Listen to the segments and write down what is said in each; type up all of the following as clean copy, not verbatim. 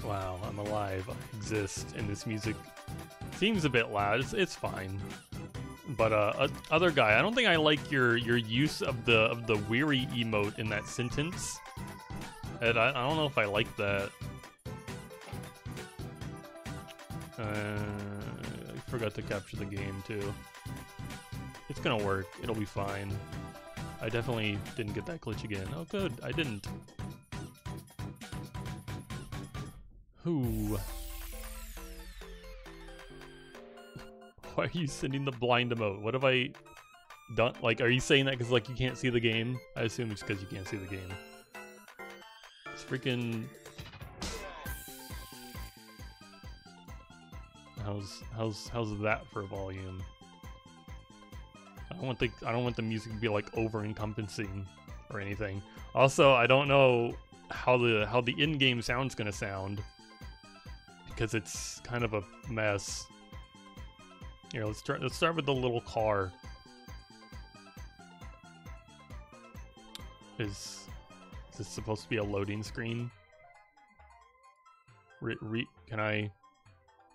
Wow, I'm alive. I exist, and this music seems a bit loud. It's fine. But other guy, I don't think I like your use of the weary emote in that sentence. And I don't know if I like that. I forgot to capture the game too. It's gonna work. It'll be fine. I definitely didn't get that glitch again. Oh good, I didn't. Who? Why are you sending the blind emote? What have I done? Like, are you saying that because like you can't see the game? I assume it's because you can't see the game. It's freaking. How's that for volume? I don't want the music to be like over encompassing or anything. Also, I don't know how the in-game sound's gonna sound because it's kind of a mess. Here, let's start with the little car. Is this supposed to be a loading screen? Can I?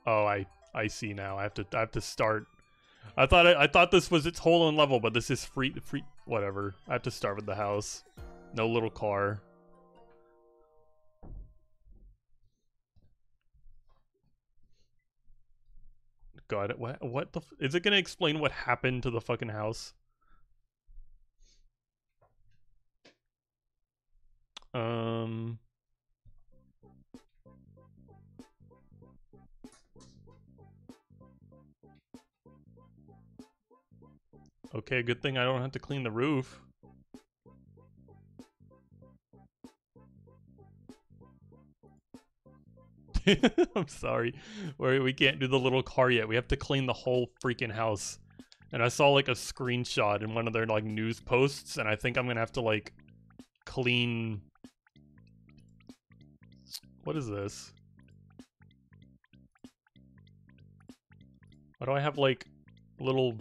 Oh, I see now. I have to start. I thought this was its whole own level, but this is free whatever. I have to start with the house. No little car. God, what the is it gonna explain what happened to the fucking house? Okay, good thing I don't have to clean the roof. I'm sorry. We can't do the little car yet. We have to clean the whole freaking house. And I saw like a screenshot in one of their like news posts, and I think I'm gonna have to like clean. What is this? Why do I have like little?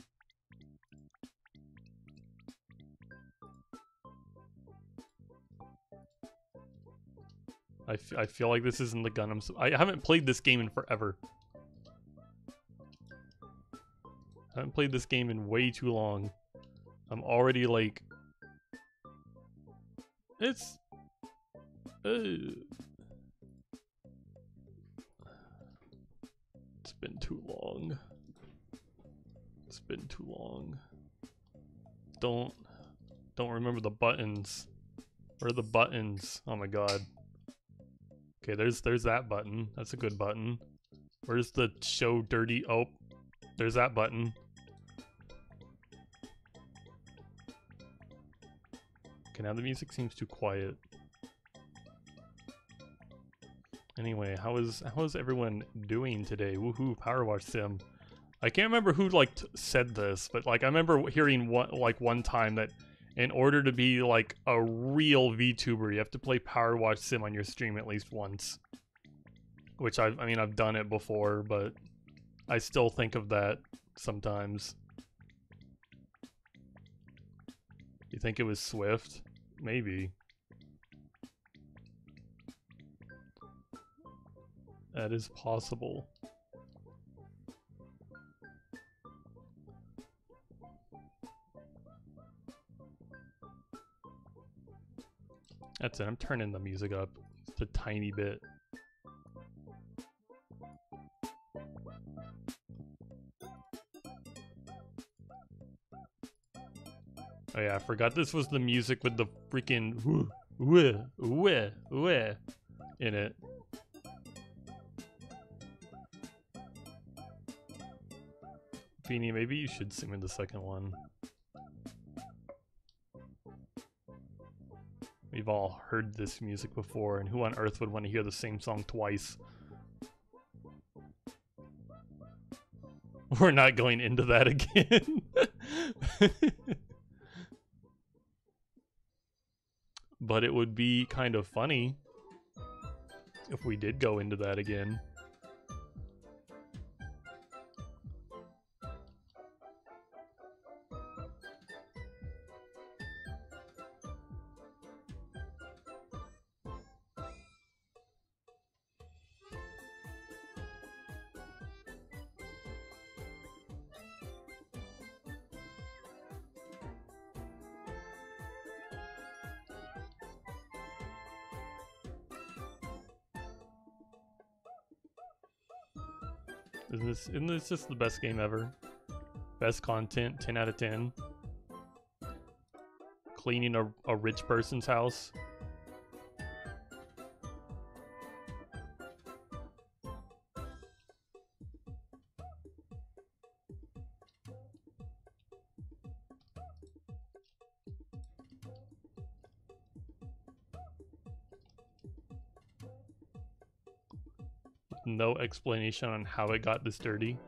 I feel like this isn't the gun. I haven't played this game in forever. I haven't played this game in way too long. I'm already like... It's... It's been too long. It's been too long. Don't remember the buttons. Where are the buttons? Oh my god. Okay, there's that button. That's a good button. Where's the show dirty? Oh, there's that button. Okay, now the music seems too quiet. Anyway, how is everyone doing today? Woohoo, PowerWash Sim. I can't remember who like said this, but like I remember hearing one time that in order to be like a real VTuber, you have to play PowerWash Sim on your stream at least once. Which I mean I've done it before, but I still think of that sometimes. You think it was Swift? Maybe. That is possible. That's it, I'm turning the music up just a tiny bit. Oh yeah, I forgot this was the music with the freaking in it. Beanie, maybe you should sing in the second one. We've all heard this music before, and who on earth would want to hear the same song twice? We're not going into that again. But it would be kind of funny if we did go into that again. Isn't this just the best game ever? Best content, 10 out of 10. Cleaning a rich person's house. No explanation on how it got this dirty.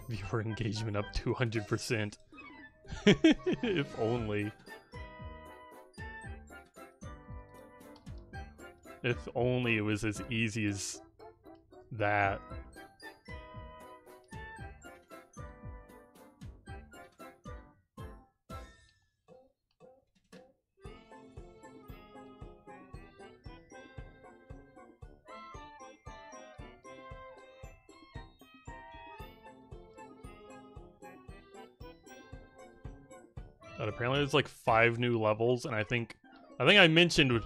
Viewer engagement up 200%. If only. If only it was as easy as that. But apparently there's like 5 new levels, and I think I mentioned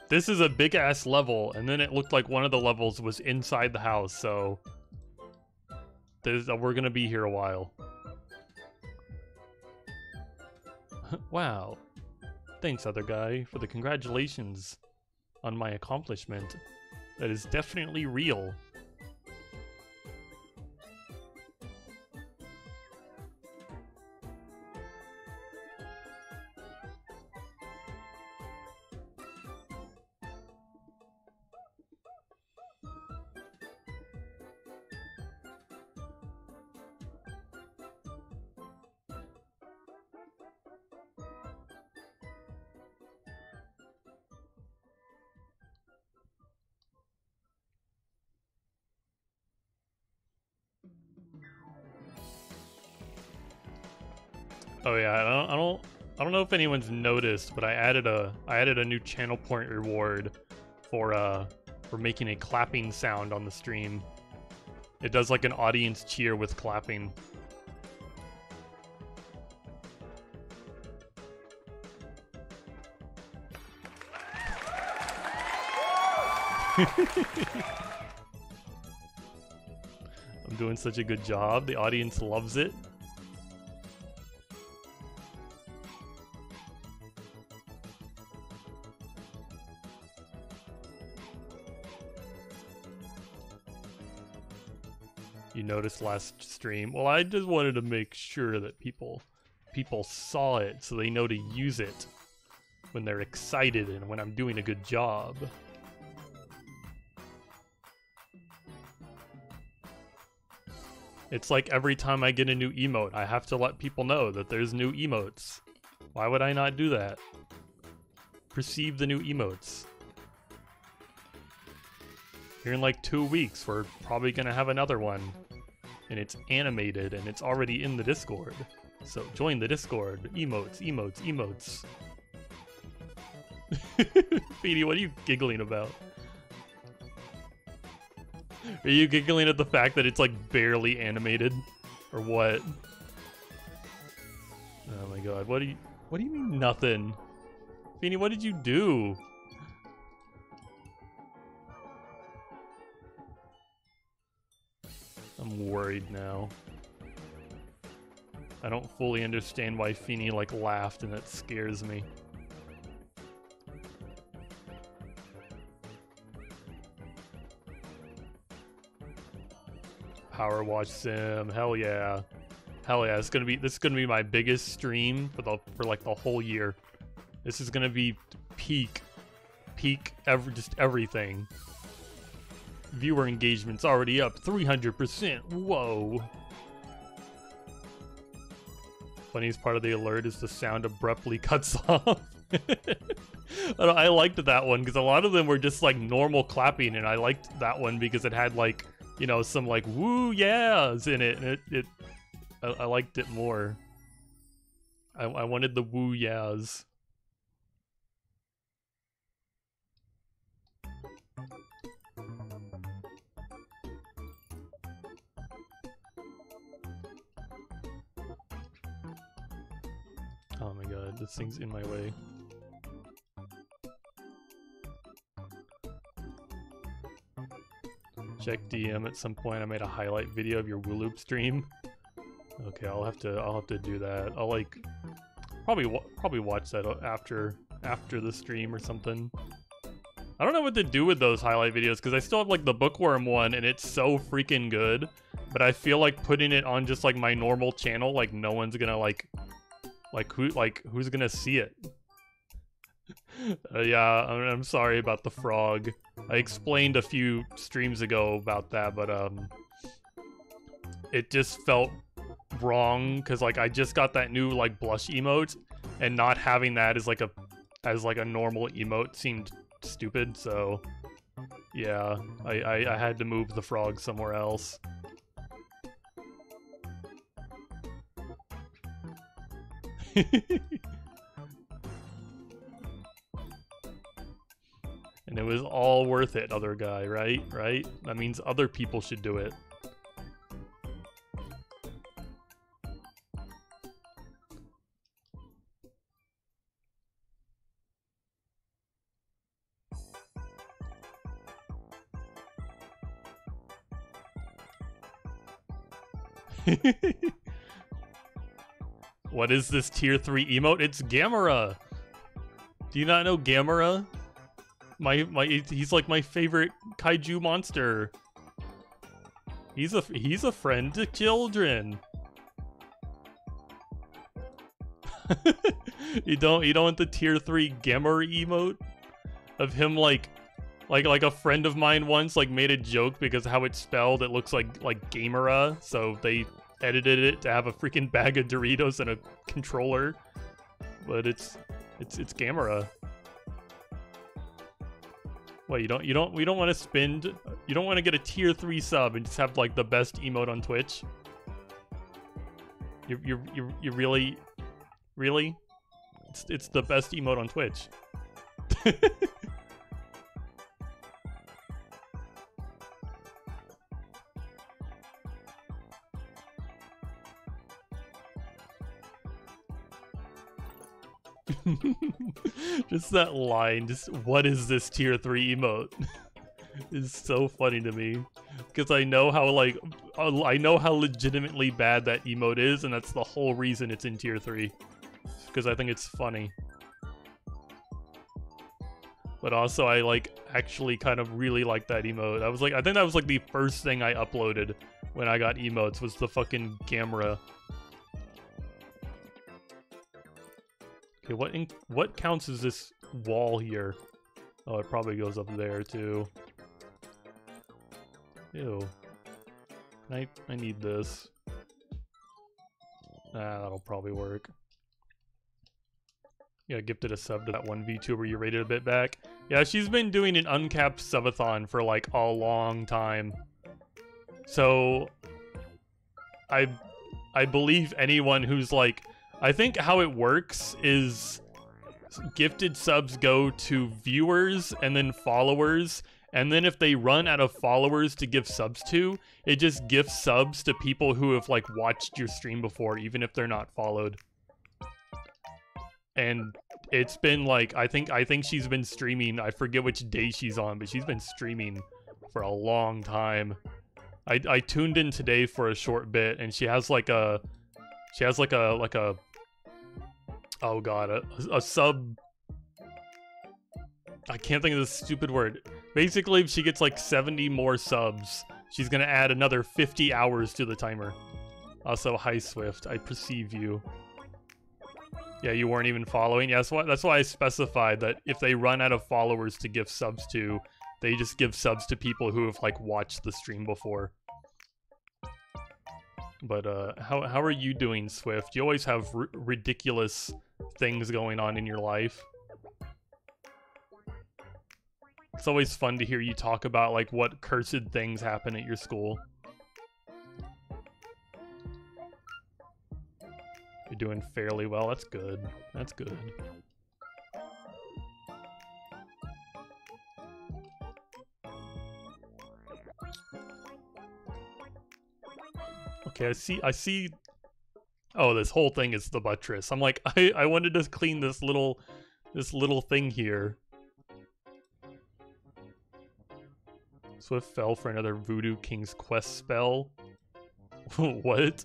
this is a big ass level, and then it looked like one of the levels was inside the house, so we're gonna be here a while. Wow. Thanks, other guy, for the congratulations on my accomplishment. That is definitely real. Oh yeah, I don't know if anyone's noticed, but I added a new channel point reward for making a clapping sound on the stream. It does like an audience cheer with clapping. I'm doing such a good job. The audience loves it. You noticed last stream. Well, I just wanted to make sure that people saw it so they know to use it when they're excited and when I'm doing a good job. It's like every time I get a new emote, I have to let people know that there's new emotes. Why would I not do that? Perceive the new emotes. Here in like 2 weeks, we're probably gonna have another one. And it's animated and it's already in the Discord. So join the Discord. Emotes, emotes, emotes. Feedy, what are you giggling about? Are you giggling at the fact that it's like barely animated? Or what? Oh my god, what do you mean nothing? Feeny, what did you do? I'm worried now. I don't fully understand why Feeny like laughed, and that scares me. PowerWash sim, hell yeah. Hell yeah, this is gonna be my biggest stream for like the whole year. This is gonna be peak just everything. Viewer engagement's already up 300%. Whoa. Funniest part of the alert is the sound abruptly cuts off. I liked that one because a lot of them were just like normal clapping, and I liked that one because it had like, you know, some like woo yeahs in it, and I liked it more. I wanted the woo yeahs. this thing's in my way. Check DM at some point. I made a highlight video of your Wooloop stream. Okay, I'll have to do that. I'll like probably watch that after the stream or something. I don't know what to do with those highlight videos because I still have like the bookworm one and it's so freaking good, but I feel like putting it on just like my normal channel, like no one's gonna who's gonna see it? Yeah, I'm sorry about the frog. I explained a few streams ago about that, but it just felt wrong because like I just got that new like blush emote, and not having that as like a normal emote seemed stupid. So yeah, I had to move the frog somewhere else. And it was all worth it, other guy, right? Right? That means other people should do it. What is this tier 3 emote? It's Gamera! Do you not know Gamera? He's like my favorite kaiju monster. He's a friend to children. You don't want the tier 3 Gamera emote of him like a friend of mine once like made a joke because of how it's spelled. It looks like Gamera, so they edited it to have a freaking bag of Doritos and a controller. But it's Gamera. What, you don't want to spend, you don't want to get a tier 3 sub and just have like the best emote on Twitch? You really it's the best emote on Twitch. Just that line, just what is this tier 3 emote? Is so funny to me because I know how legitimately bad that emote is, and that's the whole reason it's in tier 3, because I think it's funny. But also I actually kind of really like that emote. I think that was like the first thing I uploaded when I got emotes, was the fucking Gamera. Okay, what counts as this wall here? Oh, it probably goes up there too. Ew. I need this. Ah, that'll probably work. Yeah, gifted a sub to that one VTuber you rated a bit back. Yeah, she's been doing an uncapped subathon for like a long time. So I believe anyone who's like, I think how it works is gifted subs go to viewers and then followers, and then if they run out of followers to give subs to, it just gifts subs to people who have like watched your stream before, even if they're not followed. And it's been like, I think she's been streaming, I forget which day she's on, but she's been streaming for a long time. I tuned in today for a short bit, and she has like a oh god, a sub. I can't think of the stupid word. Basically, if she gets like 70 more subs, she's gonna add another 50 hours to the timer. Also, hi Swift, I perceive you. Yeah, you weren't even following. Yeah, that's why I specified that if they run out of followers to give subs to, they just give subs to people who have like watched the stream before. But how are you doing, Swift? You always have ridiculous things going on in your life. It's always fun to hear you talk about like what cursed things happen at your school. You're doing fairly well. That's good. That's good. Okay, I see Oh, this whole thing is the buttress. I'm like, I wanted to clean this little thing here. Swift fell for another Voodoo King's Quest spell. What?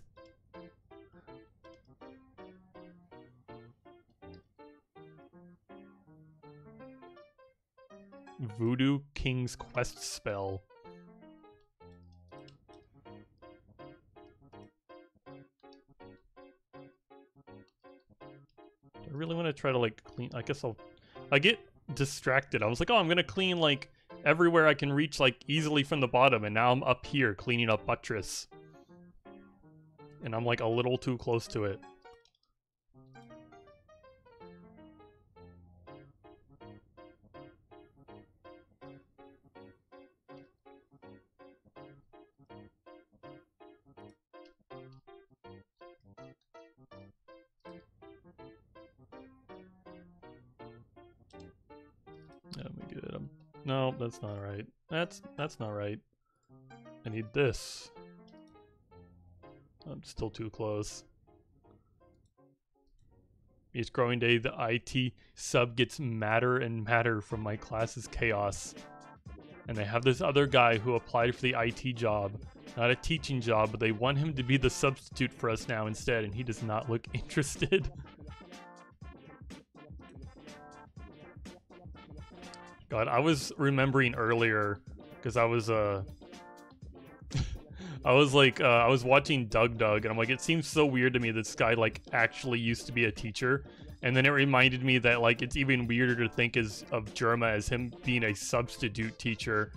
Voodoo King's Quest spell. I really want to try to like clean. I guess I get distracted. I was like, oh, I'm gonna clean like everywhere I can reach like easily from the bottom, and now I'm up here cleaning up buttress. And I'm like a little too close to it. Oh my god. No, that's not right. That's not right. I need this. I'm still too close. Each growing day, the IT sub gets madder and madder from my class's chaos. And they have this other guy who applied for the IT job. Not a teaching job, but they want him to be the substitute for us now instead, and he does not look interested. God, I was remembering earlier, because I was, I was watching Doug, and I'm like, it seems so weird to me that this guy, like, actually used to be a teacher. And then it reminded me that, like, it's even weirder to think of Germa as him being a substitute teacher.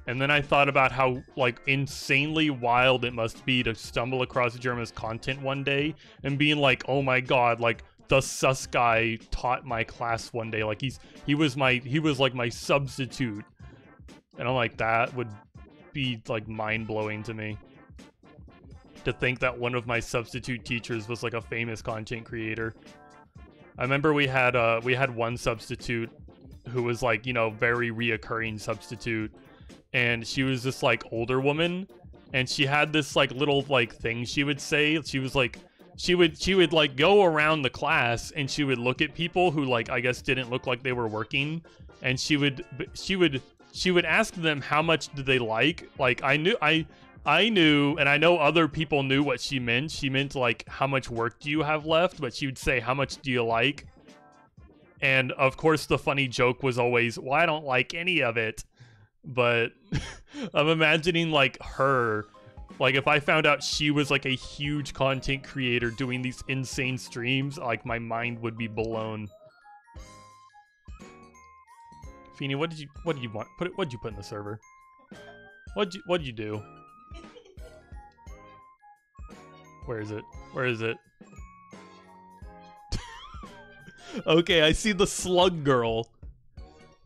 And then I thought about how, like, insanely wild it must be to stumble across Germa's content one day and being like, oh my god, like, the sus guy taught my class one day. Like, he was like my substitute. And I'm like, that would be like mind-blowing to me. To think that one of my substitute teachers was like a famous content creator. I remember we had one substitute who was like, you know, very reoccurring substitute. And she was this like older woman, and she had this like little like thing she would say. She was like, she would like go around the class and she would look at people who like I guess didn't look like they were working, and she would ask them how much did they like. Like I knew, and I know other people knew what she meant. She meant like how much work do you have left, but she would say how much do you like. And of course the funny joke was always, well, I don't like any of it. But I'm imagining like her, like if I found out she was like a huge content creator doing these insane streams, like my mind would be blown. Feeny, what did you want? What'd you put in the server? What'd you do? Where is it? Where is it? Okay, I see the slug girl.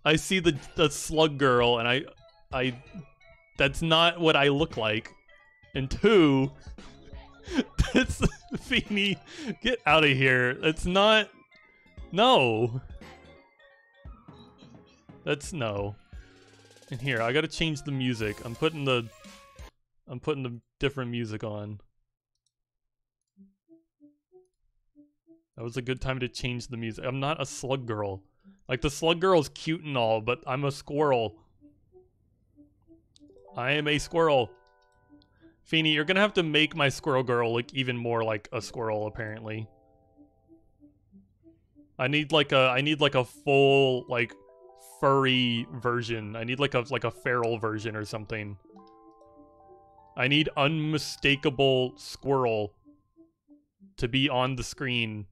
I see the slug girl, and I that's not what I look like. And two, that's Feeny, get out of here. That's not, no. That's no. And here, I gotta change the music. I'm putting the different music on. That was a good time to change the music. I'm not a slug girl. Like, the slug girl's cute and all, but I'm a squirrel. I am a squirrel. Feeny, you're gonna have to make my squirrel girl look even more like a squirrel, apparently. I need like a full, like, furry version. I need like a feral version or something. I need unmistakable squirrel to be on the screen.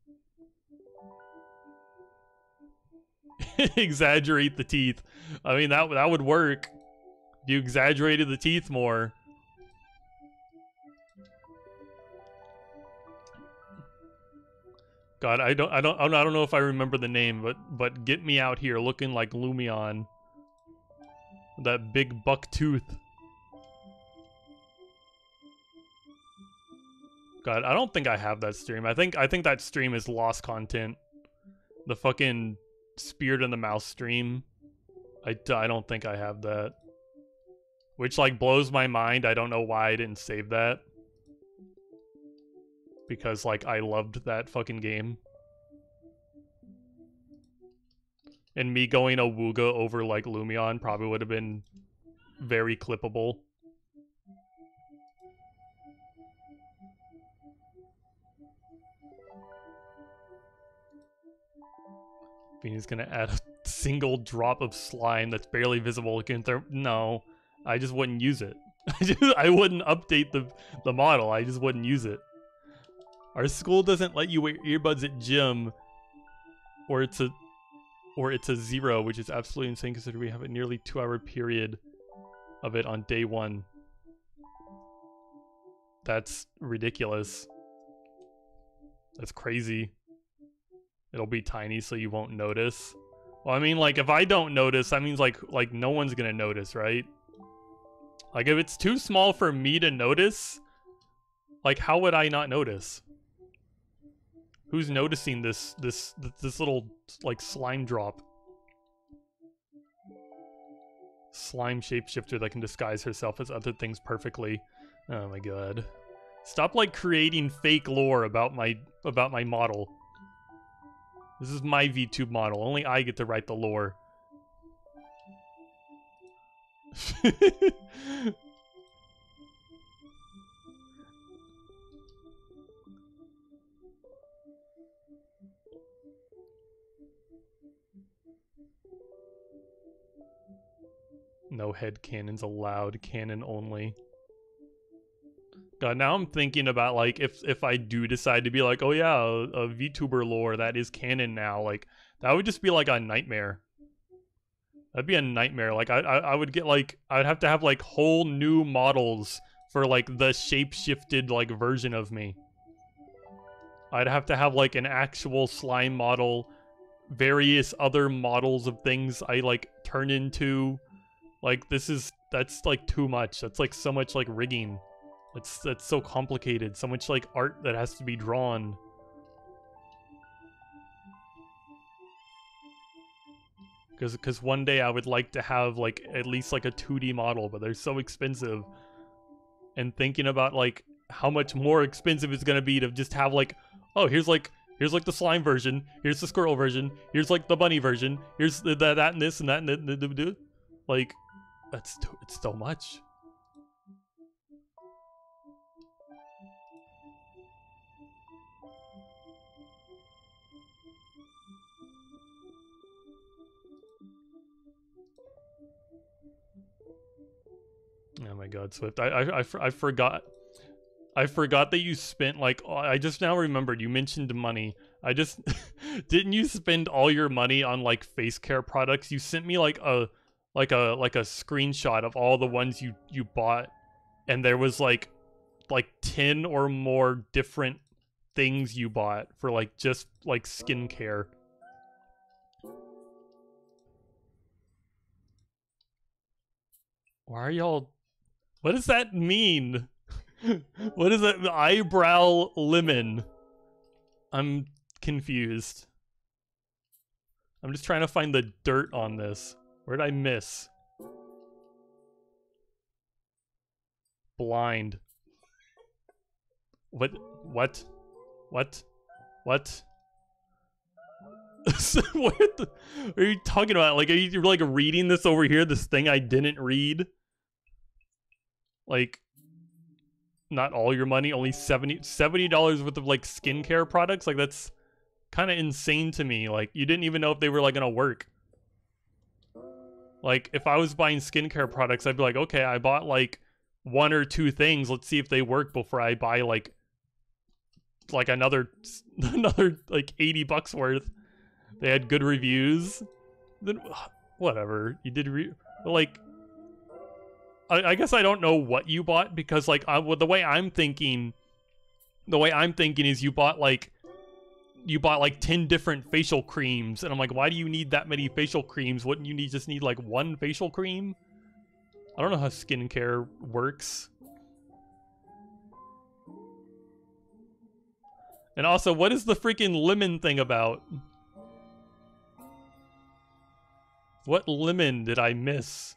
Exaggerate the teeth. I mean, that would work. If you exaggerated the teeth more. God, I don't know if I remember the name, but get me out here looking like Lumion. That big buck tooth. God, I don't think I have that stream. I think that stream is lost content. The fucking Spirit in the Mouse stream. I don't think I have that. Which, like, blows my mind. I don't know why I didn't save that. because like I loved that fucking game. And me going Awuga over like Lumion probably would have been very clippable. He's gonna add a single drop of slime that's barely visible against their— no, I just wouldn't use it. I wouldn't update the model. I just wouldn't use it. Our school doesn't let you wear earbuds at gym, or it's a 0, which is absolutely insane considering we have a nearly 2-hour period of it on day 1. That's ridiculous. That's crazy. It'll be tiny so you won't notice. Well, I mean, like, if I don't notice, that means, like no one's gonna notice, right? Like, if it's too small for me to notice, like, how would I not notice? Who's noticing this little, like, slime drop? Slime shapeshifter that can disguise herself as other things perfectly. Oh my god. Stop, like, creating fake lore about my model. This is my VTube model. Only I get to write the lore. No head cannons allowed. Cannon only. God, now I'm thinking about, like, if I do decide to be like, oh yeah, a VTuber lore that is canon now, like, that would just be like a nightmare. That'd be a nightmare. Like, I would get, like, I'd have to have, like, whole new models for, like, the shape-shifted, like, version of me. I'd have to have, like, an actual slime model, various other models of things I, like, turn into. Like, that's, like, too much. That's, like, so much, like, rigging. That's so complicated. So much, like, art that has to be drawn. Because one day I would like to have, like, at least, like, a 2D model, but they're so expensive. And thinking about, like, how much more expensive it's gonna be to just have, like, oh, here's like the slime version, here's the squirrel version, here's, like, the bunny version, here's that and this and that and like, it's so much. Oh my god, Swift. I forgot. I forgot that you spent, like, I just now remembered you mentioned money. I just didn't you spend all your money on, like, face care products? You sent me like a screenshot of all the ones you bought, and there was like 10 or more different things you bought for, like, just like skincare. Why are y'all— what does that mean? What is that? Eyebrow lemon. I'm confused. I'm just trying to find the dirt on this. Where'd I miss? Blind. What? What? What? What? What are you talking about? Like, are you, like, reading this over here? This thing I didn't read? Like, not all your money, only $70 worth of, like, skincare products? Like, that's kind of insane to me. Like, you didn't even know if they were, like, gonna work. Like, if I was buying skincare products, I'd be like, okay, I bought, like, 1 or 2 things. Let's see if they work before I buy, like another like, $80 worth. They had good reviews. Then, whatever. You did like, I guess I don't know what you bought, because, like, the way I'm thinking is you bought like 10 different facial creams, and I'm like, why do you need that many facial creams? Wouldn't you just need like 1 facial cream? I don't know how skincare works. And also, what is the freaking lemon thing about? What lemon did I miss?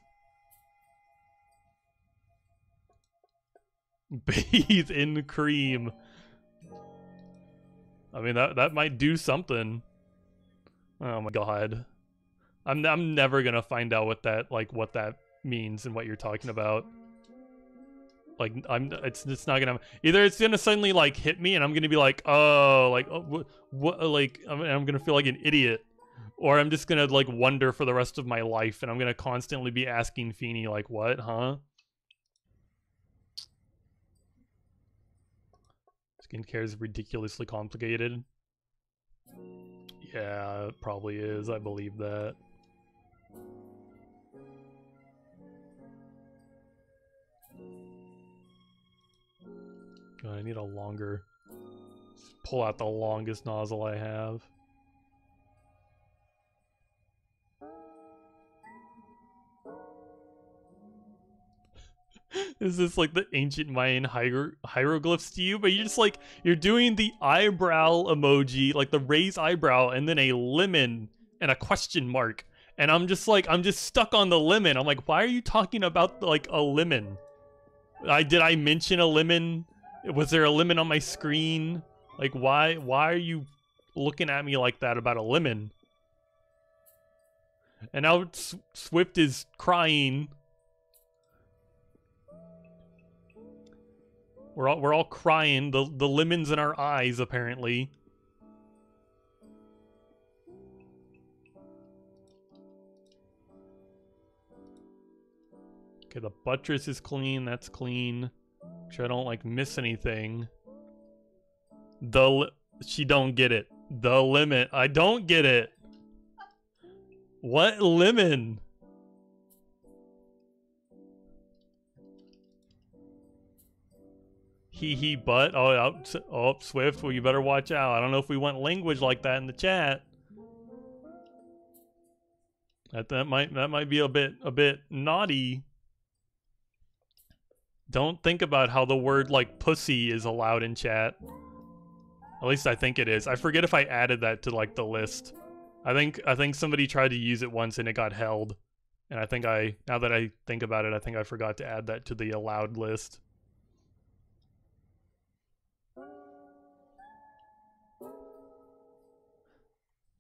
Bathe in cream. I mean, that might do something. Oh my god. I'm never gonna find out what that means and what you're talking about. Like, it's not gonna, either it's gonna suddenly like hit me and I'm gonna be like, oh, like, oh, what, like, I'm gonna feel like an idiot, or I'm just gonna like wonder for the rest of my life, and I'm gonna constantly be asking Feeny like, what, huh? Skincare is ridiculously complicated. Yeah, it probably is. I believe that. God, I need a longer... pull out the longest nozzle I have. Is this like the ancient Mayan hieroglyphs to you? But you're just like, you're doing the eyebrow emoji, like the raised eyebrow, and then a lemon and a question mark. And I'm just like, I'm just stuck on the lemon. I'm like, why are you talking about like a lemon? Did I mention a lemon? Was there a lemon on my screen? Like, why are you looking at me like that about a lemon? And now Swift is crying. We're all crying. The lemons in our eyes, apparently. Okay, the buttress is clean. That's clean. Make sure I don't like miss anything. She don't get it. The limit. I don't get it. What lemon? He but oh Swift, well you better watch out. I don't know if we want language like that in the chat. That might be a bit naughty. Don't think about how the word like pussy is allowed in chat. At least I think it is. I forget if I added that to like the list. I think somebody tried to use it once and it got held. And I think now that I think about it, I think I forgot to add that to the allowed list.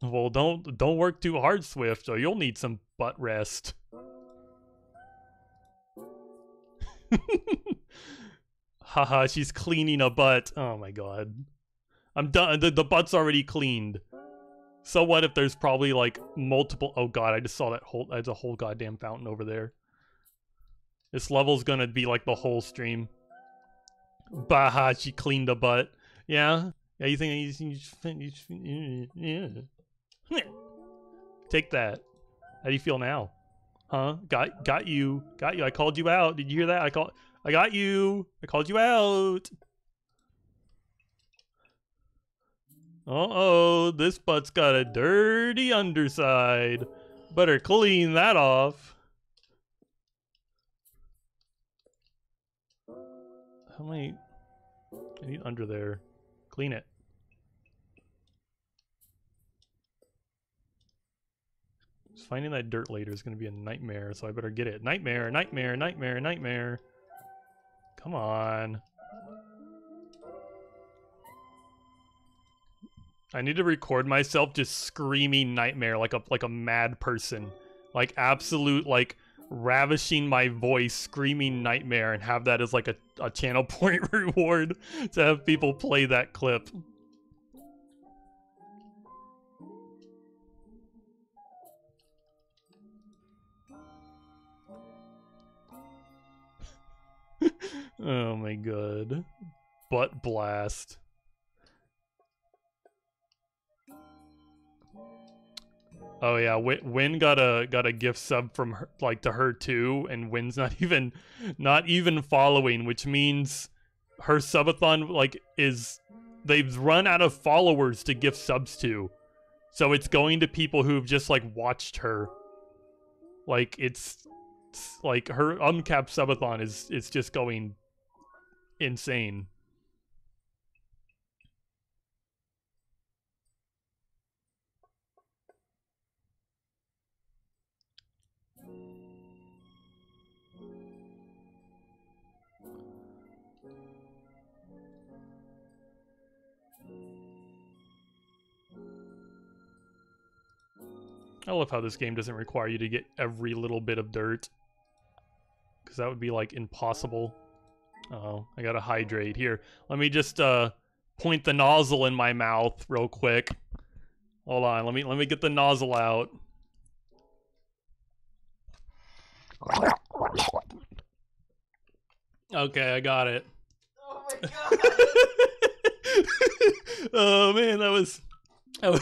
Well, don't work too hard, Swift, or you'll need some butt rest. Haha, she's cleaning a butt. Oh my god. I'm done. The butt's already cleaned. So what if there's probably like multiple... Oh god, I just saw that whole... There's a whole goddamn fountain over there. This level's gonna be like the whole stream. Baha, she cleaned a butt. Yeah? Yeah, you think... Yeah. Take that. How do you feel now? Huh? Got you. Got you. I called you out. Did you hear that? I got you. I called you out. Uh-oh, this butt's got a dirty underside. Better clean that off. How many... I need under there. Clean it. Just finding that dirt later is going to be a nightmare, so I better get it. Nightmare, nightmare, nightmare, nightmare. Come on. I need to record myself just screaming nightmare like a mad person. Like absolute like ravishing my voice screaming nightmare and have that as like a channel point reward to have people play that clip. Oh my god. Butt blast. Oh yeah, Win got a gift sub from her, like to her too, and Win's not even following, which means her subathon like they've run out of followers to gift subs to. So it's going to people who've just like watched her. Like it's like her uncapped subathon is just going insane. I love how this game doesn't require you to get every little bit of dirt. Because that would be, like, impossible. Oh, I gotta hydrate. Here, let me just, point the nozzle in my mouth real quick. Hold on, let me get the nozzle out. Okay, I got it. Oh my god! Oh man, that was oh my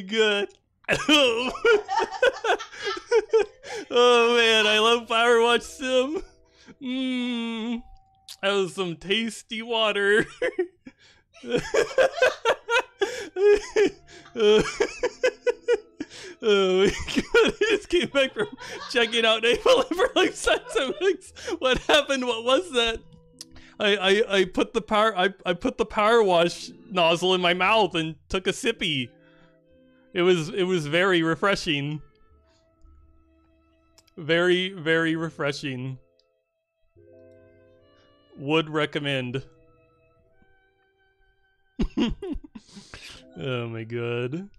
god. Oh man, I love PowerWash Sim. That was some tasty water. Oh my god, I just came back from checking out Naval for like 7 weeks. What happened? What was that? I put the power wash nozzle in my mouth and took a sippy. It was very refreshing. Very, very refreshing. Would recommend. Oh my god.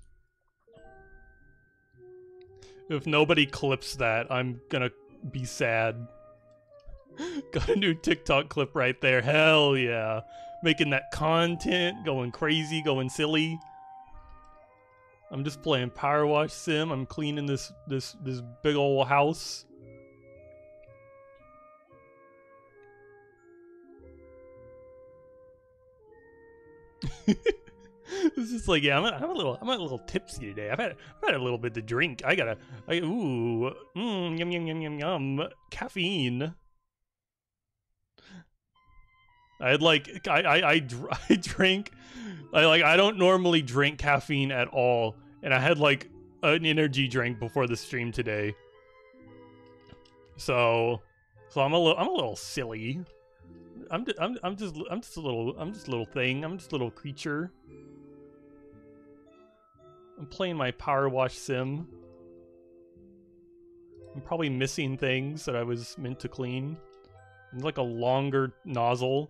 If nobody clips that, I'm gonna be sad. Got a new TikTok clip right there. Hell yeah. Making that content, going crazy, going silly. I'm just playing PowerWash Sim. I'm cleaning this big old house. It's just like, yeah, I'm a little tipsy today. I've had a little bit to drink. Ooh, yum yum yum yum yum, caffeine. I don't normally drink caffeine at all, and I had like an energy drink before the stream today. So I'm a little silly. I'm just a little thing. I'm just a little creature. I'm playing my PowerWash Sim. I'm probably missing things that I was meant to clean. It's like a longer nozzle,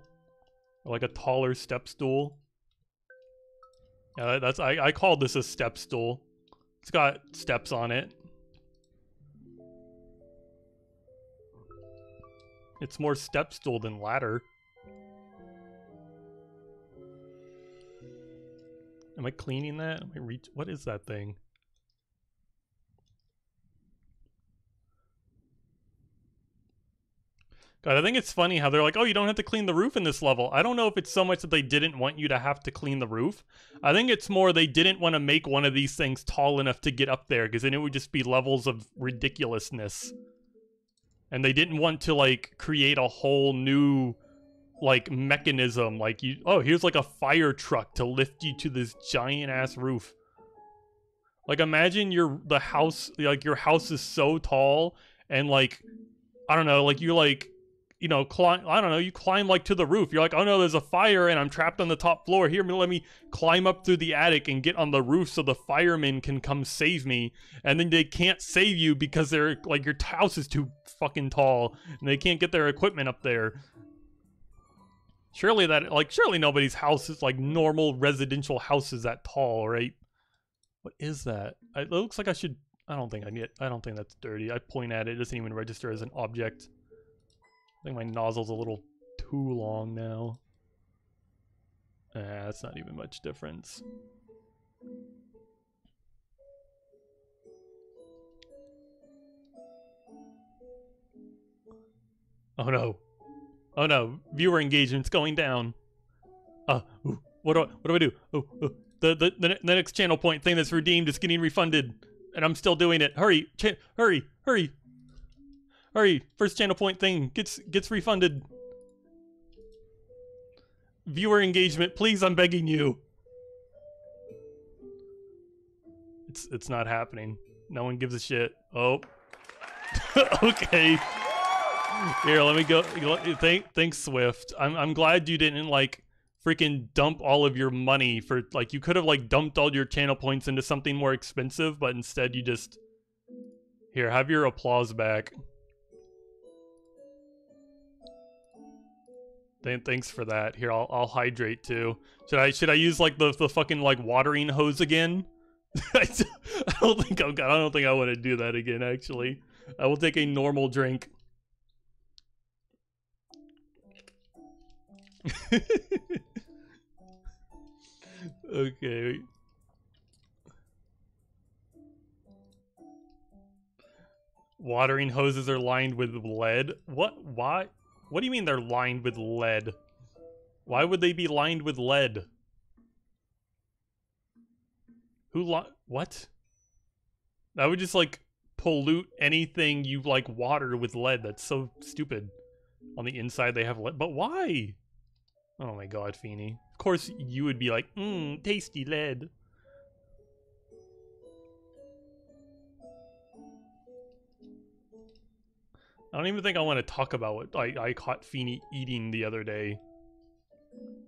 or like a taller step stool. Yeah, I called this a step stool. It's got steps on it. It's more step stool than ladder. Am I cleaning that? What is that thing? God, I think it's funny how they're like, oh, you don't have to clean the roof in this level. I don't know if it's so much that they didn't want you to have to clean the roof. I think it's more they didn't want to make one of these things tall enough to get up there, because then it would just be levels of ridiculousness. And they didn't want to, like, create a whole new, like, mechanism. Like, here's like a fire truck to lift you to this giant-ass roof. Like, imagine your house is so tall, and, like, I don't know, like, you're, like, you know, you climb, like, to the roof. You're like, oh no, there's a fire and I'm trapped on the top floor. Here, let me climb up through the attic and get on the roof so the firemen can come save me. And then they can't save you because they're, like, your house is too fucking tall and they can't get their equipment up there. Surely nobody's house is, like, normal residential house is that tall, right? What is that? It looks like I don't think that's dirty. I point at it, it doesn't even register as an object. I think my nozzle's a little too long now. That's not even much difference. Oh no. Oh no, viewer engagement's going down. Ooh, what do I do? The next channel point thing that's redeemed is getting refunded. And I'm still doing it. Hurry, hurry. Hurry, first channel point thing gets refunded. Viewer engagement, please, I'm begging you. It's not happening. No one gives a shit. Oh. Okay. Here, let me go. Thanks, Swift. I'm glad you didn't, like, freaking dump all of your money for, like, you could have, like, dumped all your channel points into something more expensive, but instead you just... Here, have your applause back. Thanks for that. Here, I'll hydrate too. Should I use like the fucking like watering hose again? I don't think I want to do that again. Actually, I will take a normal drink. Okay. Watering hoses are lined with lead. What? Why? What do you mean they're lined with lead? Why would they be lined with lead? What? That would just, like, pollute anything you, like, water with lead. That's so stupid. On the inside they have lead. But why? Oh my god, Feeny. Of course you would be like, tasty lead. I don't even think I want to talk about what I caught Feeny eating the other day.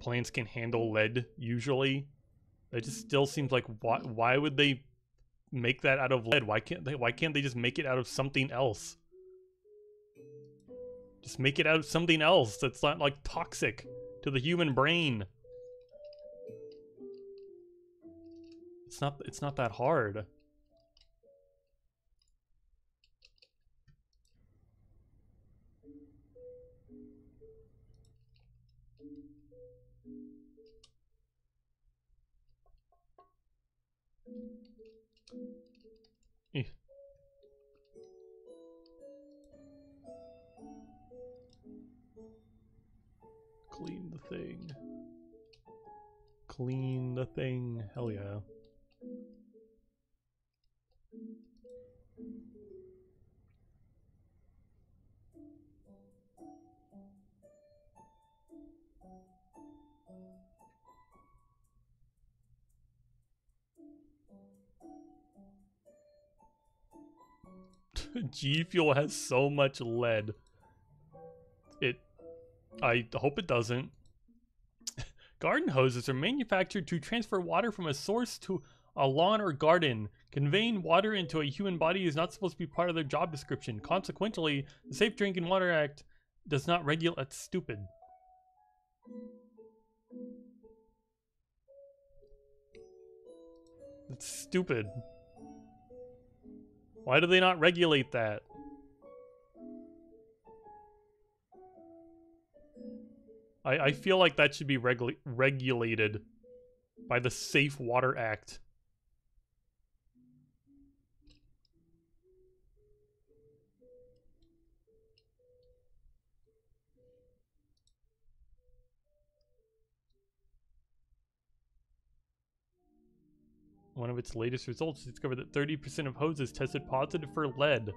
Plants can handle lead, usually. That just still seems like, why would they make that out of lead? Why can't they just make it out of something else? Just make it out of something else that's not, like, toxic to the human brain. It's not that hard. Clean the thing. Clean the thing. Hell yeah. G Fuel has so much lead. I hope it doesn't. Garden hoses are manufactured to transfer water from a source to a lawn or garden. Conveying water into a human body is not supposed to be part of their job description. Consequently, the Safe Drinking Water Act does not regulate. That's stupid. That's stupid. Why do they not regulate that? I feel like that should be regulated by the Safe Water Act. One of its latest results discovered that 30% of hoses tested positive for lead.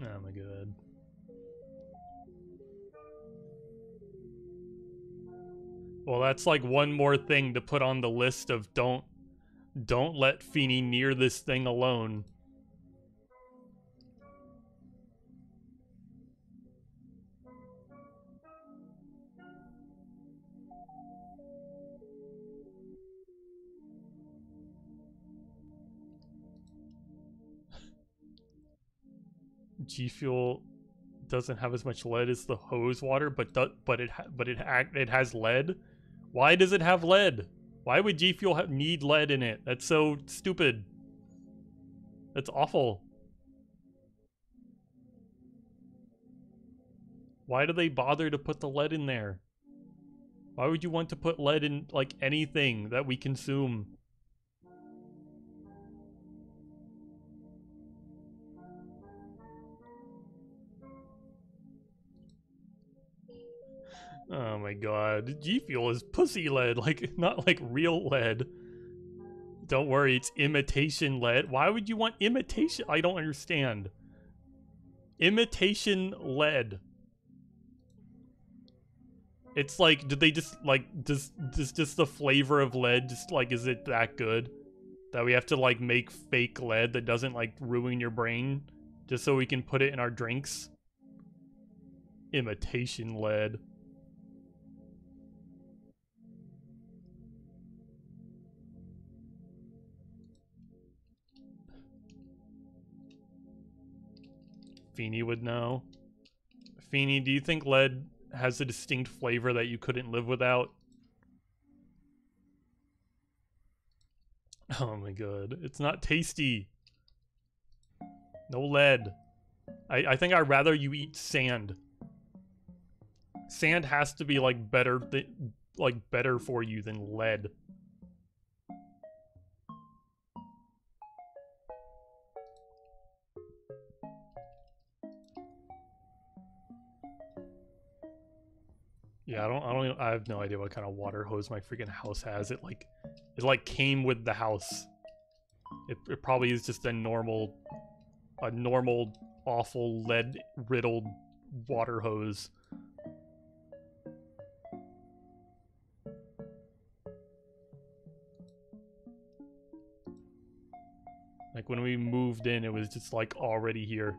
Oh my god. Well, that's like one more thing to put on the list of don't let Feeny near this thing alone. G Fuel doesn't have as much lead as the hose water, but it has lead. Why does it have lead? Why would G Fuel need lead in it? That's so stupid. That's awful. Why do they bother to put the lead in there? Why would you want to put lead in, like, anything that we consume? Oh my god. G Fuel is pussy lead, like, not like real lead. Don't worry, it's imitation lead. Why would you want imitation? I don't understand. Imitation lead. It's like, did they just, like, does just the flavor of lead, just, like, is it that good? That we have to, like, make fake lead that doesn't, like, ruin your brain? Just so we can put it in our drinks? Imitation lead. Feeny would know. Feeny, do you think lead has a distinct flavor that you couldn't live without? Oh my god. It's not tasty. No lead. I think I'd rather you eat sand. Sand has to be like better for you than lead. Yeah, I have no idea what kind of water hose my freaking house has. It came with the house. It probably is just a normal awful lead riddled water hose. Like when we moved in, it was just like already here.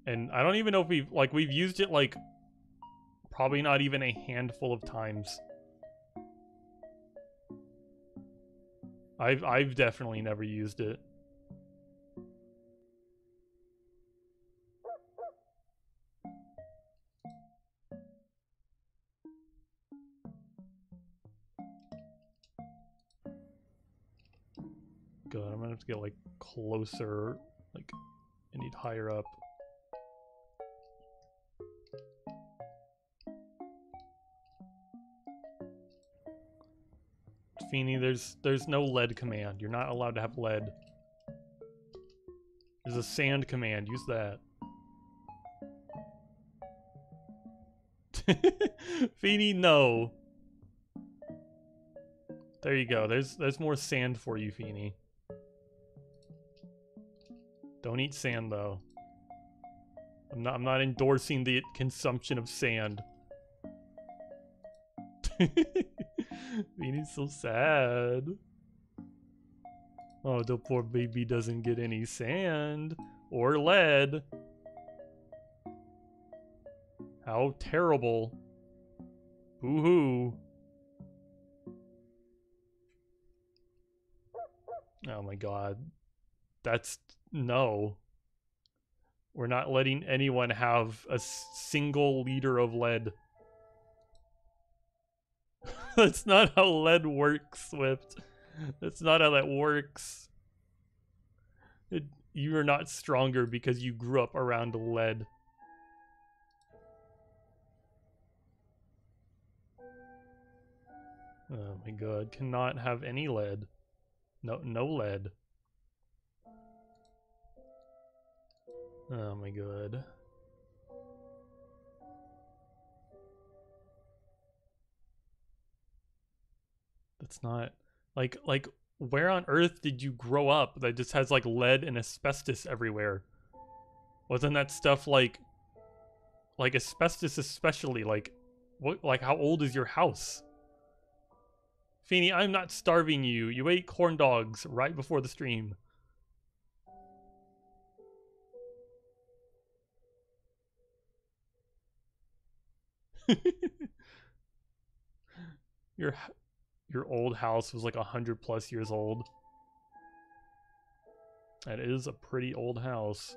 And I don't even know if we've used it like probably not even a handful of times. I've definitely never used it. Good, I'm gonna have to get like closer, like I need higher up. Feeny, there's no lead command. You're not allowed to have lead. There's a sand command. Use that. Feeny, no. There you go. There's more sand for you, Feeny. Don't eat sand though. I'm not endorsing the consumption of sand. Feeny's so sad. Oh, the poor baby doesn't get any sand or lead. How terrible. Boo-hoo. Oh my god. That's... no. We're not letting anyone have a single liter of lead. That's not how lead works, Swift. That's not how that works. You are not stronger because you grew up around lead. Oh my god, cannot have any lead. No lead. Oh my god. That's not like where on earth did you grow up that just has like lead and asbestos everywhere? Wasn't that stuff like asbestos especially, like what, like how old is your house? Feeny, I'm not starving you. You ate corn dogs right before the stream. Your old house was like 100+ years old. That is a pretty old house.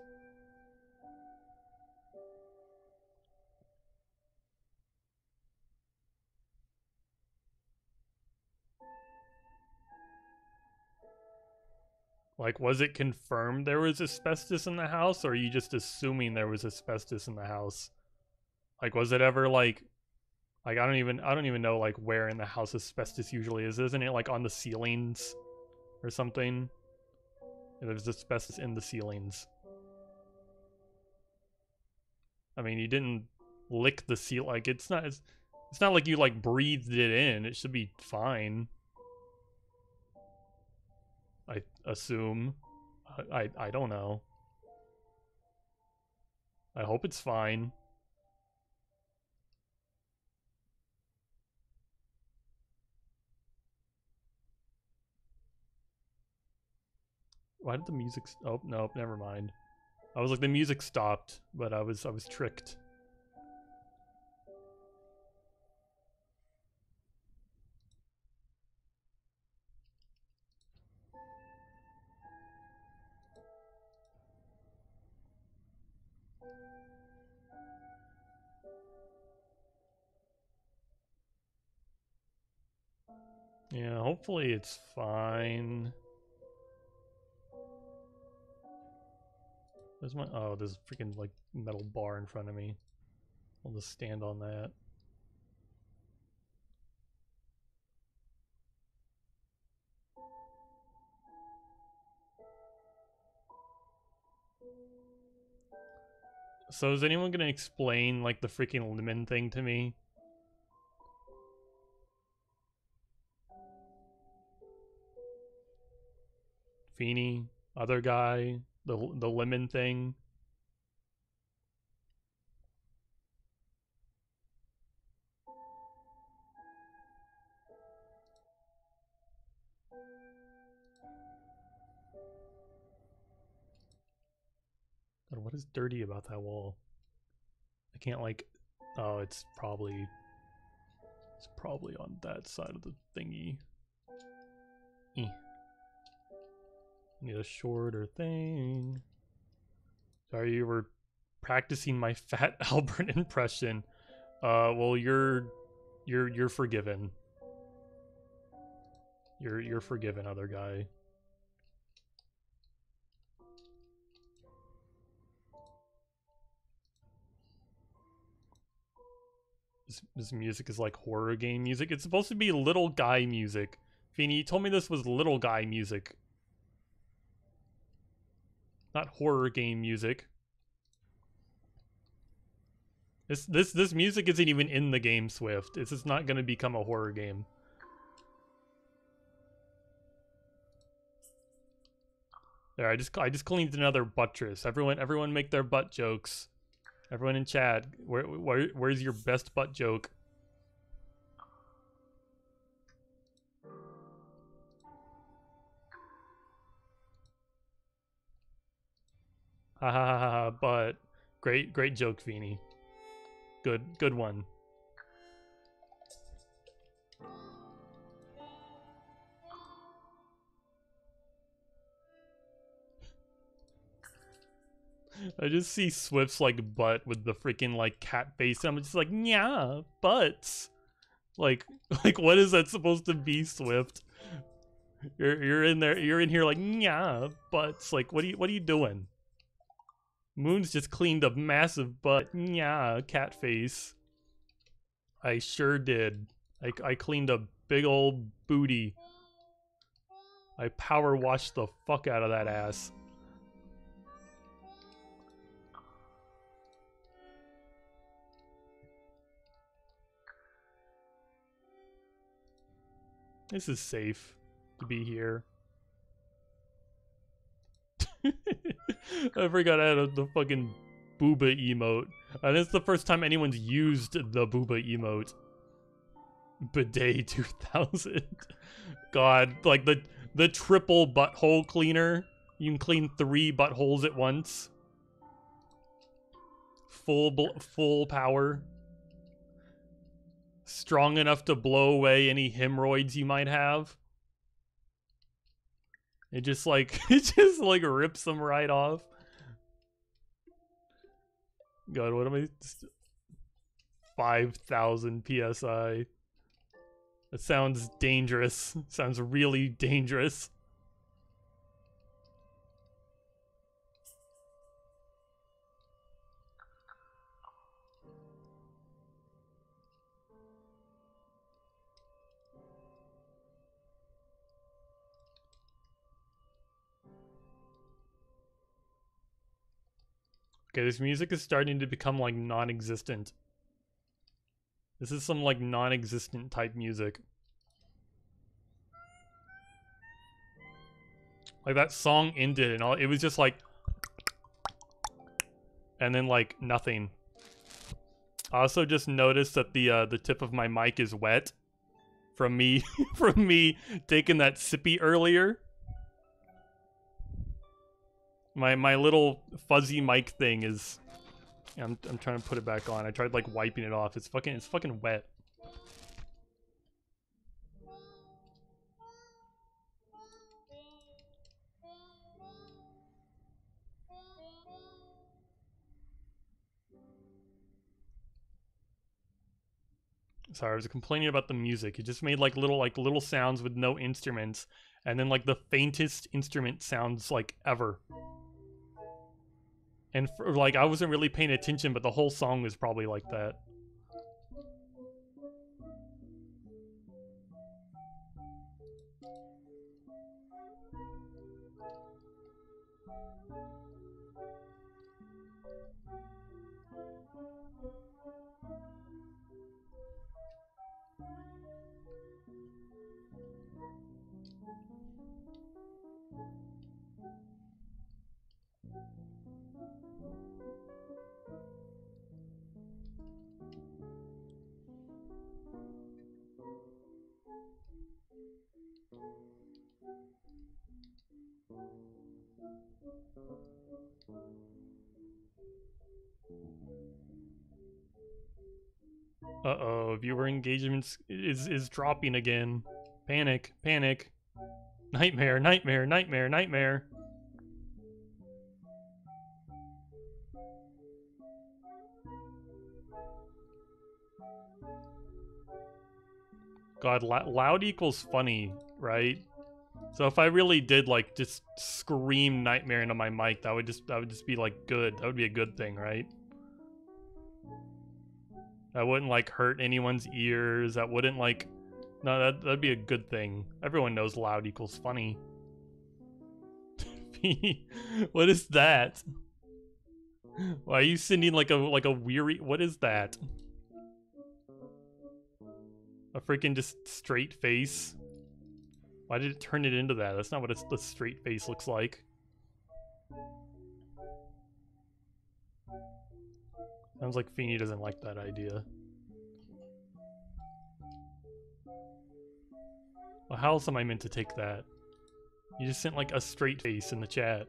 Like, was it confirmed there was asbestos in the house, or are you just assuming there was asbestos in the house? Like, was it ever like I don't even know like where in the house asbestos usually is. Isn't it like on the ceilings or something? There's asbestos in the ceilings. I mean, you didn't lick the seal, like it's not like you like breathed it in. It should be fine. I assume. I don't know. I hope it's fine. Why did the music... oh, nope, never mind. I was like, the music stopped, but I was tricked. Yeah, hopefully it's fine. There's my there's a freaking like metal bar in front of me. I'll just stand on that. So is anyone gonna explain like the freaking lemon thing to me? Feeny, other guy, the lemon thing. God, what is dirty about that wall? I can't like. Oh, it's probably on that side of the thingy. Need a shorter thing. Sorry, you were practicing my Fat Albert impression. Well, you're forgiven. You're forgiven, other guy. This music is like horror game music. It's supposed to be little guy music. Feeny, you told me this was little guy music, not horror game music. This music isn't even in the game, Swift. This is not going to become a horror game. There, I just cleaned another buttress. Everyone make their butt jokes. Everyone in chat, where's your best butt joke? Ha ha ha ha! But great joke, Feeny. Good one. I just see Swift's like butt with the freaking like cat face, and I'm just like, yeah, butts. Like what is that supposed to be, Swift? You're in there. You're in here like, yeah, butts. Like, what are you doing? Moon's just cleaned a massive butt. Yeah, cat face. I sure did. I cleaned a big old booty. I power washed the fuck out of that ass. This is safe to be here. I forgot I had the fucking booba emote. And it's the first time anyone's used the booba emote. Bidet 2000. God, like the triple butthole cleaner. You can clean 3 buttholes at once. Full power. Strong enough to blow away any hemorrhoids you might have. It just like rips them right off. God, what am I? 5,000 PSI. That sounds dangerous. Sounds really dangerous. Okay, this music is starting to become like non-existent. This is some like non-existent type music. Like that song ended and all, it was just like, and then like nothing. I also just noticed that the tip of my mic is wet from me from me taking that sippy earlier. My little fuzzy mic thing is, I'm trying to put it back on. I tried like wiping it off. It's fucking wet. Sorry, I was complaining about the music. It just made like little sounds with no instruments, and then like the faintest instrument sounds like ever. And like I wasn't really paying attention, but the whole song was probably like that. Uh-oh, viewer engagement is dropping again. Panic, panic. Nightmare, nightmare, nightmare, nightmare. God, loud equals funny, right? So if I really did like just scream nightmare into my mic, that would just be like good. That would be a good thing, right? That wouldn't like hurt anyone's ears. That wouldn't like no, that'd be a good thing. Everyone knows loud equals funny. What is that? Why are you sending like a weary? What is that? A freaking just straight face? Why did it turn it into that? That's not what the straight face looks like. Sounds like Feeny doesn't like that idea. Well, how else am I meant to take that? You just sent like a straight face in the chat.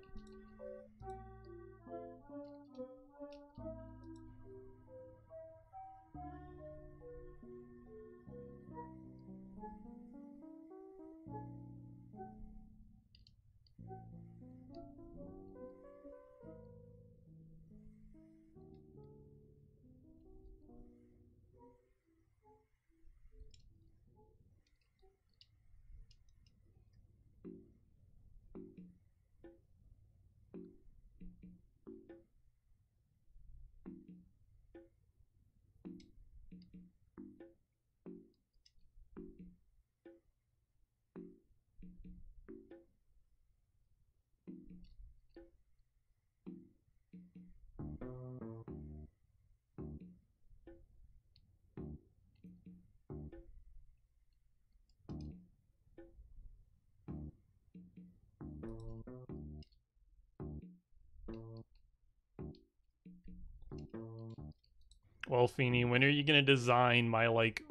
Well, Feeny, when are you gonna design my like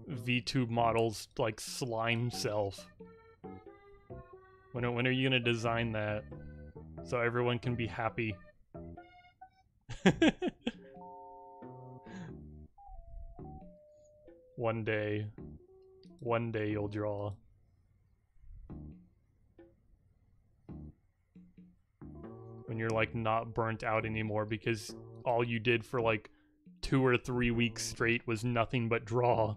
VTube model's like slime self? When are you gonna design that so everyone can be happy? One day you'll draw. When you're like not burnt out anymore because all you did for like 2 or 3 weeks straight was nothing but draw.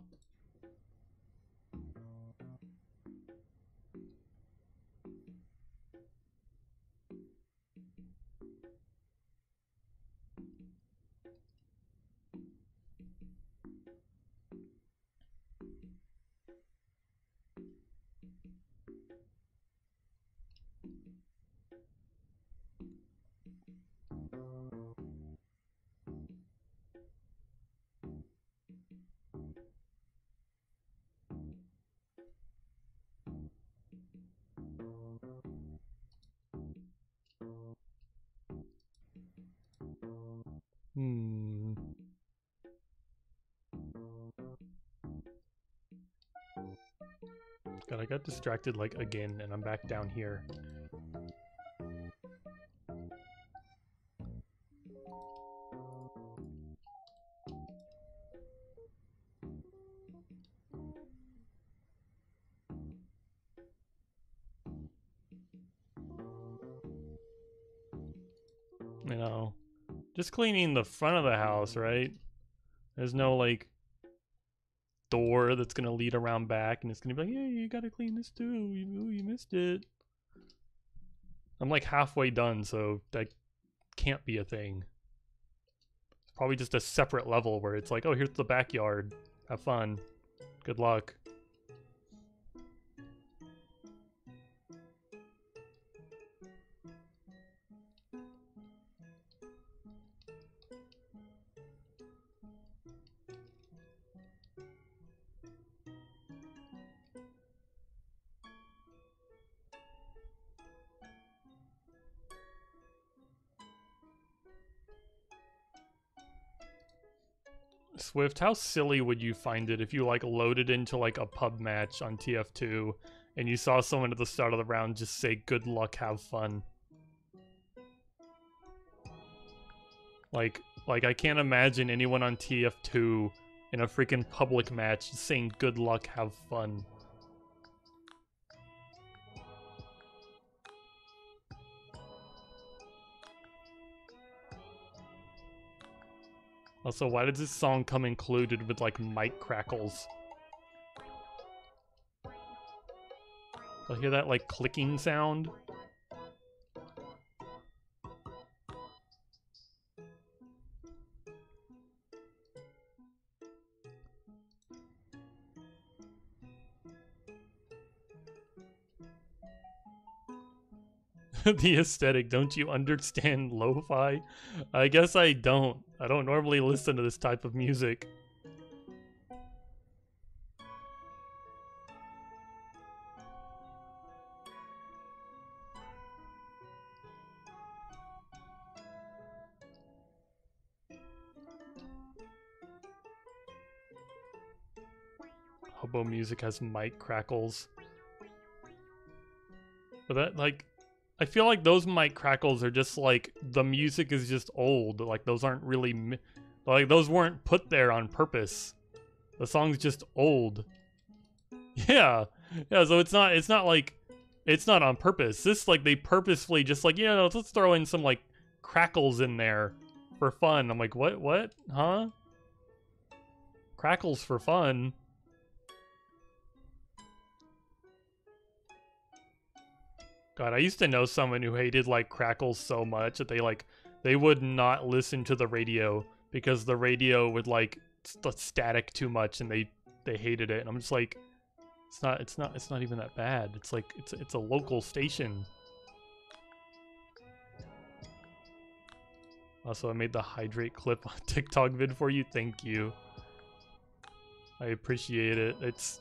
God, I got distracted like again and I'm back down here. You know, just cleaning the front of the house, right? There's no like door that's gonna lead around back, and it's gonna be like, "Yeah, you gotta clean this too. You missed it." I'm like halfway done, so that can't be a thing. It's probably just a separate level where it's like, "Oh, here's the backyard. Have fun. Good luck." Swift, how silly would you find it if you like loaded into like a pub match on TF2 and you saw someone at the start of the round just say good luck, have fun? Like I can't imagine anyone on TF2 in a freaking public match saying good luck, have fun. Also, why does this song come included with like mic crackles? I hear that like clicking sound. The aesthetic, don't you understand lo-fi? I guess I don't. I don't normally listen to this type of music. Hobo music has mic crackles. But that, like, I feel like those mic crackles are just like, the music is just old. Like, those aren't really, like, those weren't put there on purpose. The song's just old. Yeah. Yeah, so it's not like, it's not on purpose. This, like, they purposefully just like, yeah, let's throw in some, like, crackles in there for fun. I'm like, what? Huh? Crackles for fun? God, I used to know someone who hated like crackles so much that they would not listen to the radio because the radio would like static too much, and they hated it. And I'm just like, it's not even that bad. It's like it's a local station. Also, I made the hydrate clip on TikTok vid for you. Thank you. I appreciate it. It's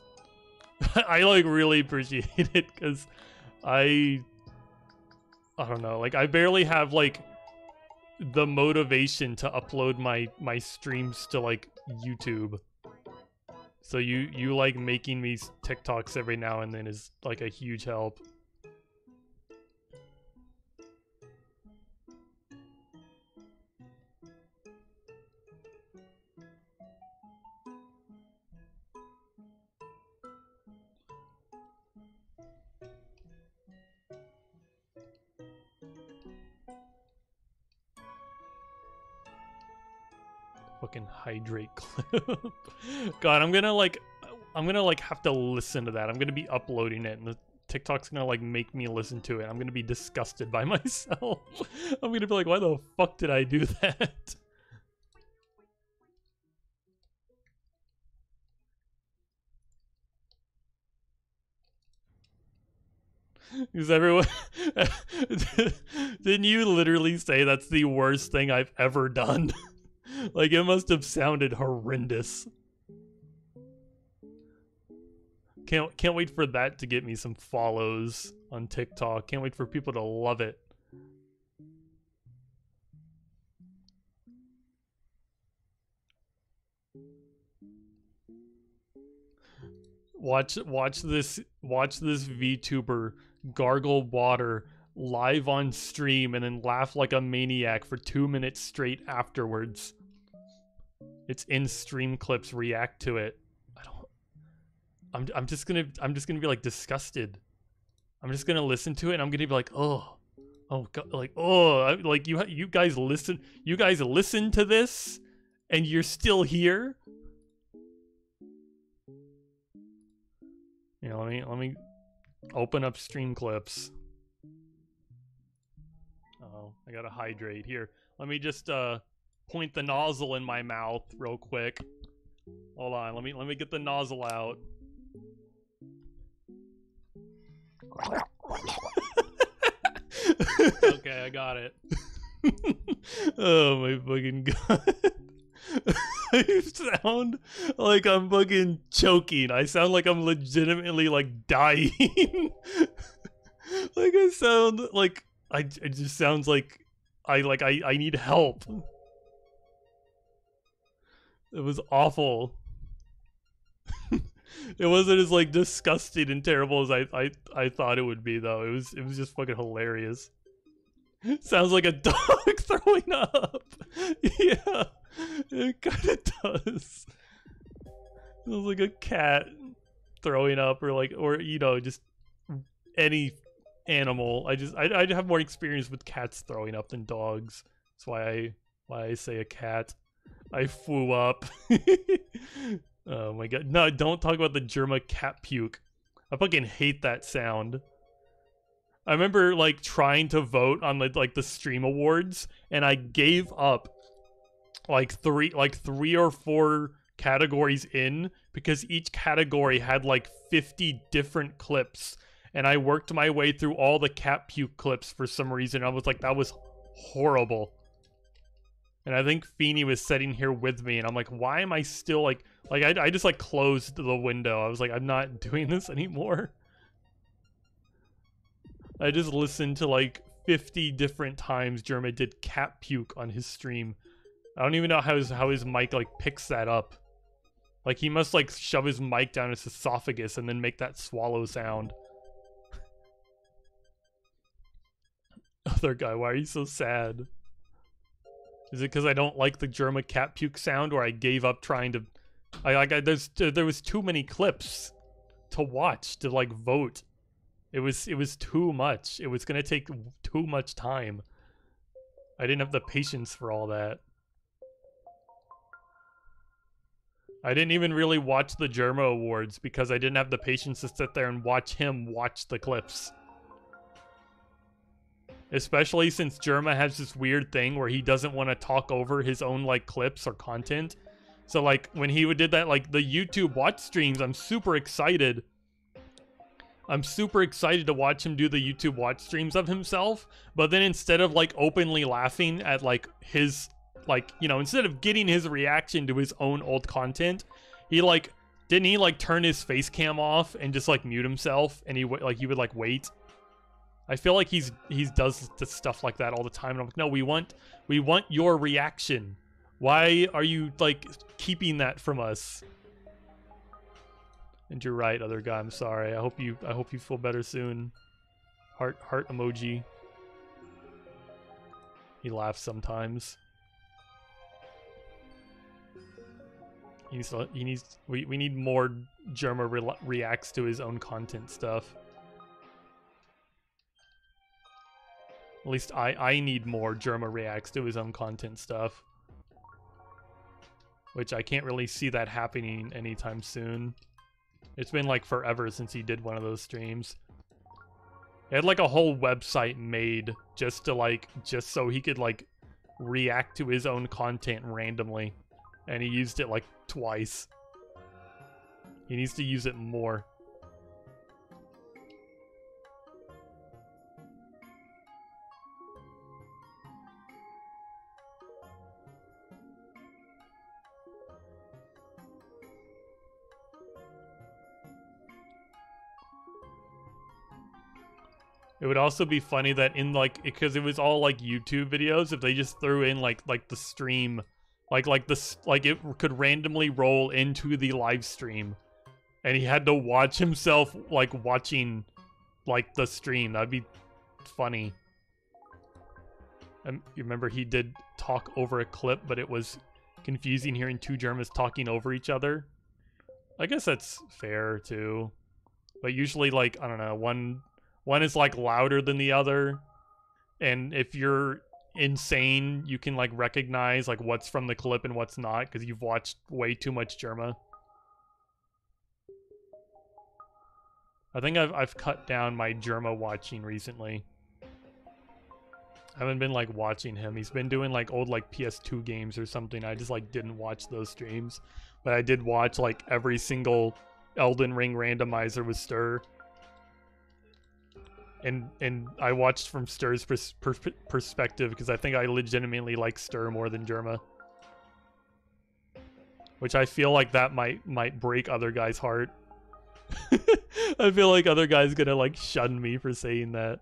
I like really appreciate it because I don't know, like I barely have like the motivation to upload my streams to like YouTube. So you like making me TikToks every now and then is like a huge help. Fucking hydrate clip. God, I'm gonna like have to listen to that. I'm gonna be uploading it, and the TikTok's gonna like make me listen to it. I'm gonna be disgusted by myself. I'm gonna be like, why the fuck did I do that? Is everyone didn't you literally say that's the worst thing I've ever done? Like, it must have sounded horrendous. Can't wait for that to get me some follows on TikTok. Can't wait for people to love it. Watch this VTuber gargle water live on stream and then laugh like a maniac for 2 minutes straight afterwards. It's in stream clips. React to it. I'm just gonna be like disgusted. I'm just gonna listen to it and I'm gonna be like, oh God, like, oh, like you guys listen to this and you're still here. You know, let me open up stream clips. Oh, I gotta hydrate here. Let me just point the nozzle in my mouth real quick. Hold on, let me get the nozzle out. Okay, I got it. Oh my fucking god. I sound like I'm fucking choking. I sound like I'm legitimately like dying. Like I sound like it just sounds like I need help. It was awful. It wasn't as like disgusting and terrible as I thought it would be though. It was just fucking hilarious. Sounds like a dog throwing up. Yeah, it kind of does. Sounds like a cat throwing up, or you know, just any animal. I have more experience with cats throwing up than dogs. That's why I say a cat. I flew up. Oh my god. No, don't talk about the Germa cat puke. I fucking hate that sound. I remember like trying to vote on the stream awards, and I gave up like three or four categories in because each category had like 50 different clips, and I worked my way through all the cat puke clips for some reason. I was like, that was horrible. And I think Feeny was sitting here with me, and I'm like, why am I still I just like closed the window. I was like, I'm not doing this anymore. I just listened to like 50 different times Germa did cat puke on his stream. I don't even know how his mic like picks that up. Like he must like shove his mic down his esophagus and then make that swallow sound. Other guy, why are you so sad? Is it because I don't like the Germa cat puke sound, or I gave up trying to? There was too many clips to watch to like vote. It was too much. It was gonna take too much time. I didn't have the patience for all that. I didn't even really watch the Germa Awards because I didn't have the patience to sit there and watch him watch the clips. Especially since Germa has this weird thing where he doesn't want to talk over his own like clips or content. So like when he did that, like the YouTube watch streams, I'm super excited. I'm super excited to watch him do the YouTube watch streams of himself, but then instead of like openly laughing at like his, like, you know, instead of getting his reaction to his own old content, he like, didn't he like turn his face cam off and just like mute himself, and he would like wait? I feel like he does stuff like that all the time, and I'm like, no, we want your reaction. Why are you like keeping that from us? And you're right, other guy. I'm sorry. I hope you feel better soon. Heart emoji. He laughs sometimes. We need more Germa reacts to his own content stuff. At least I need more Germa reacts to his own content stuff. Which I can't really see that happening anytime soon. It's been like forever since he did one of those streams. He had like a whole website made just so he could like react to his own content randomly. And he used it like twice. He needs to use it more. It would also be funny that in like, because it was all like YouTube videos, if they just threw in like the stream, like it could randomly roll into the live stream, and he had to watch himself like watching like the stream. That'd be funny. You remember he did talk over a clip, but it was confusing hearing two Germans talking over each other. I guess that's fair too, but usually like, I don't know, one is like louder than the other, and if you're insane, you can like recognize like what's from the clip and what's not because you've watched way too much Germa. I think I've cut down my Germa watching recently. I haven't been like watching him. He's been doing like old like PS2 games or something. I just like didn't watch those streams. But I did watch like every single Elden Ring randomizer with Stir. And I watched from Stir's perspective because I think I legitimately like Stir more than Germa. Which I feel like that might break other guys' heart. I feel like other guys gonna like shun me for saying that.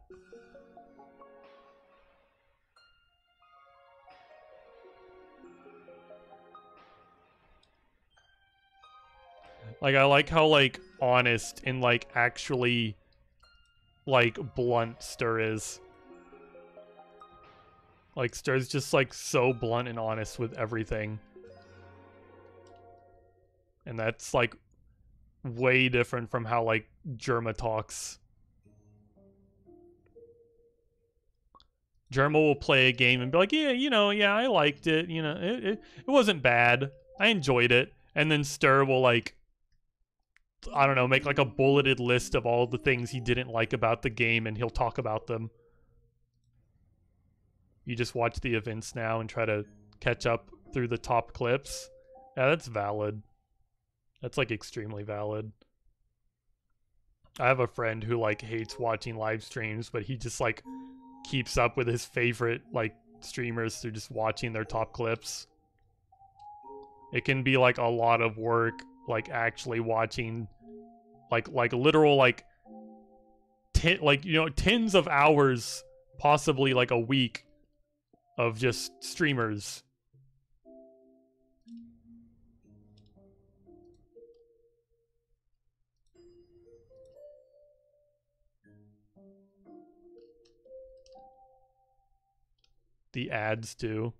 Like I like how like honest and like actually like blunt Stir is. Like Stir's just like so blunt and honest with everything. And that's like way different from how like Germa talks. Germa will play a game and be like, yeah, you know, yeah, I liked it. You know, it wasn't bad. I enjoyed it. And then Stir will like, I don't know, make like a bulleted list of all the things he didn't like about the game and he'll talk about them. You just watch the events now and try to catch up through the top clips. Yeah, that's valid. That's like extremely valid. I have a friend who like hates watching live streams, but he just like keeps up with his favorite like streamers through just watching their top clips. It can be like a lot of work, like actually watching like literal like tens of hours, possibly like a week of just streamers. The ads too.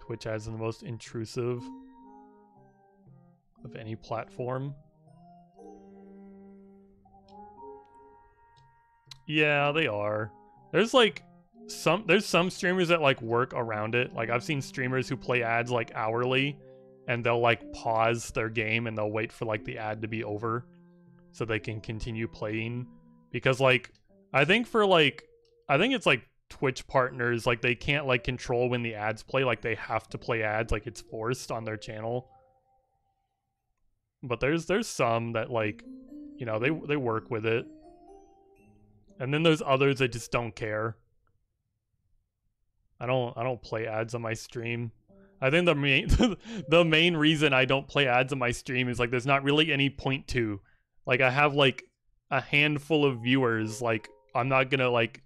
Twitch ads are the most intrusive of any platform. Yeah, they are. There's some streamers that like work around it. Like I've seen streamers who play ads like hourly and they'll like pause their game and they'll wait for like the ad to be over so they can continue playing. Because like I think it's like Twitch partners, like they can't like control when the ads play, like they have to play ads, like it's forced on their channel. But there's some that like, you know, they work with it. And then there's others that just don't care. I don't play ads on my stream. I think the main reason I don't play ads on my stream is like there's not really any point to. Like I have like a handful of viewers, like I'm not gonna like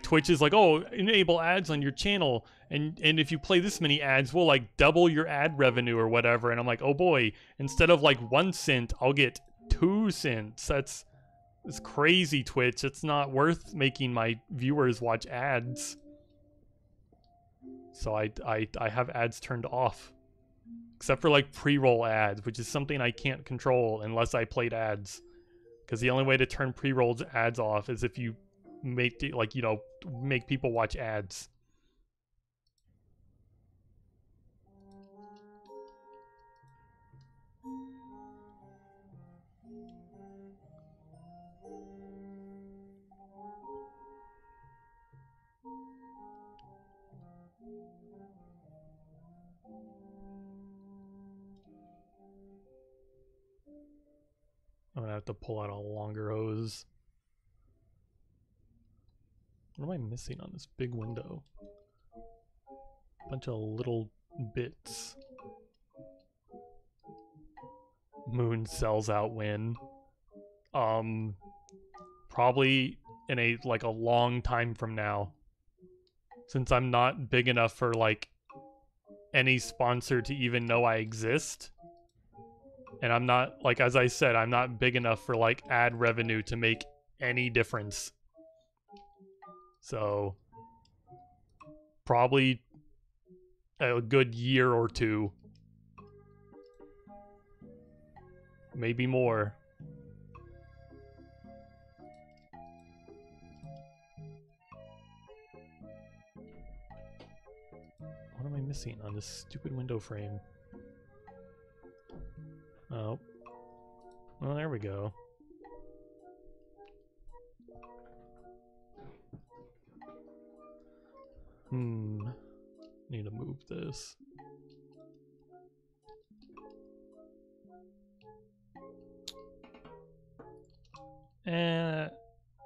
Twitch is like, oh, enable ads on your channel, and if you play this many ads, we'll like double your ad revenue or whatever. And I'm like, oh boy, instead of like 1 cent, I'll get 2 cents. It's crazy, Twitch. It's not worth making my viewers watch ads. So I have ads turned off, except for like pre-roll ads, which is something I can't control unless I played ads. Because the only way to turn pre-rolled ads off is if you make like, you know, make people watch ads. I'm gonna have to pull out a longer hose. What am I missing on this big window? Bunch of little bits. Moon sells out when. Probably in a long time from now. Since I'm not big enough for like any sponsor to even know I exist. And I'm not, like, as I said, I'm not big enough for like ad revenue to make any difference. So probably a good year or two. Maybe more. What am I missing on this stupid window frame? Oh. Well, there we go. Need to move this.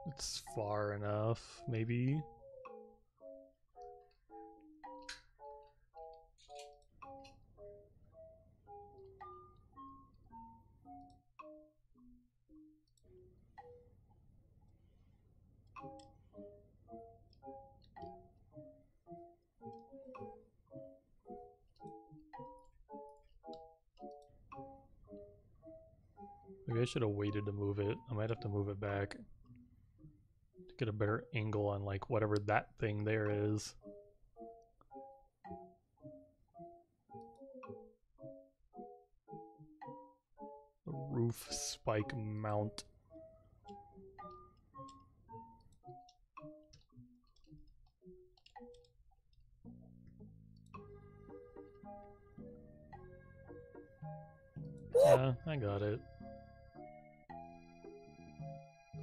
It's far enough, maybe. Maybe I should have waited to move it. I might have to move it back to get a better angle on like whatever that thing there is. The roof spike mount. Yeah, I got it.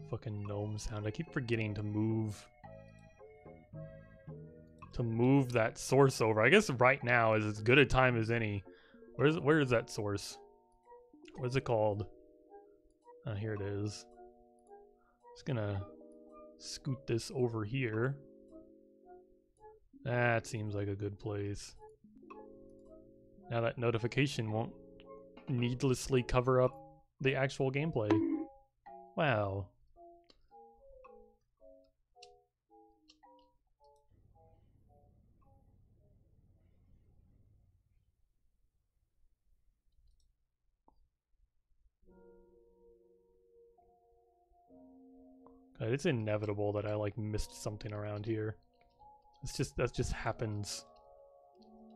Fucking gnome sound. I keep forgetting to move that source over. I guess right now is as good a time as any. Where is that source? What's it called? Here it is. Just gonna scoot this over here. That seems like a good place. Now that notification won't needlessly cover up the actual gameplay. Wow. God, it's inevitable that I like missed something around here. That just happens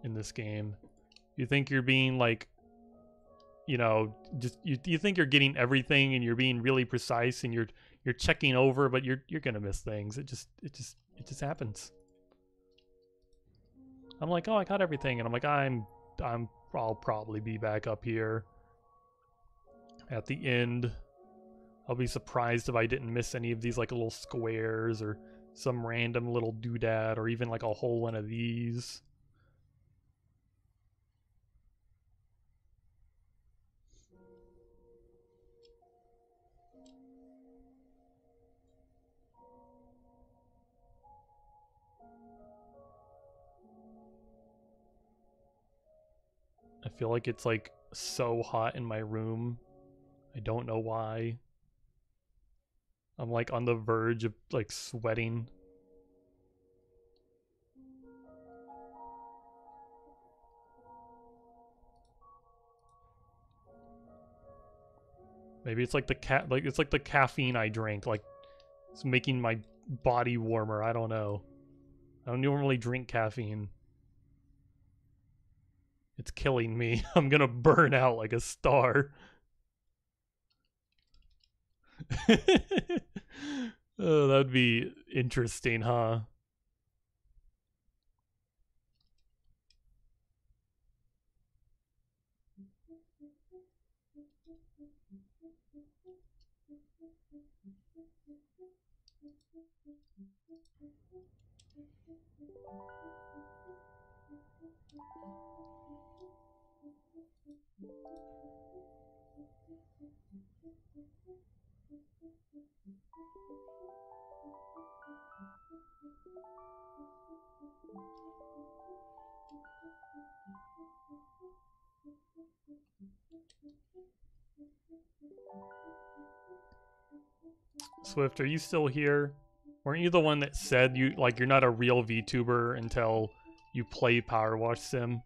in this game. You think you're being like, you know, just you think you're getting everything and you're being really precise and you're checking over, but you're gonna miss things. It just happens. I'm like, oh, I got everything, and I'm like, I'll probably be back up here at the end. I'll be surprised if I didn't miss any of these like little squares or some random little doodad or even like a whole one of these. I feel like it's like so hot in my room. I don't know why. I'm like on the verge of like sweating. Maybe it's like it's like the caffeine I drank, like it's making my body warmer. I don't know. I don't normally drink caffeine. It's killing me. I'm gonna burn out like a star. Oh, that'd be interesting, huh? Swift, are you still here? Weren't you the one that said you're not a real VTuber until you play PowerWash Sim?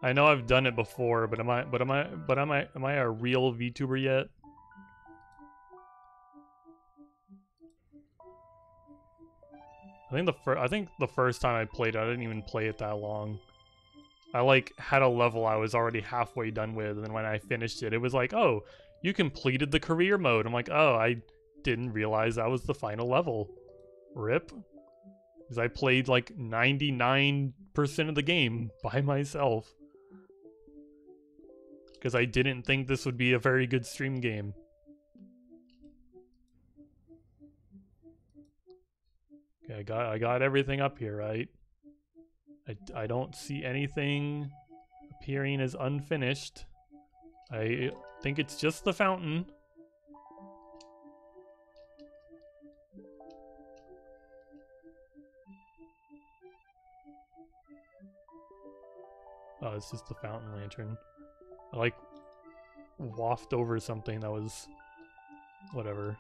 I know I've done it before, but am I a real VTuber yet? I think the first time I played it, I didn't even play it that long. I like had a level I was already halfway done with, and then when I finished it, it was like, oh, you completed the career mode. I'm like, oh, I didn't realize that was the final level. RIP. Because I played like 99% of the game by myself. Because I didn't think this would be a very good stream game. Okay, I got everything up here, right? I don't see anything appearing as unfinished. I think it's just the fountain. Oh, it's just the fountain lantern. I like waft over something that was whatever.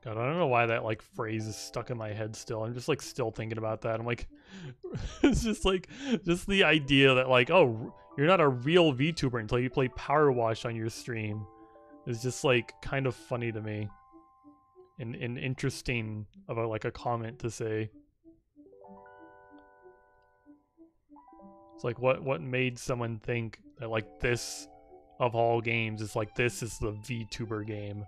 God, I don't know why that like phrase is stuck in my head still. I'm just like still thinking about that. I'm like, it's just like, just the idea that like, oh, you're not a real VTuber until you play PowerWash on your stream is just like kind of funny to me. And interesting of a, like a comment to say. It's like what made someone think that like this of all games is like this is the VTuber game.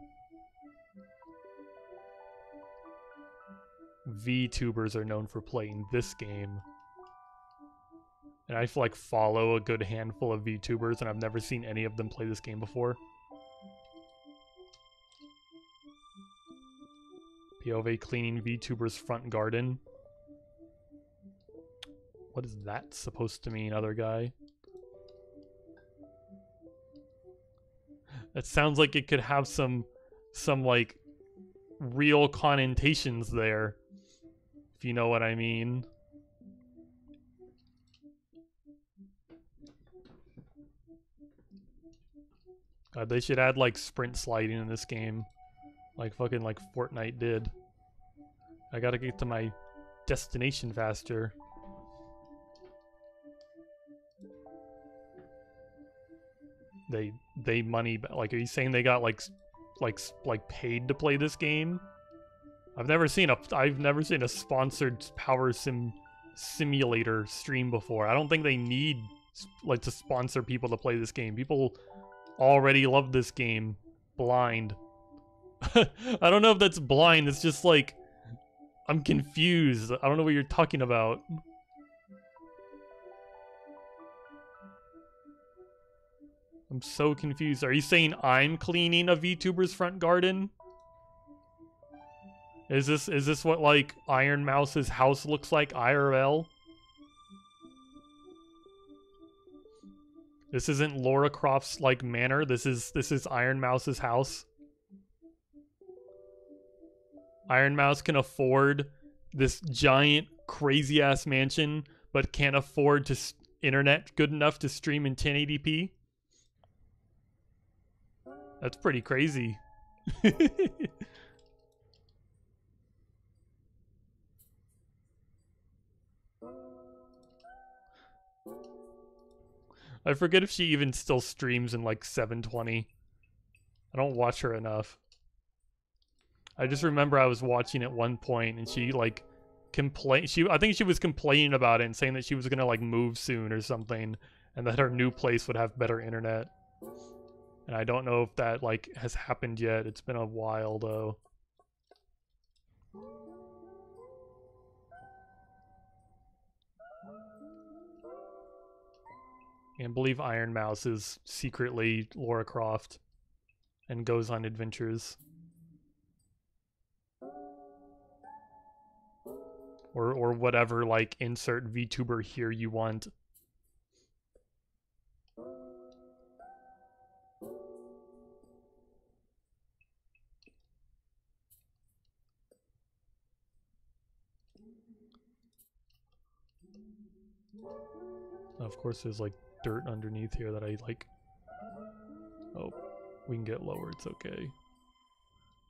VTubers are known for playing this game. And I like follow a good handful of VTubers and I've never seen any of them play this game before. POV cleaning VTuber's front garden. What is that supposed to mean, other guy? That sounds like it could have some like real connotations there. If you know what I mean. God, they should add like sprint sliding in this game. Like fucking like Fortnite did. I gotta get to my destination faster. They money, like, are you saying they got like paid to play this game? I've never seen a sponsored power simulator stream before. I don't think they need like to sponsor people to play this game. People already love this game blind. I don't know if that's blind. It's just like I'm confused. I don't know what you're talking about. I'm so confused. Are you saying I'm cleaning a VTuber's front garden? Is this what like Iron Mouse's house looks like IRL? This isn't Lara Croft's like manor. This is Iron Mouse's house. Iron Mouse can afford this giant crazy ass mansion, but can't afford to internet good enough to stream in 1080p. That's pretty crazy. I forget if she even still streams in like 720. I don't watch her enough. I just remember I was watching at one point and she like complained. I think she was complaining about it and saying that she was gonna like move soon or something, and that her new place would have better internet. And I don't know if that like has happened yet. It's been a while though. Can't believe Iron Mouse is secretly Lara Croft and goes on adventures. Or whatever, like, insert VTuber here you want. Of course there's like dirt underneath here that I like. Oh, we can get lower, it's okay.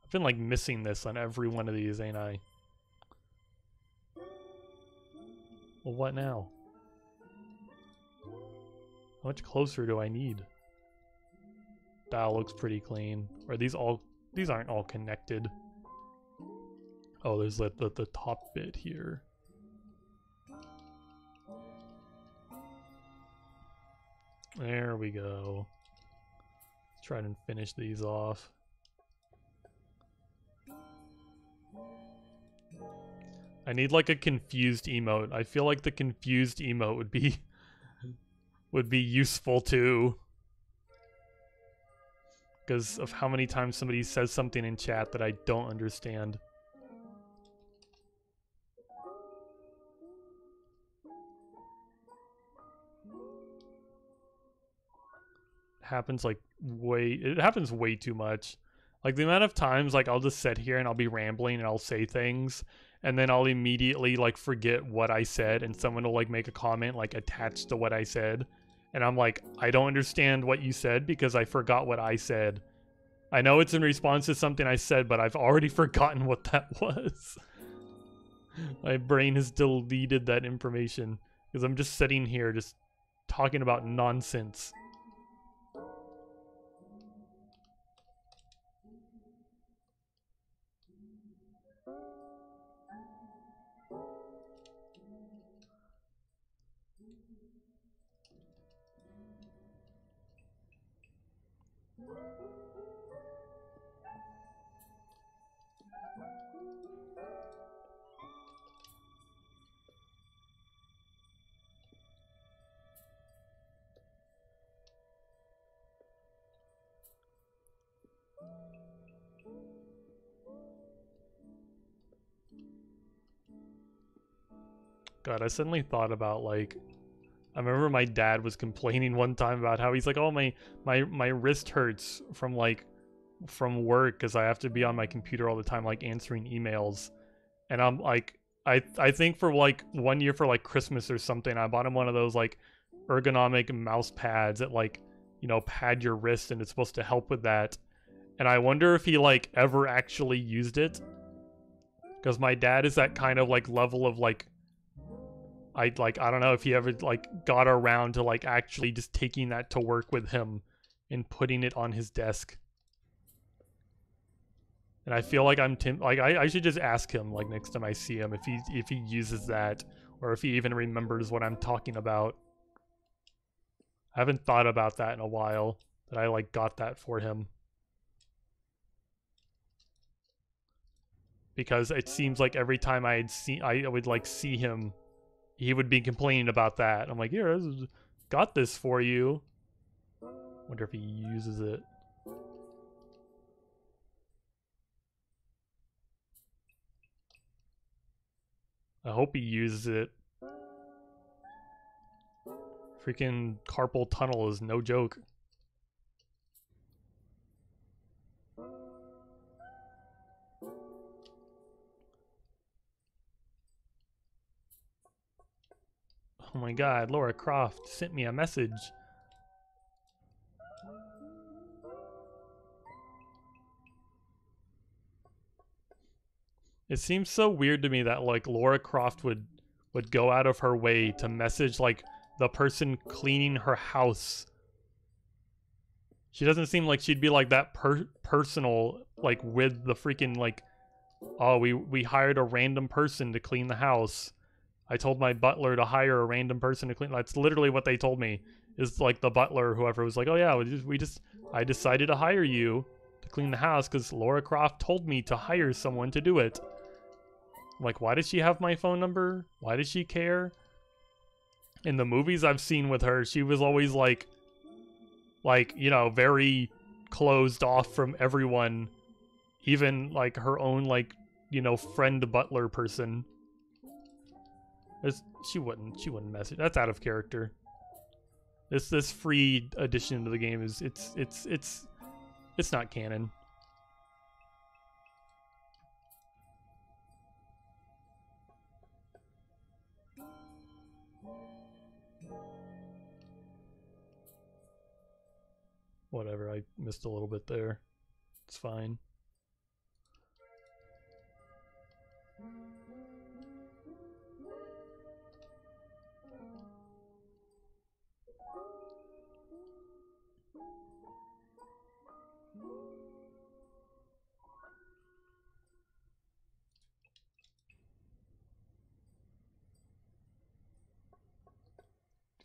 I've been like missing this on every one of these, ain't I? Well, what now? How much closer do I need? That looks pretty clean. Are these all... These aren't all connected. Oh, there's the top bit here. There we go. Let's try and finish these off. I need like a confused emote. I feel like the confused emote would be useful too. because of how many times somebody says something in chat that I don't understand. Happens like it happens way too much. Like the amount of times like I'll just sit here and I'll be rambling and I'll say things and then I'll immediately like forget what I said and someone will like make a comment like attached to what I said and I'm like, I don't understand what you said because I forgot what I said. I know it's in response to something I said, but I've already forgotten what that was. My brain has deleted that information because I'm just sitting here just talking about nonsense. God, I suddenly thought about like, I remember my dad was complaining one time about how he's like, oh my wrist hurts from like from work because I have to be on my computer all the time like answering emails, and I'm like, I think for like 1 year for like Christmas or something, I bought him one of those like ergonomic mouse pads that like, you know, pad your wrist and it's supposed to help with that, and I wonder if he like ever actually used it, because my dad is that kind of like level of like. I don't know if he ever like got around to like actually just taking that to work with him and putting it on his desk. And I feel like I should just ask him like next time I see him if he uses that or if he even remembers what I'm talking about. I haven't thought about that in a while, that I like got that for him. Because it seems like every time I would like see him, he would be complaining about that. I'm like, here, I got this for you. Wonder if he uses it. I hope he uses it. Freaking carpal tunnel is no joke. Oh my god, Laura Croft sent me a message. It seems so weird to me that like Laura Croft would go out of her way to message like the person cleaning her house. She doesn't seem like she'd be like that personal like with the freaking like, oh, we hired a random person to clean the house. I told my butler to hire a random person to clean. That's literally what they told me. Is like the butler or whoever was like, oh yeah, I decided to hire you to clean the house because Laura Croft told me to hire someone to do it. I'm like, why does she have my phone number? Why does she care? In the movies I've seen with her, she was always like, you know, very closed off from everyone, even like her own like, you know, friend butler person. She wouldn't message. That's out of character. This free addition to the game is it's not canon. Whatever, I missed a little bit there. It's fine.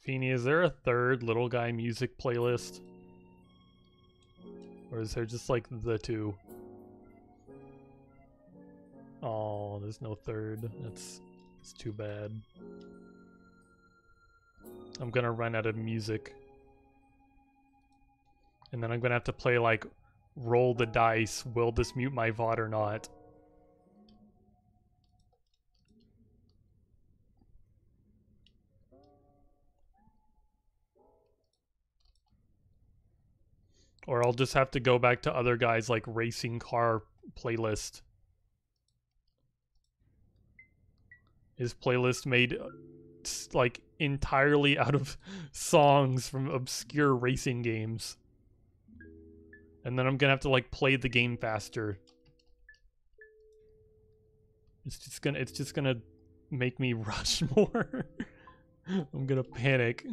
Feeny, is there a third Little Guy music playlist? Or is there just like the two? Oh, there's no third. It's too bad. I'm gonna run out of music. And then I'm gonna have to play like roll the dice. Will this mute my VOD or not? Or I'll just have to go back to other guys like racing car playlist. His playlist made like entirely out of songs from obscure racing games. And then I'm gonna have to like play the game faster. It's just gonna make me rush more. I'm gonna panic.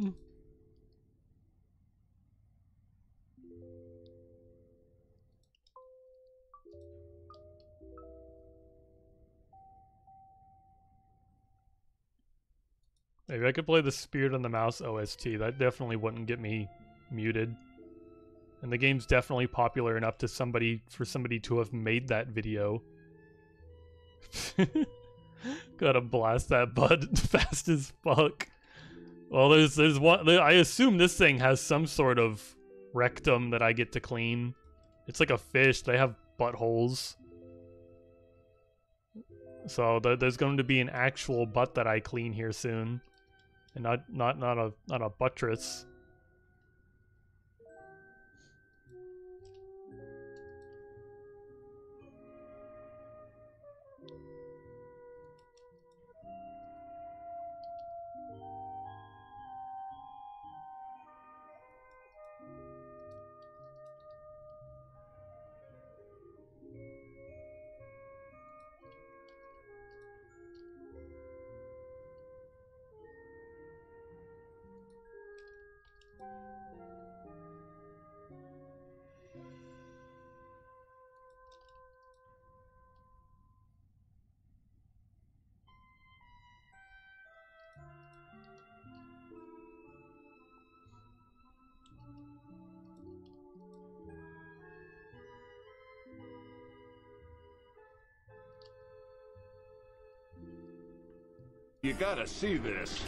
Maybe I could play the Spirit on the Mouse OST. That definitely wouldn't get me muted. And the game's definitely popular enough to for somebody to have made that video. Gotta blast that bud fast as fuck. Well, there's one. I assume this thing has some sort of rectum that I get to clean. It's like a fish. They have buttholes. So there's going to be an actual butt that I clean here soon. And not a buttress. You gotta see this.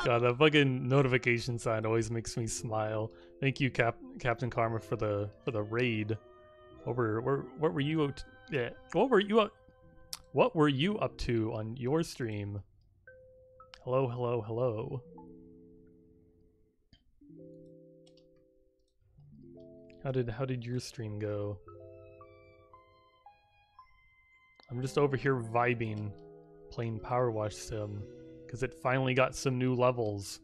God, that fucking notification sign always makes me smile. Thank you, Captain Karma, for the raid. What were you? Yeah, what were you up to on your stream? Hello, hello, hello. How did your stream go? I'm just over here vibing, playing PowerWash Sim, because it finally got some new levels.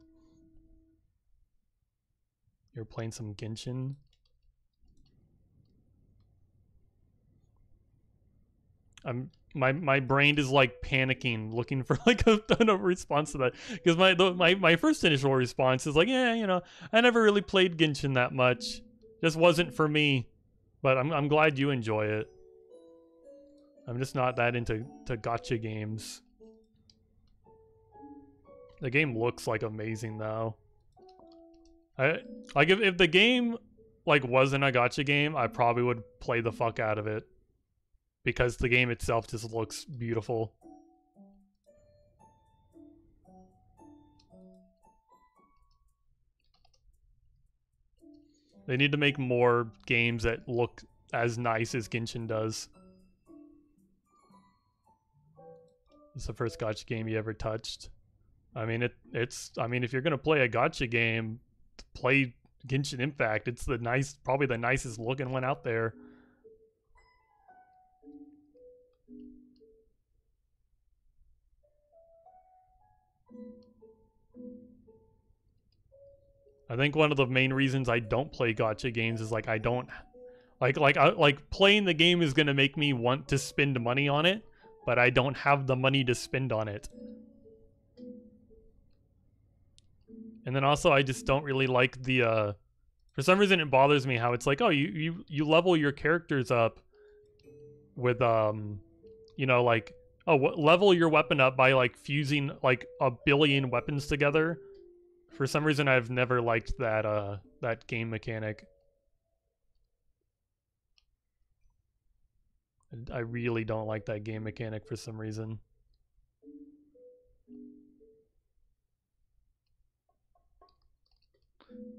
You're playing some Genshin? My brain is like panicking, looking for like a response to that, because my first initial response is like, yeah, you know, I never really played Genshin that much, just wasn't for me, but I'm glad you enjoy it. I'm just not that into gacha games. The game looks like amazing though. Like if the game like wasn't a gacha game, I probably would play the fuck out of it, because the game itself just looks beautiful. They need to make more games that look as nice as Genshin does. It's the first gacha game you ever touched. I mean, I mean, if you're gonna play a gacha game, play Genshin Impact. It's probably the nicest looking one out there. I think one of the main reasons I don't play gacha games is like I don't like playing the game is gonna make me want to spend money on it, but I don't have the money to spend on it. And then also I just don't really like the for some reason it bothers me how it's like, oh, you level your characters up with you know, like, oh, level your weapon up by like fusing like a billion weapons together. For some reason I've never liked that that game mechanic. I really don't like that game mechanic for some reason.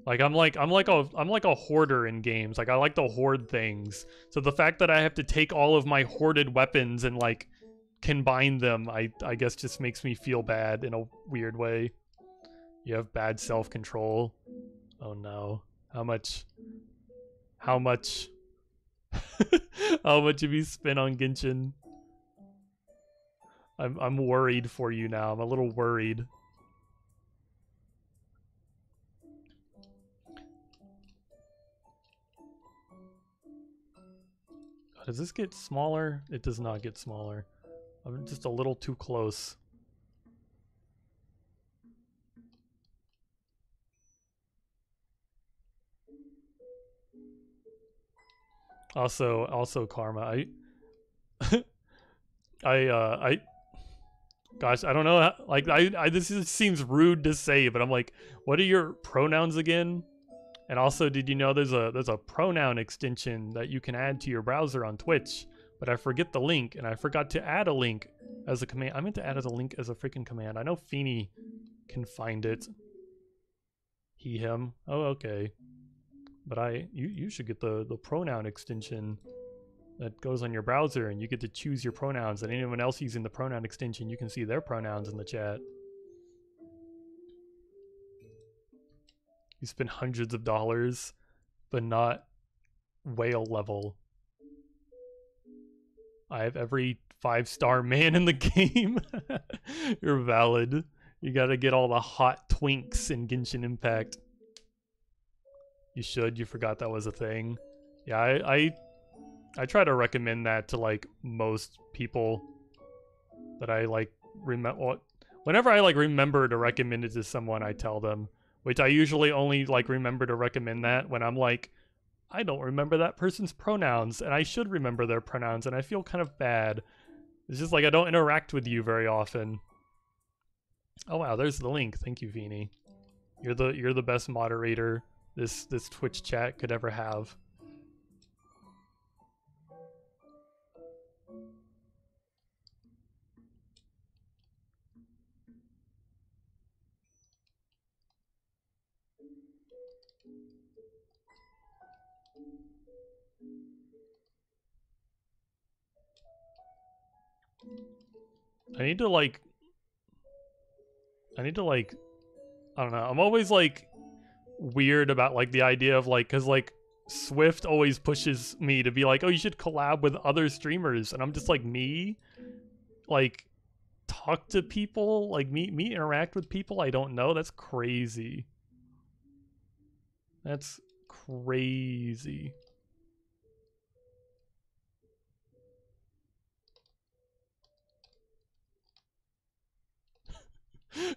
Like I'm like a hoarder in games. Like I like to hoard things. So the fact that I have to take all of my hoarded weapons and like combine them, I guess just makes me feel bad in a weird way. You have bad self-control. Oh no. How much how much have you spent on Genshin? I'm worried for you now. I'm a little worried. Does this get smaller? It does not get smaller. I'm just a little too close. Also Karma. I gosh, I don't know. Like this seems rude to say, but I'm like, what are your pronouns again? And also, did you know there's a pronoun extension that you can add to your browser on Twitch? But I forget the link, and I forgot to add a link as a command. I meant to add a link as a freaking command. I know Feeny can find it. He, him. Oh, okay. But you should get the pronoun extension that goes on your browser, and you get to choose your pronouns. And anyone else using the pronoun extension, you can see their pronouns in the chat. You spend hundreds of dollars, but not whale level. I have every 5-star man in the game. You're valid. You gotta get all the hot twinks in Genshin Impact. You should. You forgot that was a thing. Yeah, I try to recommend that to like most people that I like remember. Whenever I like remember to recommend it to someone, I tell them. Which I usually only like remember to recommend that when I'm like, I don't remember that person's pronouns, and I should remember their pronouns, and I feel kind of bad. It's just like I don't interact with you very often. Oh wow, there's the link. Thank you, Feeny. You're the best moderator this Twitch chat could ever have. I need to like, I don't know. I'm always like weird about like the idea of like, cause like Swift always pushes me to be like, oh, you should collab with other streamers. And I'm just like, me? Like, talk to people? Like, me interact with people I don't know? That's crazy. That's crazy.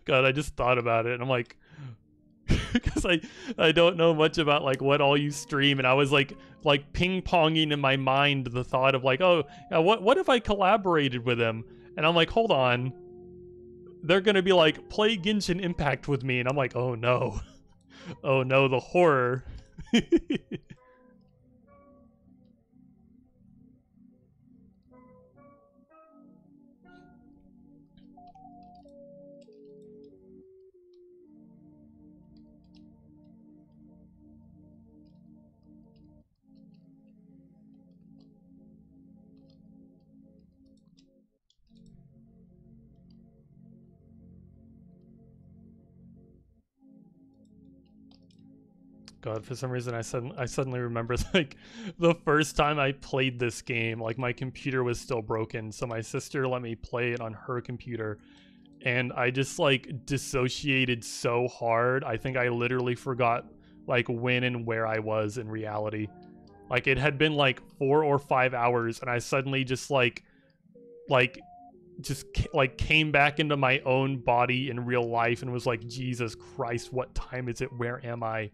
God, I just thought about it and I'm like, because I don't know much about like what all you stream, and I was like ping-ponging in my mind the thought of like, oh, yeah, what if I collaborated with him? And I'm like, hold on, they're gonna be like, play Genshin Impact with me, and I'm like, oh no. Oh no, the horror. God, for some reason I suddenly remember like the first time I played this game, like my computer was still broken, so my sister let me play it on her computer, and I just like dissociated so hard. I think I literally forgot like when and where I was in reality. Like it had been like 4 or 5 hours, and I suddenly just like came back into my own body in real life and was like, Jesus Christ, what time is it? Where am I?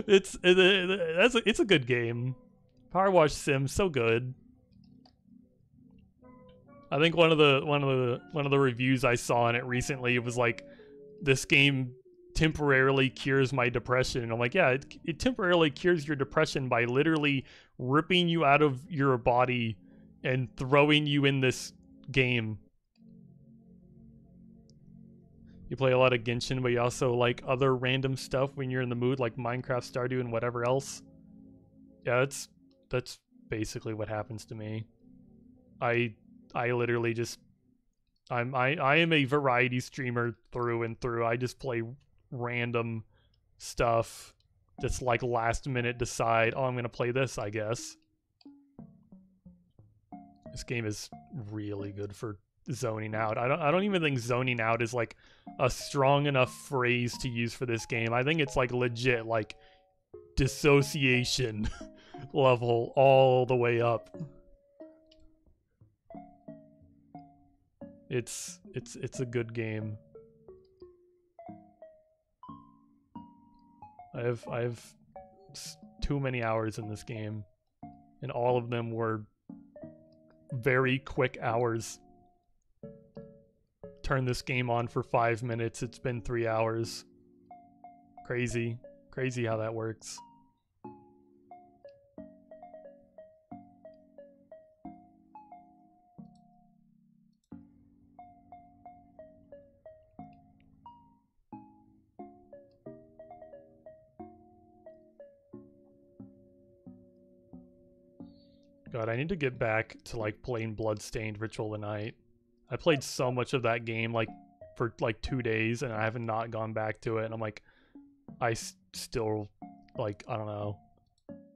It's a good game. PowerWash Sim, so good. I think one of the reviews I saw on it recently, it was like, this game temporarily cures my depression, and I'm like, yeah, it temporarily cures your depression by literally ripping you out of your body and throwing you in this game. You play a lot of Genshin, but you also like other random stuff when you're in the mood, like Minecraft, Stardew, and whatever else. Yeah, that's basically what happens to me. I literally just I am a variety streamer through and through. I just play random stuff. Just like last minute decide, oh, I'm gonna play this, I guess. This game is really good for zoning out. I don't even think zoning out is like a strong enough phrase to use for this game. I think it's like legit like dissociation level all the way up. It's a good game. I have too many hours in this game, and all of them were very quick hours. Turn this game on for 5 minutes, it's been 3 hours. Crazy how that works. God, I need to get back to like playing Bloodstained Ritual of the Night. I played so much of that game like for like 2 days, and I have not gone back to it. And I'm like, still like, I don't know.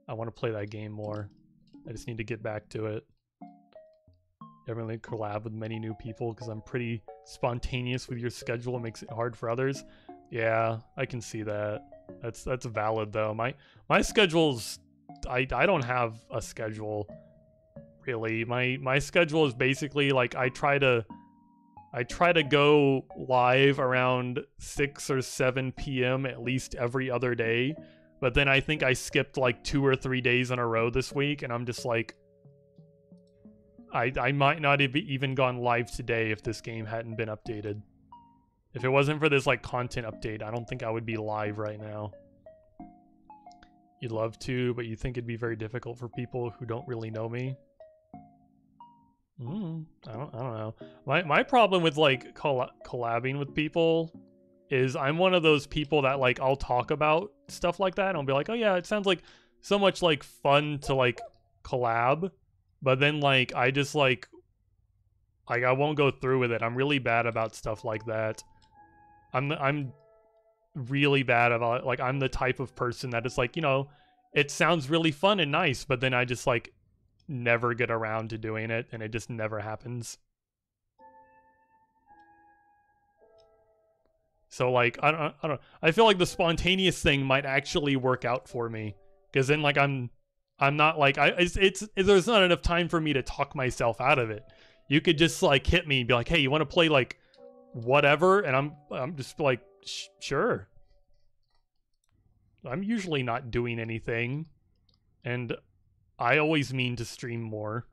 I want to play that game more. I just need to get back to it. Definitely collab with many new people because I'm pretty spontaneous with your schedule. It makes it hard for others. Yeah, I can see that. That's valid though. My schedule's I don't have a schedule really. My schedule is basically like I try to go live around 6 or 7 p.m. at least every other day, but then I think I skipped like 2 or 3 days in a row this week, and I'm just like, I might not have even gone live today if this game hadn't been updated. If it wasn't for this like content update, I don't think I would be live right now. You'd love to, but you think it'd be very difficult for people who don't really know me. I don't know. My problem with like collabing with people is I'm one of those people that like I'll talk about stuff like that and I'll be like, oh yeah, it sounds like so much like fun to like collab, but then like I just like I won't go through with it. I'm really bad about stuff like that. I'm really bad about it. Like I'm the type of person that is like, you know, it sounds really fun and nice, but then I just like never get around to doing it, and it just never happens. So like I don't I feel like the spontaneous thing might actually work out for me, because then like I'm not like there's not enough time for me to talk myself out of it. You could just like hit me and be like, hey, you want to play like whatever, and I'm just like, sure. I'm usually not doing anything, and I always mean to stream more.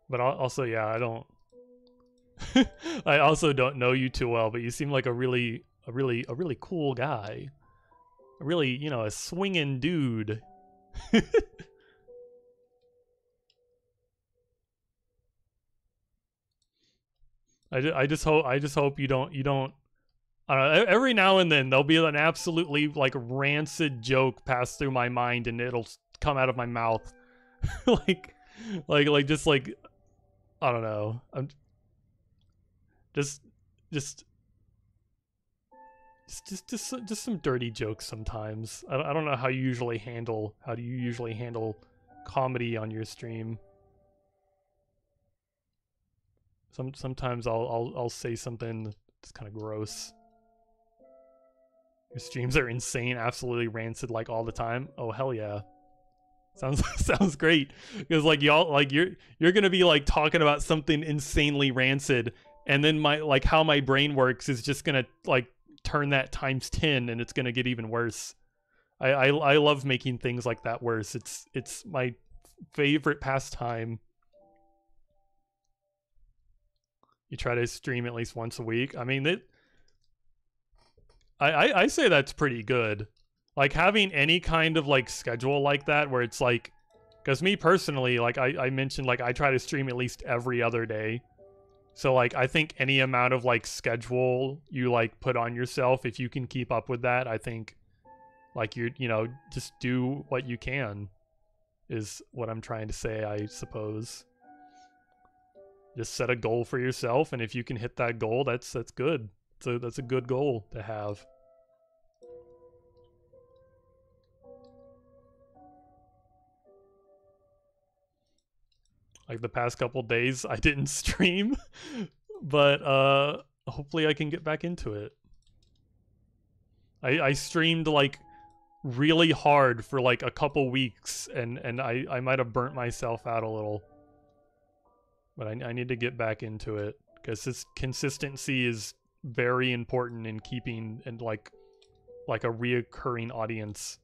But also, yeah, I don't I also don't know you too well, but you seem like a really cool guy. A really, you know, a swinging dude. I just hope you don't I don't know, every now and then there'll be an absolutely like rancid joke pass through my mind and it'll come out of my mouth. like just like I don't know. I'm just some dirty jokes sometimes. I don't know how you usually handle comedy on your stream. Sometimes I'll say something that's kind of gross. Your streams are insane, absolutely rancid, like all the time. Oh hell yeah, sounds great. Because like y'all, like you're gonna be like talking about something insanely rancid, and then how my brain works is just gonna like turn that times 10, and it's gonna get even worse. I love making things like that worse. It's my favorite pastime. You try to stream at least once a week. I mean, I say that's pretty good. Like having any kind of like schedule like that where it's like, Because me personally, like I mentioned, like I try to stream at least every other day. So like I think any amount of like schedule you like put on yourself, if you can keep up with that, I think like you know, just do what you can is what I'm trying to say, I suppose. Just set a goal for yourself, and if you can hit that goal, that's good. So that's a good goal to have. Like the past couple days I didn't stream, but hopefully I can get back into it. I streamed like really hard for like a couple weeks, and I might have burnt myself out a little. But I need to get back into it, because this consistency is very important in keeping and like a reoccurring audience.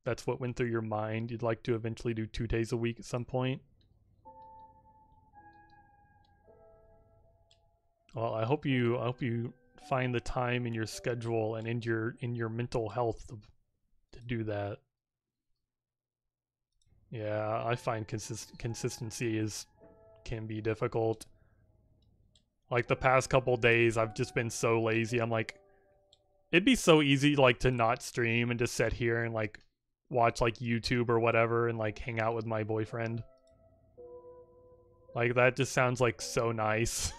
That's what went through your mind. You'd like to eventually do 2 days a week at some point. Well, I hope you find the time in your schedule and in your mental health to do that. Yeah, I find consistency can be difficult. Like the past couple days, I've just been so lazy. I'm like, it'd be so easy like to not stream and just sit here and like watch like YouTube or whatever and like hang out with my boyfriend. Like that just sounds like so nice.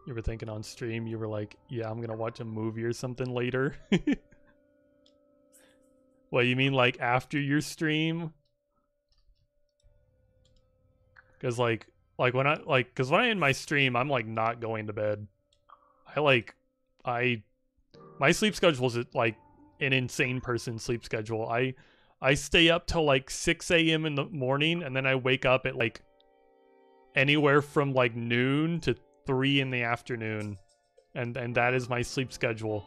You were thinking on stream, you were like, yeah, I'm gonna watch a movie or something later. What, you mean like after your stream? Because like when I end my stream, I'm like not going to bed. My sleep schedule is like an insane person sleep schedule. I stay up till like 6 a.m. in the morning, and then I wake up at like anywhere from like noon to 3 in the afternoon, and that is my sleep schedule.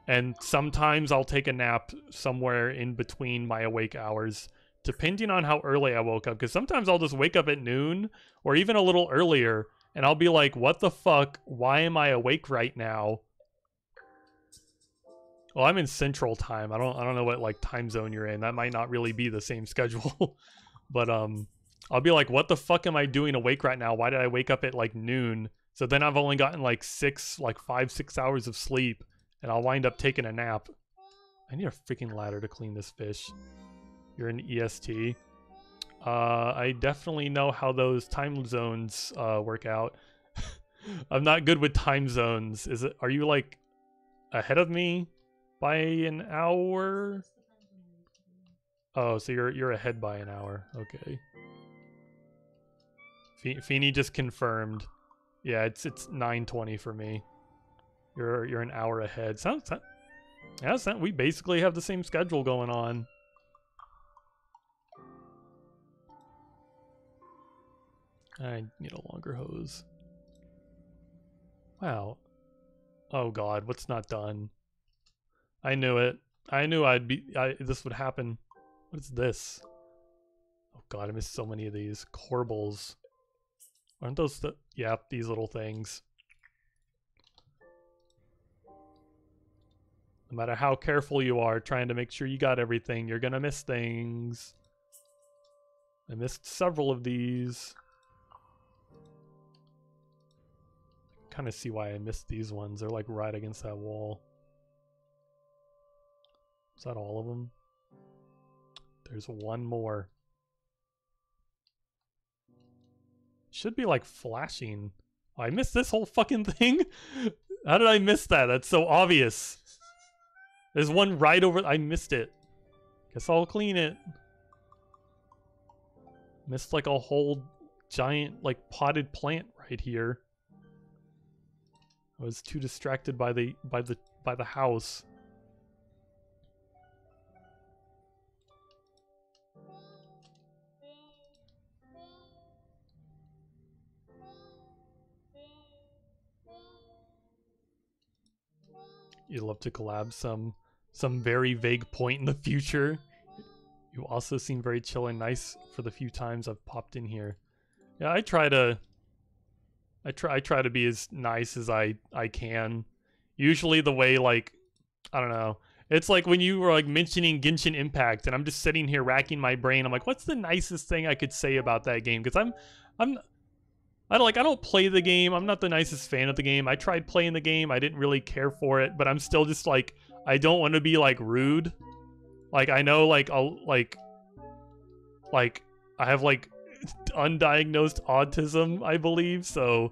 And sometimes I'll take a nap somewhere in between my awake hours, depending on how early I woke up, because sometimes I'll just wake up at noon or even a little earlier, and I'll be like, what the fuck, why am I awake right now? Well, I'm in Central Time. I don't know what like time zone you're in. That might not really be the same schedule. But I'll be like, what the fuck am I doing awake right now? Why did I wake up at like noon? So then I've only gotten like 5-6 hours of sleep, and I'll wind up taking a nap. I need a freaking ladder to clean this fish. You're an EST. I definitely know how those time zones work out. I'm not good with time zones. Are you like ahead of me by an hour? Oh, so you're ahead by an hour. Okay. Feeny just confirmed. Yeah, it's 9:20 for me. You're an hour ahead. We basically have the same schedule going on. I need a longer hose. Wow. Oh god, what's not done? I knew it. I knew this would happen. What is this? Oh god, I missed so many of these. Corbels. Aren't those the... Yeah, these little things. No matter how careful you are trying to make sure you got everything, you're gonna miss things. I missed several of these. Kind of see why I missed these ones. They're like right against that wall. Is that all of them? There's one more. Should be like flashing. Oh, I missed this whole fucking thing? How did I miss that? That's so obvious. There's one right over... I missed it. Guess I'll clean it. Missed like a whole giant like potted plant right here. I was too distracted by the house. You'd love to collab some very vague point in the future. You also seem very chill and nice for the few times I've popped in here. Yeah, I try to be as nice as I can. Usually the way, like, I don't know. It's like when you were like mentioning Genshin Impact and I'm just sitting here racking my brain. I'm like, what's the nicest thing I could say about that game? Because I don't play the game. I'm not the nicest fan of the game. I tried playing the game. I didn't really care for it, but I'm still just like, I don't want to be like rude. Like, I know like I have like undiagnosed autism, I believe, so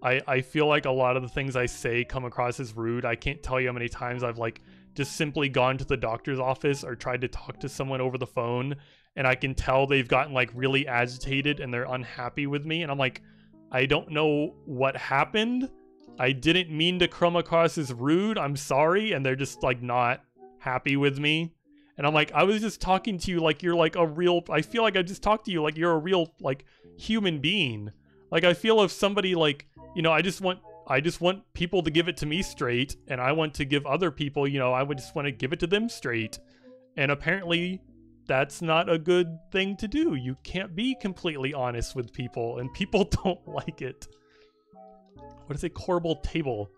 I feel like a lot of the things I say come across as rude. I can't tell you how many times I've like just simply gone to the doctor's office or tried to talk to someone over the phone, and I can tell they've gotten like really agitated and they're unhappy with me, and I'm like, I don't know what happened. I didn't mean to come across as rude. I'm sorry. And they're just like not happy with me. And I'm like, I was just talking to you like you're like a real, I feel like I just talked to you like you're a real like human being. Like I feel if somebody like, you know, I just want people to give it to me straight, and I want to give other people, you know, I would just want to give it to them straight. And apparently that's not a good thing to do. You can't be completely honest with people, and people don't like it. What is a corbel table?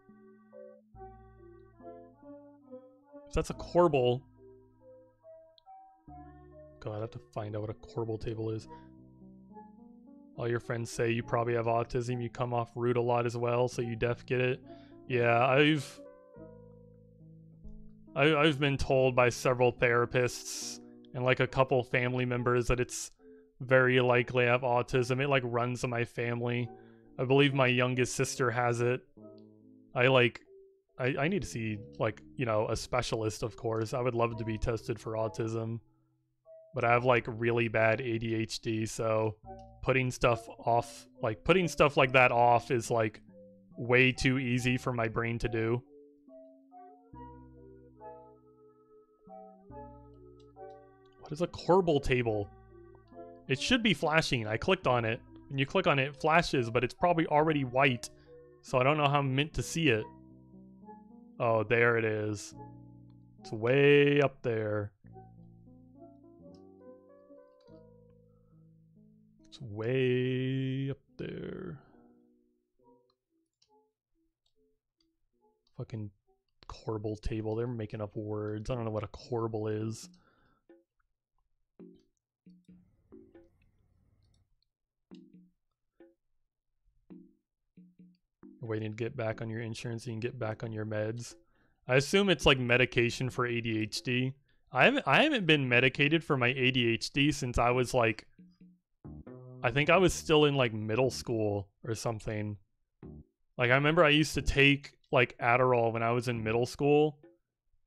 If that's a corbel, God, I have to find out what a corbel table is. All your friends say you probably have autism. You come off rude a lot as well, so you def get it. Yeah, I've been told by several therapists and like a couple family members that it's very likely I have autism. It like runs in my family. I believe my youngest sister has it. I need to see like, you know, a specialist, of course. I would love to be tested for autism. But I have like really bad ADHD, so putting stuff like that off is like way too easy for my brain to do. What is a corbel table? It should be flashing. I clicked on it. When you click on it, it flashes, but it's probably already white, so I don't know how I'm meant to see it. Oh, there it is. It's way up there. It's way up there. Fucking corbel table. They're making up words. I don't know what a corbel is. You're waiting to get back on your insurance so you can get back on your meds. I assume it's like medication for ADHD. I haven't been medicated for my ADHD since I was like, I think I was still in like middle school or something. Like I remember I used to take like Adderall when I was in middle school.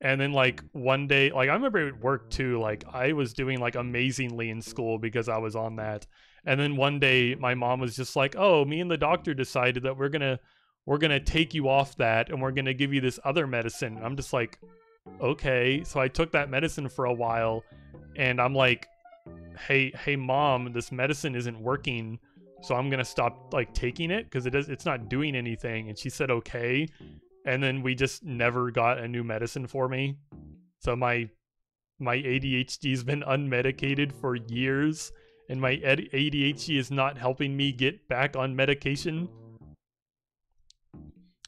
And then like one day, like I remember it worked too. Like I was doing like amazingly in school because I was on that. And then one day my mom was just like, "Oh, me and the doctor decided that we're going to take you off that and we're going to give you this other medicine." And I'm just like, "Okay." So I took that medicine for a while and I'm like, hey mom, this medicine isn't working, so I'm gonna stop like taking it because it's not doing anything. And she said okay, and then we just never got a new medicine for me. So my ADHD's been unmedicated for years, and my ADHD is not helping me get back on medication.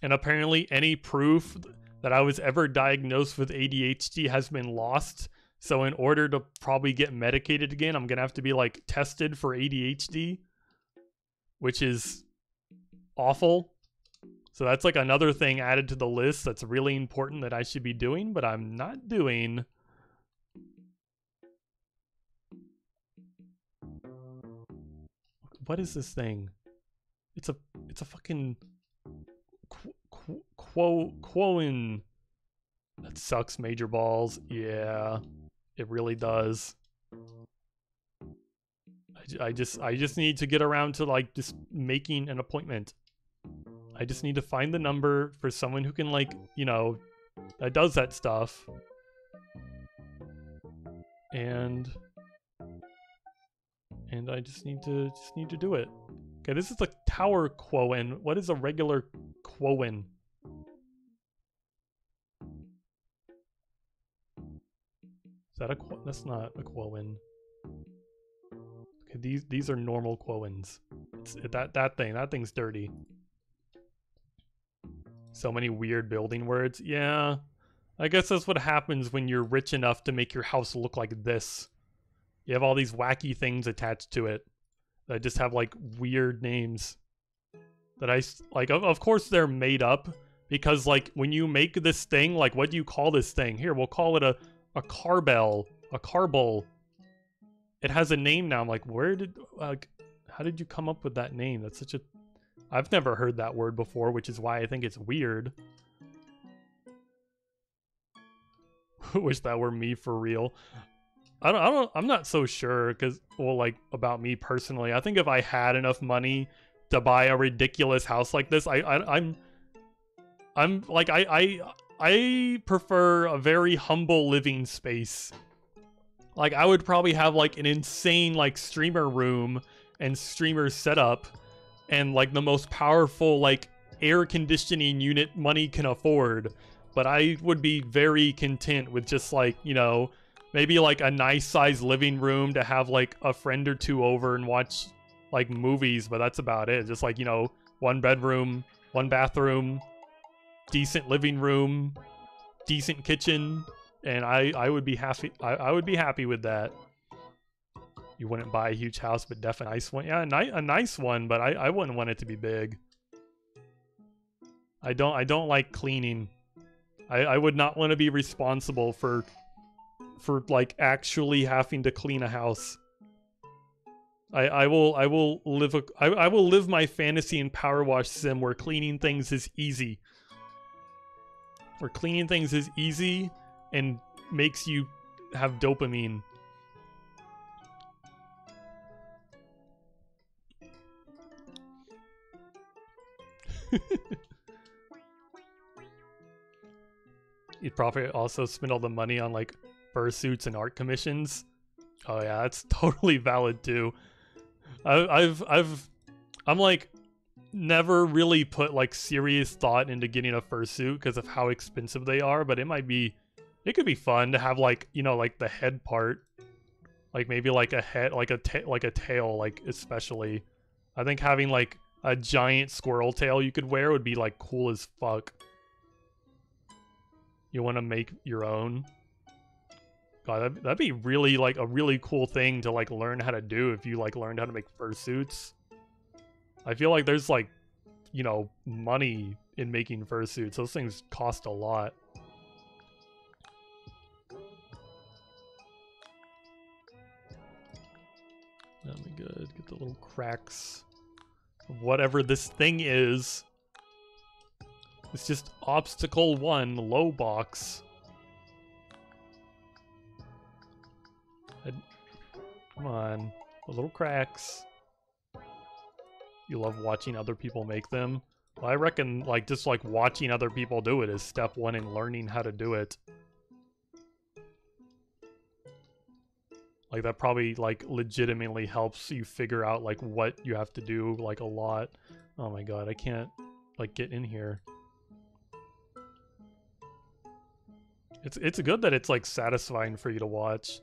And apparently any proof that I was ever diagnosed with ADHD has been lost. So in order to probably get medicated again, I'm going to have to be like tested for ADHD, which is awful. So that's like another thing added to the list that's really important that I should be doing, but I'm not doing. What is this thing? It's a fucking quoin. That sucks, major balls. Yeah. It really does. I just need to get around to like just making an appointment. I just need to find the number for someone who can like, you know, that does that stuff. And I just need to do it. Okay, this is a tower quoin. What is a regular quoin? that a that's not a Quoin. Okay, these are normal Quoins. It's that thing's dirty. So many weird building words. Yeah, I guess that's what happens when you're rich enough to make your house look like this. You have all these wacky things attached to it that just have like weird names that I like. Of course they're made up, because like when you make this thing, like what do you call this thing? Here, we'll call it a carbell, a carbol. It has a name now. I'm like, where did how did you come up with that name? That's such a I've never heard that word before, which is why I think it's weird. Wish that were me for real. I'm not so sure, because, well, like, about me personally, I think if I had enough money to buy a ridiculous house like this, I'm like, I prefer a very humble living space. Like, I would probably have like an insane like streamer room and streamer setup and like the most powerful like air conditioning unit money can afford, but I would be very content with just like, you know, maybe like a nice size living room to have like a friend or two over and watch like movies, but that's about it. Just like, you know, 1 bedroom, 1 bathroom, decent living room, decent kitchen, and I would be happy. I would be happy with that. You wouldn't buy a huge house, but definitely a nice one. Yeah, a nice one, but I wouldn't want it to be big. I don't like cleaning. I would not want to be responsible for like actually having to clean a house. I will live my fantasy in PowerWash sim where cleaning things is easy. Where cleaning things is easy and makes you have dopamine. You'd probably also spend all the money on like fursuits and art commissions. Oh yeah, that's totally valid too. I'm like never really put like serious thought into getting a fursuit because of how expensive they are, but it could be fun to have like, you know, like the head part, like maybe like a head, like a tail, like especially. I think having like a giant squirrel tail you could wear would be like cool as fuck. You want to make your own? God, that'd be really like a really cool thing to like learn how to do if you like learned how to make fursuits. I feel like there's like, you know, money in making fursuits. Those things cost a lot. That'll be good. Get the little cracks of whatever this thing is. It's just obstacle 1, low box. Come on, the little cracks. You love watching other people make them? Well, I reckon like just like watching other people do it is step 1 in learning how to do it. Like that probably like legitimately helps you figure out like what you have to do like a lot. Oh my god, I can't like get in here. It's good that it's like satisfying for you to watch.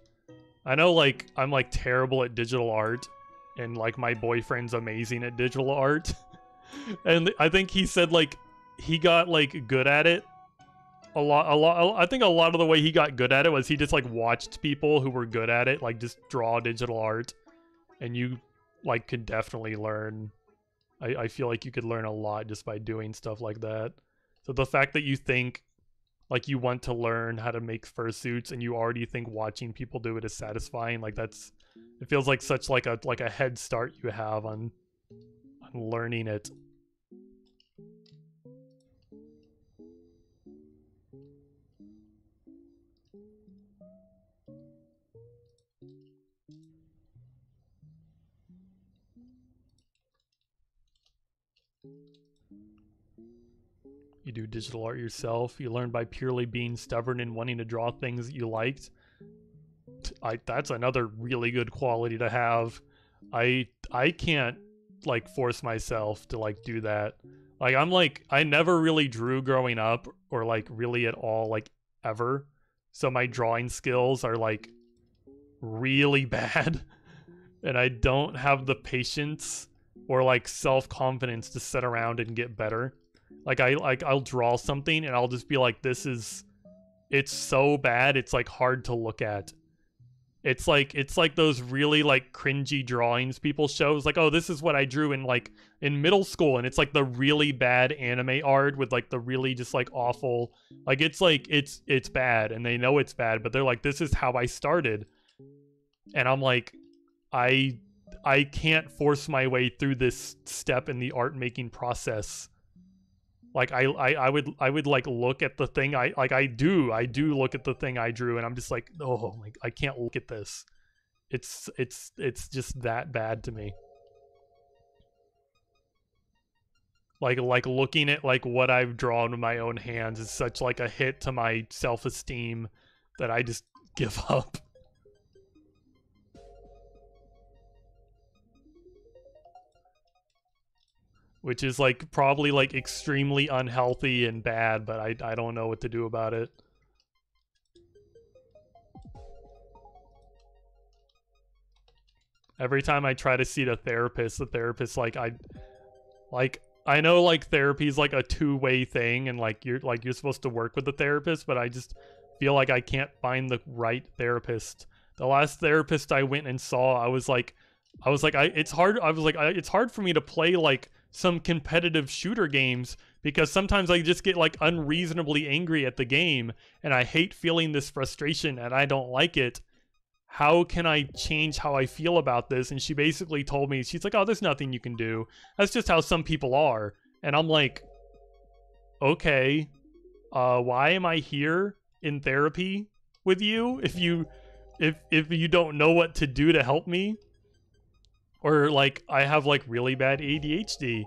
I know like I'm like terrible at digital art and like my boyfriend's amazing at digital art. And I think he said like he got like good at it a lot. I think a lot of the way he got good at it was he just like watched people who were good at it like just draw digital art, and you like could definitely learn. I feel like you could learn a lot just by doing stuff like that. So the fact that you think like you want to learn how to make fursuits and you already think watching people do it is satisfying, like it feels like such like a head start you have on learning it. You do digital art yourself. You learn by purely being stubborn and wanting to draw things that you liked. That's another really good quality to have. I can't like force myself to like do that. Like I never really drew growing up or like really at all like ever. so my drawing skills are like really bad, and I don't have the patience or like self-confidence to sit around and get better. Like I'll draw something and I'll just be like, it's so bad it's like hard to look at. It's like those really like cringy drawings people show. It's like, oh, this is what I drew in middle school, and it's like the really bad anime art with like the really just like awful, like it's bad, and they know it's bad, but they're like, this is how I started. And I'm like, I can't force my way through this step in the art making process. Like I would like look at the thing I do look at the thing I drew, and I'm just like, oh, like I can't look at this. It's just that bad to me. Like looking at like what I've drawn with my own hands is such like a hit to my self-esteem that I just give up. Which is like probably like extremely unhealthy and bad, but I don't know what to do about it. Every time I try to see the therapist like I know like therapy is like a two-way thing, and like you're supposed to work with the therapist, but I just feel like I can't find the right therapist. The last therapist I went and saw, it's hard for me to play like some competitive shooter games because sometimes I just get like unreasonably angry at the game, and I hate feeling this frustration and I don't like it. How can I change how I feel about this? And she basically told me, she's like, oh, there's nothing you can do. That's just how some people are. And I'm like, okay, why am I here in therapy with you if you don't know what to do to help me? Or like I have like really bad ADHD,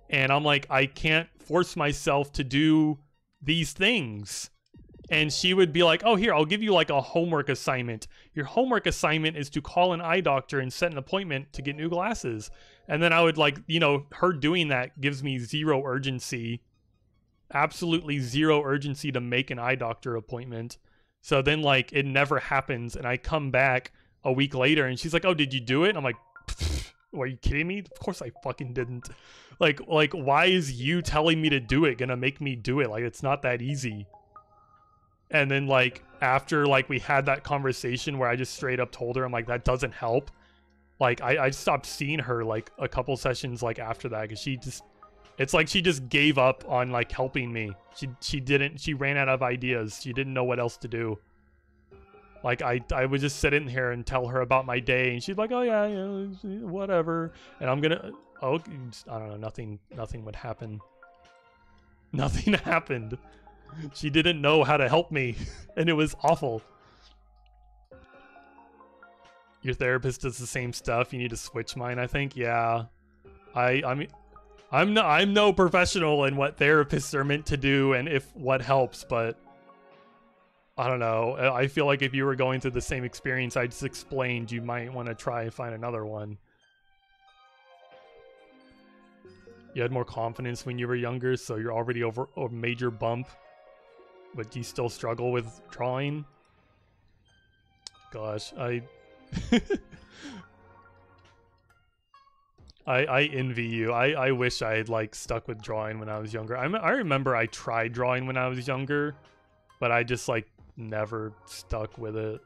and I'm like, I can't force myself to do these things. And she would be like, oh, here, I'll give you like a homework assignment. Your homework assignment is to call an eye doctor and set an appointment to get new glasses. And then I would like, you know, her doing that gives me zero urgency, absolutely zero urgency to make an eye doctor appointment. So then like it never happens, and I come back a week later and she's like, oh, did you do it? And I'm like, are you kidding me? Of course I fucking didn't. Like why is you telling me to do it gonna make me do it? Like, it's not that easy. And then like after like we had that conversation where I just straight up told her, I'm like, that doesn't help. Like I stopped seeing her like a couple sessions like after that, because it's like she just gave up on like helping me. She ran out of ideas. She didn't know what else to do. Like I would just sit in here and tell her about my day, and she's like, oh yeah, whatever. And I'm gonna, oh, I don't know, nothing would happen. Nothing happened. She didn't know how to help me, and it was awful. Your therapist does the same stuff. You need to switch mine, I think. Yeah. I mean, I'm no professional in what therapists are meant to do and if what helps, but I don't know. I feel like if you were going through the same experience I just explained, you might want to try and find another one. You had more confidence when you were younger, so you're already over a major bump, but do you still struggle with drawing? Gosh, I envy you. I wish I had like stuck with drawing when I was younger. I remember I tried drawing when I was younger, but I just like never stuck with it.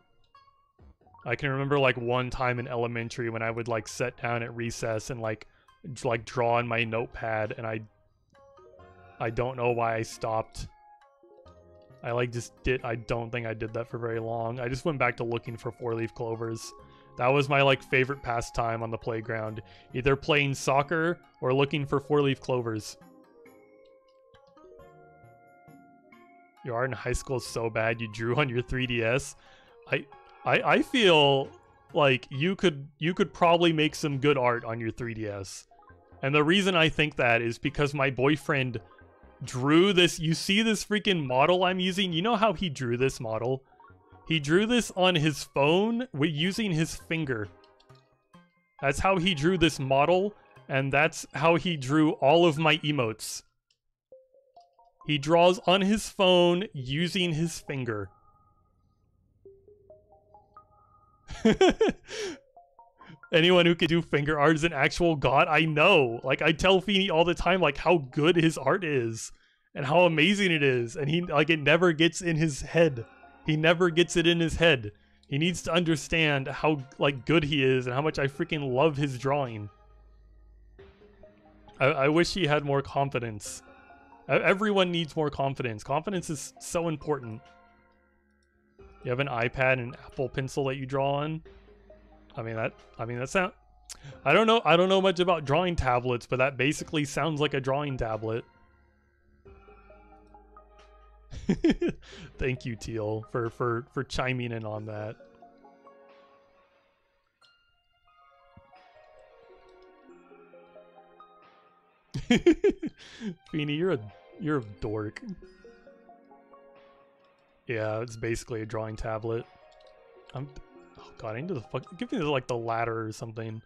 I can remember like one time in elementary when I would like sit down at recess and like draw on my notepad, and I don't know why I stopped. I don't think I did that for very long. I just went back to looking for 4-leaf clovers. That was my like favorite pastime on the playground. Either playing soccer or looking for 4-leaf clovers. Your art in high school is so bad you drew on your 3DS. I feel like you could probably make some good art on your 3DS. And the reason I think that is because my boyfriend drew this. You see this freaking model I'm using? You know how he drew this model? He drew this on his phone using his finger. That's how he drew this model, and that's how he drew all of my emotes. He draws on his phone using his finger. Anyone who can do finger art is an actual god. I know. Like, I tell Feeny all the time, like, how good his art is and how amazing it is. And he, like, it never gets in his head. He never gets it in his head. He needs to understand how, like, good he is and how much I freaking love his drawing. I wish he had more confidence. Everyone needs more confidence. Confidence is so important. You have an iPad and an Apple Pencil that you draw on. I mean that's not. I don't know much about drawing tablets, but that basically sounds like a drawing tablet. Thank you, Teal, for chiming in on that. Feeny, you're a dork. Yeah, it's basically a drawing tablet. Oh god, I need to give me like the ladder or something.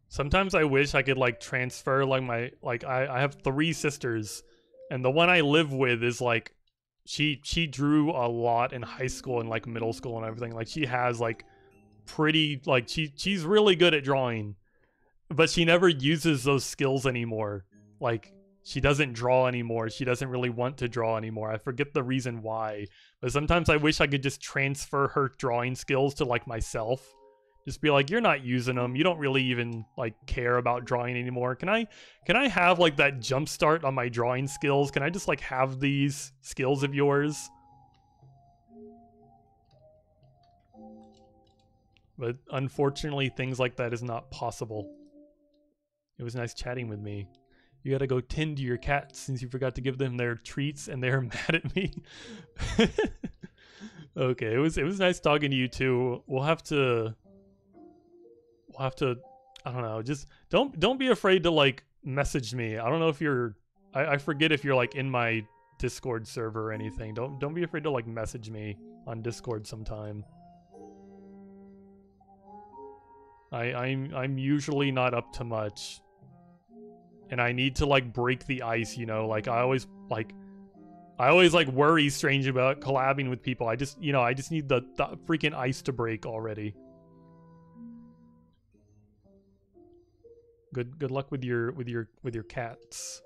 Sometimes I wish I could like transfer like I have 3 sisters, and the one I live with is like she drew a lot in high school and like middle school and everything. Like she has like pretty like she's really good at drawing, but she never uses those skills anymore. Like she doesn't draw anymore. She doesn't really want to draw anymore. I forget the reason why, but sometimes I wish I could just transfer her drawing skills to like myself. Just be like, you're not using them. You don't really even like care about drawing anymore. Can I have like that jump start on my drawing skills? Can I just like have these skills of yours? But unfortunately, things like that is not possible. It was nice chatting with me. You gotta go tend to your cats since you forgot to give them their treats and they're mad at me. Okay, it was nice talking to you too. We'll have to I don't know, just don't be afraid to like message me. I don't know if you're I forget if you're like in my Discord server or anything. Don't be afraid to like message me on Discord sometime. I'm usually not up to much. And I need to like break the ice, you know, like I always like worry strange about collabing with people. I just need the freaking ice to break already. Good luck with your cats.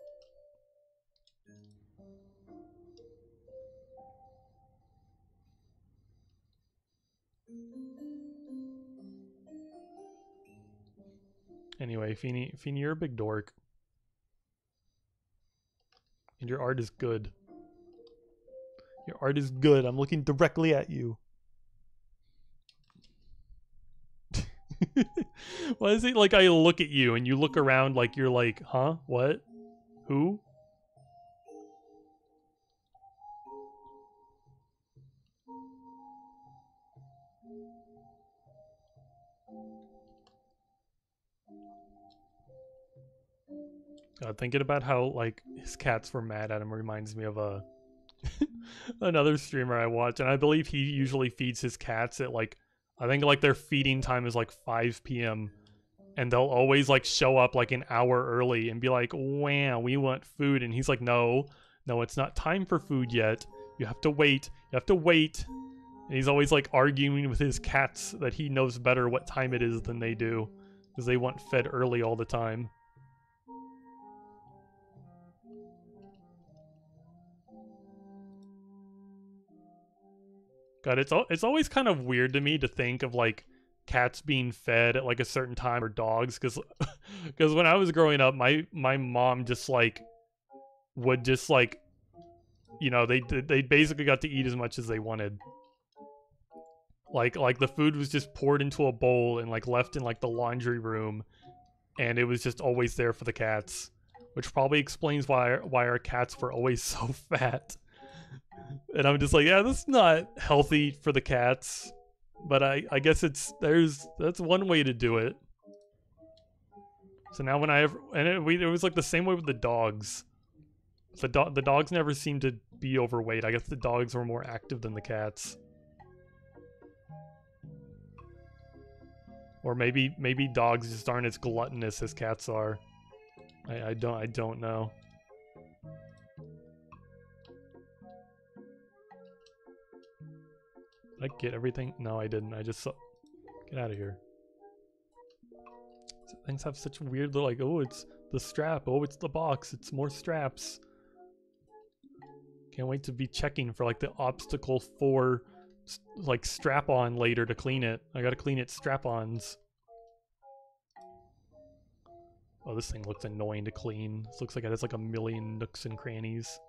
Anyway, Feeny, you're a big dork. And your art is good. Your art is good. I'm looking directly at you. Why is it like I look at you and you look around like you're like, huh? What? Who? Thinking about how like his cats were mad at him reminds me of a another streamer I watch, and I believe he usually feeds his cats at like, I think like their feeding time is like 5 p.m. and they'll always like show up like an hour early and be like, wow, we want food. And he's like, no, it's not time for food yet. You have to wait. And he's always like arguing with his cats that he knows better what time it is than they do, because they want fed early all the time. God, it's always kind of weird to me to think of like cats being fed at like a certain time, or dogs, because when I was growing up, my mom just like would just like, you know, they basically got to eat as much as they wanted. Like the food was just poured into a bowl and like left in like the laundry room, and it was just always there for the cats, which probably explains why our cats were always so fat. And I'm just like, yeah, that's not healthy for the cats. But I guess that's one way to do it. So now when it was like the same way with the dogs. The dogs never seemed to be overweight. I guess the dogs were more active than the cats. Or maybe dogs just aren't as gluttonous as cats are. I don't know. Did I get everything? No, I didn't. I just saw. Get out of here. Things have such weird little, like, oh, it's the strap. Oh, it's the box. It's more straps. Can't wait to be checking for like the obstacle 4 like strap-on later to clean it. I gotta clean its strap-ons. Oh, this thing looks annoying to clean. This looks like it has like a million nooks and crannies.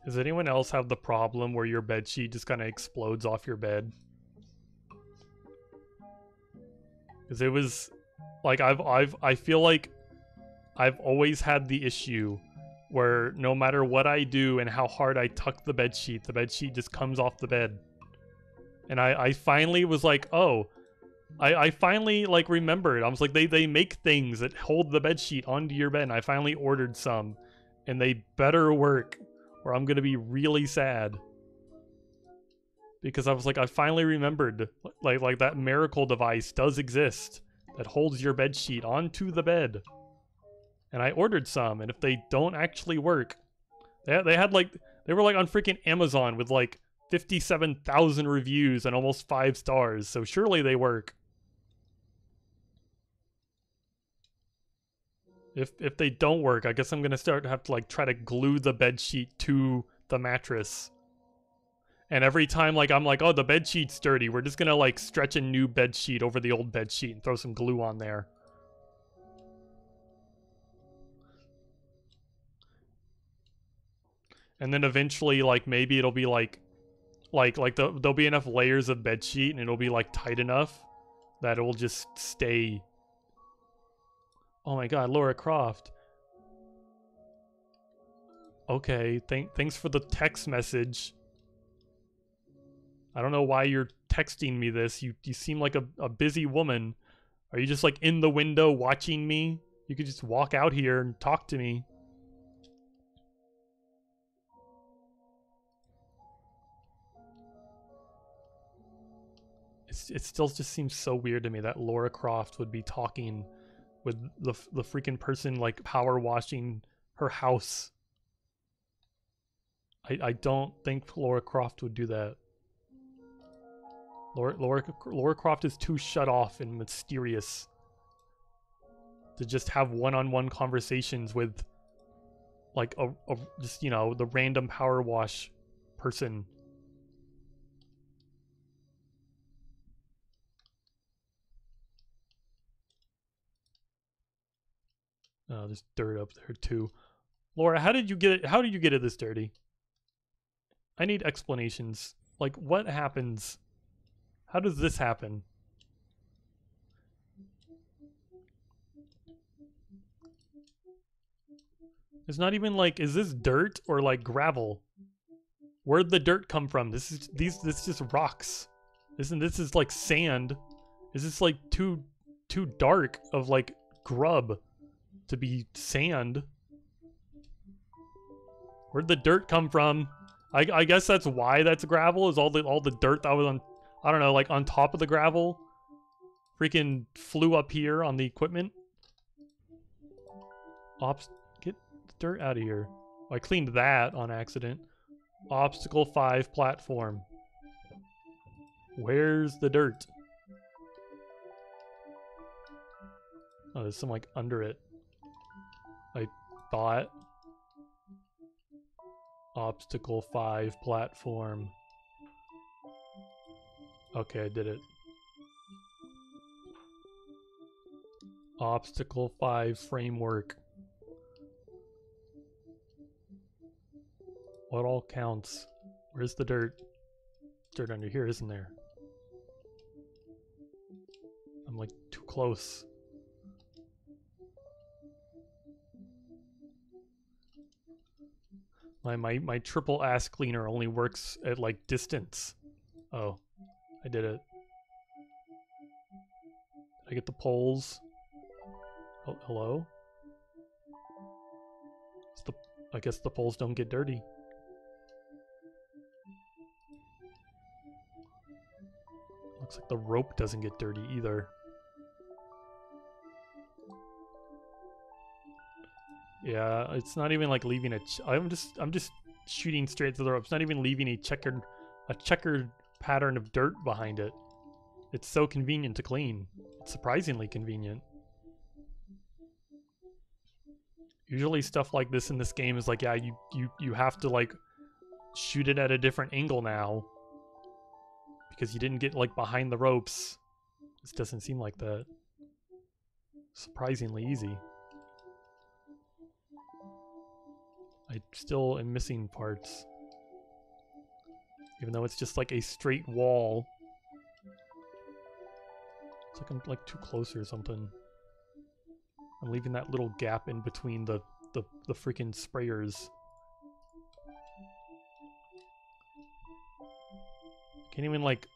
Does anyone else have the problem where your bedsheet just kind of explodes off your bed? Because it was like I feel like I've always had the issue where no matter what I do and how hard I tuck the bedsheet just comes off the bed. And I finally was like, oh, I finally like remembered. I was like, they make things that hold the bedsheet onto your bed. And I finally ordered some, and they better work, or I'm gonna be really sad. Because I was like, I finally remembered, like that miracle device does exist that holds your bedsheet onto the bed. And I ordered some, and if they don't actually work, they were like on freaking Amazon with like 57,000 reviews and almost 5 stars. So surely they work. If they don't work, I guess I'm gonna have to like try to glue the bedsheet to the mattress. And every time like I'm like, oh, the bedsheet's dirty, we're just gonna like stretch a new bedsheet over the old bedsheet and throw some glue on there. And then eventually, like maybe it'll be like there'll be enough layers of bedsheet and it'll be like tight enough that it will just stay. Oh my god, Laura Croft. Okay, thanks for the text message. I don't know why you're texting me this. You seem like a busy woman. Are you just like in the window watching me? You could just walk out here and talk to me. It still just seems so weird to me that Laura Croft would be talking with the freaking person like power washing her house. I don't think Laura Croft would do that. Laura Croft is too shut off and mysterious to just have one-on-one conversations with like a just, you know, the random power wash person. Oh, there's dirt up there too. Laura, how did you get it? How did you get it this dirty? I need explanations. Like, what happens? How does this happen? It's not even like, is this dirt or like gravel? Where'd the dirt come from? This is just rocks. This is like sand. Is this like too dark of like grub to be sand? Where'd the dirt come from? I guess that's why that's gravel, is all the dirt that was on, I don't know, like on top of the gravel freaking flew up here on the equipment. Get the dirt out of here. Oh, I cleaned that on accident. Obstacle 5 platform. Where's the dirt? Oh, there's some like under it. I thought. Obstacle 5 platform. Okay, I did it. Obstacle 5 framework. What all counts? Where's the dirt? Dirt under here, isn't there? I'm like too close. My triple ass cleaner only works at like distance. Oh, I did it. Did I get the poles? Oh, hello? I guess the poles don't get dirty. Looks like the rope doesn't get dirty either. Yeah, it's not even like leaving a. I'm just shooting straight to the rope. It's not even leaving a checkered pattern of dirt behind it. It's so convenient to clean. It's surprisingly convenient. Usually stuff like this in this game is like, yeah, you have to like shoot it at a different angle now because you didn't get like behind the ropes. This doesn't seem like that. Surprisingly easy. I still am missing parts. Even though it's just like a straight wall. It's like I'm like too close or something. I'm leaving that little gap in between the freaking sprayers. Can't even like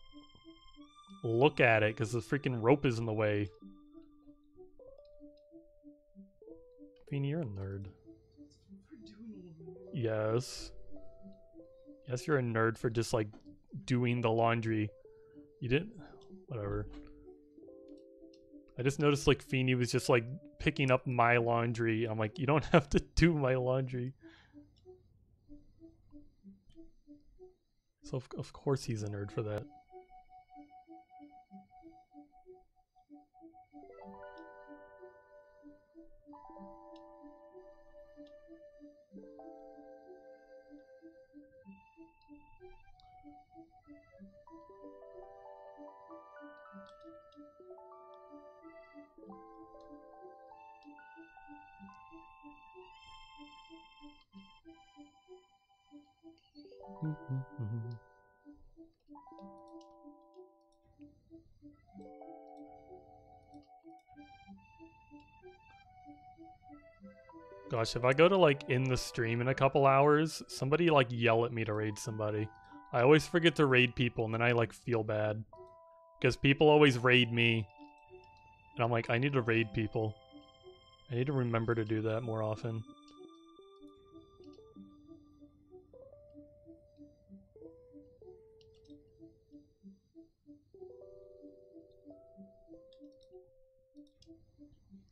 look at it because the freaking rope is in the way. Feeny, you're a nerd. Yes. Yes, you're a nerd for just like doing the laundry. You didn't? Whatever. I just noticed like Feeny was just like picking up my laundry. I'm like, you don't have to do my laundry. So of course he's a nerd for that. Gosh, if I go to like in the stream in a couple hours, somebody like yell at me to raid somebody. I always forget to raid people and then I like feel bad. Because people always raid me. And I'm like, I need to raid people. I need to remember to do that more often.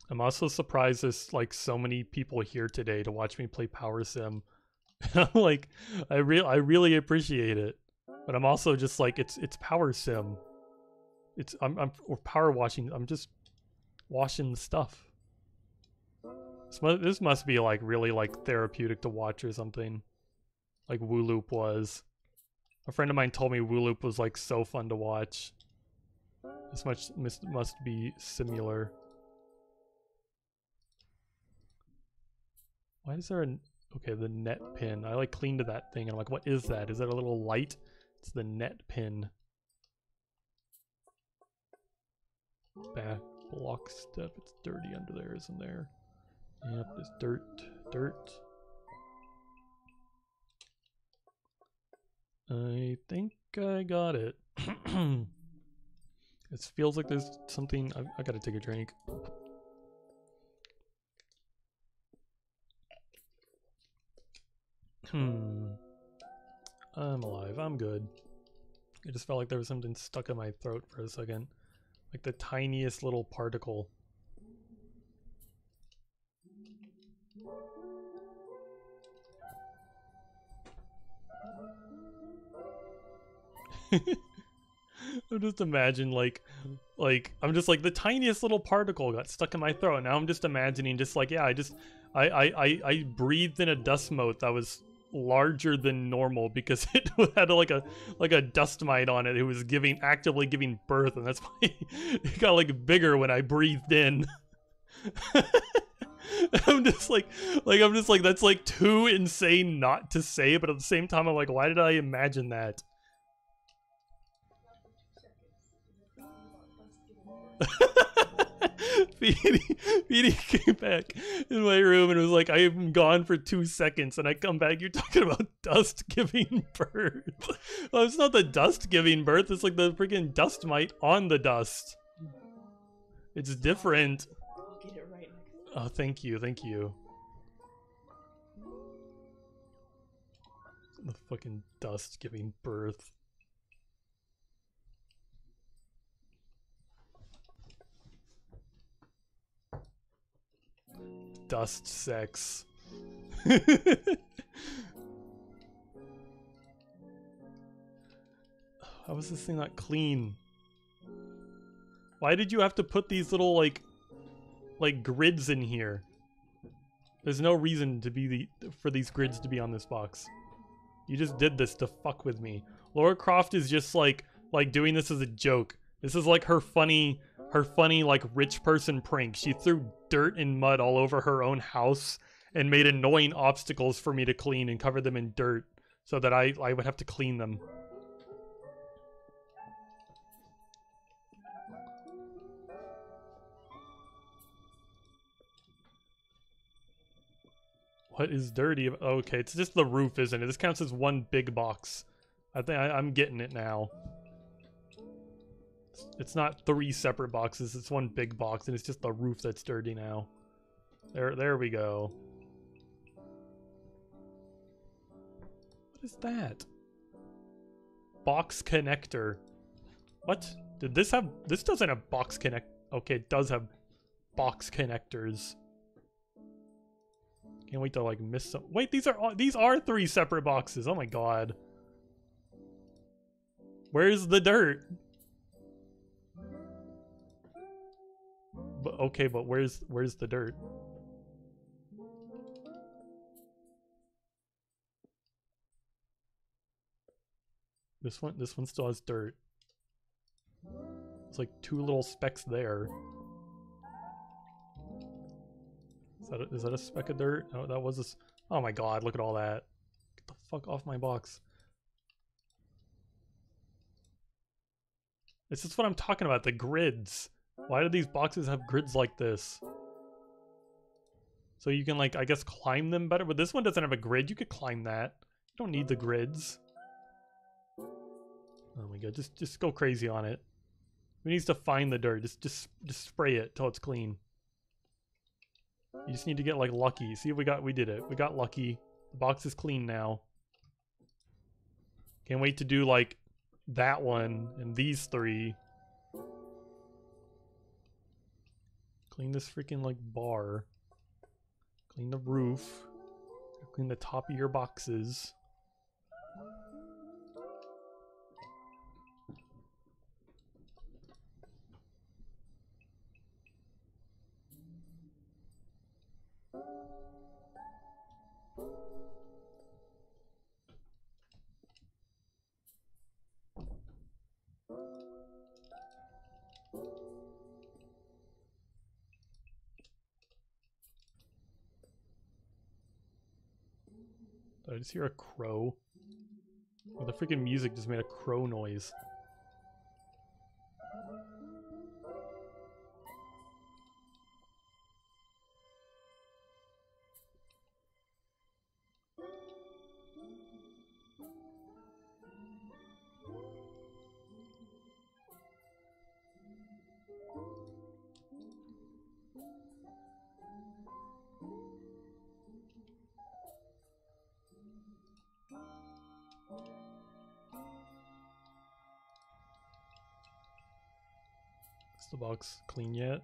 I'm also surprised there's like so many people here today to watch me play Power Sim. Like, I really appreciate it, but I'm also just like, it's Power Sim. Or power washing. I'm just washing the stuff. This must be like really like therapeutic to watch or something, like Wooloop was. A friend of mine told me Wooloop was like so fun to watch. This must be similar. Why is there an... Okay, the net pin. I like cleaned that thing and I'm like, what is that? Is that a little light? It's the net pin. Back block step. It's dirty under there, isn't there? Yep, there's dirt. I think I got it. It feels like there's something... I gotta take a drink. I'm alive. I'm good. I just felt like there was something stuck in my throat for a second. Like the tiniest little particle. I'm just imagine like I'm just like the tiniest little particle got stuck in my throat. Now I'm just imagining just like, yeah, I breathed in a dust mote that was larger than normal because it had like a dust mite on it. It was actively giving birth, and that's why it got like bigger when I breathed in. I'm just like I'm just like, that's like too insane not to say, but at the same time I'm like, why did I imagine that? Petey came back in my room and was like, I am gone for 2 seconds, and I come back, you're talking about dust giving birth. Well, it's not the dust giving birth, it's like the freaking dust mite on the dust. It's different. I'll get it right next time. Oh, thank you, thank you. The fucking dust giving birth. Dust sex. How was this thing not clean? Why did you have to put these little like grids in here? There's no reason to be for these grids to be on this box. You just did this to fuck with me. Laura Croft is just like doing this as a joke. This is like her funny like rich person prank. She threw dirt and mud all over her own house and made annoying obstacles for me to clean and cover them in dirt so that I would have to clean them. What is dirty? Okay, it's just the roof, isn't it? This counts as one big box. I think I'm getting it now. It's not 3 separate boxes, it's one big box, and it's just the roof that's dirty now. There we go. What is that? Box connector. What? Did this have... This doesn't have box connect... Okay, it does have box connectors. Can't wait to like miss some... Wait, these are 3 separate boxes. Oh my god. Where's the dirt? But okay, but where's the dirt? This one still has dirt. It's like 2 little specks there. Is that a speck of dirt? No, that was a... Oh my god, look at all that. Get the fuck off my box. This is what I'm talking about, the grids. Why do these boxes have grids like this? So you can, like, I guess climb them better, but this one doesn't have a grid. You could climb that. You don't need the grids. Oh my god, just go crazy on it. Who needs to find the dirt? Just spray it till it's clean. You just need to get like lucky. See, we did it. We got lucky. The box is clean now. Can't wait to do like that one and these 3. Clean this freaking like bar. Clean the roof. Clean the top of your boxes. Did I just hear a crow? Oh, the freaking music just made a crow noise. Is the box clean yet?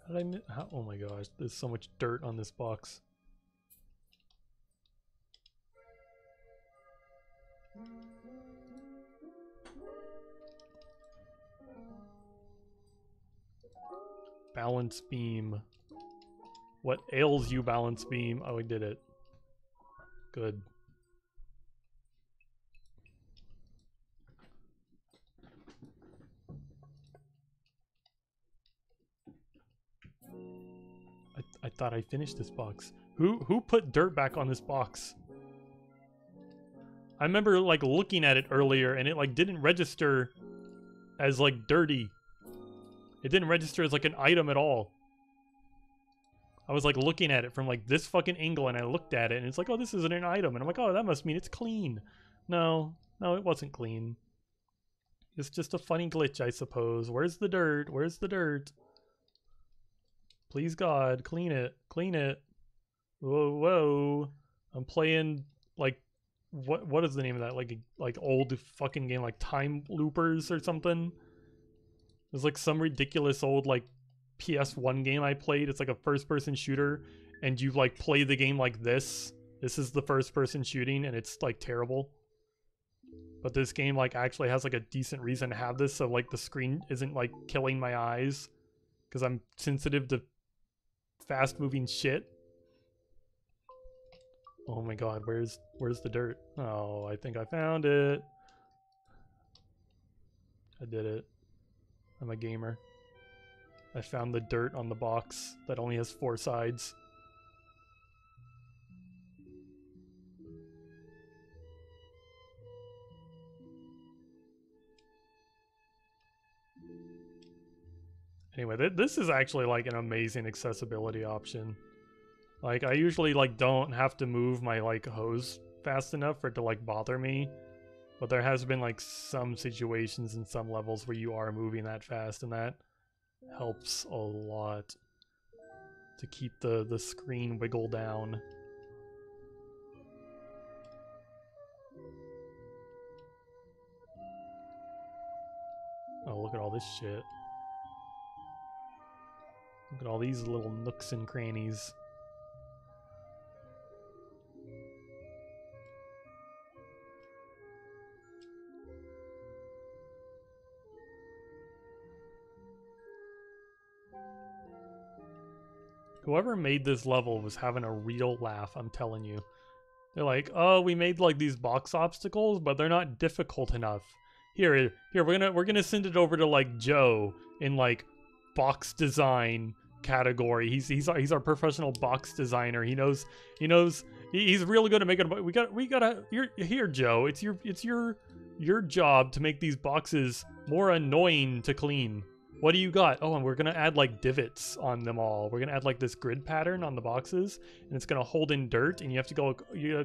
How did I miss? Oh my gosh, there's so much dirt on this box. Balance beam. What ails you, balance beam? Oh, we did it. Good. I thought I finished this box. Who put dirt back on this box? I remember like looking at it earlier and it like didn't register as like dirty. It didn't register as like an item at all. I was like looking at it from like this fucking angle and I looked at it and it's like, oh, this isn't an item. And I'm like, oh, that must mean it's clean. No, it wasn't clean. It's just a funny glitch, I suppose. Where's the dirt? Where's the dirt? Please God, clean it. Clean it. Whoa, whoa. I'm playing like what is the name of that? Like old fucking game like Time Loopers or something? There's like some ridiculous old like PS1 game I played. It's like a first person shooter and you like play the game like this. This is the first person shooting and it's like terrible. But this game like actually has like a decent reason to have this, so like the screen isn't like killing my eyes because I'm sensitive to fast moving shit. Oh my god, where's the dirt? Oh, I think I found it. I did it. I'm a gamer. I found the dirt on the box that only has 4 sides. Anyway, this is actually like an amazing accessibility option. Like I usually like don't have to move my like hose fast enough for it to like bother me. But there has been like some situations in some levels where you are moving that fast and that helps a lot to keep the screen wiggle down. Oh, look at all this shit. Look at all these little nooks and crannies. Whoever made this level was having a real laugh, I'm telling you. They're like, oh, we made like these box obstacles, but they're not difficult enough. Here, we're gonna send it over to like Joe in like box design category. He's our professional box designer. He's really good at making. We gotta. You're here, Joe. It's your job to make these boxes more annoying to clean. What do you got? Oh, and we're gonna add like divots on them all. We're gonna add like this grid pattern on the boxes, and it's gonna hold in dirt. And you have to go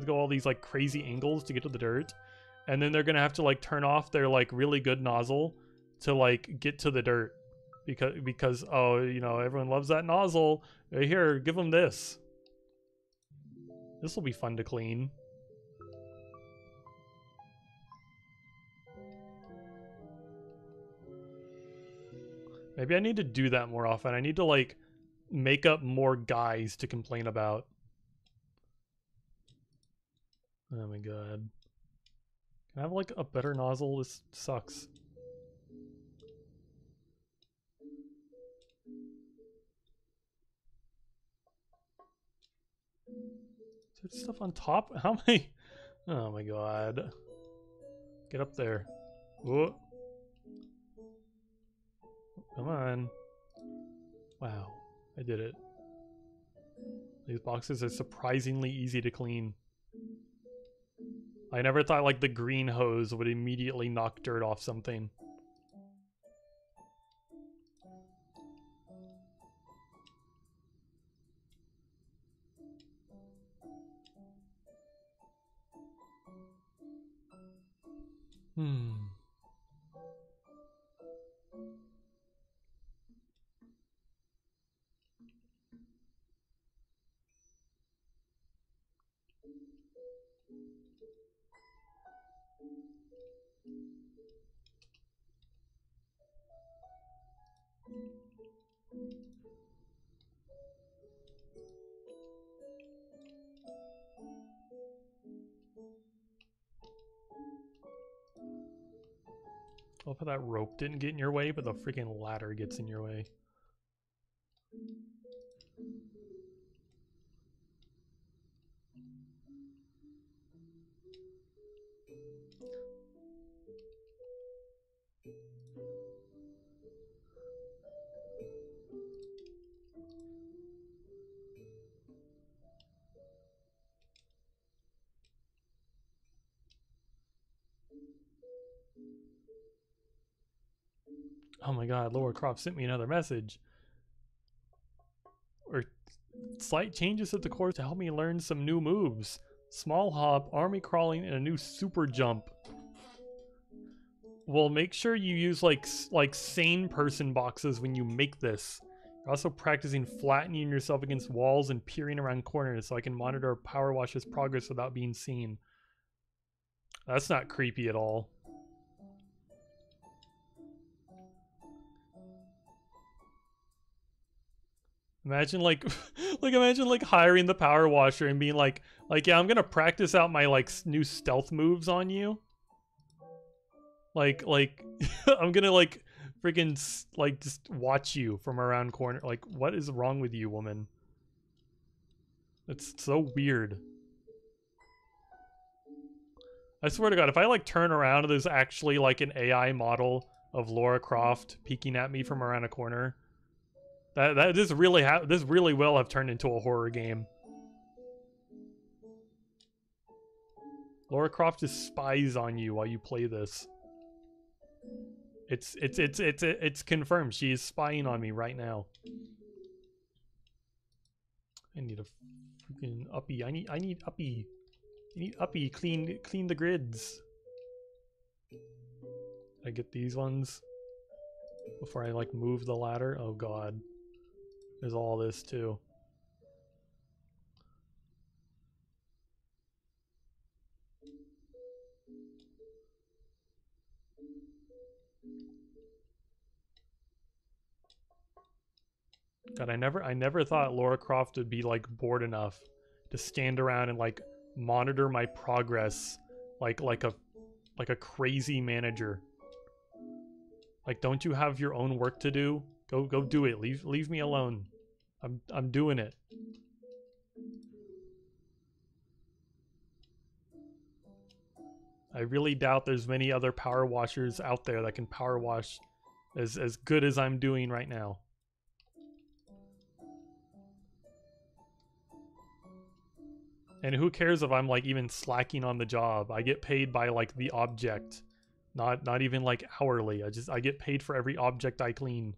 all these like crazy angles to get to the dirt, and then they're gonna have to like turn off their like really good nozzle to like get to the dirt, because oh, you know, everyone loves that nozzle. Here, give them this. This will be fun to clean. Maybe I need to do that more often. I need to like make up more guys to complain about. Oh my god. Can I have like a better nozzle? This sucks. Is there stuff on top? How many? Oh my god. Get up there. Whoa. Come on. Wow. I did it. These boxes are surprisingly easy to clean. I never thought like the green hose would immediately knock dirt off something. I love how that rope didn't get in your way, but the freaking ladder gets in your way. Oh my god, Laura Croft sent me another message. Or slight changes at the course to help me learn some new moves. Small hop, army crawling, and a new super jump. Well, make sure you use like sane person boxes when you make this. You're also practicing flattening yourself against walls and peering around corners so I can monitor PowerWash's progress without being seen. That's not creepy at all. Imagine like, imagine like hiring the power washer and being like, yeah, I'm gonna practice out my like new stealth moves on you. Like, I'm gonna like freaking like just watch you from around corner. Like, what is wrong with you, woman? It's so weird. I swear to God, if I like turn around and there's actually like an AI model of Laura Croft peeking at me from around a corner. This really will have turned into a horror game. Laura Croft just spies on you while you play this. It's confirmed. She is spying on me right now. I need a freaking uppy. I need uppy. I need uppy. Clean the grids. I get these ones before I like move the ladder. Oh God. There's all this too. God, I never thought Laura Croft would be like bored enough to stand around and like monitor my progress like a crazy manager. Like, don't you have your own work to do? Go do it. Leave me alone. I'm doing it. I really doubt there's many other power washers out there that can power wash as good as I'm doing right now. And who cares if I'm like even slacking on the job? I get paid by like the object, not even like hourly. I get paid for every object I clean.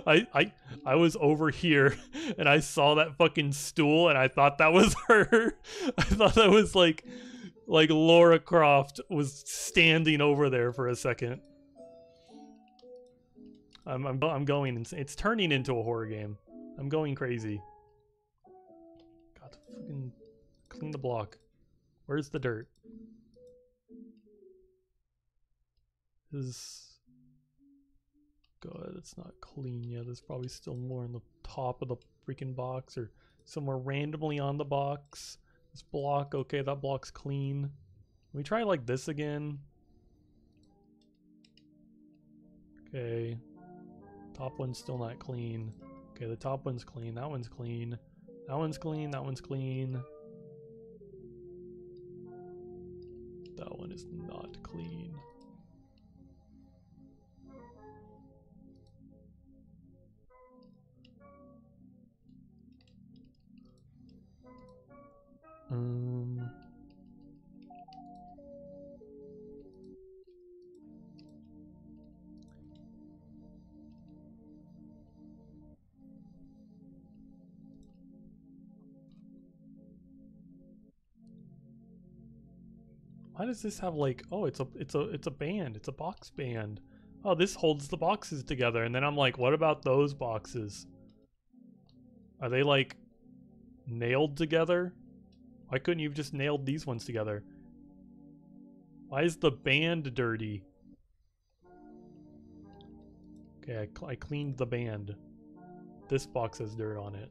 I was over here and I saw that fucking stool and I thought that was her. I thought that was like Laura Croft was standing over there for a second. I'm going. It's turning into a horror game. I'm going crazy. God, fucking clean the block. Where's the dirt? God, it's not clean yet. There's probably still more on the top of the freaking box or somewhere randomly on the box. This block, okay, that block's clean. Can we try like this again? Okay. Top one's still not clean. Okay, the top one's clean. That one's clean. That one's clean. That one's clean. That one is not clean. Why does this have like, oh, it's a band. It's a box band. Oh, this holds the boxes together. And then I'm like, what about those boxes? Are they like nailed together? Why couldn't you have just nailed these ones together? Why is the band dirty? Okay, I cleaned the band. This box has dirt on it.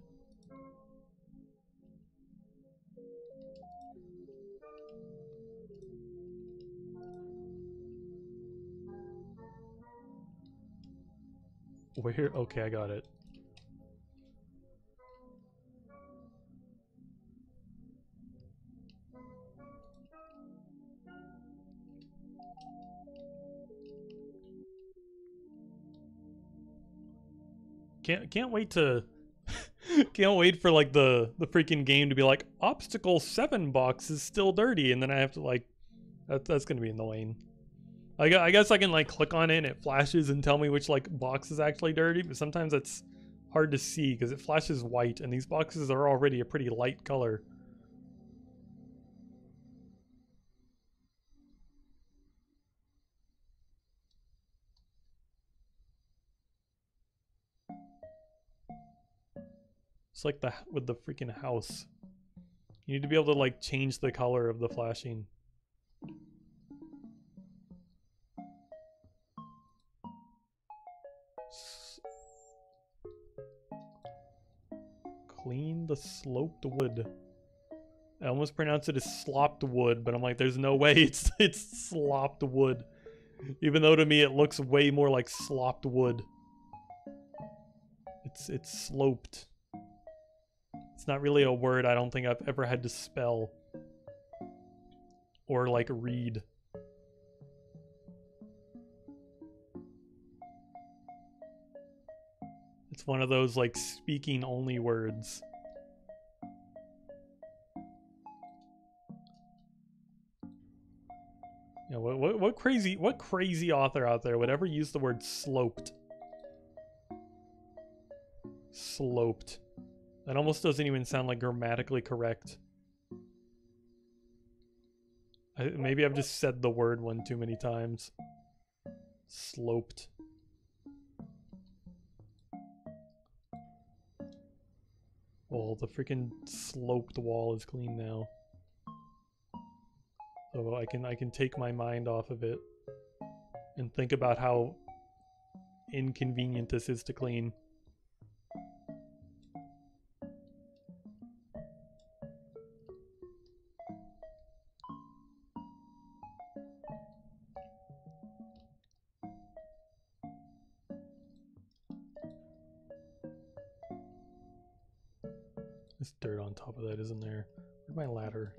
Where? Okay, I got it. Can't wait to can't wait for like the freaking game to be like obstacle 7 box is still dirty, and then I have to like That's gonna be annoying. I guess I can like click on it and it flashes and tell me which like box is actually dirty, but sometimes it's hard to see because it flashes white and these boxes are already a pretty light color. It's like with the freaking house. You need to be able to like change the color of the flashing. Clean the sloped wood. I almost pronounce it as slopped wood, but I'm like, there's no way it's slopped wood. Even though to me it looks way more like slopped wood. It's sloped. It's not really a word I don't think I've ever had to spell. Or like read. It's one of those like speaking only words. Yeah, what crazy author out there would ever use the word sloped? Sloped. That almost doesn't even sound like grammatically correct. Maybe I've just said the word one too many times. Sloped. Well, the freaking sloped wall is clean now. So I can take my mind off of it and think about how inconvenient this is to clean. There's dirt on top of that, isn't there? Where's my ladder?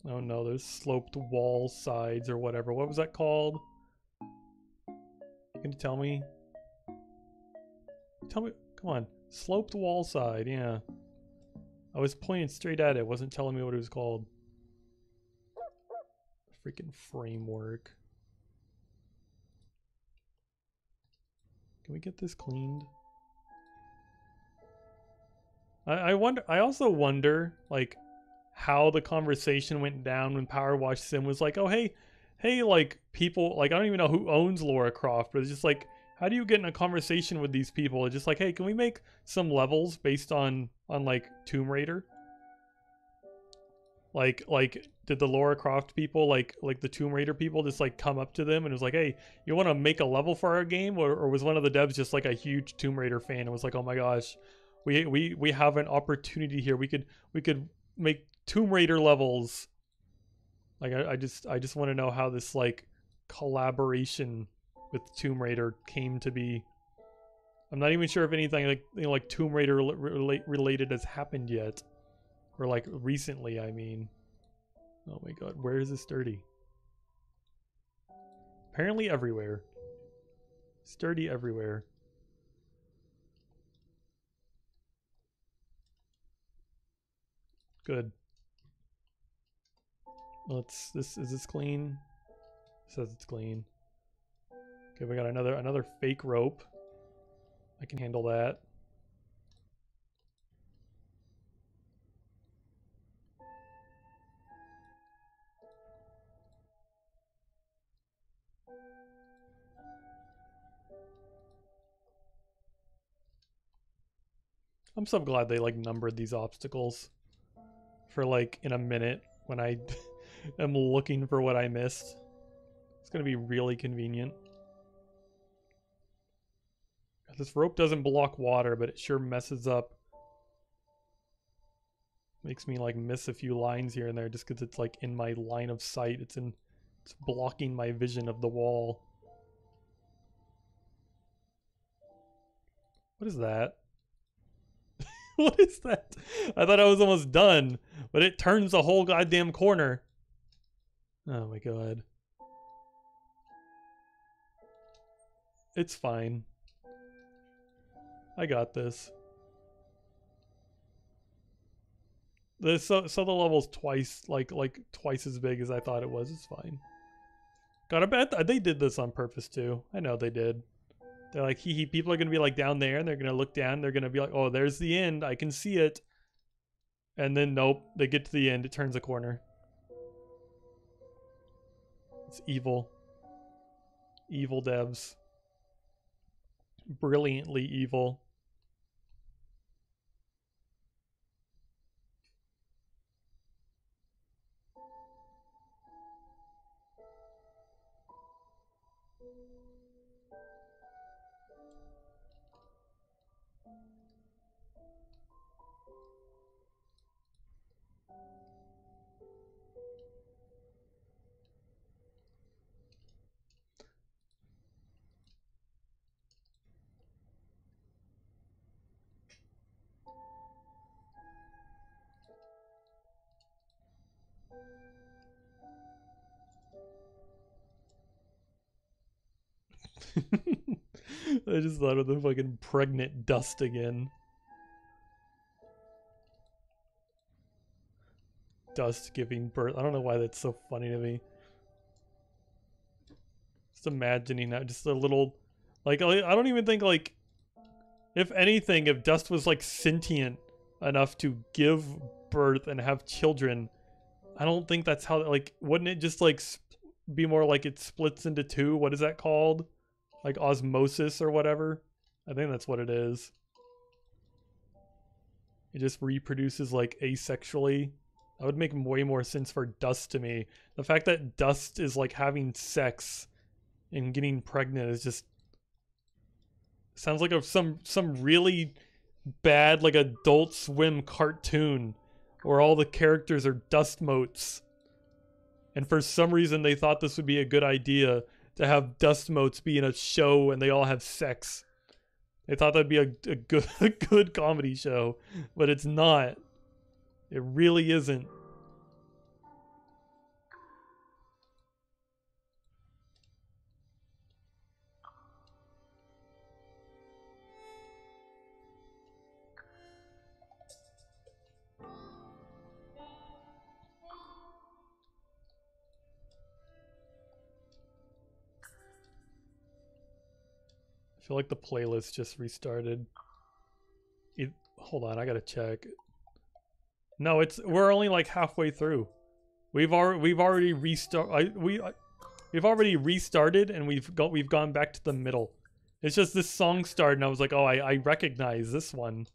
Oh no, there's sloped wall sides or whatever. What was that called? Can you tell me? Tell me, come on. Sloped wall side, yeah. I was pointing straight at it, wasn't telling me what it was called. Freaking framework. Can we get this cleaned? I wonder, I also wonder, like, how the conversation went down when PowerWash Sim was like, oh, hey, like, people, like, I don't even know who owns Lara Croft, but it's just like, how do you get in a conversation with these people? It's just like, hey, can we make some levels based on like, Tomb Raider? Like, did the Lara Croft people, like the Tomb Raider people, just like come up to them and it was like, hey, you want to make a level for our game? Or was one of the devs just like a huge Tomb Raider fan and was like, oh my gosh, we have an opportunity here. We could make Tomb Raider levels. Like, I just want to know how this like collaboration with Tomb Raider came to be. I'm not even sure if anything like, you know, like Tomb Raider related has happened yet. Or like recently, I mean. Oh my god, where is this dirty? Apparently everywhere. It's dirty everywhere. Good. Let's is this clean? It says it's clean. Okay, we got another fake rope. I can handle that. I'm so glad they like numbered these obstacles for like in a minute when I am looking for what I missed. It's gonna be really convenient. This rope doesn't block water, but it sure messes up. Makes me like miss a few lines here and there just because it's like in my line of sight. It's blocking my vision of the wall. What is that? What is that? I thought I was almost done, but it turns the whole goddamn corner. Oh my god. It's fine. I got this. So the level's twice like twice as big as I thought it was. It's fine. Gotta bet they did this on purpose too. I know they did. They're like, hee hee, people are gonna be like down there and they're gonna look down, they're gonna be like, oh, there's the end, I can see it. And then nope, they get to the end, it turns a corner. It's evil. Evil devs. Brilliantly evil. I just thought of the fucking pregnant dust again. Dust giving birth. I don't know why that's so funny to me. Just imagining that, just a little, like, I don't even think, like, if anything, if dust was like sentient enough to give birth and have children, I don't think that's how, like, wouldn't it just like be more like it splits into two? What is that called? Like osmosis or whatever? I think that's what it is. It just reproduces like asexually. That would make way more sense for dust to me. The fact that dust is like having sex and getting pregnant is just sounds like some really bad like Adult Swim cartoon where all the characters are dust motes. And for some reason they thought this would be a good idea to have dust motes be in a show and they all have sex. They thought that'd be a good comedy show, but it's not. It really isn't. I feel like the playlist just restarted. Hold on, I gotta check. No, we're only like halfway through. We've already restarted and we've gone back to the middle. It's just this song started and I was like, oh, I recognize this one.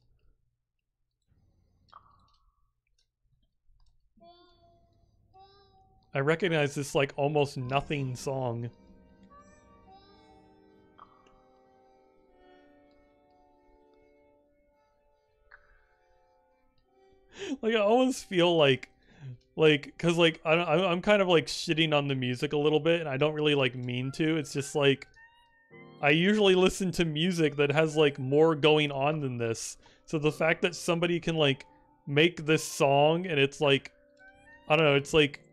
I recognize this like almost nothing song. Like I almost feel like cuz like I'm kind of like shitting on the music a little bit and I don't really like mean to. It's just like I usually listen to music that has like more going on than this. So the fact that somebody can like make this song and it's like, I don't know, it's like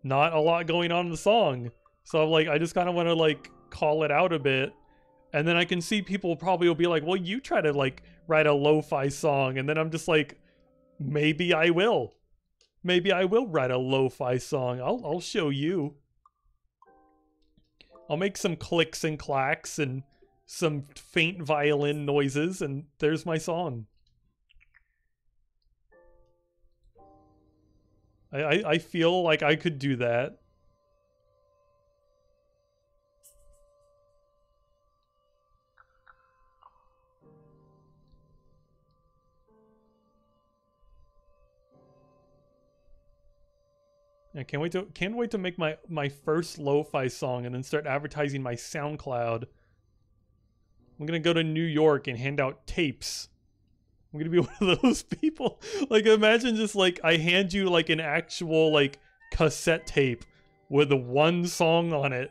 not a lot going on in the song. So I'm like, I just kind of want to like call it out a bit. And then I can see people probably will be like, well, you try to like write a lo-fi song. And then I'm just like, maybe I will. Maybe I will write a lo-fi song. I'll show you. I'll make some clicks and clacks and some faint violin noises, and there's my song. I feel like I could do that. I can't wait to make my first lo-fi song and then start advertising my SoundCloud. I'm gonna go to New York and hand out tapes. I'm gonna be one of those people. Like imagine just like I hand you like an actual like cassette tape with the one song on it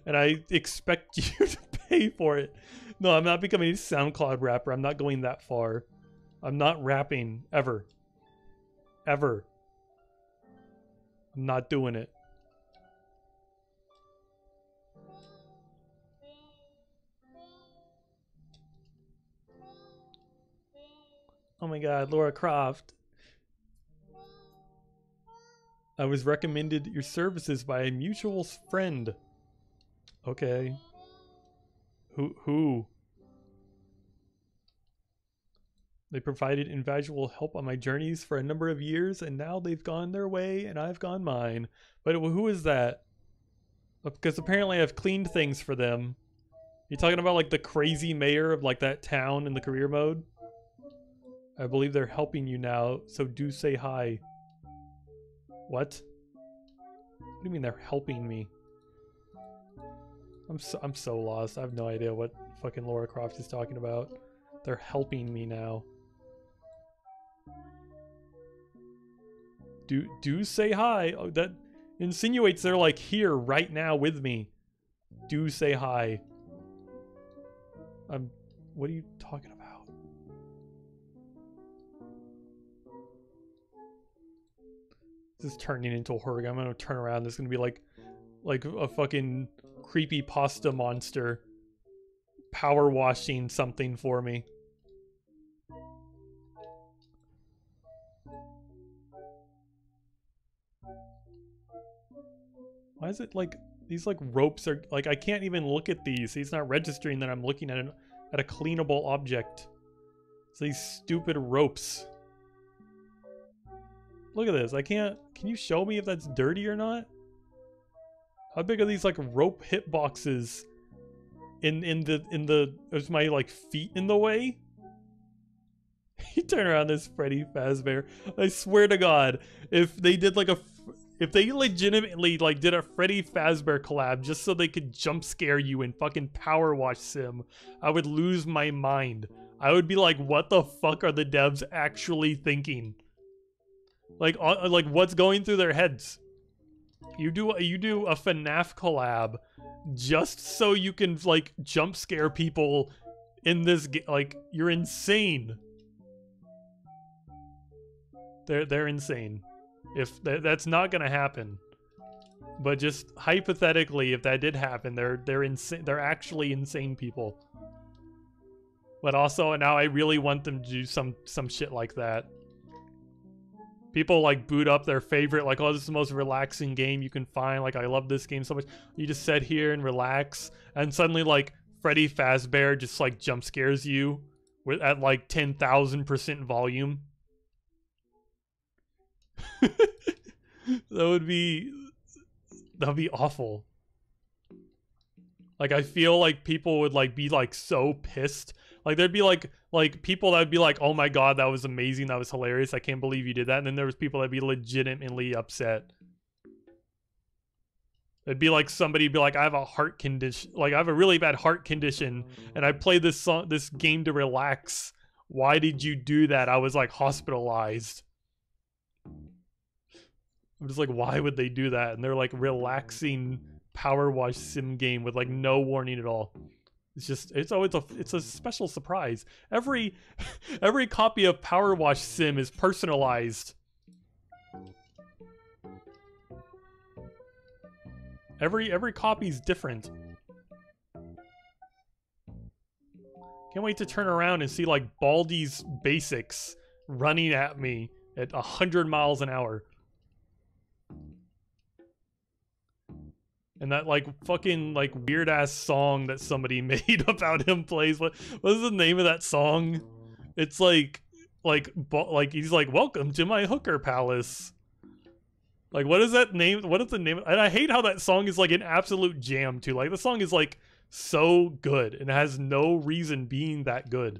and I expect you to pay for it. No, I'm not becoming a SoundCloud rapper. I'm not going that far. I'm not rapping ever. Ever. I'm not doing it. Oh my god, Laura Croft. I was recommended your services by a mutual friend. Okay. Who? They provided invaluable help on my journeys for a number of years, and now they've gone their way and I've gone mine. But who is that? Because apparently I've cleaned things for them. You talking about like the crazy mayor of like that town in the career mode? I believe they're helping you now, so do say hi. What? What do you mean they're helping me? I'm so lost. I have no idea what fucking Laura Croft is talking about. They're helping me now. Do say hi. Oh, that insinuates they're like here right now with me. Do say hi. What are you talking about? This is turning into a horror game. I'm gonna turn around. There's gonna be like a fucking creepy pasta monster power washing something for me. Why is it like these like ropes are like I can't even look at these. He's not registering that I'm looking at a cleanable object. It's these stupid ropes. Look at this. I can't. Can you show me if that's dirty or not? How big are these like rope hitboxes? In the is my like feet in the way? You turn around, this Freddy Fazbear. I swear to God, if they did like if they legitimately like did a Freddy Fazbear collab just so they could jump scare you in fucking PowerWash Sim, I would lose my mind. I would be like, what the fuck are the devs actually thinking? Like what's going through their heads? You do a FNAF collab just so you can like jump scare people in this like you're insane. They're insane. If that's not gonna happen, but just hypothetically, if that did happen, they're insane. They're actually insane people. But also now I really want them to do some shit like that. People like boot up their favorite, like, oh, this is the most relaxing game you can find. Like, I love this game so much. You just sit here and relax, and suddenly like Freddy Fazbear just like jump scares you at like 10,000% volume. That would be awful. Like I feel like people would like be like so pissed. Like there'd be like people that would be like, oh my god, that was amazing, that was hilarious, I can't believe you did that. And then there was people that'd be legitimately upset. It'd be like somebody be like, I have a heart condition, like I have a really bad heart condition, and I play this game to relax. Why did you do that? I was like hospitalized. I'm just like, why would they do that? And they're like relaxing PowerWash Sim game with like no warning at all. It's just, it's a special surprise. Every copy of PowerWash Sim is personalized. Every copy is different. Can't wait to turn around and see like Baldi's Basics running at me at 100 miles an hour. And that like fucking like weird ass song that somebody made about him plays. What is the name of that song? It's like he's like, welcome to my hooker palace. Like what is that name? What is the name? And I hate how that song is like an absolute jam too. Like the song is like so good and has no reason being that good.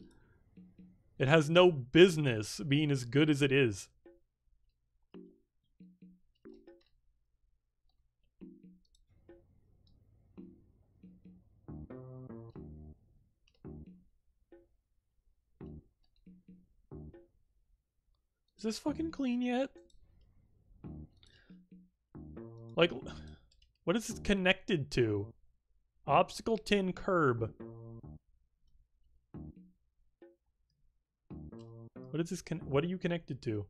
It has no business being as good as it is. Is this fucking clean yet? Like, what is this connected to? Obstacle tin curb. What is this? What are you connected to?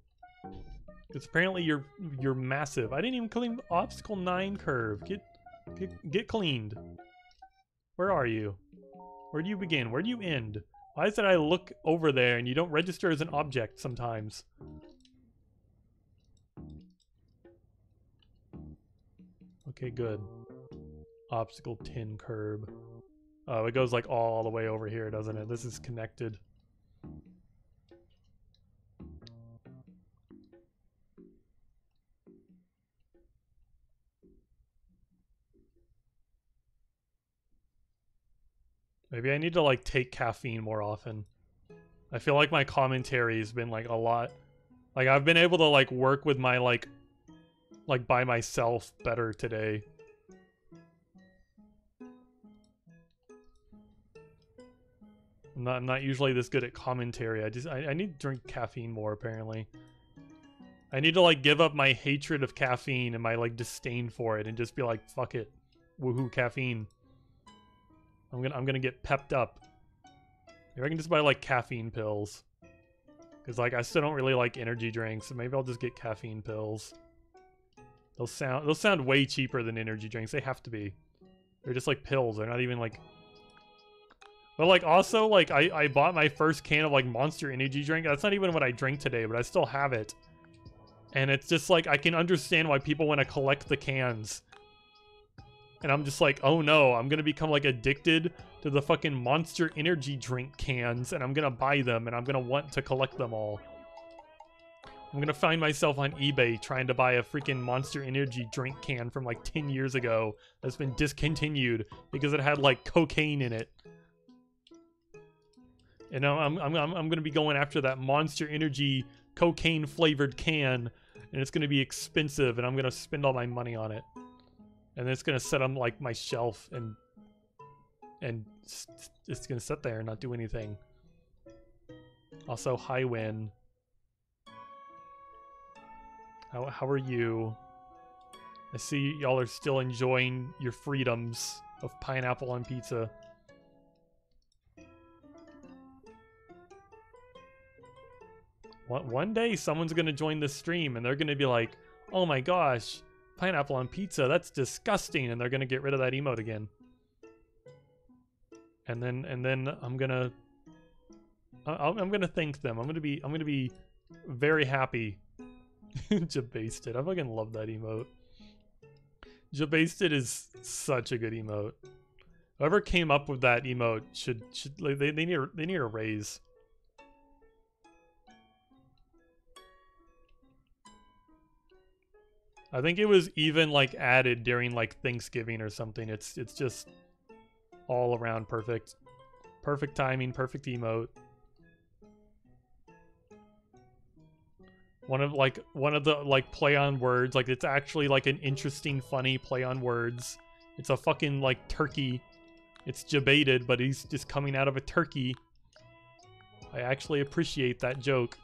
Because apparently you're massive. I didn't even clean obstacle 9 curve. Get cleaned. Where are you? Where do you begin? Where do you end? Why is it I look over there and you don't register as an object sometimes? Okay, good. Obstacle tin curb. Oh, it goes like all the way over here, doesn't it? This is connected. Maybe I need to like take caffeine more often. I feel like my commentary has been like a lot. Like I've been able to like work with my like by myself better today. I'm not usually this good at commentary. I need to drink caffeine more apparently. I need to like give up my hatred of caffeine and my like disdain for it and just be like, fuck it. Woohoo, caffeine. I'm gonna get pepped up. Maybe I can just buy like caffeine pills. Cause like I still don't really like energy drinks, so maybe I'll just get caffeine pills. They'll sound way cheaper than energy drinks. They have to be. They're just like pills. They're not even like. But like also like I bought my first can of like Monster Energy drink. That's not even what I drink today, but I still have it. And it's just like I can understand why people want to collect the cans. And I'm just like, oh no, I'm gonna become like addicted to the fucking Monster Energy drink cans, and I'm gonna buy them, and I'm gonna want to collect them all. I'm gonna find myself on eBay trying to buy a freaking Monster Energy drink can from like 10 years ago that's been discontinued because it had like cocaine in it. And I'm gonna be going after that Monster Energy cocaine flavored can, and it's gonna be expensive, and I'm gonna spend all my money on it. And then it's gonna sit on like my shelf, and it's gonna sit there and not do anything. Also, hi Win. How are you? I see y'all are still enjoying your freedoms of pineapple on pizza. One day someone's gonna join the stream and they're gonna be like, oh my gosh, pineapple on pizza, that's disgusting, and they're gonna get rid of that emote again. And then I'm gonna thank them. I'm gonna be very happy. Jabasted. I fucking love that emote. Jabasted is such a good emote. Whoever came up with that emote should like, they need a raise. I think it was even like added during like Thanksgiving or something. It's just all around perfect. Perfect timing, perfect emote. One of the like play on words, like it's actually like an interesting, funny play on words. It's a fucking like turkey. It's jabated, but he's just coming out of a turkey. I actually appreciate that joke.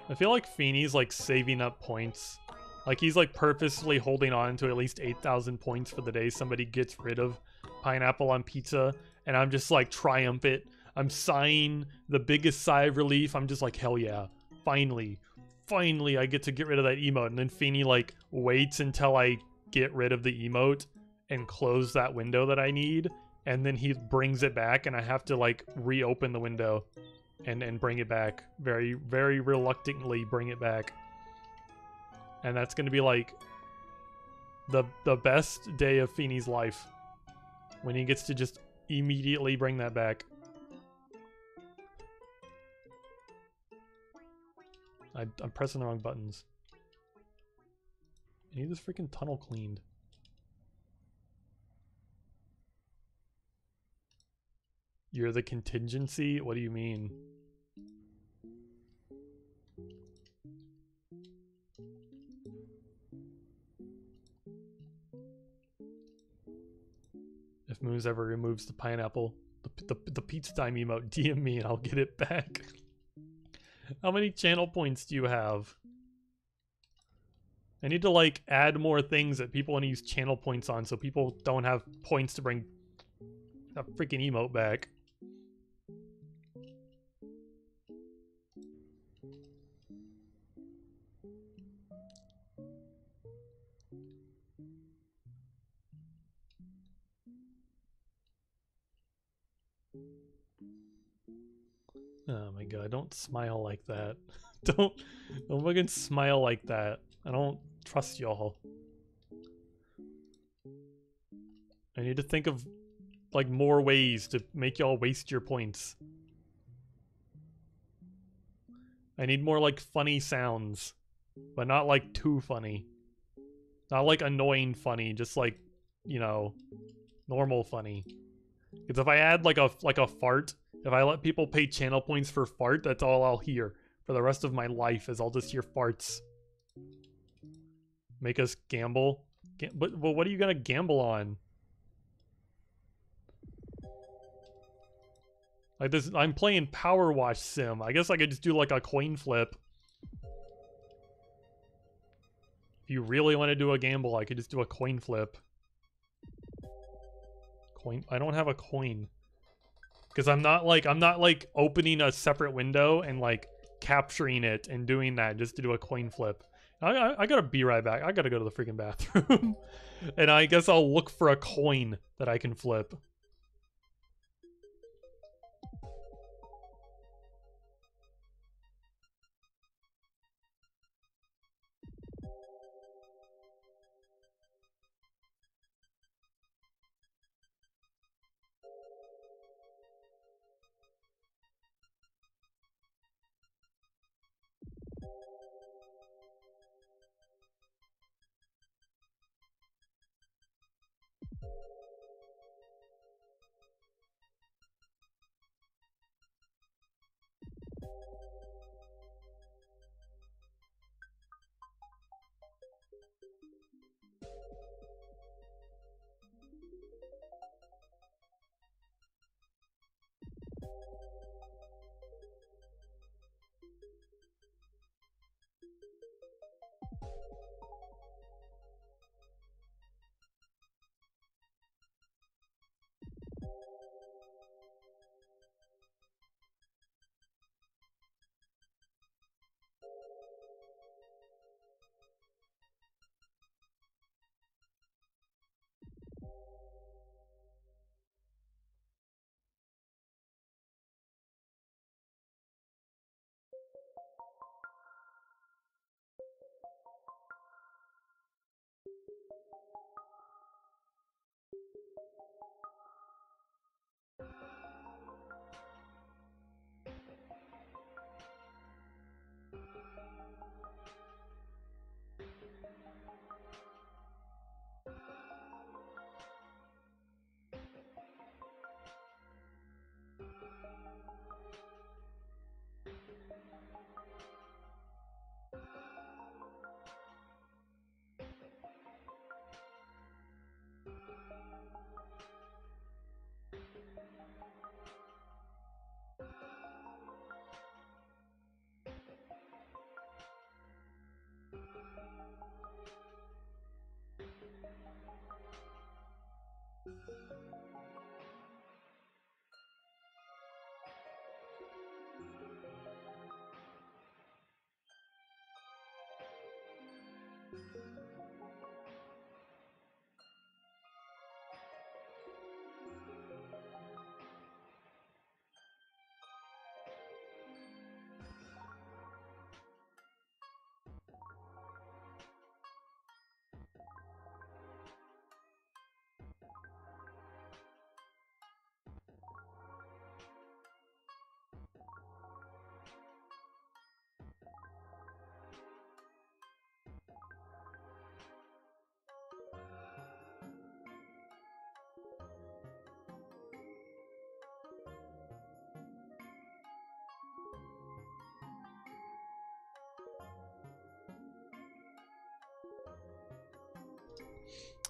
I feel like Feeney's like saving up points. Like he's like purposely holding on to at least 8,000 points for the day somebody gets rid of pineapple on pizza, and I'm just like triumphant. I'm sighing the biggest sigh of relief. I'm just like, hell yeah, finally I get to get rid of that emote. And then Feeney like waits until I get rid of the emote and close that window that I need, and then he brings it back, and I have to like reopen the window and bring it back. Very, very reluctantly bring it back. And that's gonna be like the best day of Feeney's life, when he gets to just immediately bring that back. I'm pressing the wrong buttons. I need this freaking tunnel cleaned. You're the contingency? What do you mean? If Moons ever removes the pineapple, the pizza time emote, DM me and I'll get it back. How many channel points do you have? I need to like add more things that people want to use channel points on, so people don't have points to bring that freaking emote back. Oh my god, don't smile like that. don't fucking smile like that. I don't trust y'all. I need to think of like more ways to make y'all waste your points. I need more like funny sounds, but not like too funny. Not like annoying funny, just like, you know, normal funny. Because if I add like a fart, if I let people pay channel points for fart, that's all I'll hear for the rest of my life is I'll just hear farts. Make us gamble. But what are you gonna gamble on? Like this, I'm playing PowerWash Sim. I guess I could just do like a coin flip. If you really want to do a gamble, I could just do a coin flip. Coin? I don't have a coin. Because I'm not like opening a separate window and like capturing it and doing that just to do a coin flip. I gotta be right back. I gotta go to the freaking bathroom. And I guess I'll look for a coin that I can flip.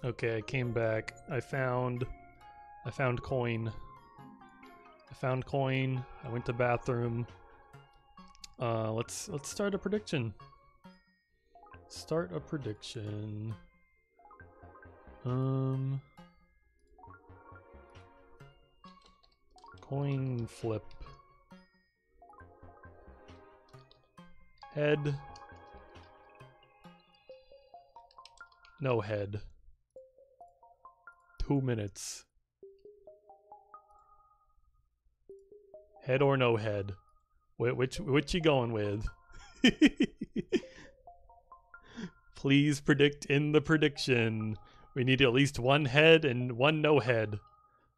Okay, I came back. I found coin. I found coin. I went to bathroom. Let's start a prediction. Start a prediction. Coin flip. Head. No head. 2 minutes. Head or no head? Which you going with? Please predict in the prediction. We need at least one head and one no head.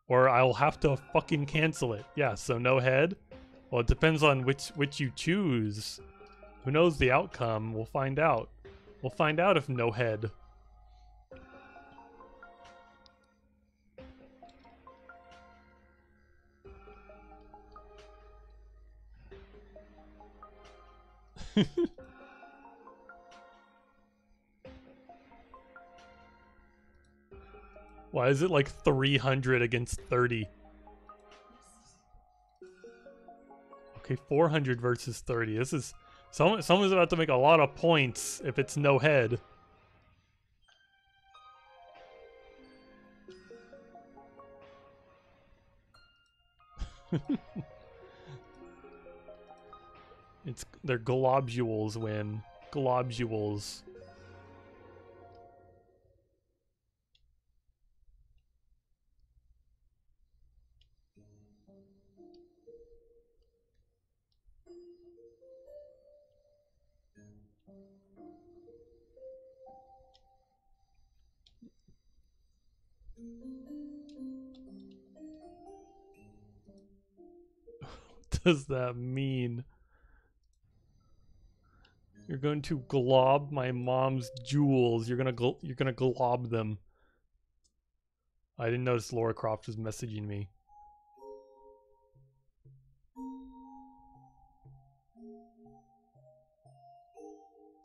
Or I'll have to fucking cancel it. Yeah, so no head. Well, it depends on which you choose. Who knows the outcome? We'll find out. We'll find out if no head. Why is it like 300 against 30? Okay, 400 versus 30. This is someone's about to make a lot of points if it's no head. Their globules win. Globules. What does that mean? You're going to glob my mom's jewels. You're gonna glob them. I didn't notice Laura Croft was messaging me.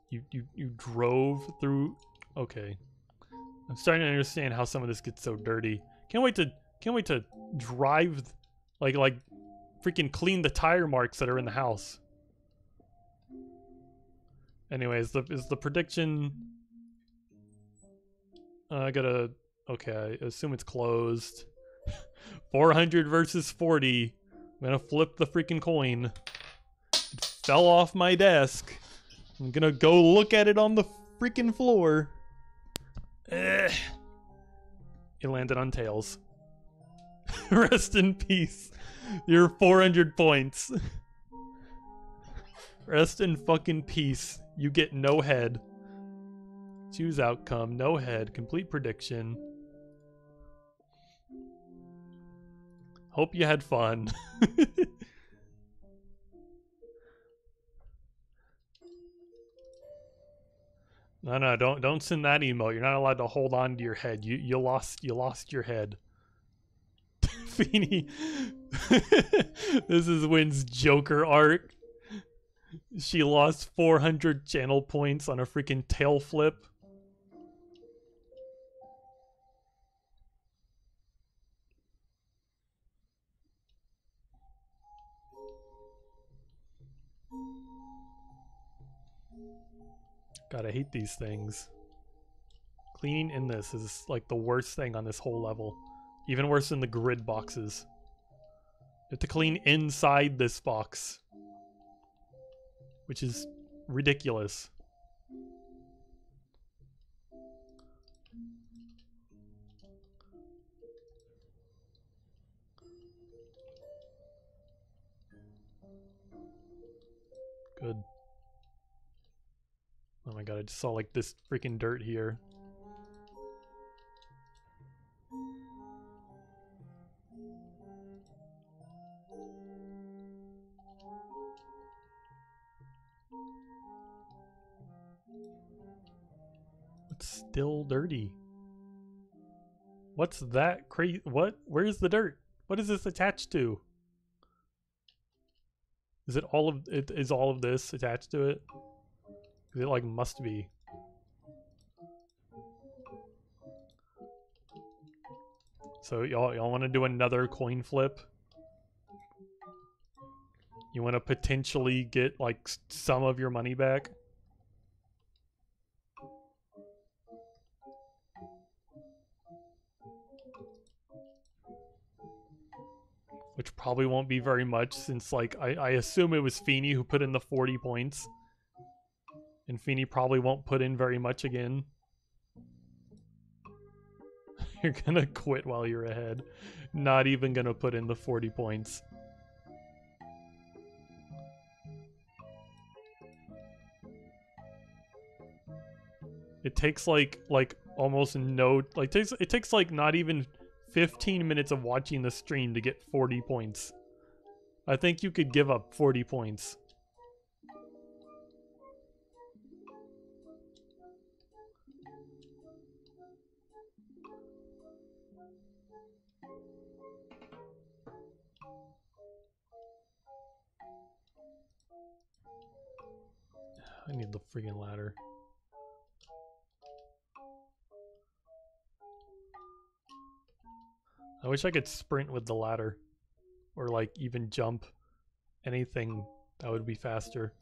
You drove through. Okay, I'm starting to understand how some of this gets so dirty. Can't wait to drive, like freaking clean the tire marks that are in the house. Anyways, is the prediction? I gotta. Okay, I assume it's closed. 400 versus 40. I'm gonna flip the freaking coin. It fell off my desk. I'm gonna go look at it on the freaking floor. It landed on tails. Rest in peace. Your 400 points. Rest in fucking peace. You get no head. Choose outcome. No head. Complete prediction. Hope you had fun. No, don't send that emote. You're not allowed to hold on to your head. You lost your head. Feeny. This is Wynn's Joker arc. She lost 400 channel points on a freaking tail flip. God, I hate these things. Cleaning in this is like the worst thing on this whole level. Even worse than the grid boxes. You have to clean inside this box. Which is ridiculous. Good. Oh my god, I just saw like this freaking dirt here. It's still dirty. What's that crazy? What? Where's the dirt? What is this attached to? Is it all of it? Is all of this attached to it? It like must be. So y'all want to do another coin flip? You want to potentially get like some of your money back? Which probably won't be very much since like I assume it was Feeny who put in the 40 points. And Feeny probably won't put in very much again. You're gonna quit while you're ahead. Not even gonna put in the 40 points. It takes like almost no it takes like not even 15 minutes of watching the stream to get 40 points. I think you could give up 40 points. I need the freaking ladder. I wish I could sprint with the ladder. Or like even jump. Anything that would be faster.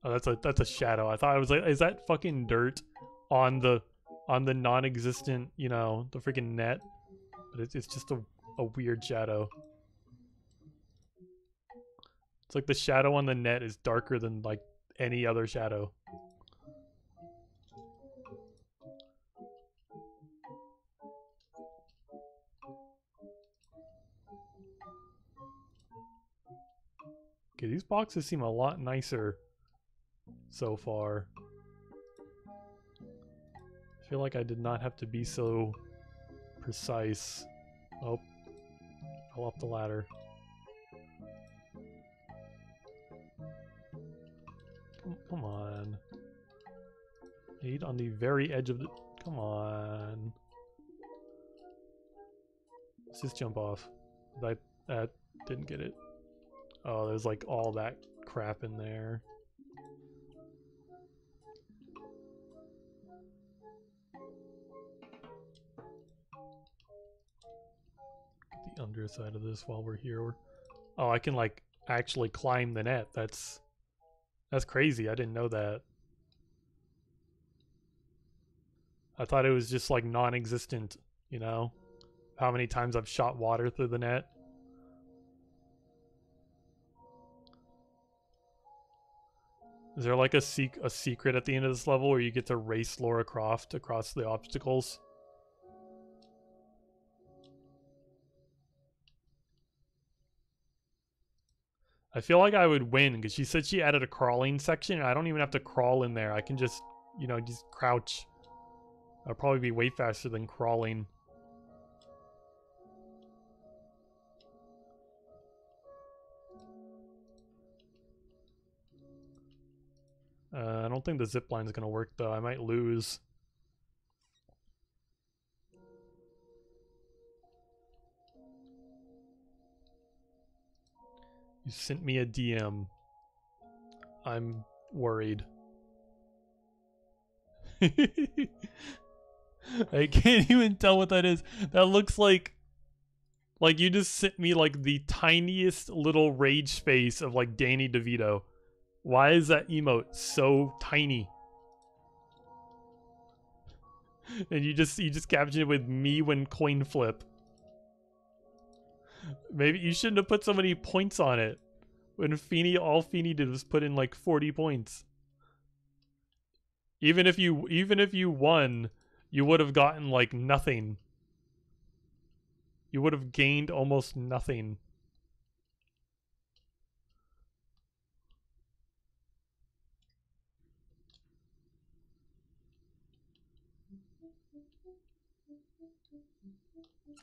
Oh, that's a shadow. I thought I was like, is that fucking dirt on the non-existent, you know, the freaking net? But it's just a weird shadow. It's like the shadow on the net is darker than like any other shadow. Okay, these boxes seem a lot nicer so far. I feel like I did not have to be so precise. Oh, fell off the ladder. Come on. Need on the very edge of the... Come on. Let's just jump off. That didn't get it. Oh, there's like all that crap in there. Get the underside of this while we're here. Oh, I can like actually climb the net. That's crazy. I didn't know that. I thought it was just like non-existent, you know? How many times I've shot water through the net. Is there like a secret at the end of this level where you get to race Lara Croft across the obstacles? I feel like I would win because she said she added a crawling section and I don't even have to crawl in there. I can just, you know, just crouch. I'll probably be way faster than crawling. I don't think the zipline is going to work though. I might lose. You sent me a DM. I'm worried. I can't even tell what that is. That looks like you just sent me like the tiniest little rage face of like Danny DeVito. Why is that emote so tiny? And you just captioned it with me when coin flip. Maybe you shouldn't have put so many points on it. When all Feeney did was put in like 40 points. Even if you won, you would have gotten like nothing. You would have gained almost nothing.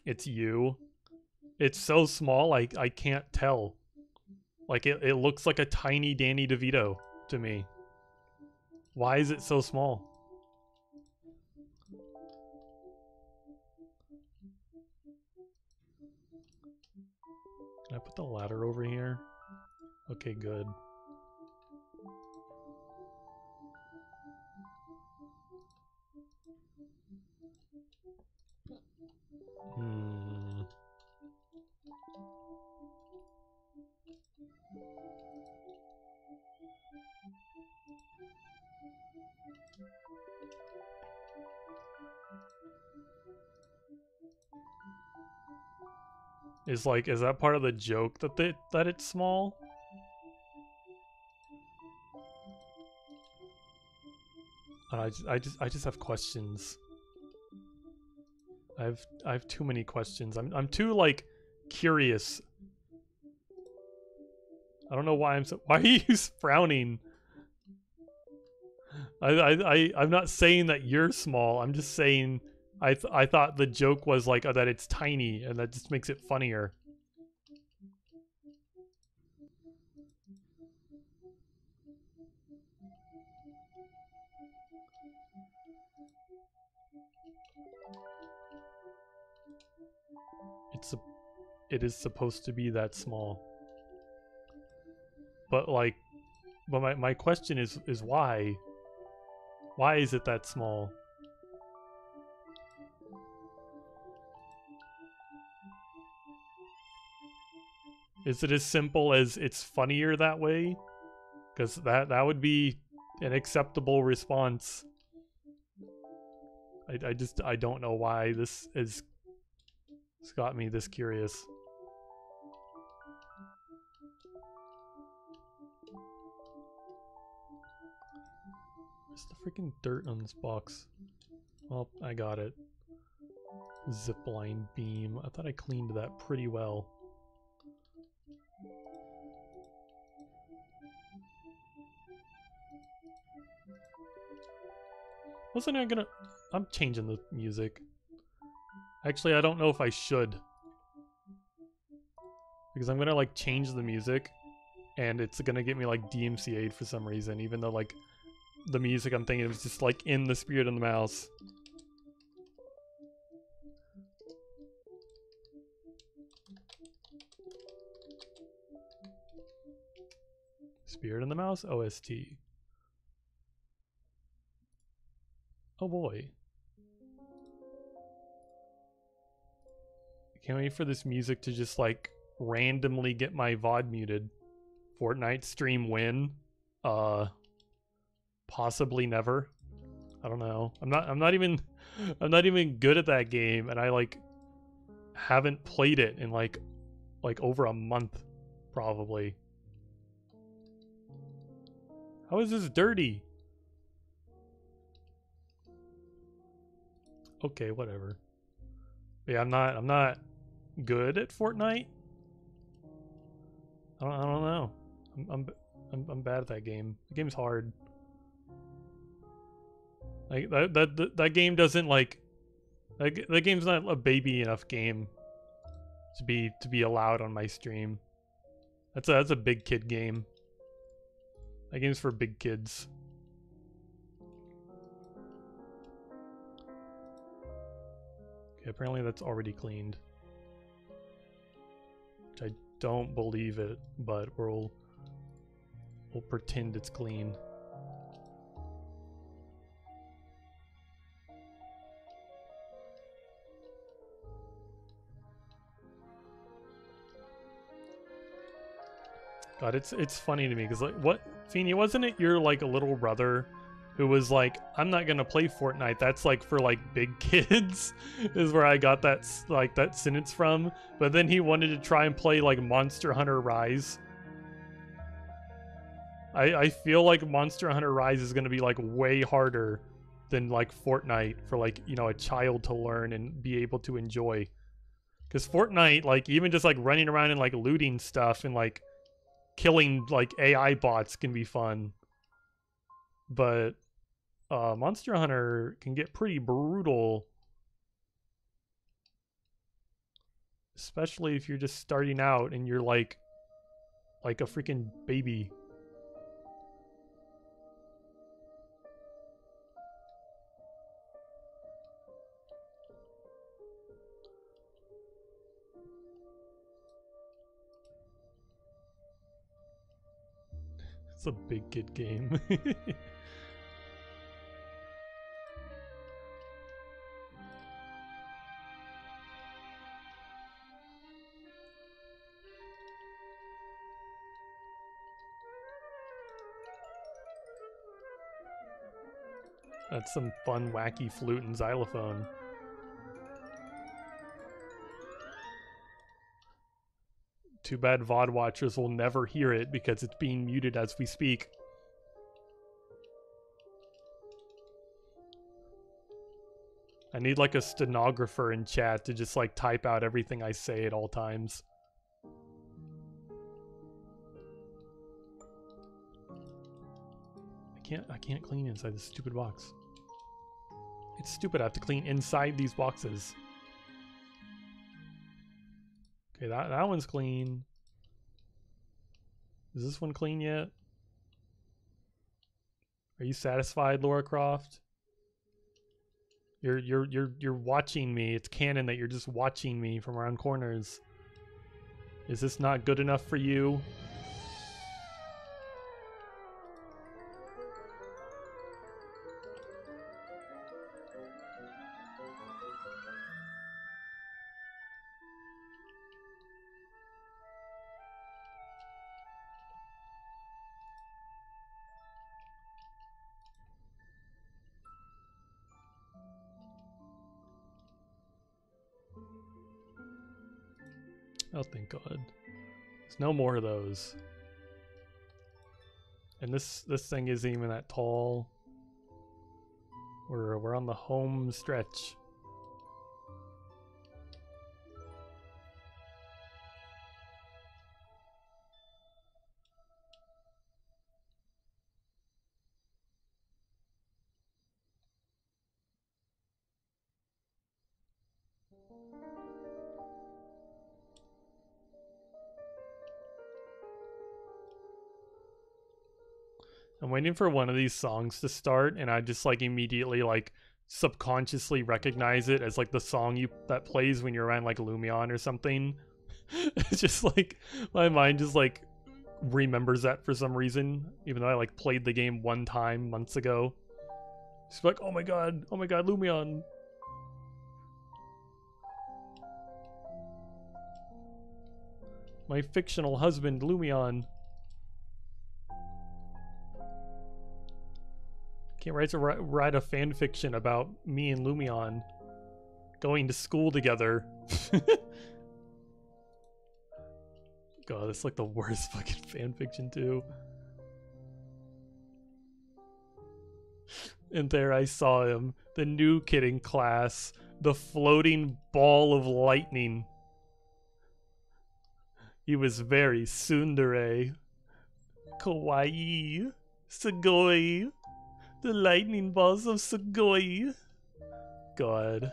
It's you. It's so small, I can't tell. Like, it looks like a tiny Danny DeVito to me. Why is it so small? Can I put the ladder over here? Okay, good. Is that part of the joke that it's small? I just have questions. I have too many questions. I'm too like curious. I don't know why why are you frowning? I'm not saying that you're small. I'm just saying I thought the joke was like that it's tiny, and that just makes it funnier. It is supposed to be that small. But like, but my question is why? Why is it that small? Is it as simple as it's funnier that way? Because that would be an acceptable response. I don't know why this is. It's got me this curious. Where's the freaking dirt on this box? Well, I got it. Zipline beam. I thought I cleaned that pretty well. Wasn't I gonna... I'm changing the music. Actually, I don't know if I should. Because I'm gonna like change the music and it's gonna get me like DMCA'd for some reason, even though like the music I'm thinking is just like in the spirit of the mouse. Spirit of the Mouse OST. Oh boy. Can't wait for this music to just like randomly get my VOD muted. Fortnite stream win. Possibly never. I don't know. I'm not even good at that game, and I like haven't played it in like over a month probably. How is this dirty? Okay, whatever. But yeah, I'm not good at Fortnite. I don't know. I'm bad at that game. The game's hard. Like that game doesn't like that game's not a baby enough game to be allowed on my stream. That's a big kid game. That game's for big kids. Okay, apparently that's already cleaned. Which I don't believe it, but we'll pretend it's clean. God, it's funny to me because like, what, Feeny, wasn't it your like little brother who was like, I'm not gonna play Fortnite, that's like for like big kids, is where I got that like that sentence from. But then he wanted to try and play like Monster Hunter Rise. I feel like Monster Hunter Rise is gonna be like way harder than like Fortnite for like, you know, a child to learn and be able to enjoy. Because Fortnite, like even just like running around and like looting stuff and like killing like AI bots can be fun, but Monster Hunter can get pretty brutal, especially if you're just starting out and you're like a freaking baby. It's a big kid game. That's some fun, wacky flute and xylophone. Too bad VOD watchers will never hear it because it's being muted as we speak. I need like a stenographer in chat to just like type out everything I say at all times. I I can't clean inside this stupid box. It's stupid. I have to clean inside these boxes. Okay, that one's clean. Is this one clean yet? Are you satisfied, Laura Croft? You're watching me. It's canon that you're just watching me from around corners. Is this not good enough for you? Oh, thank God. There's no more of those. And this thing isn't even that tall. We're on the home stretch. I'm waiting for one of these songs to start, and I just like immediately like subconsciously recognize it as like the song that plays when you're around like Lumion or something. It's just like my mind just like remembers that for some reason, even though I like played the game one time months ago. Just like, oh my god, Lumion. My fictional husband, Lumion. Can't write a fan fiction about me and Lumion going to school together. God, that's like the worst fucking fan fiction too. And there I saw him, the new kid in class, the floating ball of lightning. He was very tsundere. Kawaii. Sugoi. The lightning balls of Sugoi. God.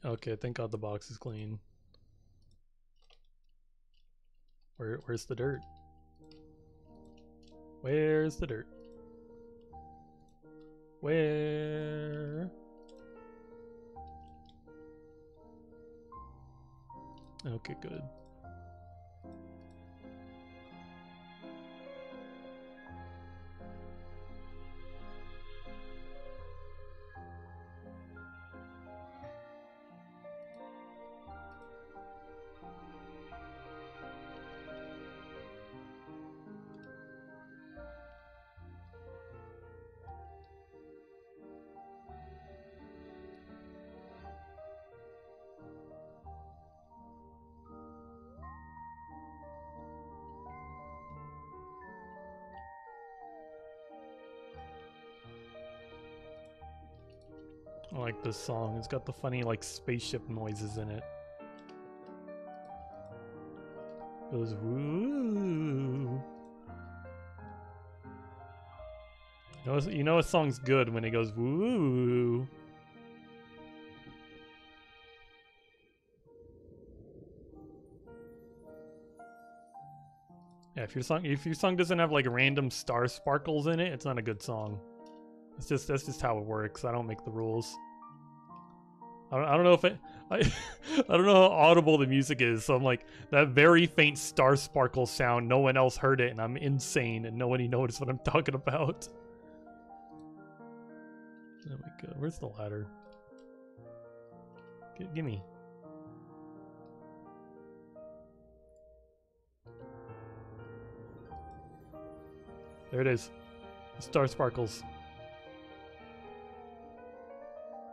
Okay, thank God the box is clean. Where's the dirt? Where's the dirt? Where? Okay, good. I like this song. It's got the funny like spaceship noises in it. It goes woo. You know a song's good when it goes woo. Yeah, if your song doesn't have like random star sparkles in it, it's not a good song. That's just how it works. I don't make the rules. I don't know if I don't know how audible the music is. So I'm like that very faint star sparkle sound. No one else heard it, and I'm insane, and nobody noticed what I'm talking about. Oh my god, where's the ladder? Gimme. There it is. Star Sparkles.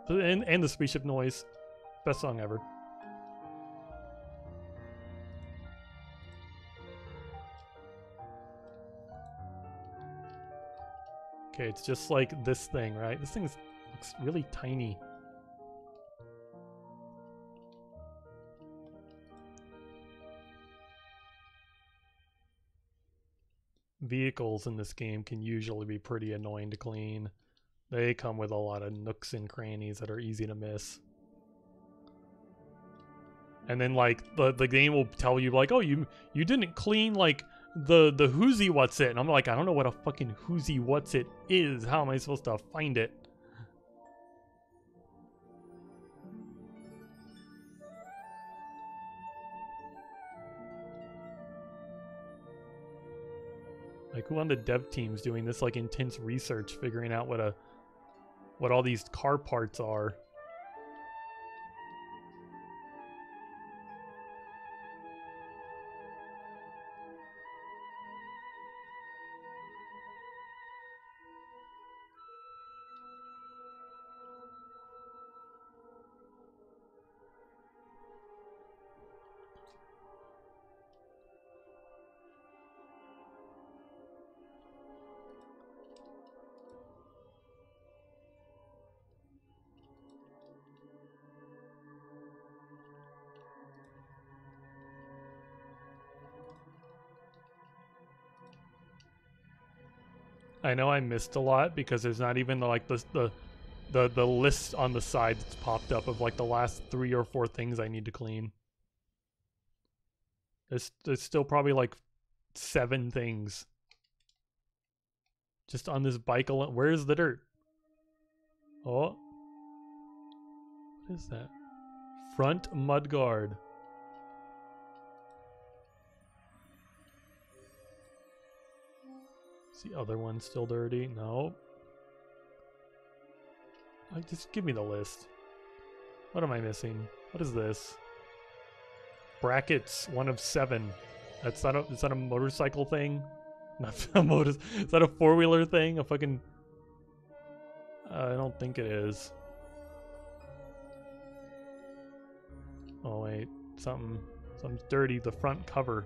And the spaceship noise. Best song ever. Okay, it's just like this thing, right? This thing looks really tiny. Vehicles in this game can usually be pretty annoying to clean. They come with a lot of nooks and crannies that are easy to miss. And then like the game will tell you like, oh, you didn't clean like the whoozy what's it, and I'm like, I don't know what a fucking whoozy what's it is. How am I supposed to find it? Like, who on the dev team's doing this like intense research, figuring out what all these car parts are? I know I missed a lot because there's not even like the list on the side that's popped up of like the last 3 or 4 things I need to clean. There's still probably like 7 things just on this bike alone. Where's the dirt? Oh, what is that? Front mudguard. Is the other one still dirty? No. Just give me the list. What am I missing? What is this? Brackets, 1 of 7. Is that a motorcycle thing? Not a motor. Is that a 4-wheeler thing? A fucking. I don't think it is. Oh wait, something's dirty. The front cover.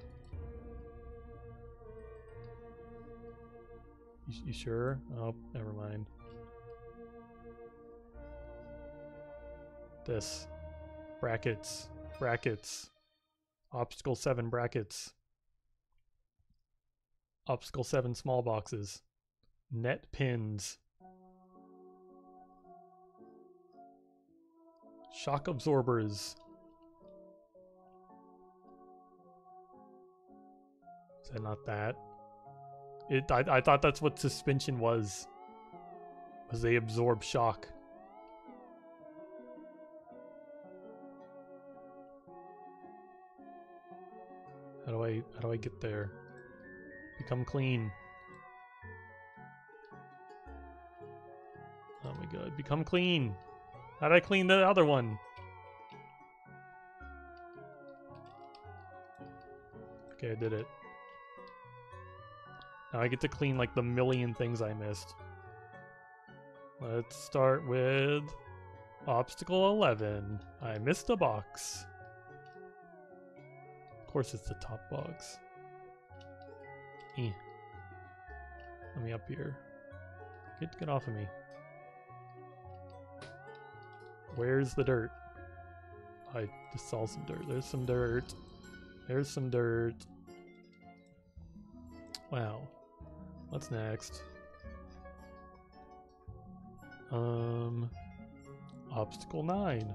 You sure? Oh, never mind. This. Brackets. Brackets. Obstacle 7 brackets. Obstacle 7 small boxes. Net pins. Shock absorbers. Is that not that? I thought that's what suspension was they absorb shock. How do I get there? Become clean. Oh my god, become clean. How did I clean the other one? Okay, I did it. Now I get to clean like the million things I missed. Let's start with obstacle 11. I missed a box. Of course it's the top box. Let me up here. Get off of me. Where's the dirt? I just saw some dirt. There's some dirt. There's some dirt. Wow. What's next? Obstacle 9.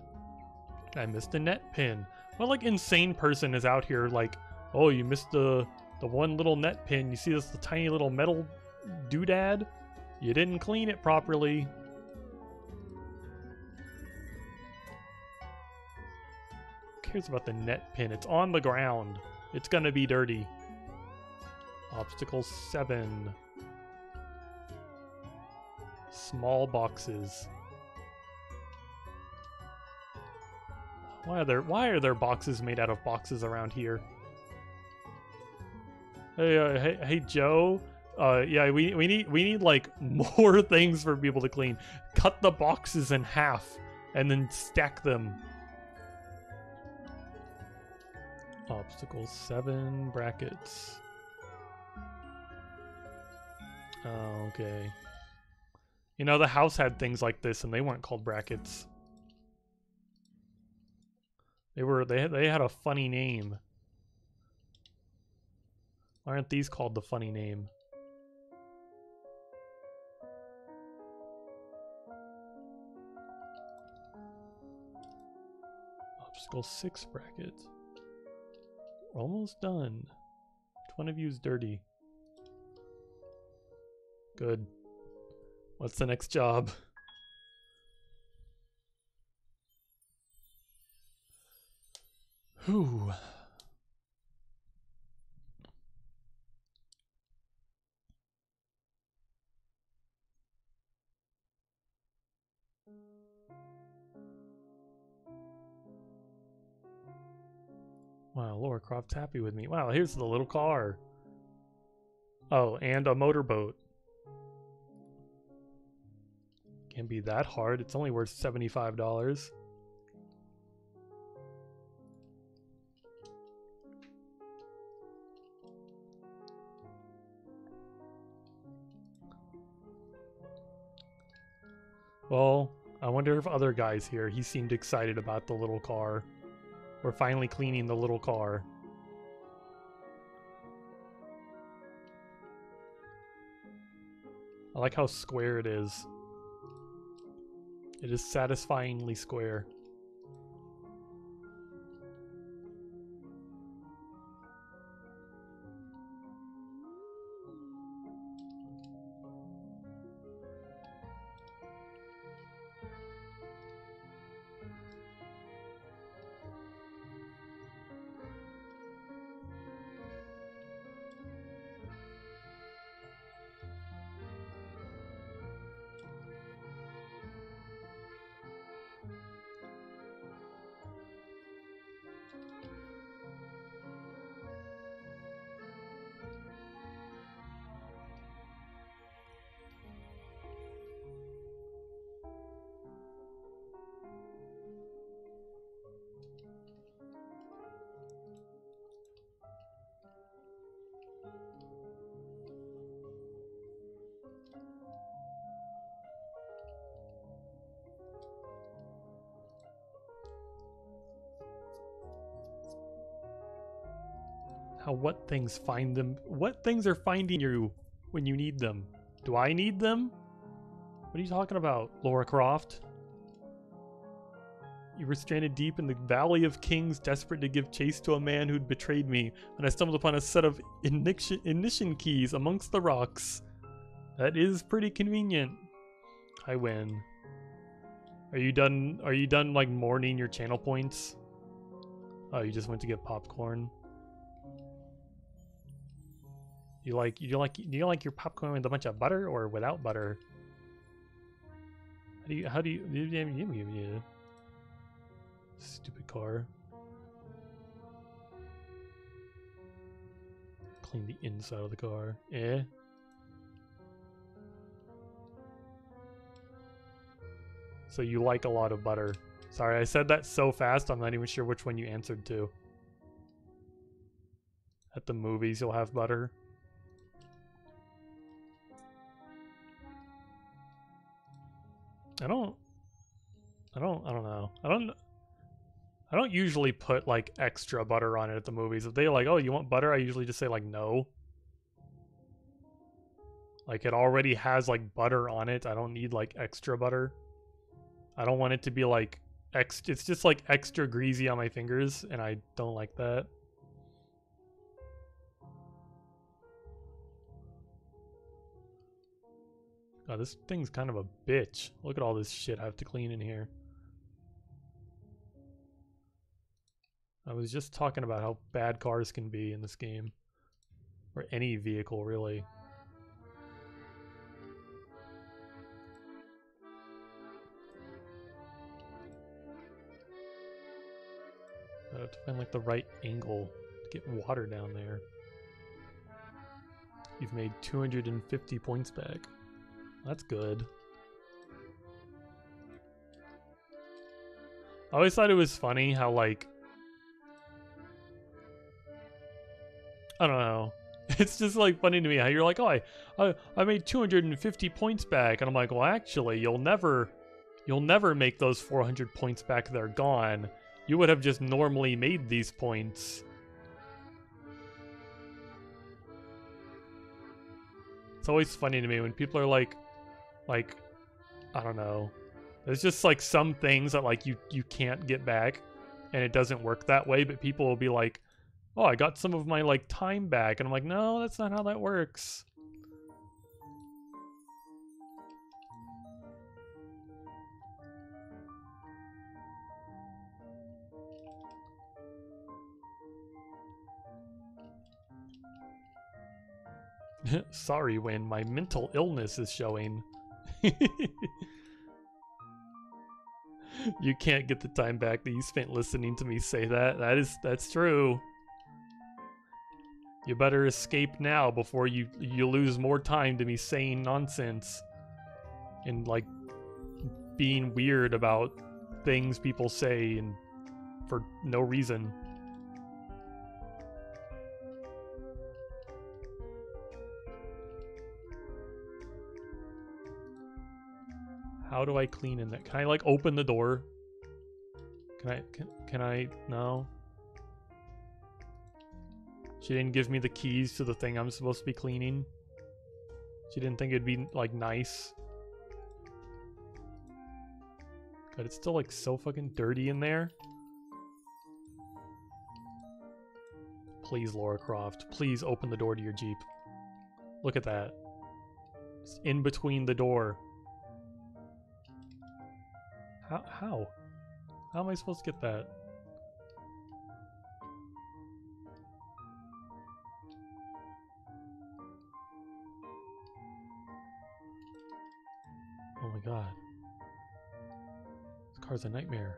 I missed a net pin. What like insane person is out here like, oh, you missed the one little net pin. You see this tiny little metal doodad? You didn't clean it properly. Who cares about the net pin? It's on the ground. It's gonna be dirty. Obstacle 7. Small boxes. Why are there boxes made out of boxes around here? Hey Joe, Yeah, we need like more things for people to clean. Cut the boxes in half and then stack them. Obstacles 7 brackets. Oh, okay. You know, the house had things like this and they weren't called brackets. They had a funny name. Why aren't these called the funny name? Obstacle 6 brackets. Almost done. Which one of you is dirty? Good. What's the next job? Whew. Wow, Laura Croft's happy with me. Wow, here's the little car. Oh, and a motorboat. Can't be that hard. It's only worth $75. Well, I wonder if other guys here, he seemed excited about the little car. We're finally cleaning the little car. I like how square it is. It is satisfyingly square. How what things find them? What things are finding you when you need them? Do I need them? What are you talking about, Laura Croft? You were stranded deep in the Valley of Kings, desperate to give chase to a man who'd betrayed me, when I stumbled upon a set of ignition keys amongst the rocks. That is pretty convenient. I win. Are you done? Are you done like mourning your channel points? Oh, you just went to get popcorn. Do you like your popcorn with a bunch of butter or without butter? How do you stupid car. Clean the inside of the car. Eh? So you like a lot of butter. Sorry, I said that so fast I'm not even sure which one you answered to. At the movies you'll have butter. I don't know. I don't usually put like extra butter on it at the movies. If they're like, "Oh, you want butter?" I usually just say like, "No." Like it already has like butter on it. I don't need like extra butter. I don't want it to be like it's just like extra greasy on my fingers and I don't like that. God, this thing's kind of a bitch. Look at all this shit I have to clean in here. I was just talking about how bad cars can be in this game. Or any vehicle, really. I have to find like the right angle to get water down there. You've made 250 points back. That's good. I always thought it was funny how, like, I don't know. It's just like funny to me how you're like, oh, I made 250 points back, and I'm like, well, actually, you'll never make those 400 points back. They're gone. You would have just normally made these points. It's always funny to me when people are like, I don't know. There's just like some things that like you can't get back, and it doesn't work that way. But people will be like, oh, I got some of my like time back, and I'm like, no, that's not how that works. Sorry, Win, my mental illness is showing. You can't get the time back that you spent listening to me say that. That's true. You better escape now before you lose more time to me saying nonsense and like being weird about things people say and for no reason. How do I clean in that? Can I like open the door? Can I? No. She didn't give me the keys to the thing I'm supposed to be cleaning. She didn't think it'd be like nice. God, it's still like so fucking dirty in there. Please, Laura Croft, please open the door to your Jeep. Look at that. It's in between the door. How? How am I supposed to get that? Oh my god. This car's a nightmare.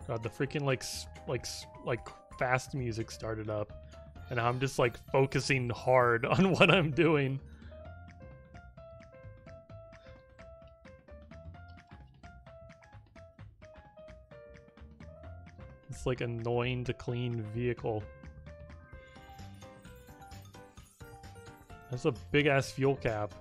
God, the freaking like fast music started up, and I'm just like focusing hard on what I'm doing. It's like annoying to clean vehicle. That's a big ass fuel cap.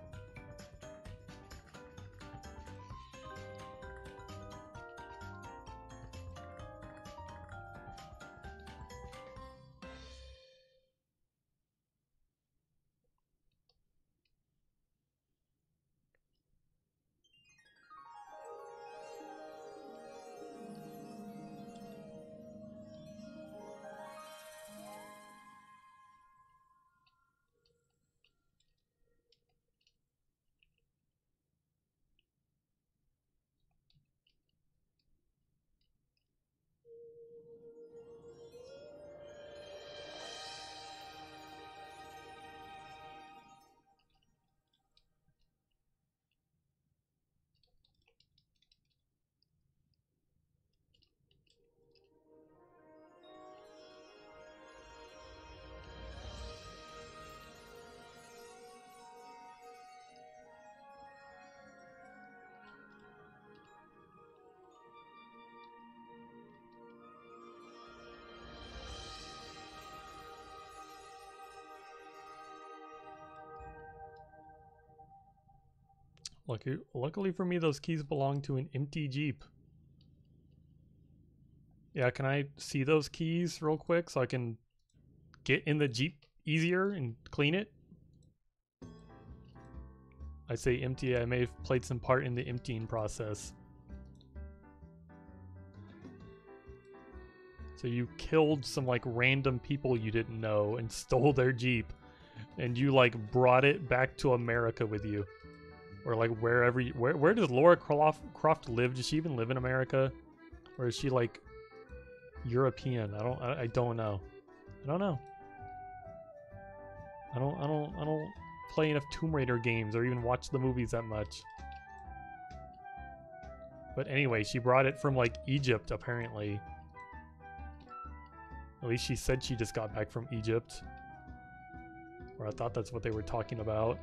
Luckily for me, those keys belong to an empty Jeep. Yeah, can I see those keys real quick so I can get in the Jeep easier and clean it? I say empty, I may have played some part in the emptying process. So you killed some like random people you didn't know and stole their Jeep, and you like brought it back to America with you, or like wherever. Where does Laura Croft live? Does she even live in America, or is she like European? I don't know. I don't know. I don't play enough Tomb Raider games or even watch the movies that much. But anyway, she brought it from like Egypt apparently. At least she said she just got back from Egypt. Or I thought that's what they were talking about.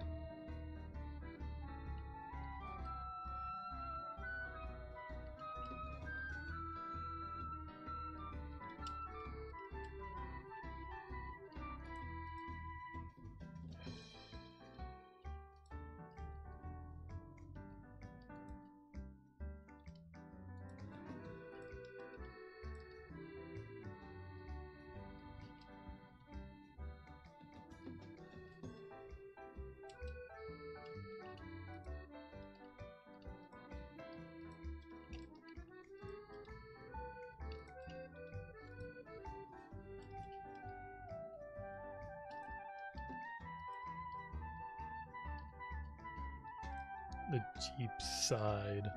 The Jeep side.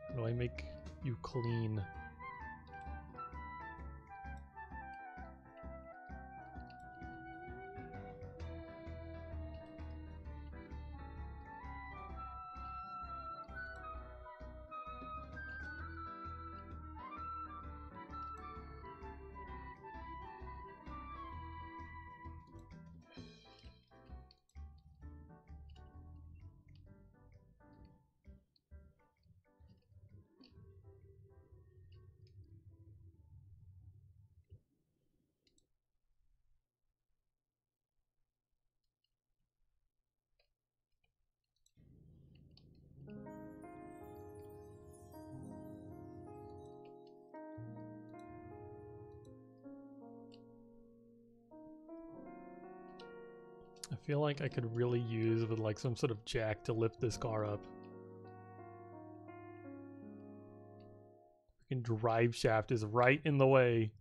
How do I make you clean? I feel like I could really use with like some sort of jack to lift this car up. Freaking drive shaft is right in the way.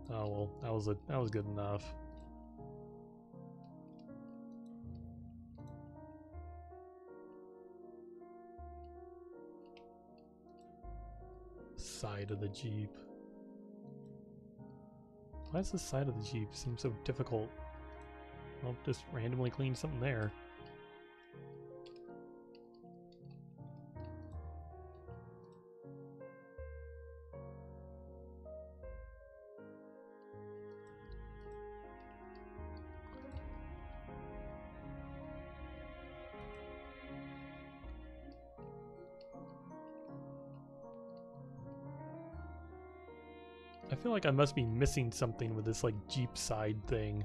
Oh well, that was good enough. Side of the Jeep. Why does the side of the Jeep seem so difficult? I'll just randomly clean something there. I feel like I must be missing something with this like Jeep side thing.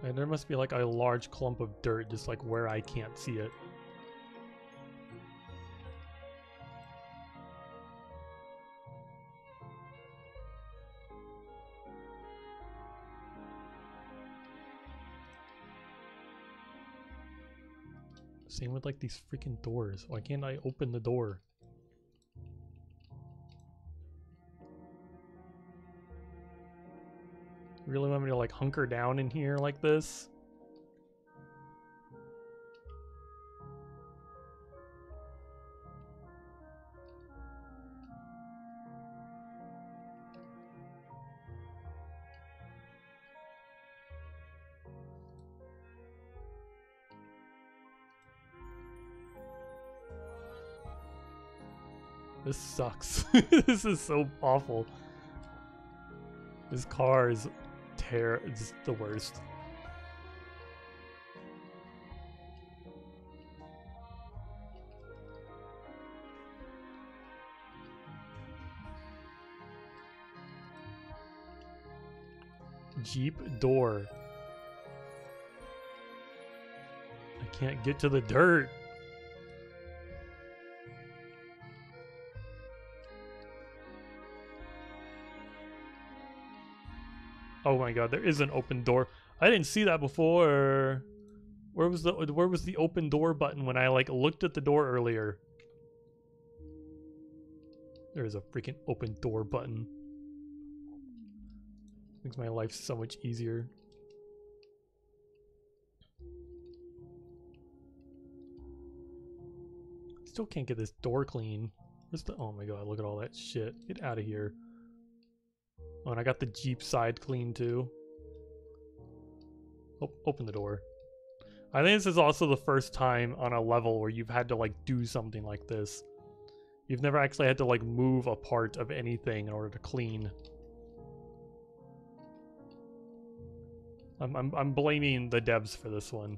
And there must be like a large clump of dirt just like where I can't see it. Same with like these freaking doors. Why can't I open the door? Really want me to like hunker down in here like this? This sucks. This is so awful. This car is it's the worst. Jeep door. I can't get to the dirt. Oh my god, there is an open door. I didn't see that before. Where was the open door button when I like looked at the door earlier? There's a freaking open door button. Makes my life so much easier. Still can't get this door clean. Where's the, oh my god, look at all that shit. Get out of here. Oh, and I got the Jeep side clean too. Oh, open the door. I think this is also the first time on a level where you've had to like do something like this. You've never actually had to like move a part of anything in order to clean. I'm blaming the devs for this one.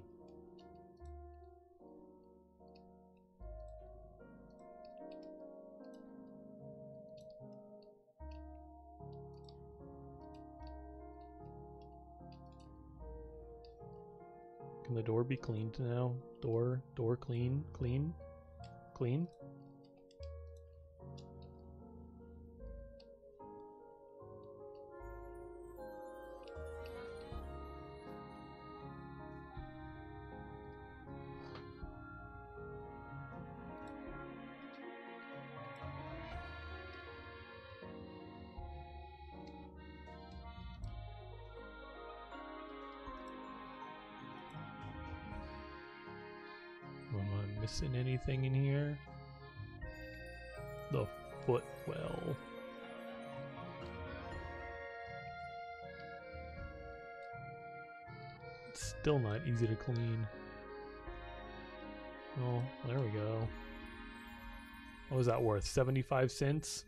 Can the door be cleaned now? Door clean, clean, clean. Am I missing anything in here? The footwell. It's still not easy to clean. Oh, there we go. What was that worth? 75 cents?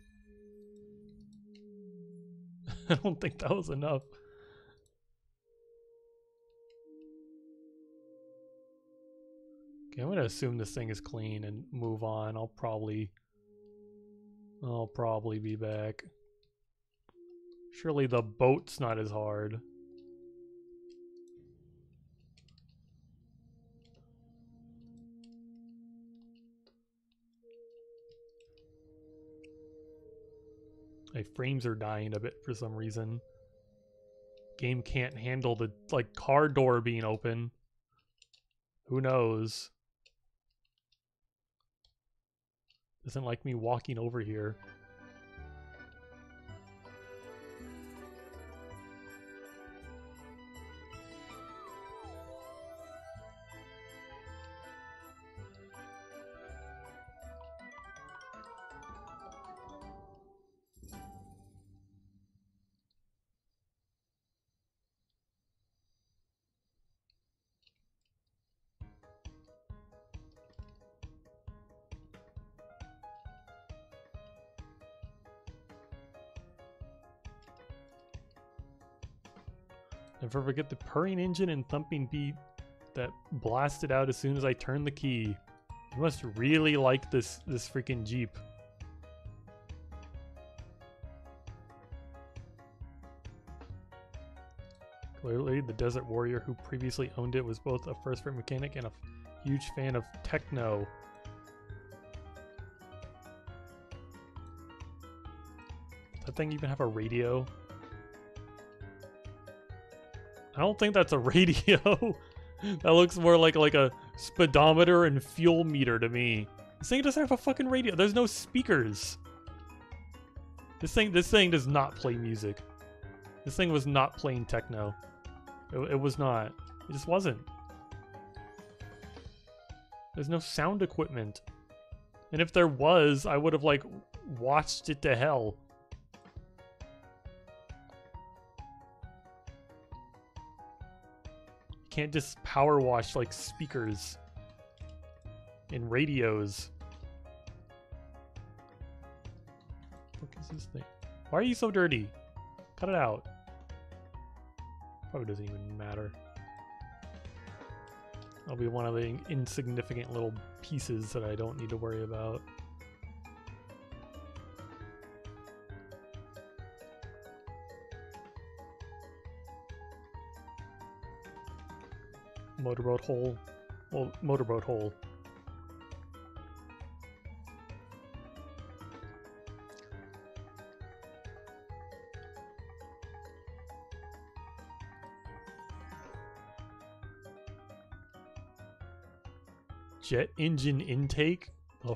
I don't think that was enough. Okay, I'm gonna assume this thing is clean and move on. I'll probably be back. Surely the boat's not as hard. My frames are dying a bit for some reason. Game can't handle the like car door being open. Who knows? Doesn't like me walking over here. Never forget the purring engine and thumping beat that blasted out as soon as I turned the key. You must really like this freaking Jeep. Clearly, the Desert Warrior who previously owned it was both a first-rate mechanic and a huge fan of techno. Does that thing even have a radio? I don't think that's a radio. That looks more like a speedometer and fuel meter to me. This thing doesn't have a fucking radio. There's no speakers. This thing does not play music. This thing was not playing techno. It was not. It just wasn't. There's no sound equipment. And if there was, I would have like watched it to hell. Can't just power wash like speakers and radios. What is this thing? Why are you so dirty? Cut it out. Probably doesn't even matter. I'll be one of the insignificant little pieces that I don't need to worry about. motorboat hole. Well, motorboat hole. Jet engine intake? The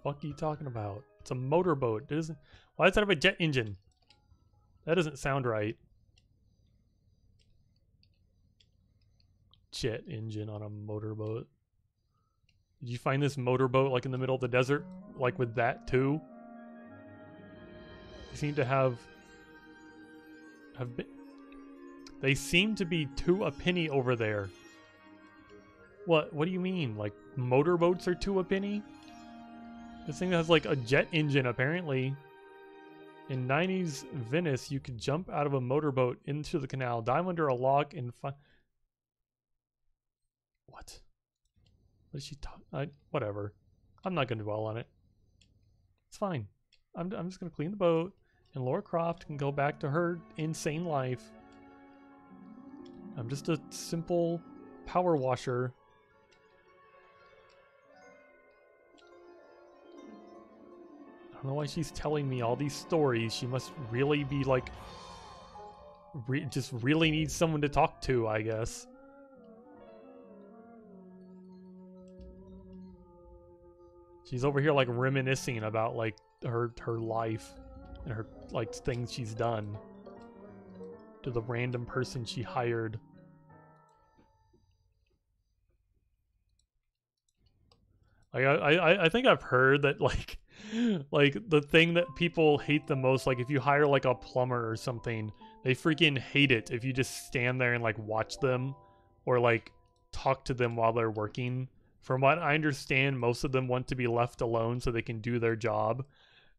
fuck are you talking about? It's a motorboat. It isn't. Why does that have a jet engine? That doesn't sound right. Jet engine on a motorboat. Did you find this motorboat like in the middle of the desert? Like with that too? They seem to have been. They seem to be 2 a penny over there. What do you mean? Like motorboats are 2 a penny? This thing has like a jet engine apparently. In 90s Venice, you could jump out of a motorboat into the canal, dive under a lock, and find. What? What is she talking? Whatever. I'm not gonna dwell on it. It's fine. I'm just gonna clean the boat, and Lara Croft can go back to her insane life. I'm just a simple power washer. I don't know why she's telling me all these stories. She must really be like, just really needs someone to talk to, I guess. She's over here like reminiscing about like her life and her like things she's done to the random person she hired. Like I think I've heard that like the thing that people hate the most, like if you hire like a plumber or something, they freaking hate it if you just stand there and like watch them or like talk to them while they're working. From what I understand, most of them want to be left alone so they can do their job.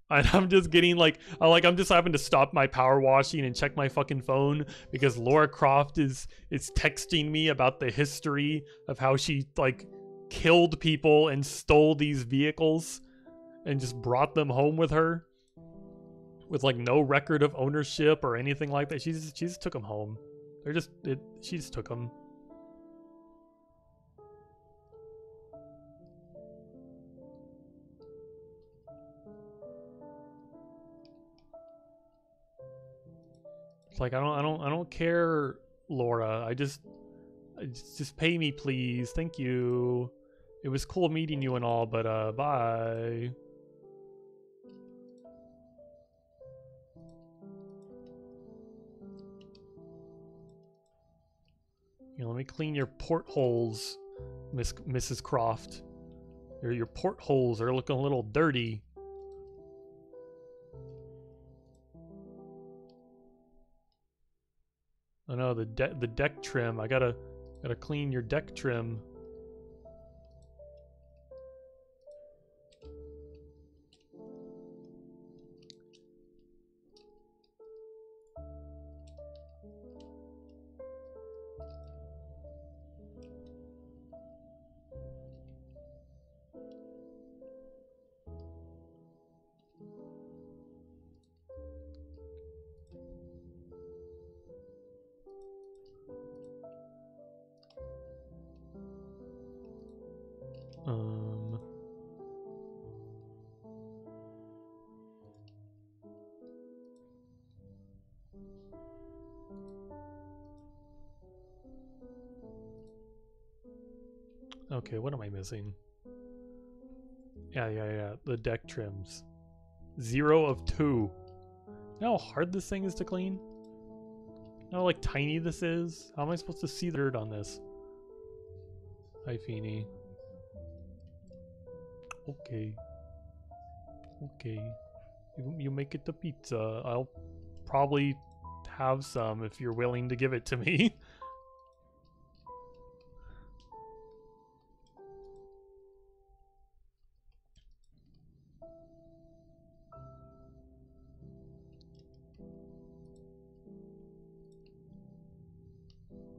And I'm just getting like I'm just having to stop my power washing and check my fucking phone because Lara Croft is texting me about the history of how she like killed people and stole these vehicles and just brought them home with her with like no record of ownership or anything like that. She just took them home. She just took them. It's like I don't care, Laura. Just pay me, please. Thank you. It was cool meeting you and all, but bye. Here, let me clean your portholes, Mrs. Croft. Your portholes are looking a little dirty. Oh no, the deck trim. I gotta clean your deck trim. Okay, what am I missing? Yeah. The deck trims. 0 of 2. You know how hard this thing is to clean? You know how like tiny this is? How am I supposed to see the dirt on this? Hi, Feeny. Okay. You make it the pizza. I'll probably have some if you're willing to give it to me.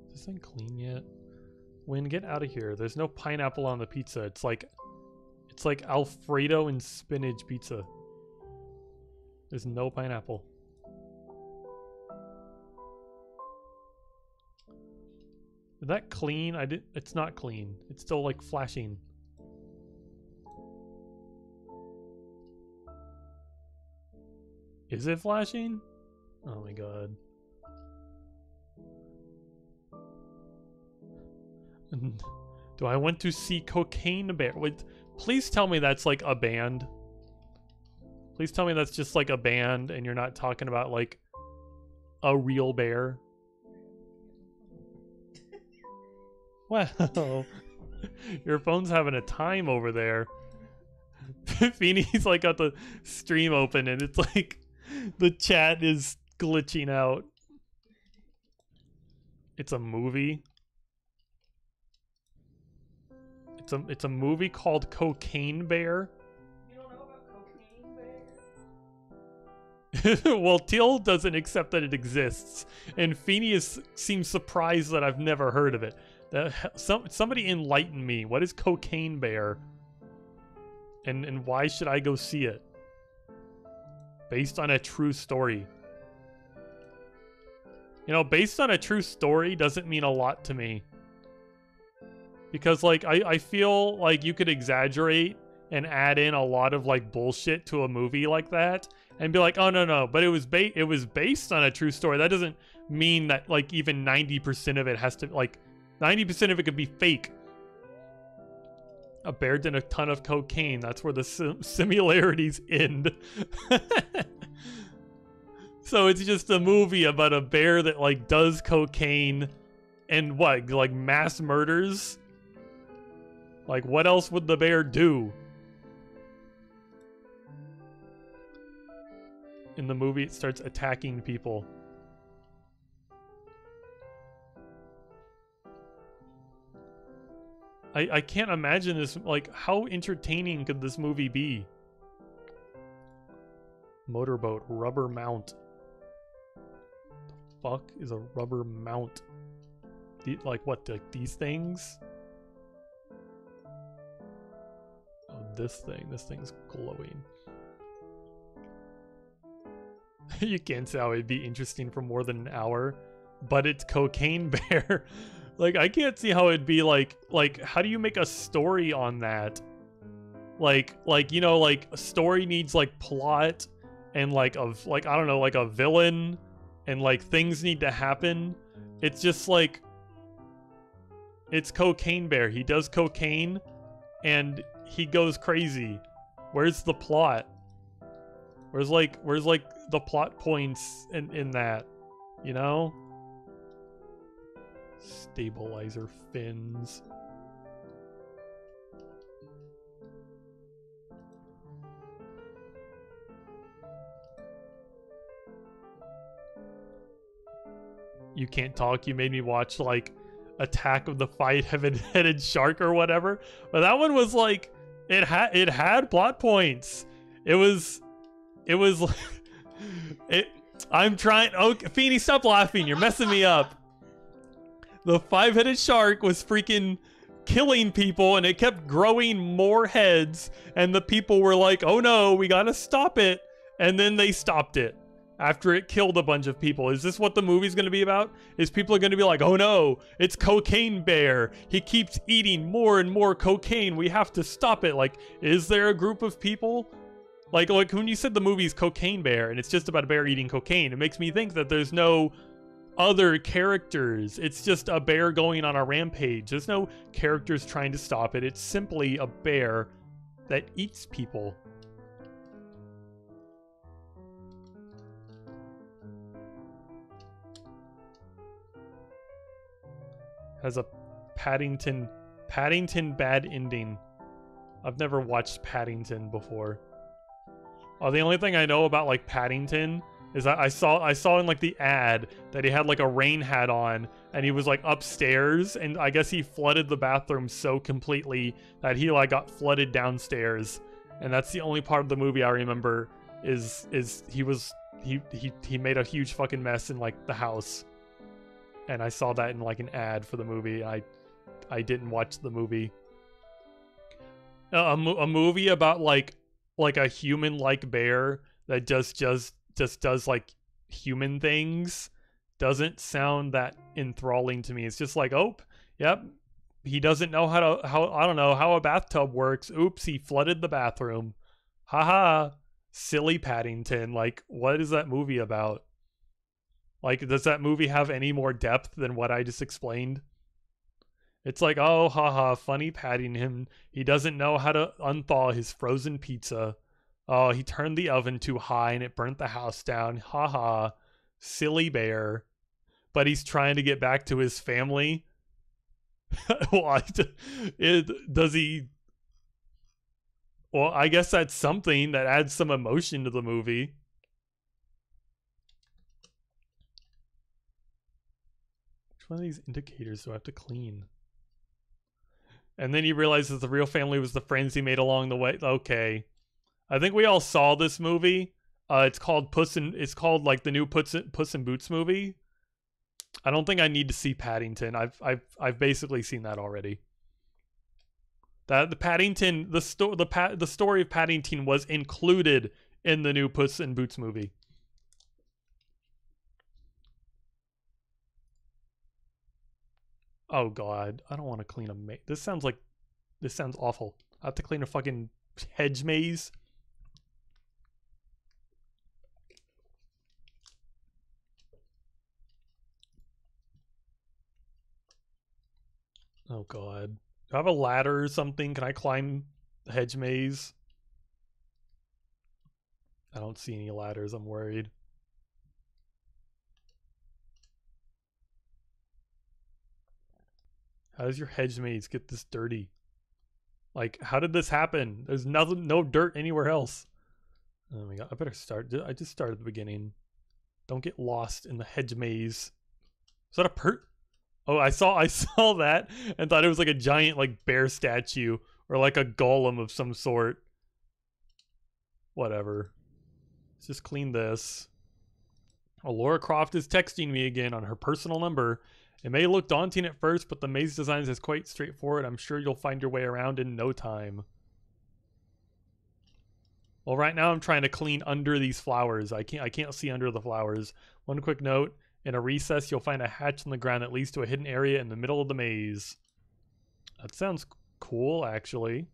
Is this thing clean yet? Win, get out of here. There's no pineapple on the pizza. It's like Alfredo and spinach pizza. There's no pineapple. Is that clean? It's not clean. It's still like flashing. Is it flashing? Oh my god. Do I want to see Cocaine Bear? Wait, please tell me that's like a band. Please tell me that's just like a band and you're not talking about like a real bear. Wow. Your phone's having a time over there. Feeney's like got the stream open and it's like the chat is glitching out. It's a movie. It's a movie called Cocaine Bear. You don't know about Cocaine Bear? Well, Teal doesn't accept that it exists, and Phineas seems surprised that I've never heard of it. Somebody enlighten me. What is Cocaine Bear? And why should I go see it? Based on a true story. You know, based on a true story doesn't mean a lot to me. Because, like, I feel like you could exaggerate and add in a lot of, like, bullshit to a movie like that and be like, oh, no, but it was based on a true story. That doesn't mean that, like, even 90% of it has to, like, 90% of it could be fake. A bear did a ton of cocaine. That's where the similarities end. So it's just a movie about a bear that, like, does cocaine and what, like, mass murders? Like, what else would the bear do? In the movie, it starts attacking people. I can't imagine this, like, how entertaining could this movie be? Motorboat, rubber mount. The fuck is a rubber mount? Like, what, like these things? Oh, this thing's glowing. You can't say how it'd be interesting for more than an hour, but it's Cocaine Bear. Like, I can't see how it'd be like, how do you make a story on that? Like, you know, like, a story needs, like, plot and, like, I don't know, like, a villain and, like, things need to happen. It's just, like, it's Cocaine Bear. He does cocaine and he goes crazy. Where's the plot? Where's the plot points in that, you know? Stabilizer fins. You can't talk. You made me watch like Attack of the Five-Headed Shark or whatever. But that one was like it had plot points. It was I'm trying. Oh, Feeny, stop laughing. You're messing me up. The five-headed shark was freaking killing people and it kept growing more heads and the people were like, oh no, we gotta stop it. And then they stopped it after it killed a bunch of people. Is this what the movie's gonna be about? Is people are gonna be like, oh no, it's Cocaine Bear. He keeps eating more and more cocaine. We have to stop it. Like, is there a group of people? Like when you said the movie's Cocaine Bear and it's just about a bear eating cocaine, it makes me think that there's no other characters. It's just a bear going on a rampage. There's no characters trying to stop it. It's simply a bear that eats people. Has a Paddington bad ending. I've never watched Paddington before. Oh, the only thing I know about like Paddington is that I saw in like the ad that he had like a rain hat on and he was like upstairs and I guess he flooded the bathroom so completely that he like got flooded downstairs, and that's the only part of the movie I remember is he made a huge fucking mess in like the house, and I saw that in like an ad for the movie. I didn't watch the movie. A movie about like a human like bear that just does like human things doesn't sound that enthralling to me. It's just like, oh, Yep. He doesn't know how I don't know how a bathtub works. Oops, he flooded the bathroom. Haha. Silly Paddington. Like, what is that movie about? Like, does that movie have any more depth than what I just explained? It's like, oh, haha, funny Paddington. He doesn't know how to unthaw his frozen pizza. Oh, he turned the oven too high and it burnt the house down. Haha. Silly bear. But he's trying to get back to his family. What? Does he? Well, I guess that's something that adds some emotion to the movie. Which one of these indicators do I have to clean? And then he realizes the real family was the friends he made along the way. Okay. I think we all saw this movie. It's called it's called like the new Puss in Boots movie. I don't think I need to see Paddington. I've basically seen that already. That the Paddington the story of Paddington was included in the new Puss in Boots movie. Oh god, I don't want to clean a maze. This sounds awful. I have to clean a fucking hedge maze. Oh god. Do I have a ladder or something? Can I climb the hedge maze? I don't see any ladders. I'm worried. How does your hedge maze get this dirty? Like, how did this happen? There's nothing, no dirt anywhere else. Oh my god, I better start. I just started at the beginning. Don't get lost in the hedge maze. Is that a Oh, I saw that and thought it was like a giant like bear statue or like a golem of some sort. Whatever. Let's just clean this. Oh, Laura Croft is texting me again on her personal number. It may look daunting at first, but the maze design is quite straightforward. I'm sure you'll find your way around in no time. Well, right now I'm trying to clean under these flowers. I can't see under the flowers. One quick note. In a recess, you'll find a hatch in the ground that leads to a hidden area in the middle of the maze. That sounds cool, actually.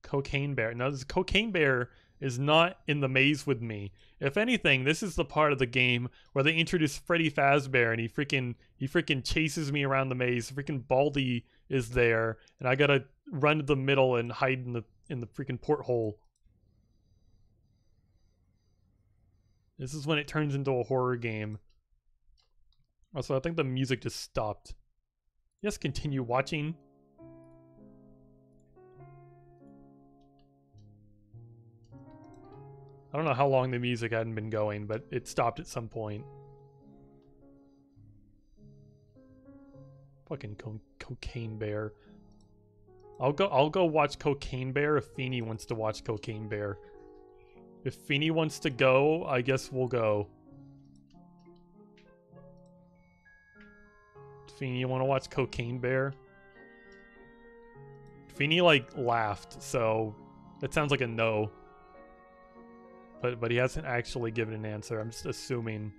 Cocaine Bear. Now, this Cocaine Bear is not in the maze with me. If anything, this is the part of the game where they introduce Freddy Fazbear and he freaking chases me around the maze. Freaking Baldy is there, and I gotta run to the middle and hide in the freaking porthole. This is when it turns into a horror game. Also, I think the music just stopped. Yes, continue watching. I don't know how long the music hadn't been going, but it stopped at some point. Fucking Cocaine Bear. I'll go watch Cocaine Bear if Feeny wants to watch Cocaine Bear. If Feeny wants to go, I guess we'll go. Feeny, you want to watch Cocaine Bear? Feeny like laughed, so that sounds like a no. But he hasn't actually given an answer. I'm just assuming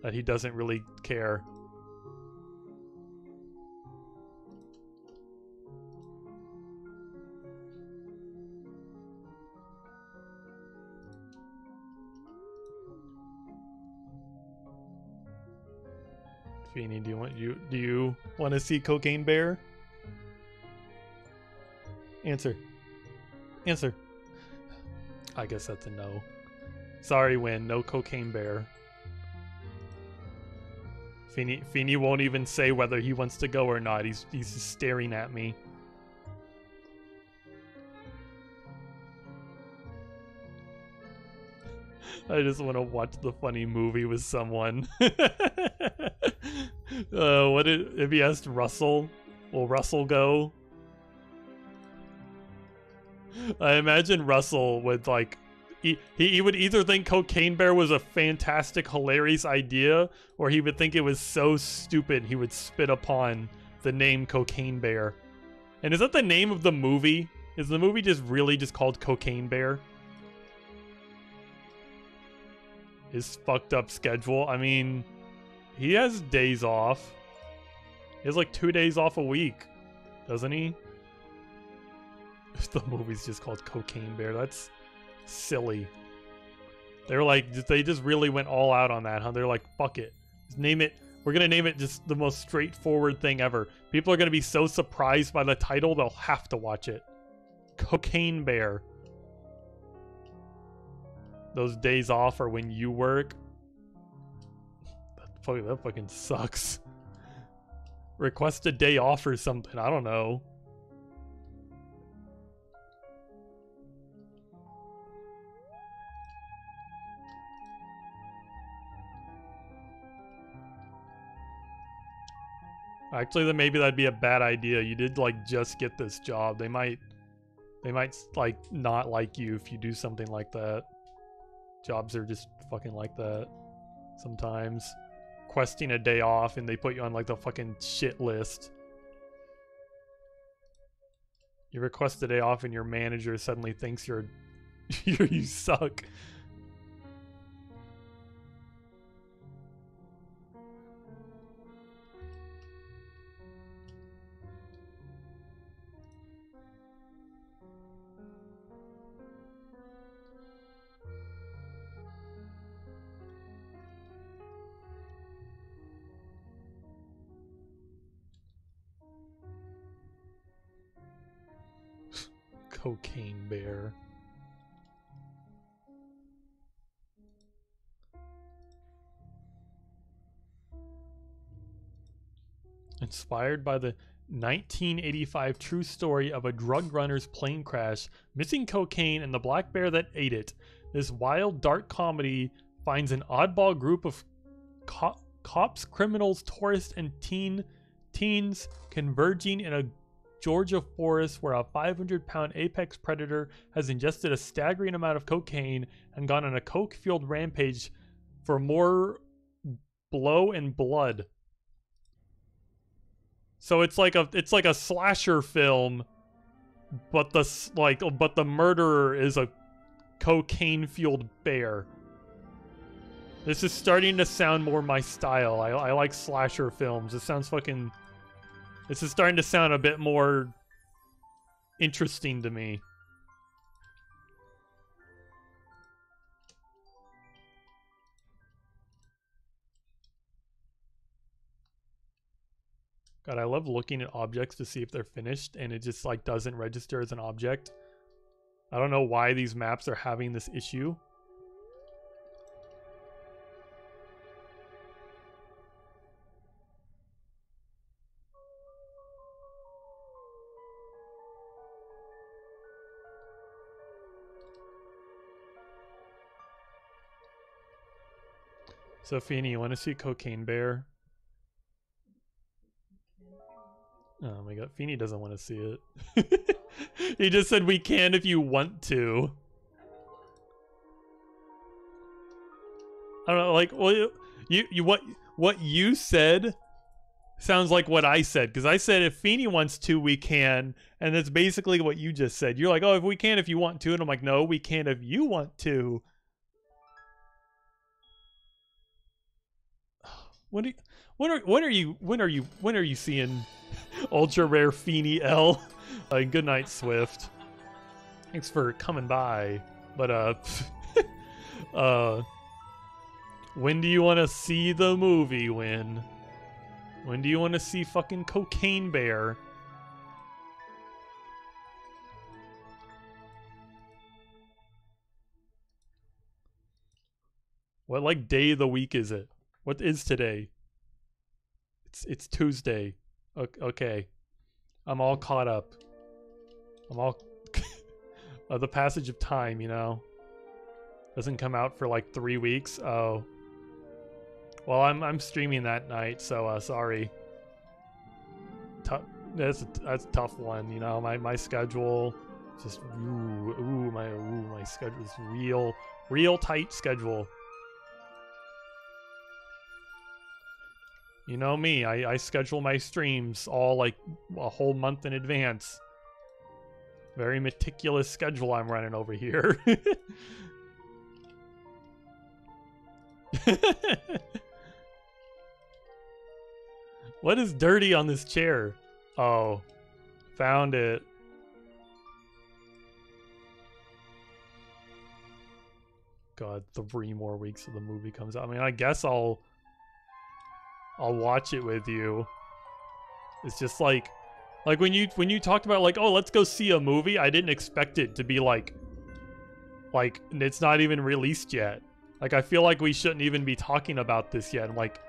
that he doesn't really care. Feeny, do you want to see Cocaine Bear? Answer. Answer. I guess that's a no. Sorry, Win. No Cocaine Bear. Feeny won't even say whether he wants to go or not. He's just staring at me. I just want to watch the funny movie with someone. If he asked Russell, will Russell go? I imagine Russell would like, he would either think Cocaine Bear was a fantastic, hilarious idea, or he would think it was so stupid he would spit upon the name Cocaine Bear. And is that the name of the movie? Is the movie just really just called Cocaine Bear? His fucked up schedule. I mean, he has days off. He has like 2 days off a week, doesn't he? The movie's just called Cocaine Bear. That's silly. They're like, they just really went all out on that, huh? They're like, fuck it. Just name it. We're going to name it just the most straightforward thing ever. People are going to be so surprised by the title, they'll have to watch it. Cocaine Bear. Those days off are when you work. That fucking sucks. Request a day off or something. I don't know. Actually, then maybe that'd be a bad idea. You did like just get this job. They might like not like you if you do something like that. Jobs are just fucking like that sometimes. Questing a day off and they put you on like the fucking shit list. You request a day off and your manager suddenly thinks you suck. Cocaine Bear. Inspired by the 1985 true story of a drug runner's plane crash, missing cocaine and the black bear that ate it, this wild, dark comedy finds an oddball group of cops, criminals, tourists, and teens converging in a Georgia forest where a 500-pound apex predator has ingested a staggering amount of cocaine and gone on a coke-fueled rampage for more blow and blood. So it's like a slasher film, but the murderer is a cocaine-fueled bear. This is starting to sound more my style. I like slasher films. This is starting to sound a bit more interesting to me. God, I love looking at objects to see if they're finished, and it just like doesn't register as an object. I don't know why these maps are having this issue. So, Feeny, you want to see Cocaine Bear? Oh my god, Feeny doesn't want to see it. He just said we can if you want to. I don't know, like, well, what you said sounds like what I said, because I said if Feeny wants to, we can, and that's basically what you just said. You're like, oh, if we can if you want to, and I'm like, no, we can if you want to. When are you seeing ultra rare Feeny L? Good night, Swift. Thanks for coming by. But when do you want to see the movie? When do you want to see fucking Cocaine Bear? What like day of the week is it? What is today? It's Tuesday. Okay. I'm all caught up. I'm all the passage of time, you know. Doesn't come out for like 3 weeks. Oh. Well, I'm streaming that night, so sorry. That's a tough one, you know. My schedule just my schedule is real tight schedule. You know me, I schedule my streams all like a whole month in advance. Very meticulous schedule I'm running over here. What is dirty on this chair? Oh, found it. God, 3 more weeks of the movie comes out. I mean, I guess I'll watch it with you. It's just like when you talked about like, oh, let's go see a movie, I didn't expect it to be like it's not even released yet. Like, I feel like we shouldn't even be talking about this yet. I'm like,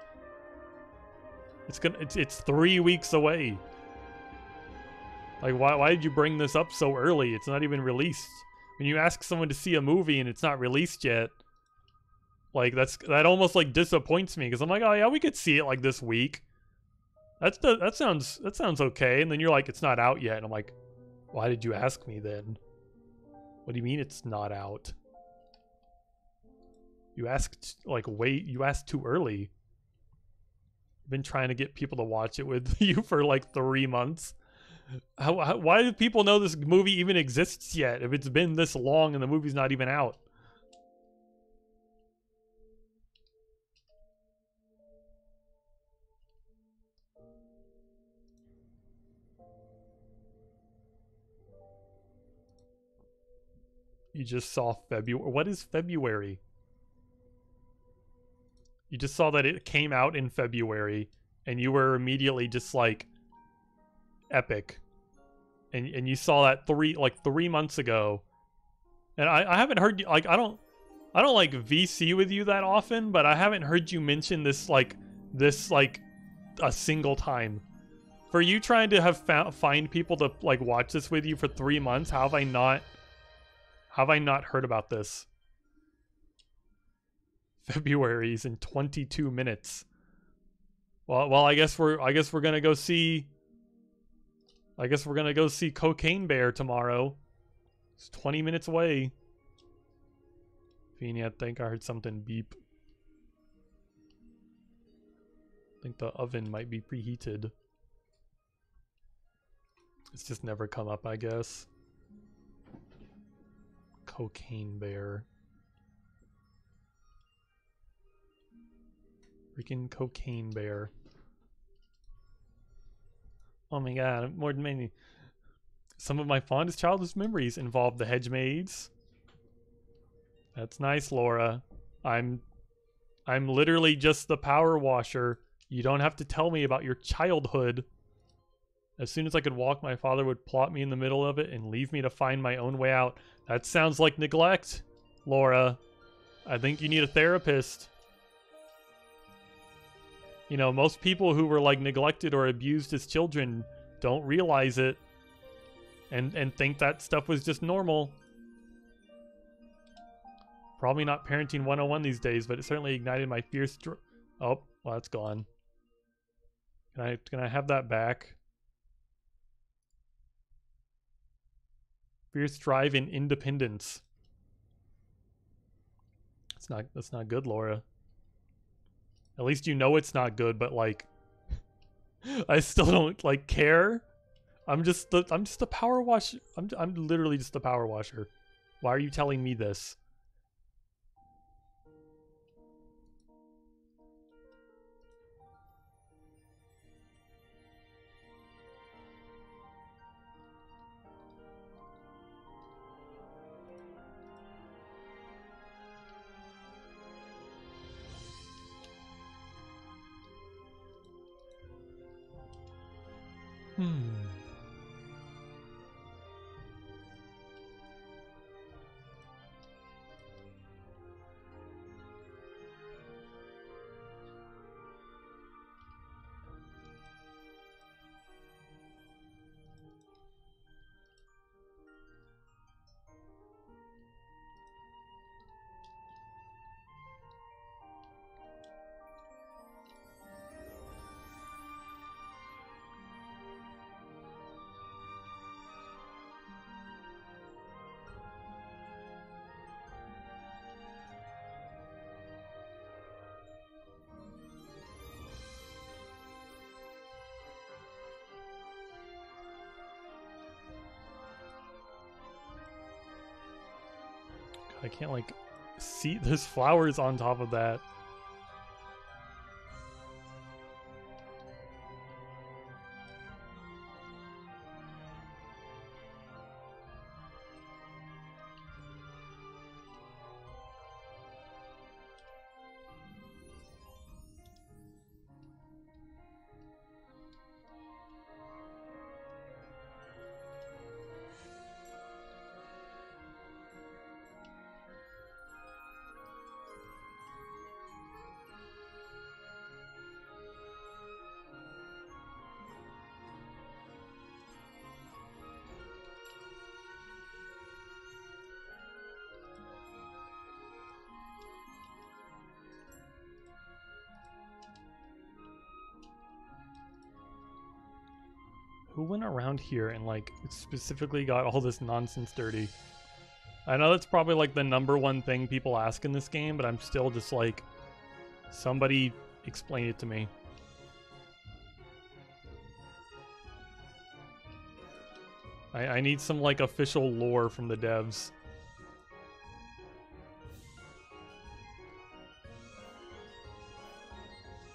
it's 3 weeks away. Like, why did you bring this up so early? It's not even released. When you ask someone to see a movie and it's not released yet, like that almost like disappoints me, because I'm like, oh yeah, we could see it like this week. That sounds okay. And then you're like, it's not out yet. And I'm like, why did you ask me then? What do you mean it's not out? You asked like you asked too early. I've been trying to get people to watch it with you for like 3 months. Why do people know this movie even exists yet if it's been this long and the movie's not even out? You just saw February. What is February? You just saw that it came out in February and you were immediately just like, epic. And you saw that 3 months ago. And I haven't heard you, like, I don't like VC with you that often, but I haven't heard you mention this like a single time. For you trying to find people to like watch this with you for 3 months, how have I not heard about this? February's in 22 minutes. Well, I guess we're gonna go see. I guess we're gonna go see Cocaine Bear tomorrow. It's 20 minutes away. Feeny, I think I heard something beep. I think the oven might be preheated. It's just never come up, I guess. Cocaine Bear. Freaking Cocaine Bear. Oh my god, more than many. Some of my fondest childhood memories involve the hedge maids. That's nice, Laura. I'm literally just the power washer. You don't have to tell me about your childhood. As soon as I could walk, my father would plot me in the middle of it and leave me to find my own way out. That sounds like neglect, Laura. I think you need a therapist. You know, most people who were like neglected or abused as children don't realize it and think that stuff was just normal. Probably not parenting 101 these days, but it certainly ignited my fierce oh, well, that's gone. Can I have that back? Fierce drive and independence. That's not good, Laura. At least you know it's not good, but like I still don't like care. I'm just a power wash. I'm literally just a power washer. Why are you telling me this? I can't like see, there's flowers on top of that. Who went around here and like specifically got all this nonsense dirty? I know that's probably like the #1 thing people ask in this game, but I'm still just like, somebody explain it to me. I need some like official lore from the devs.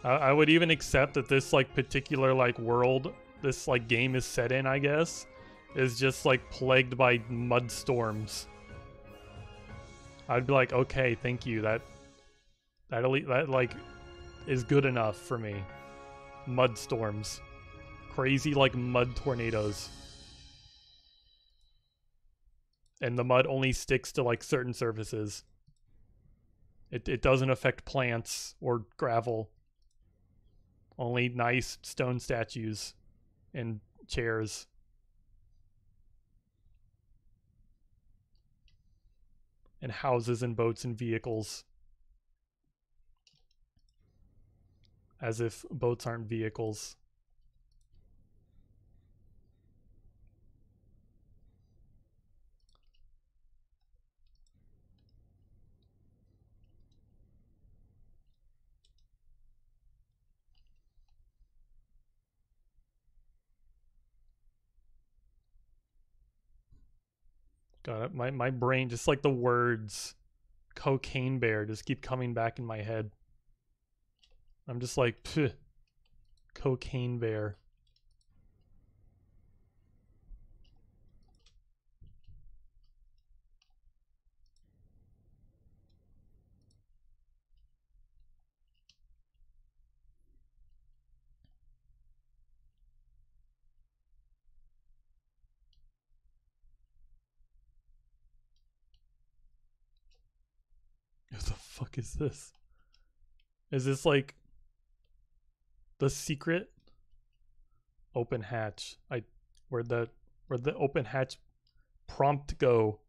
I would even accept that this like particular like world this like game is set in, I guess, is just like plagued by mud storms. I'd be like, okay, thank you. That like is good enough for me. Mud storms, crazy like mud tornadoes, and the mud only sticks to like certain surfaces. It doesn't affect plants or gravel. Only nice stone statues and chairs. And houses and boats and vehicles. As if boats aren't vehicles. God, my brain, just like the words cocaine bear just keep coming back in my head. I'm just like, pfft, cocaine bear. What the fuck is this? Is this like the secret? Open hatch. Where'd the open hatch prompt go?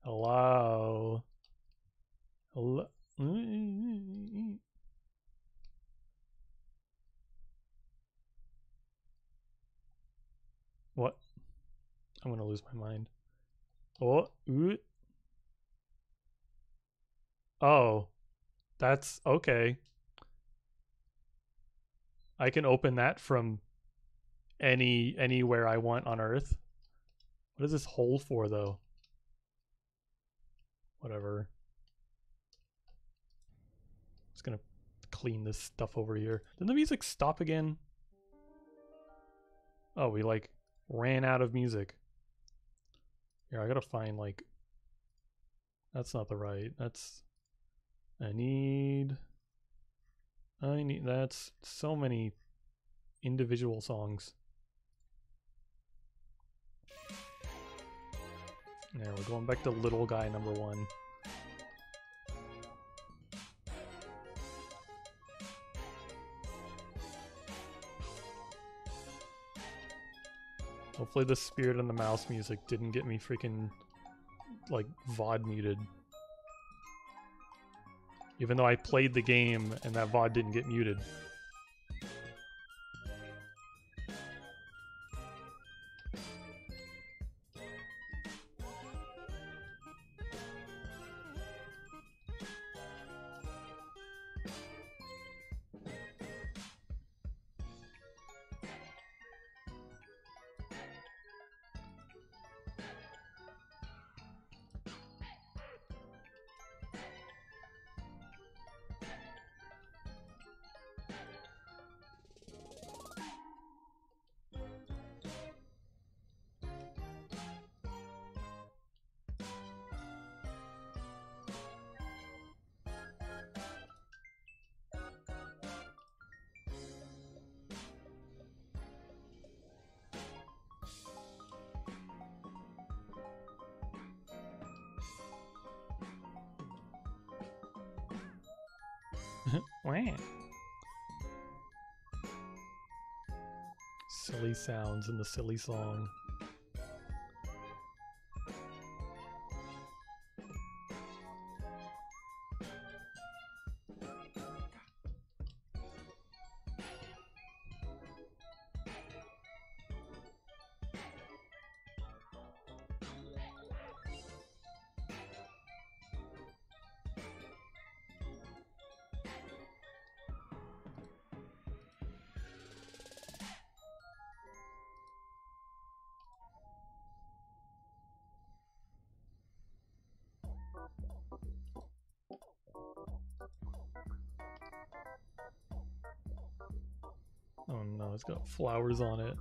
Hello. Hello. What? I'm gonna lose my mind. Oh, oh, that's okay. I can open that from anywhere I want on Earth. What is this hole for, though? Whatever. Just gonna clean this stuff over here. Didn't the music stop again? Oh, we like ran out of music. Here, I gotta find like... That's not the right. That's... I need... That's so many individual songs. There, we're going back to little guy #1. Hopefully the Spirit and the Mouse music didn't get me freaking, like, VOD muted. Even though I played the game and that VOD didn't get muted. Wah. Silly sounds in the silly song. no, it's got flowers on it.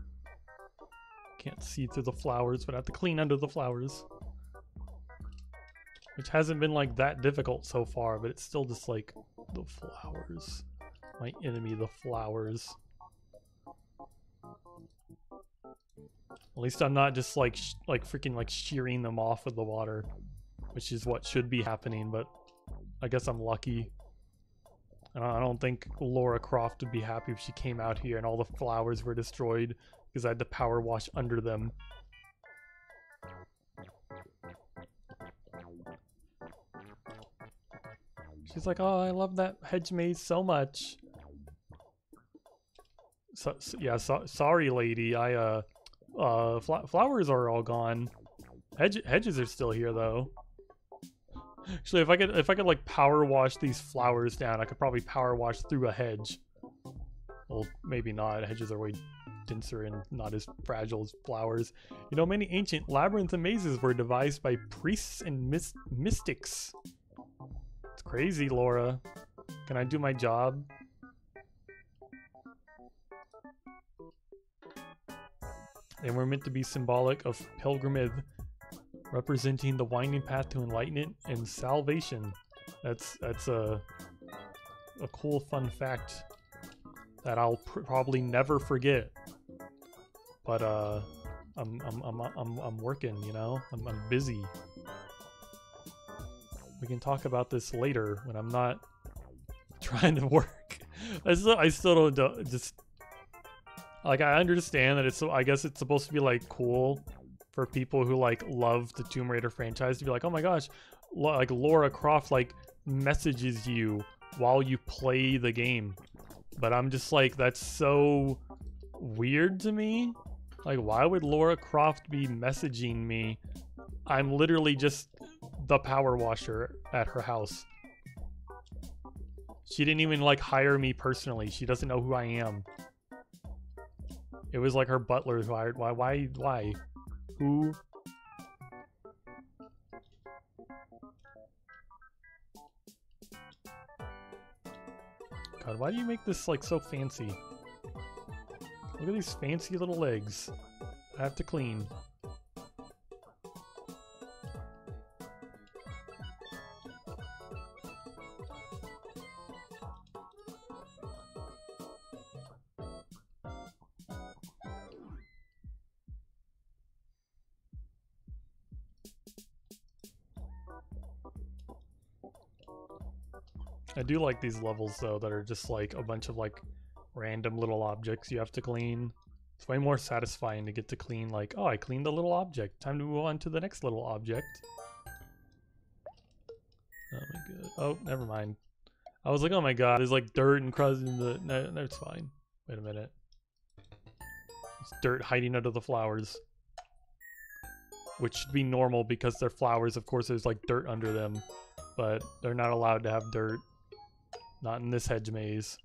Can't see through the flowers, but I have to clean under the flowers. Which hasn't been like that difficult so far, but it's still just like the flowers. My enemy, the flowers. At least I'm not just like freaking like shearing them off with the water, which is what should be happening, but I guess I'm lucky. And I don't think Laura Croft would be happy if she came out here and all the flowers were destroyed because I had to power wash under them. She's like, oh, I love that hedge maze so much. Sorry, lady. Flowers are all gone. Hedges are still here, though. Actually, if I could like power wash these flowers down, I could probably power wash through a hedge. Well, maybe not. Hedges are way denser and not as fragile as flowers. You know, many ancient labyrinths and mazes were devised by priests and mystics. It's crazy, Laura. Can I do my job? And we're meant to be symbolic of pilgrimage, representing the winding path to enlightenment and salvation. That's a cool fun fact that I'll probably never forget. But I'm working, you know. I'm busy. We can talk about this later when I'm not trying to work. I still don't just like, I understand that it's, I guess it's supposed to be like cool for people who like love the Tomb Raider franchise to be like, oh my gosh, like Laura Croft like messages you while you play the game. But I'm just like, that's so weird to me. Like, why would Laura Croft be messaging me? I'm literally just the power washer at her house. She didn't even like hire me personally. She doesn't know who I am. It was like her butler who hired. Why? Who? God, why do you make this like so fancy? Look at these fancy little legs. I have to clean. I do like these levels though that are just like a bunch of like random little objects you have to clean. It's way more satisfying to get to clean like, oh, I cleaned a little object. Time to move on to the next little object. Oh my god. Oh, never mind. I was like, oh my god, there's like dirt and crust in the... No, it's fine. Wait a minute. It's dirt hiding under the flowers. Which should be normal because they're flowers. Of course, there's like dirt under them. But they're not allowed to have dirt. Not in this hedge maze.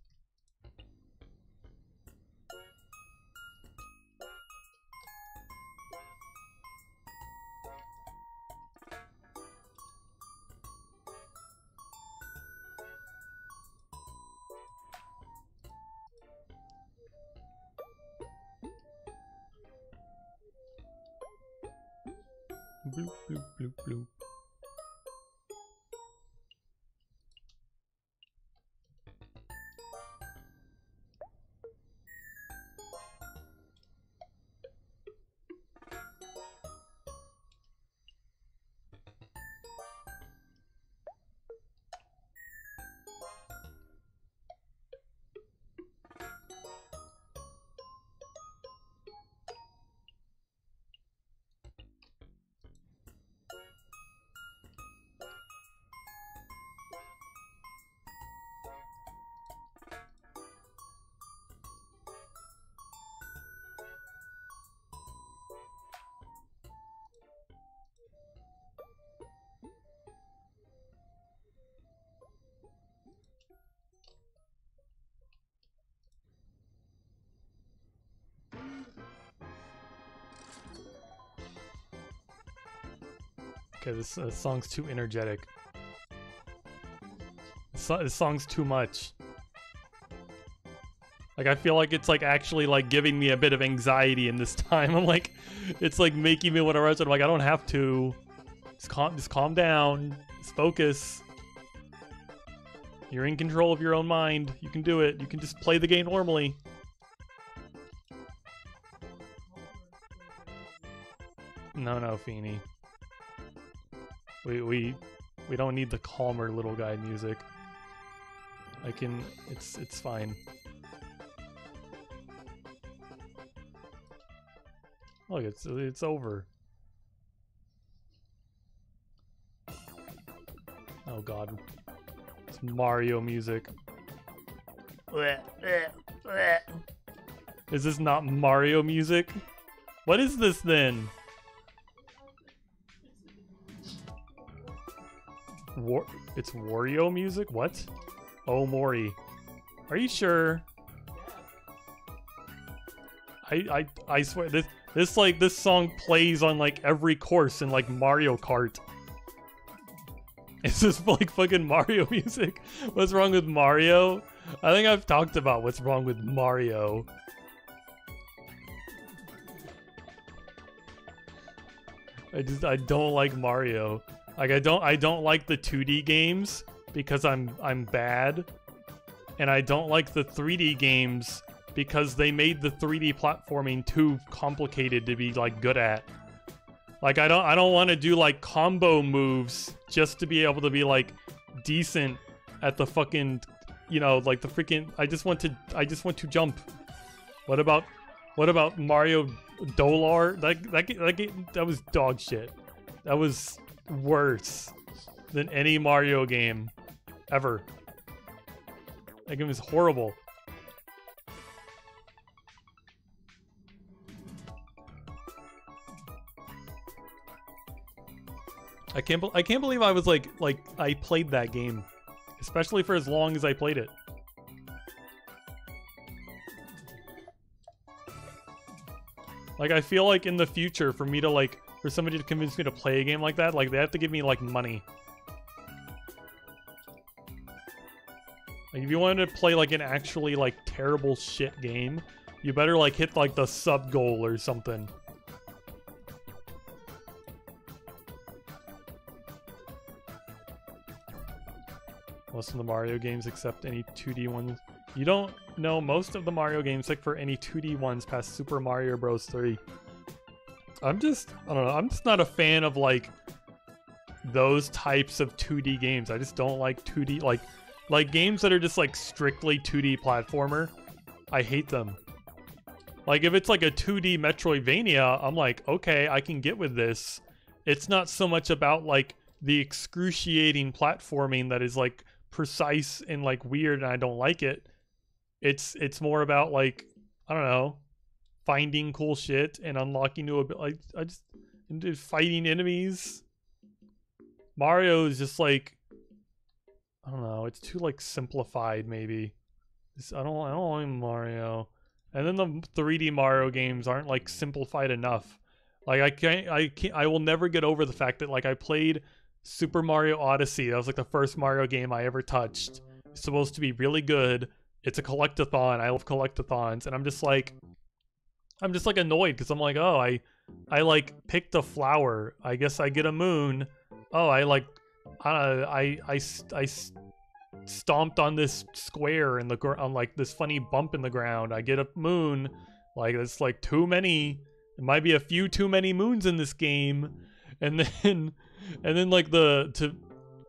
Bloop, bloop, bloop, bloop. Okay, this song's too energetic. This song's too much. Like, I feel like it's like actually like giving me a bit of anxiety in this time. I'm like, it's like making me want to rush. I'm like, I don't have to. Just calm down. Just focus. You're in control of your own mind. You can do it. You can just play the game normally. No, Feeny. We don't need the calmer little guy music. It's fine. Look, it's over. Oh god. It's Mario music. Is this not Mario music? What is this then? It's Wario music? What? Oh, Mori. Are you sure? I swear this song plays on like every course in like Mario Kart. Is this like fucking Mario music? What's wrong with Mario? I think I've talked about what's wrong with Mario. I don't like Mario. Like I don't like the 2D games because I'm bad. And I don't like the 3D games because they made the 3D platforming too complicated to be like good at. Like I don't want to do like combo moves just to be able to be like decent at the fucking, you know, like the freaking I just want to jump. What about Mario Dollar? That was dog shit. That was worse than any Mario game ever. That game is horrible. I can't believe I was like I played that game, especially for as long as I played it. Like I feel like in the future for me to like for somebody to convince me to play a game like that, like they have to give me like money. Like if you wanted to play like an actually like terrible shit game, you better like hit like the sub goal or something. Most of the Mario games except any 2D ones. You don't know most of the Mario games except for any 2D ones past Super Mario Bros. 3. I don't know, I'm just not a fan of like those types of 2D games. I just don't like 2D, like games that are just like strictly 2D platformer. I hate them. Like if it's like a 2D Metroidvania, I'm like, okay, I can get with this. It's not so much about like the excruciating platforming that is like precise and like weird and I don't like it. It's more about like, I don't know, finding cool shit and unlocking new ability. I just fighting enemies. Mario is just like, I don't know, it's too like simplified maybe. I don't like Mario. And then the 3D Mario games aren't like simplified enough. Like I will never get over the fact that like I played Super Mario Odyssey. That was like the first Mario game I ever touched. It's supposed to be really good. It's a collectathon. I love collectathons, and I'm just like annoyed because I'm like, oh, I like picked a flower. I guess I get a moon. Oh, I stomped on this square in the on like this funny bump in the ground. I get a moon. Like it's like too many. It might be a few too many moons in this game, and then like the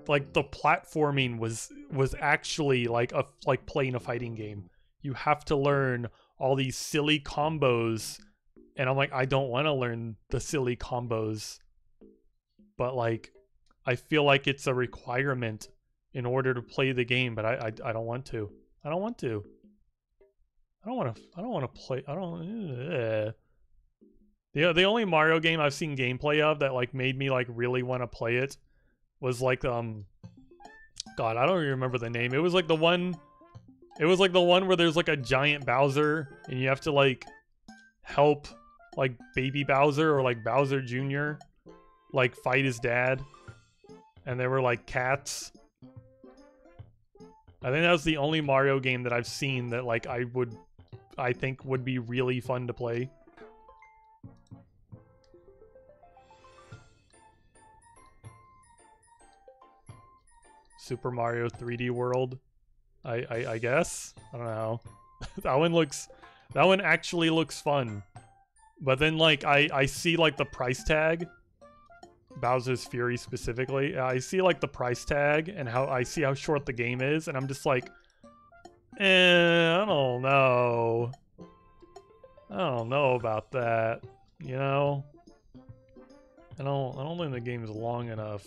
platforming was actually like playing a fighting game. You have to learn all these silly combos, and I'm like, I don't want to learn the silly combos, but like I feel like it's a requirement in order to play the game, but I don't want to. I don't want to. I don't want to play. The only Mario game I've seen gameplay of that like made me like really want to play it was like God, I don't even remember the name. It was like the one where there's like a giant Bowser and you have to like help like baby Bowser or like Bowser Jr. like fight his dad. And there were like cats. I think that was the only Mario game that I've seen that like I would I think would be really fun to play. Super Mario 3D World. I guess. I don't know. That one actually looks fun. But then like I see like the price tag. Bowser's Fury specifically. I see like the price tag and how I see how short the game is, and I'm just like, I don't know. I don't know about that. You know? I don't think the game is long enough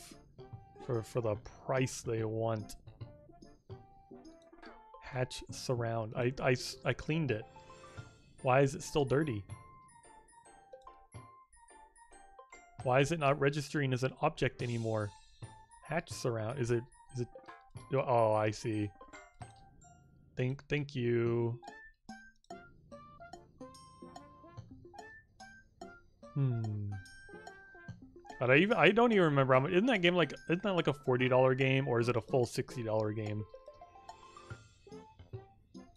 for the price they want. Hatch surround. I cleaned it. Why is it still dirty? Why is it not registering as an object anymore? Hatch surround. Is it oh, I see. Thank you. But I don't even remember. Isn't that like a $40 game, or is it a full $60 game?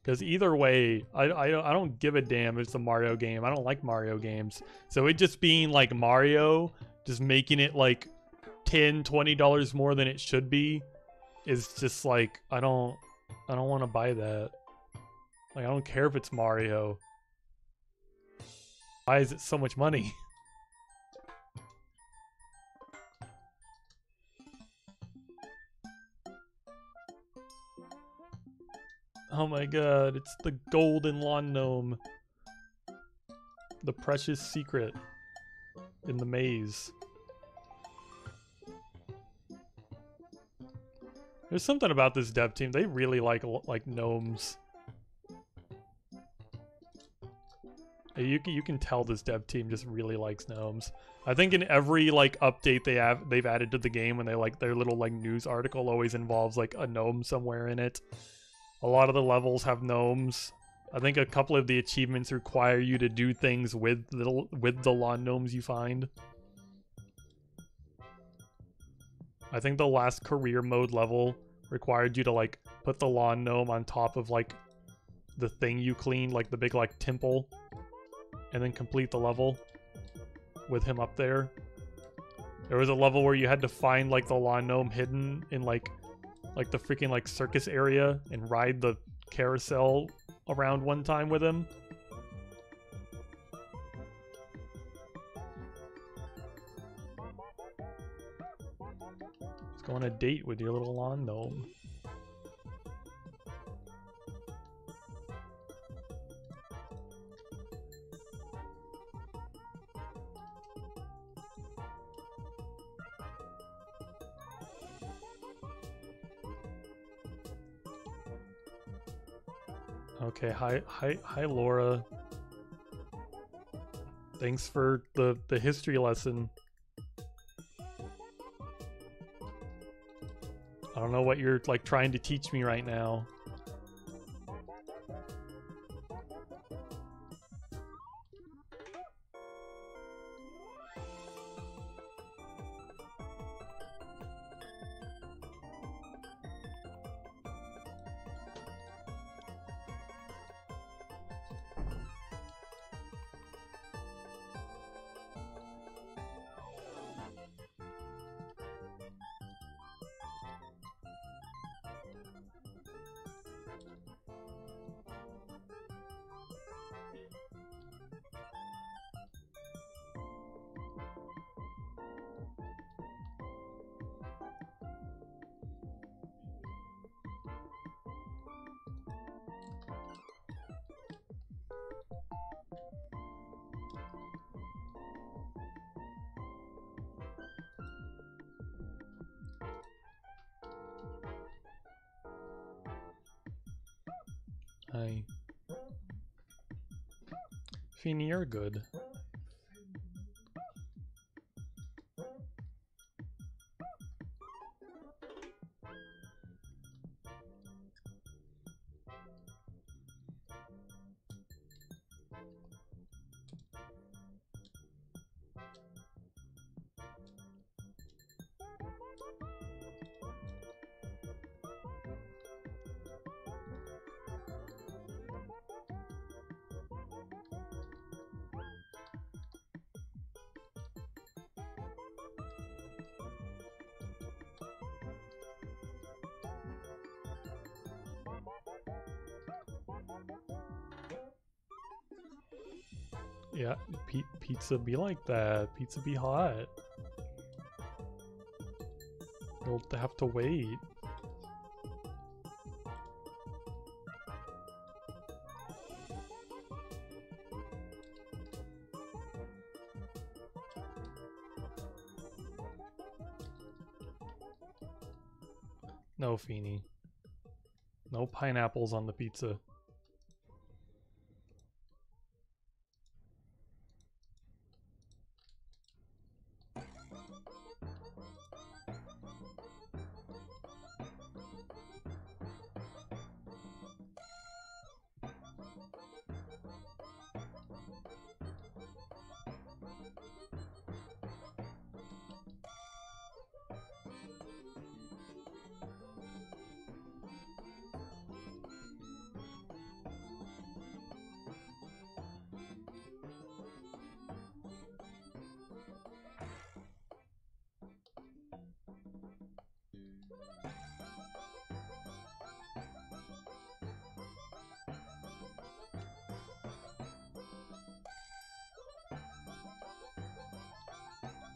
Because either way, I don't give a damn if it's a Mario game. I don't like Mario games. So it just being like Mario, just making it like $10, $20 more than it should be, is just like, I don't want to buy that. Like, I don't care if it's Mario. Why is it so much money? Oh my god, it's the golden lawn gnome. The precious secret in the maze. There's something about this dev team. They really like gnomes. You can tell this dev team just really likes gnomes. I think in every like update they've added to the game, when they like their little like news article always involves like a gnome somewhere in it. A lot of the levels have gnomes. I think a couple of the achievements require you to do things with the lawn gnomes you find. I think the last career mode level required you to like put the lawn gnome on top of like the thing you cleaned, like the big like temple, and then complete the level with him up there. There was a level where you had to find like the lawn gnome hidden in like the freaking like circus area and ride the carousel around one time with him. Let's go on a date with your little lawn gnome. Okay, hi Laura. Thanks for the history lesson. I don't know what you're like trying to teach me right now. Hi. Feeny, you're good. Yeah, pizza be like that. Pizza be hot. You'll have to wait. No, Feeny. No pineapples on the pizza.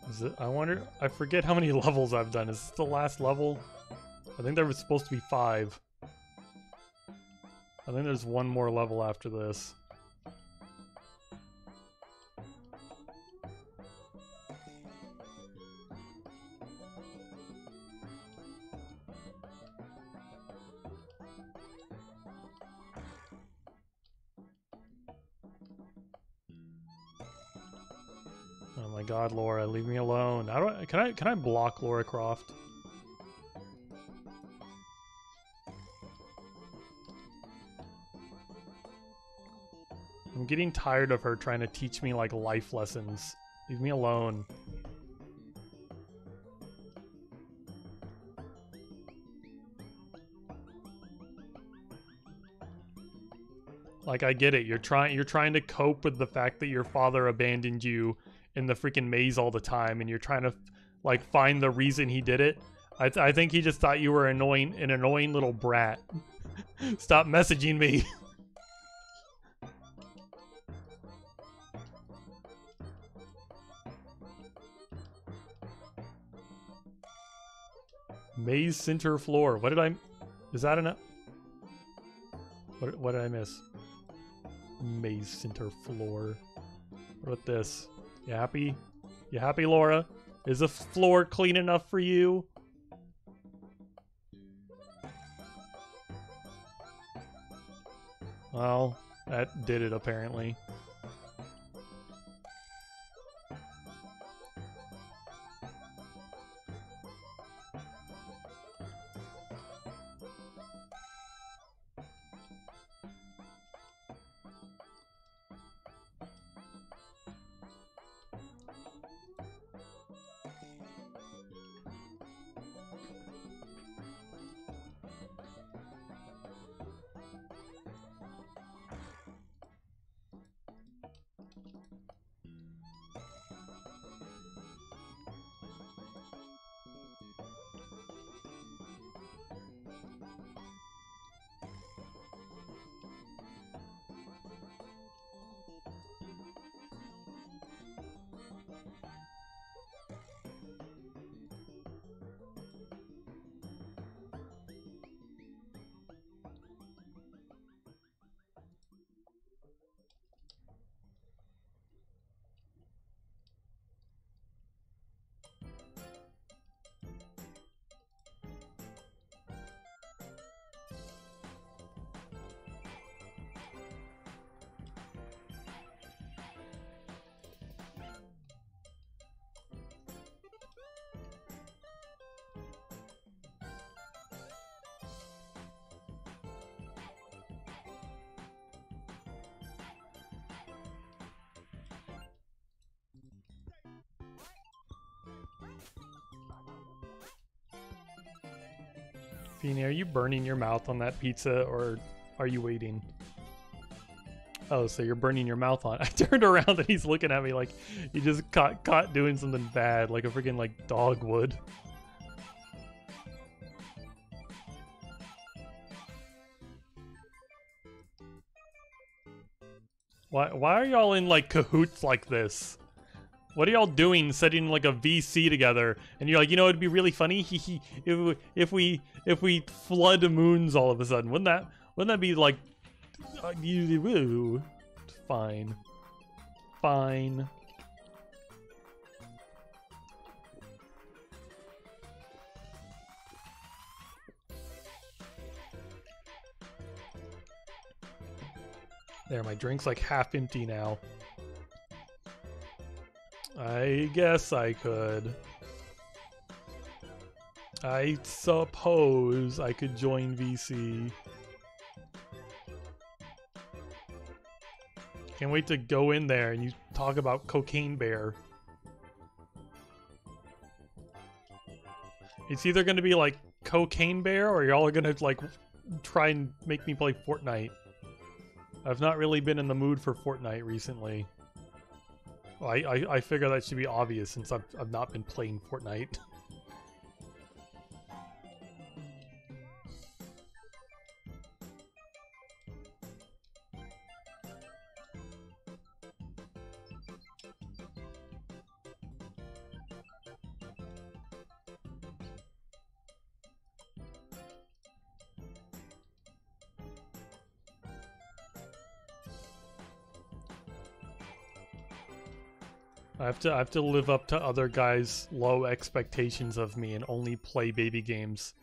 Is it? I wonder. I forget how many levels I've done. Is this the last level? I think there was supposed to be 5. I think there's one more level after this. Oh my god, Laura, leave me alone. How do I can I block Laura Croft? I'm getting tired of her trying to teach me like life lessons. Leave me alone. Like, I get it. You're trying to cope with the fact that your father abandoned you in the freaking maze all the time, and you're trying to like find the reason he did it. I think he just thought you were an annoying little brat. Stop messaging me. Maze center floor. What did I? Is that enough? What did I miss? Maze center floor. What about this? You happy? You happy, Laura? Is the floor clean enough for you? Well, that did it apparently. Feeny, are you burning your mouth on that pizza, or are you waiting? Oh, so you're burning your mouth on. I turned around and he's looking at me like he just caught doing something bad, like a freaking like dog would. Why are y'all in like cahoots like this? What are y'all doing setting like a VC together? And you're like, you know, it'd be really funny if we flood moons all of a sudden. Wouldn't that be like fine. Fine. There, my drink's like half empty now. I guess I could. I suppose I could join VC. Can't wait to go in there and you talk about Cocaine Bear. It's either going to be like Cocaine Bear or y'all are going to like try and make me play Fortnite. I've not really been in the mood for Fortnite recently. Well, I figure that should be obvious since I've not been playing Fortnite. I have to live up to other guys' low expectations of me and only play baby games.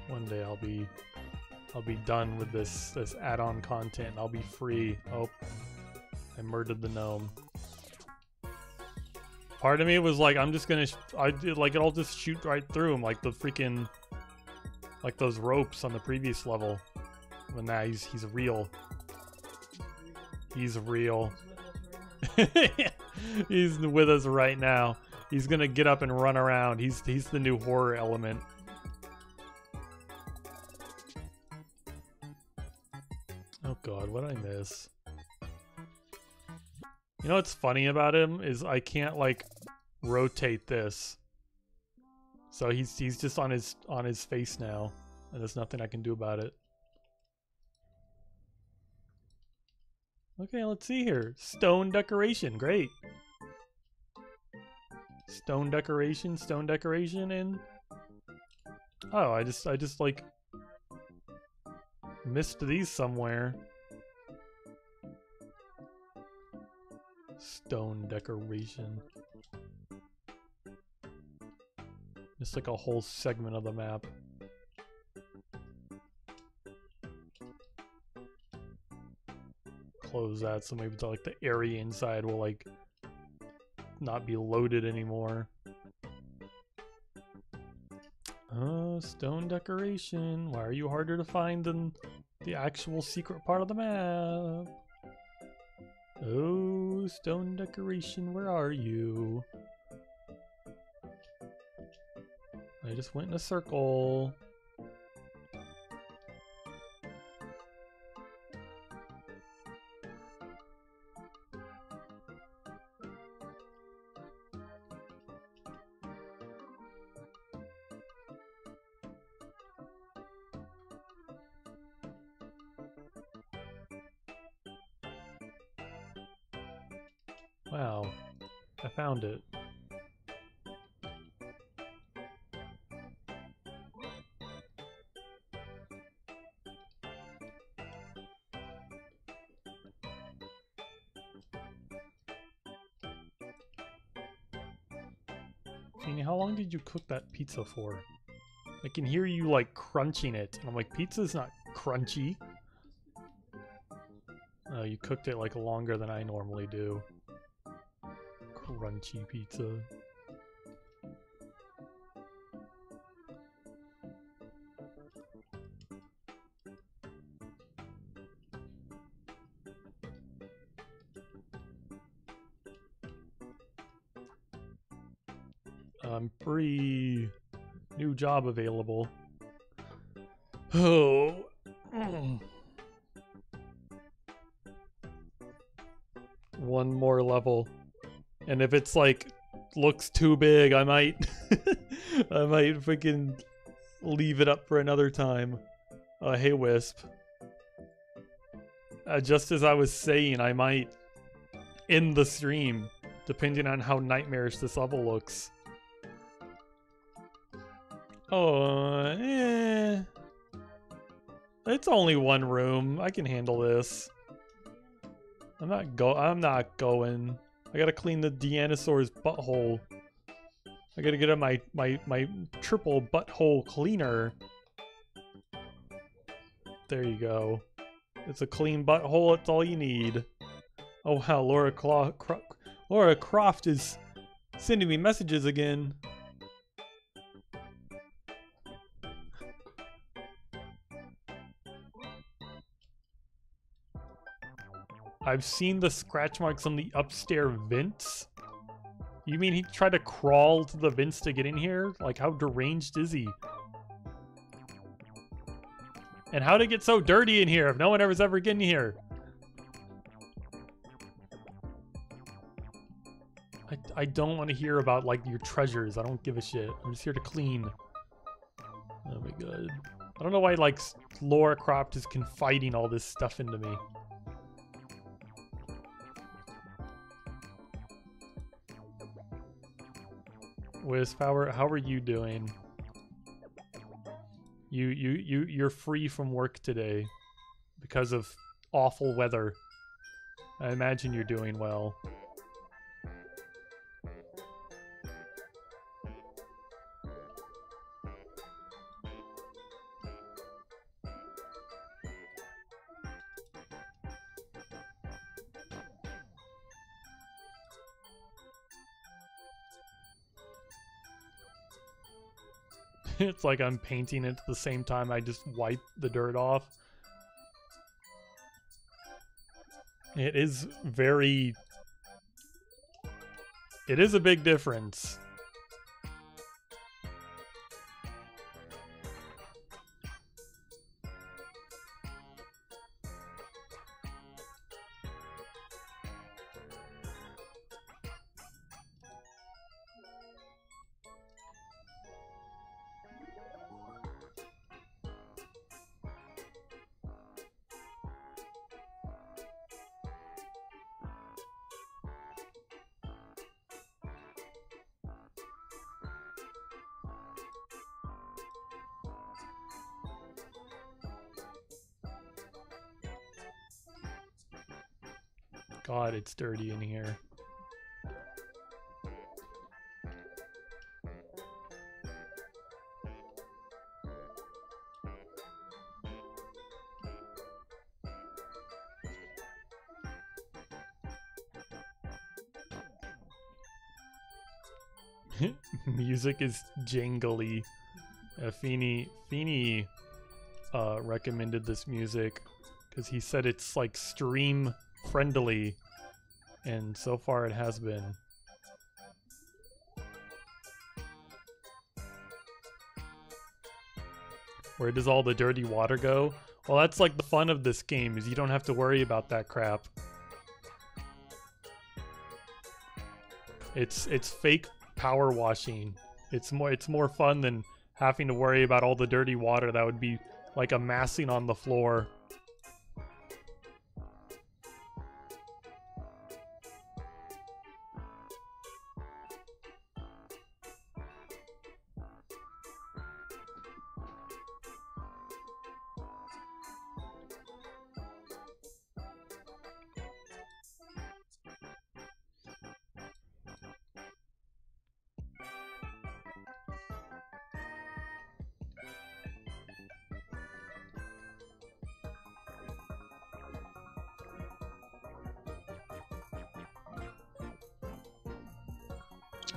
One day I'll be done with this add-on content. I'll be free. Oh, I murdered the gnome. Part of me was like, I'm just gonna, it'll just shoot right through him like the freaking, like those ropes on the previous level. But now he's real. He's real. He's with us right now. He's gonna get up and run around. He's the new horror element. Oh god, what did I miss? You know what's funny about him is I can't like rotate this. So he's just on his face now, and there's nothing I can do about it. Okay, let's see here. Stone decoration, great. Stone decoration, and oh, I just like missed these somewhere. Stone decoration. Just like a whole segment of the map. Close that so maybe like the area inside will like not be loaded anymore. Stone decoration. Why are you harder to find than the actual secret part of the map? Oh, stone decoration, where are you? I just went in a circle. Wow, I found it. Jeannie, how long did you cook that pizza for? I can hear you like crunching it, and I'm like, pizza's not crunchy. Oh, you cooked it like longer than I normally do. Crunchy pizza. I'm free. New job available. Oh. One more level. And if it's like looks too big, I might I might freaking leave it up for another time. Hey Wisp. Just as I was saying, I might end the stream depending on how nightmarish this level looks. Oh, it's only one room. I can handle this. I'm not going. I gotta clean the Deanosaur's butthole. I gotta get on my triple butthole cleaner. There you go. It's a clean butthole, it's all you need. Oh wow, Laura Croft is sending me messages again. I've seen the scratch marks on the upstairs vents. You mean he tried to crawl to the vents to get in here? Like, how deranged is he? And how'd it get so dirty in here if no one ever's ever getting here? I don't want to hear about, like, your treasures. I don't give a shit. I'm just here to clean. Oh my god. I don't know why, like, Laura Croft is confiding all this stuff into me. Wisp, how are you doing? You're free from work today because of awful weather. I imagine you're doing well. It's like I'm painting it at the same time I just wipe the dirt off. It is very... It is a big difference. God, it's dirty in here. Music is jangly. Feeny recommended this music because he said it's like stream friendly, and so far it has been. Where does all the dirty water go? Well, that's like the fun of this game, is you don't have to worry about that crap. It's fake power washing. It's more fun than having to worry about all the dirty water that would be like amassing on the floor.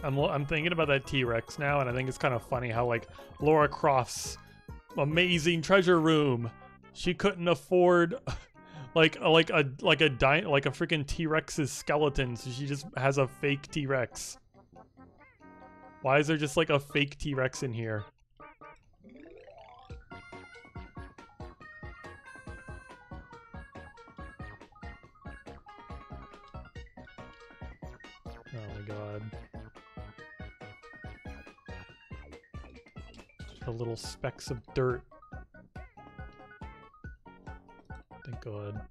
I'm thinking about that T-Rex now, and I think it's kind of funny how like Lara Croft's amazing treasure room, she couldn't afford like a freaking T-Rex's skeleton, so she just has a fake T-Rex. Why is there just like a fake T-Rex in here? Oh my god. The little specks of dirt. Thank God.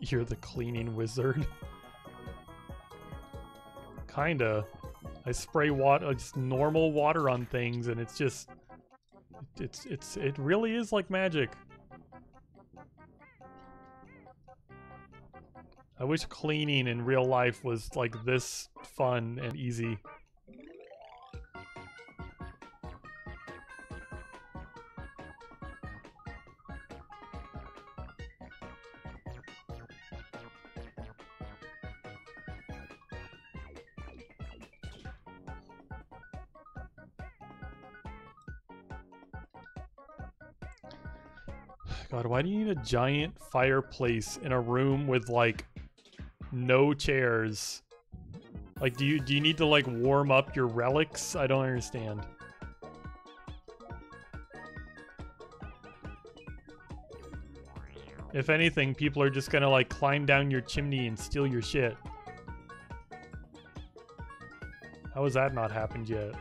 You're the cleaning wizard. Kinda. I spray water, just normal water on things, and it's just, it really is like magic. I wish cleaning in real life was like this fun and easy. God, why do you need a giant fireplace in a room with like no chairs? Like, do you need to like warm up your relics? I don't understand. If anything, people are just gonna like climb down your chimney and steal your shit. How has that not happened yet?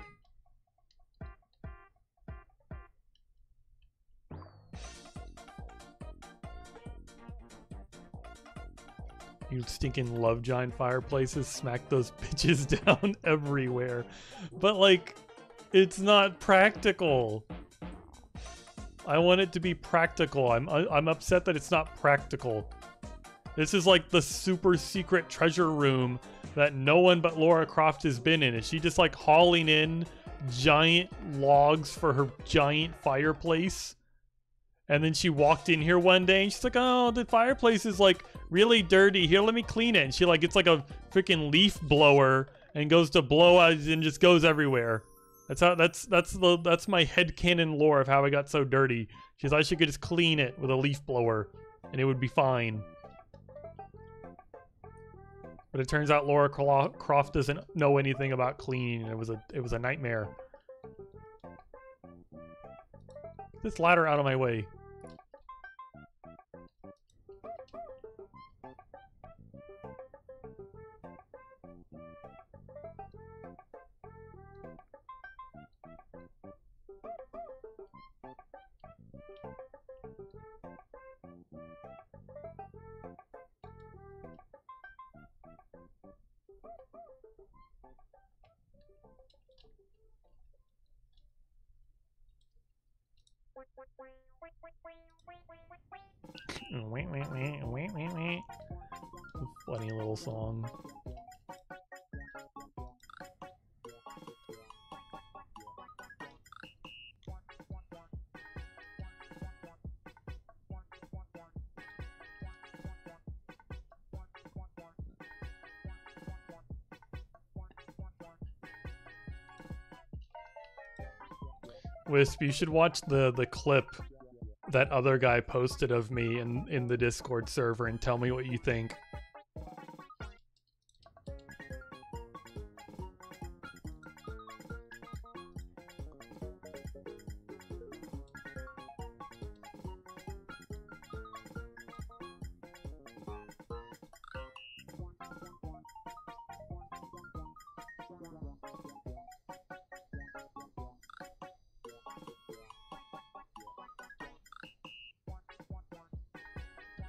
You stinking love giant fireplaces, smack those bitches down everywhere. But like, it's not practical. I want it to be practical. I'm upset that it's not practical. This is like the super secret treasure room that no one but Lara Croft has been in. Is she just like hauling in giant logs for her giant fireplace? And then she walked in here one day and she's like, oh, the fireplace is like really dirty. Here, let me clean it. And she like, it's like a freaking leaf blower and goes to blow out and just goes everywhere. That's how, that's my headcanon lore of how I got so dirty. She's like, she could just clean it with a leaf blower and it would be fine. But it turns out Lara Croft doesn't know anything about cleaning. It was a nightmare. Get this ladder out of my way. Funny little song. Wisp, you should watch the clip that other guy posted of me in the Discord server and tell me what you think.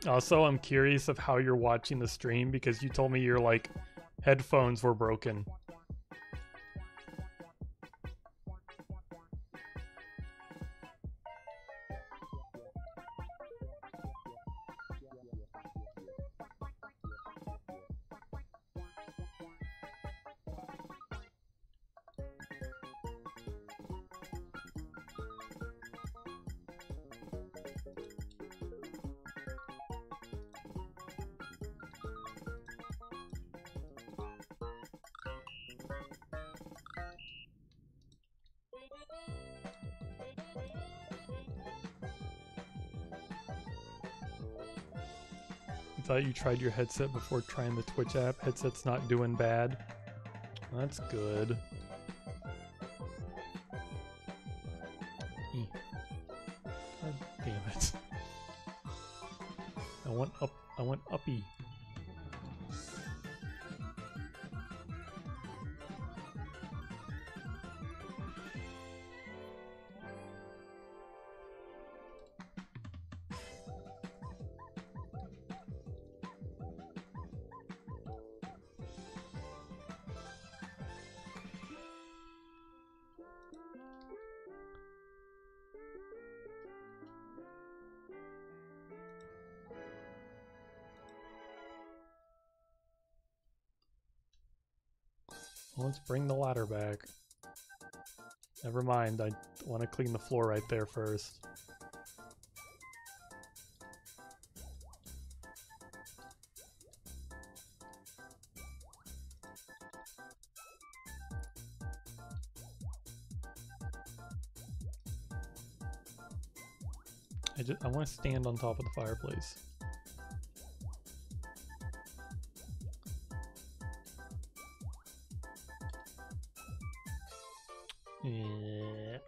Also, I'm curious of how you're watching the stream because you told me your like headphones were broken. Thought you tried your headset before trying the Twitch app. Headset's not doing bad. That's good. God damn it. I want uppy. Let's bring the ladder back. Never mind, I want to clean the floor right there first. I want to stand on top of the fireplace. Yeah.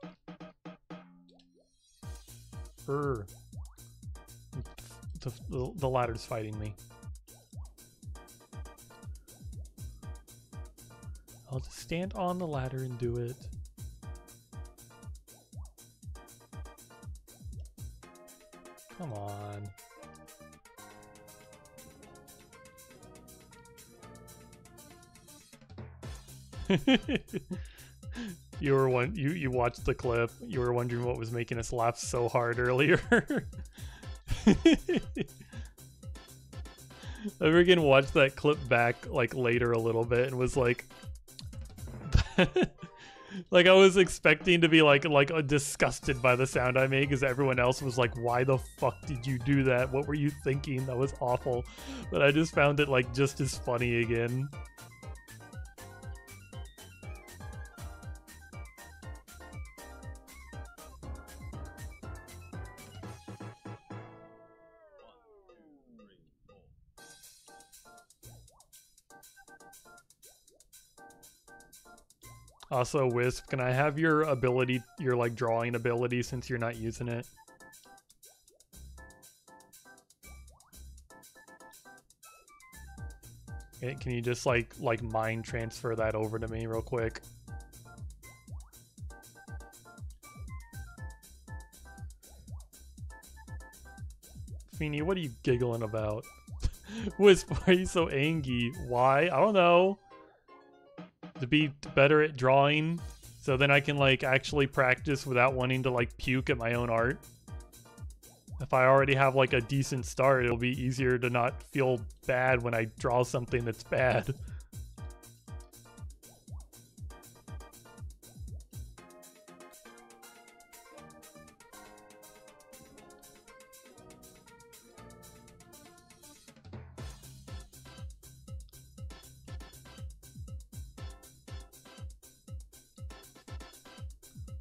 The ladder's fighting me. I'll just stand on the ladder and do it. Come on. You watched the clip. You were wondering what was making us laugh so hard earlier. I freaking watched that clip back like later a little bit and was like like I was expecting to be like disgusted by the sound I made because everyone else was like, why the fuck did you do that? What were you thinking? That was awful. But I just found it like just as funny again. Also, Wisp, can I have your ability, your like drawing ability, since you're not using it? Can you just like mind transfer that over to me real quick? Feeny, what are you giggling about? Wisp, why are you so angry? Why? I don't know. To be better at drawing, so then I can like actually practice without wanting to like puke at my own art. If I already have like a decent start, it'll be easier to not feel bad when I draw something that's bad.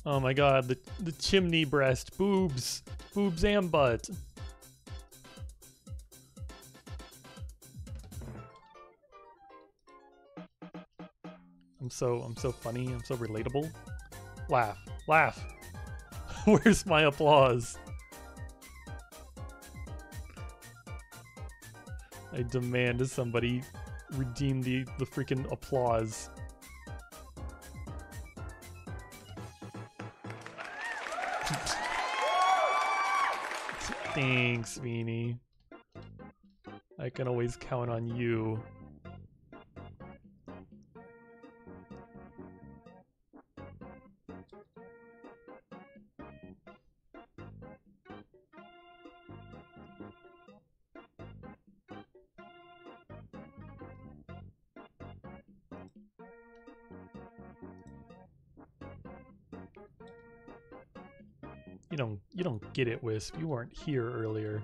Oh my god, the chimney breast, boobs and butt. I'm so funny, I'm so relatable. Laugh, laugh. Where's my applause? I demand somebody redeem the freaking applause. Thanks, Sweeney. I can always count on you. You don't get it, Wisp. You weren't here earlier.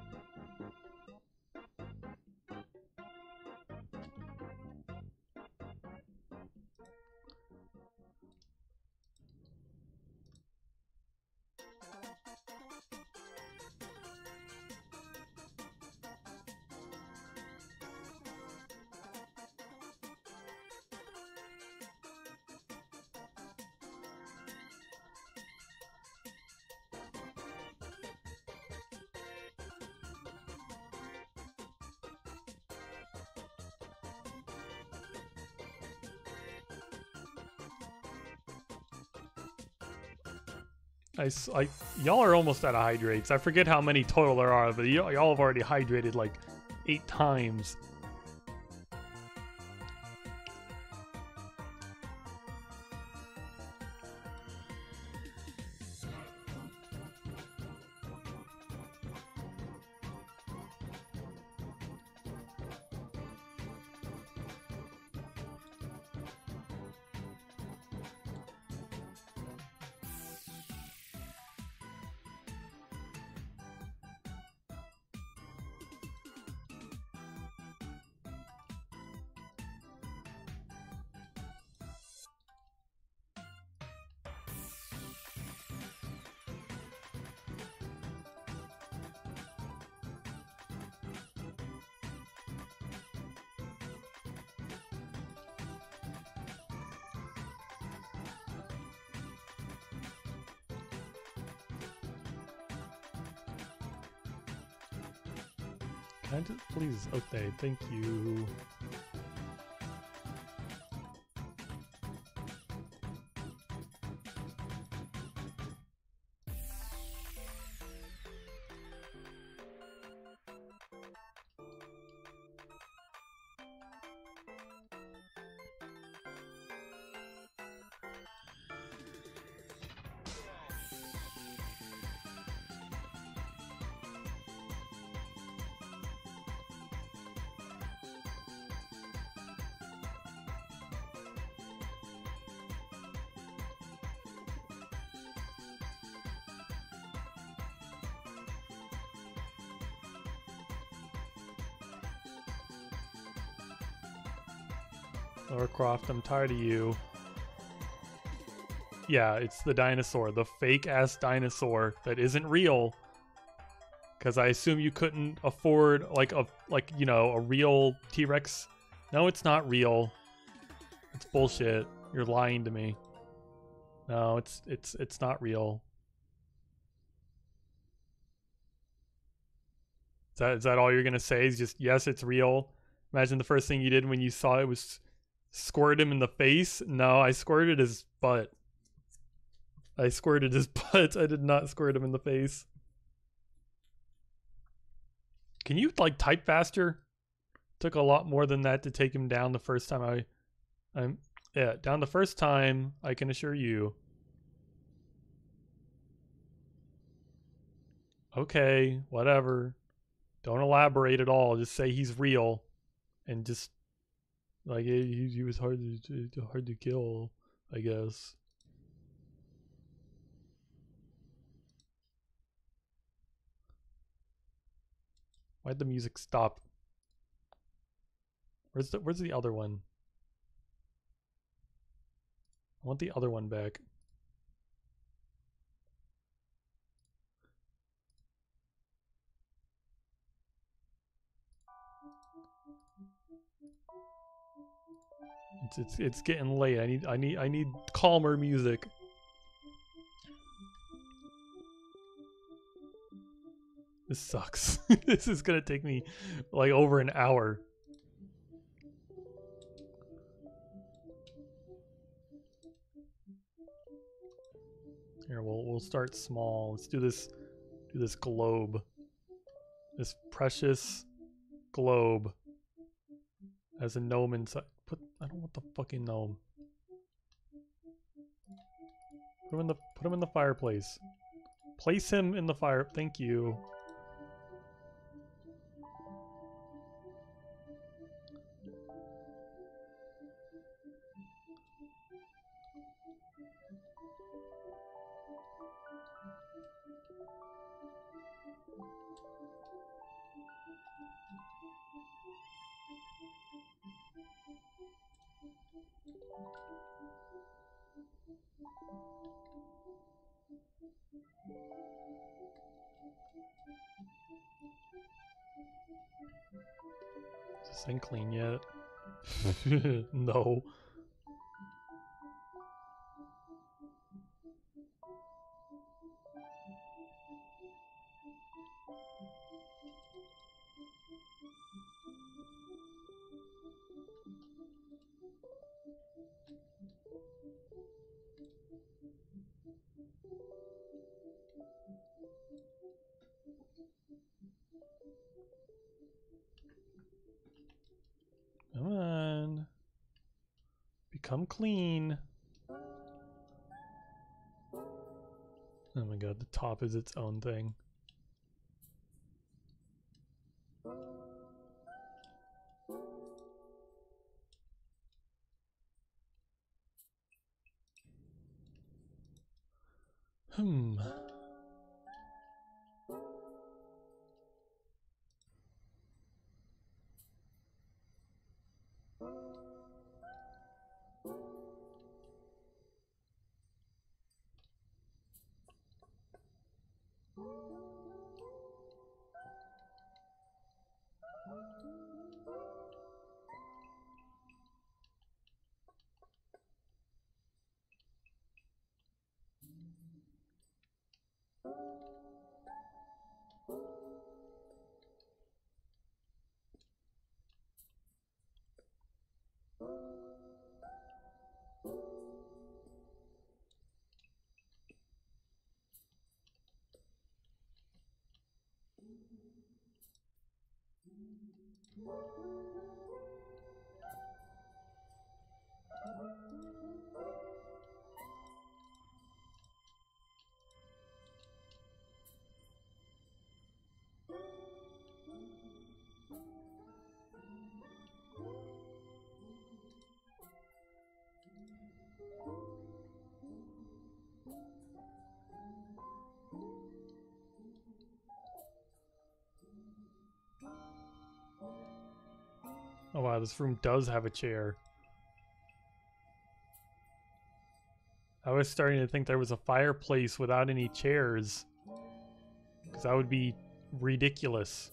Y'all are almost out of hydrates. I forget how many total there are, but y'all have already hydrated like 8 times. Can I just please? Okay, thank you. Lara Croft, I'm tired of you. Yeah, it's the dinosaur, the fake-ass dinosaur that isn't real. Because I assume you couldn't afford a real T-Rex. No, it's not real. It's bullshit. You're lying to me. No, it's not real. Is that all you're gonna say? Is just yes, it's real? Imagine the first thing you did when you saw it was squirt him in the face. No, I squirted his butt. I squirted his butt. I did not squirt him in the face. Can you like type faster? Took a lot more than that to take him down the first time yeah, down the first time, I can assure you. Okay, whatever. Don't elaborate at all. Just say he's real, and just like he was hard to kill, I guess. Why'd the music stop? Where's the other one? I want the other one back. It's getting late. I need calmer music. This sucks. This is gonna take me like over an hour. Here, we'll start small. Let's do this globe. This precious globe has a gnome inside. I don't want the fucking gnome. Put him in the fireplace. Place him in the fire. Thank you. Is this thing clean yet? No. Come on. Become clean. Oh my god, the top is its own thing. Hmm. Oh wow, this room does have a chair. I was starting to think there was a fireplace without any chairs, because that would be ridiculous.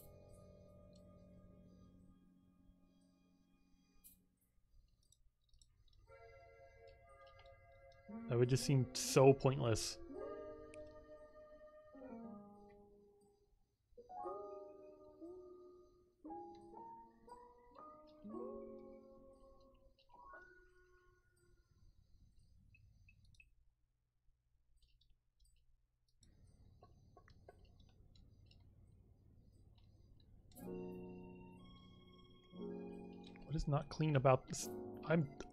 That would just seem so pointless. What is not clean about this?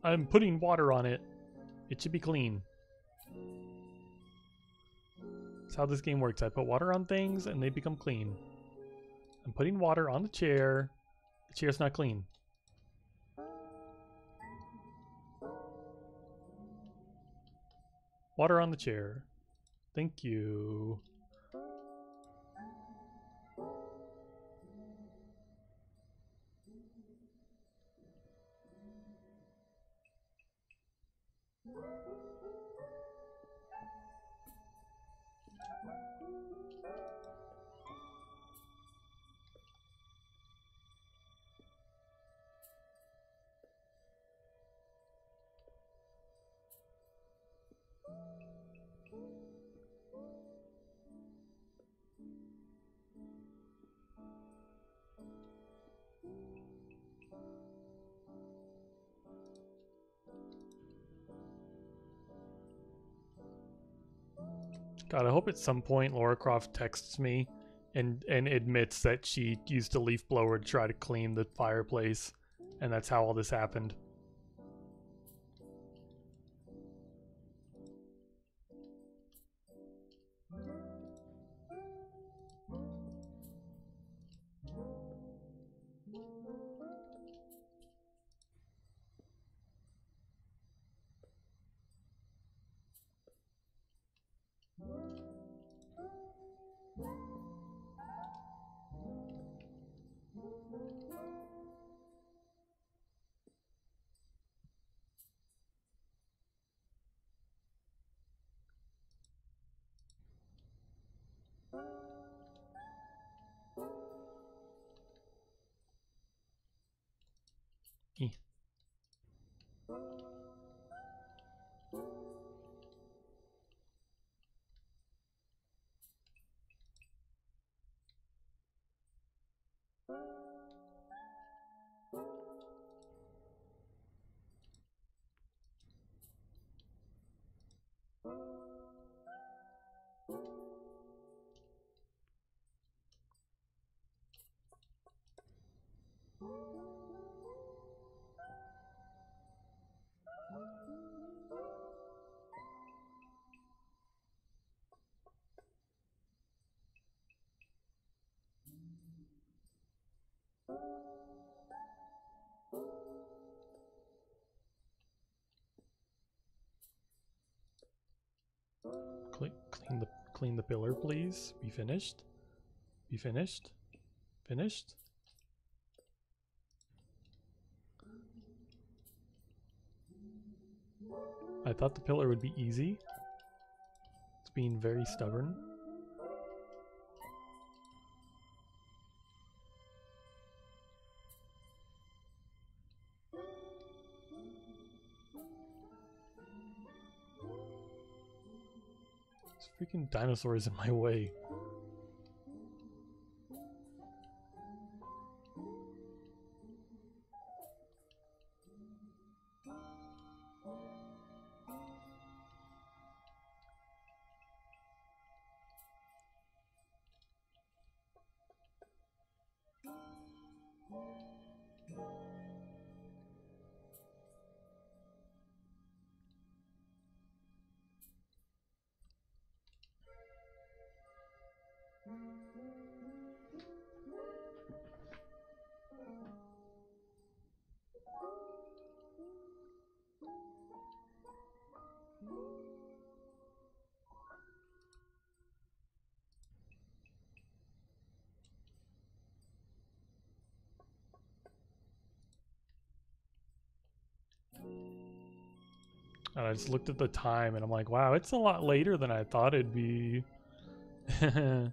I'm putting water on it. It should be clean. That's how this game works. I put water on things and they become clean. I'm putting water on the chair. The chair's not clean. Water on the chair. Thank you. God, I hope at some point Lara Croft texts me and admits that she used a leaf blower to try to clean the fireplace, and that's how all this happened. Eh. Clean the pillar, please. Be finished. Be finished. Finished. I thought the pillar would be easy. It's being very stubborn. This freaking dinosaur is in my way. And I just looked at the time and I'm like, wow, it's a lot later than I thought it'd be. Yeah,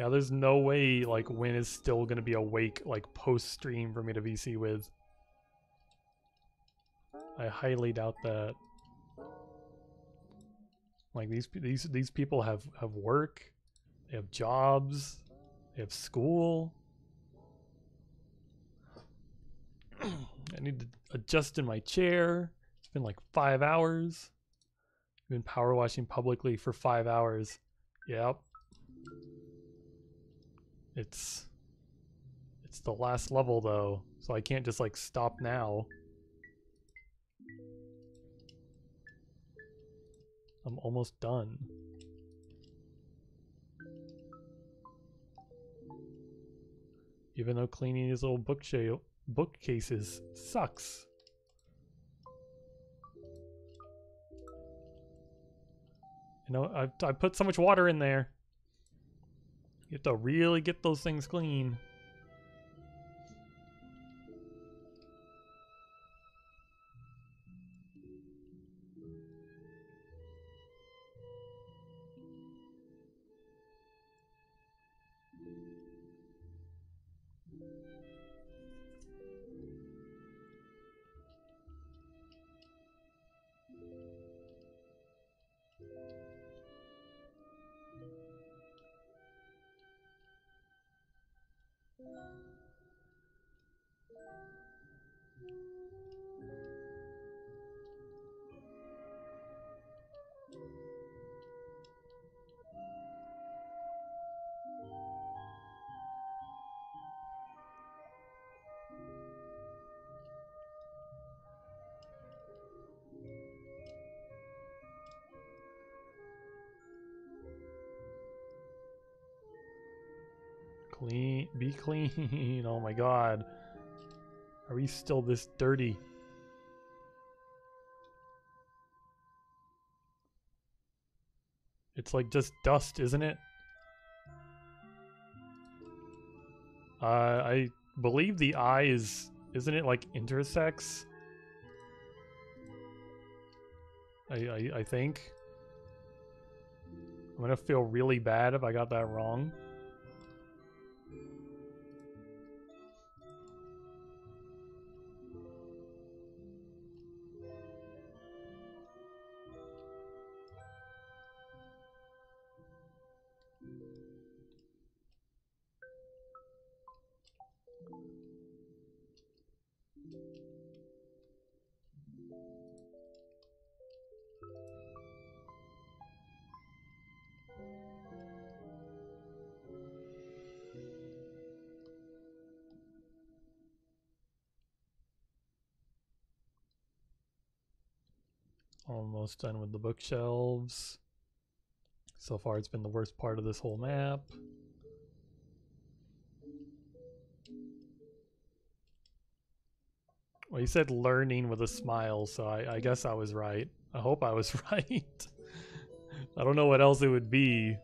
there's no way like Win is still gonna be awake like post stream for me to VC with. I highly doubt that. Like these people have work, they have jobs, they have school. I need to adjust in my chair. It's been like 5 hours. I've been power washing publicly for 5 hours. Yep. It's the last level though, so I can't just like stop now. I'm almost done. Even though cleaning these little bookcases sucks. You know, I put so much water in there. You have to really get those things clean. Clean, be clean. Oh my god. Are we still this dirty? It's like just dust, isn't it? I believe the eye isn't it like intersex? I think. I'm gonna feel really bad if I got that wrong. Almost done with the bookshelves. So far it's been the worst part of this whole map. Well, you said learning with a smile, so I guess I was right. I hope I was right. I don't know what else it would be.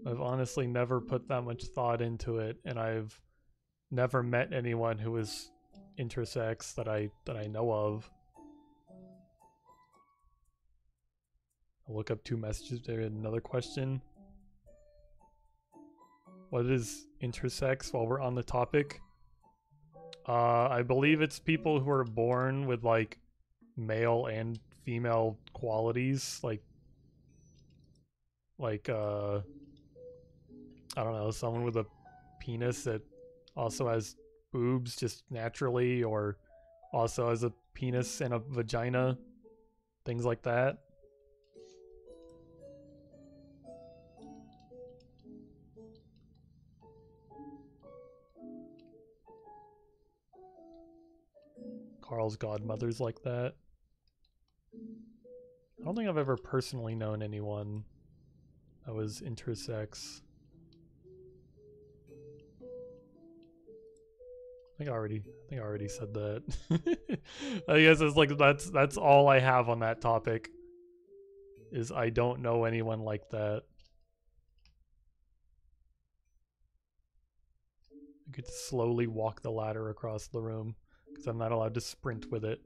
I've honestly never put that much thought into it, and I've never met anyone who is intersex that I know of. I'll look up 2 messages there. Another question. What is intersex while we're on the topic? I believe it's people who are born with like male and female qualities, like I don't know, someone with a penis that also has boobs just naturally, or also has a penis and a vagina, things like that. Carl's godmother's like that. I don't think I've ever personally known anyone that was intersex. I think I already said that. I guess it's like that's all I have on that topic. Is I don't know anyone like that. I could slowly walk the ladder across the room because I'm not allowed to sprint with it.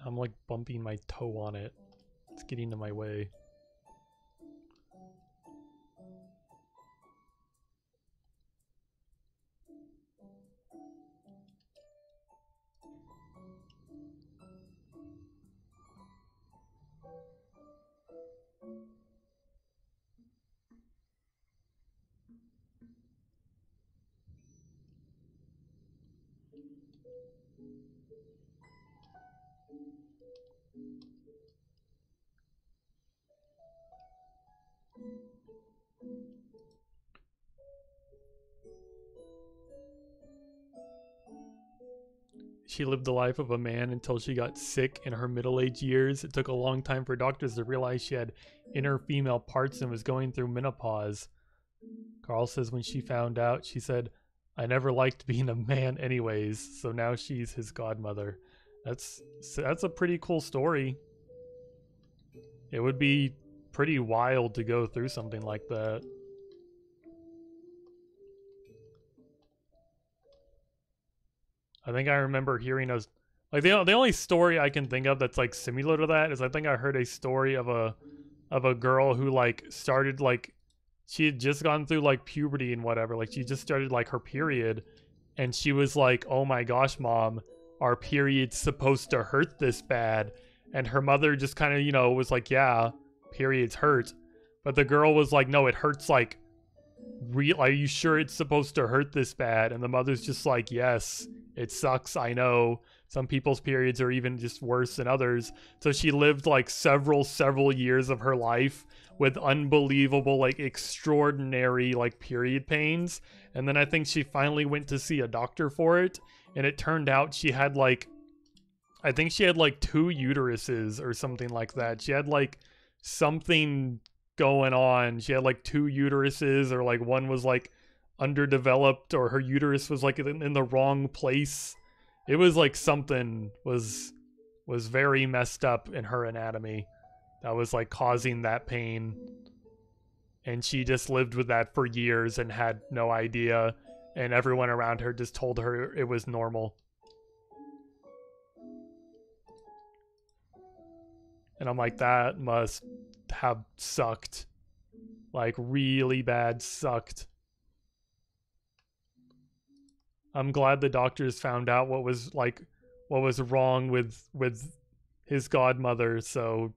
I'm like bumping my toe on it. It's getting in my way. She lived the life of a man until she got sick in her middle-aged years. It took a long time for doctors to realize she had inner female parts and was going through menopause. Carl says when she found out, she said, "I never liked being a man anyways," so now she's his godmother. That's a pretty cool story. It would be pretty wild to go through something like that. I think I remember hearing us like the only story I can think of that's like similar to that is I think I heard a story of a girl who like started like she had just gone through like puberty and whatever, like she just started like her period, and she was like, "Oh my gosh, mom, our period's supposed to hurt this bad," and her mother just kind of, you know, was like, "Yeah, periods hurt," but the girl was like, "No, it hurts like real. Are you sure it's supposed to hurt this bad?" And the mother's just like, "Yes, it sucks, I know. Some people's periods are even just worse than others." So she lived like several years of her life with unbelievable, like extraordinary like period pains. And then I think she finally went to see a doctor for it, and it turned out she had like, I think she had like 2 uteruses or something like that. She had like something going on. She had like 2 uteruses, or like one was like underdeveloped, or her uterus was like in the wrong place. It was like something was very messed up in her anatomy that was like causing that pain, and she just lived with that for years and had no idea, and everyone around her just told her it was normal. And I'm like, that must have sucked, like really bad sucked. I'm glad the doctors found out what was wrong with his godmother, so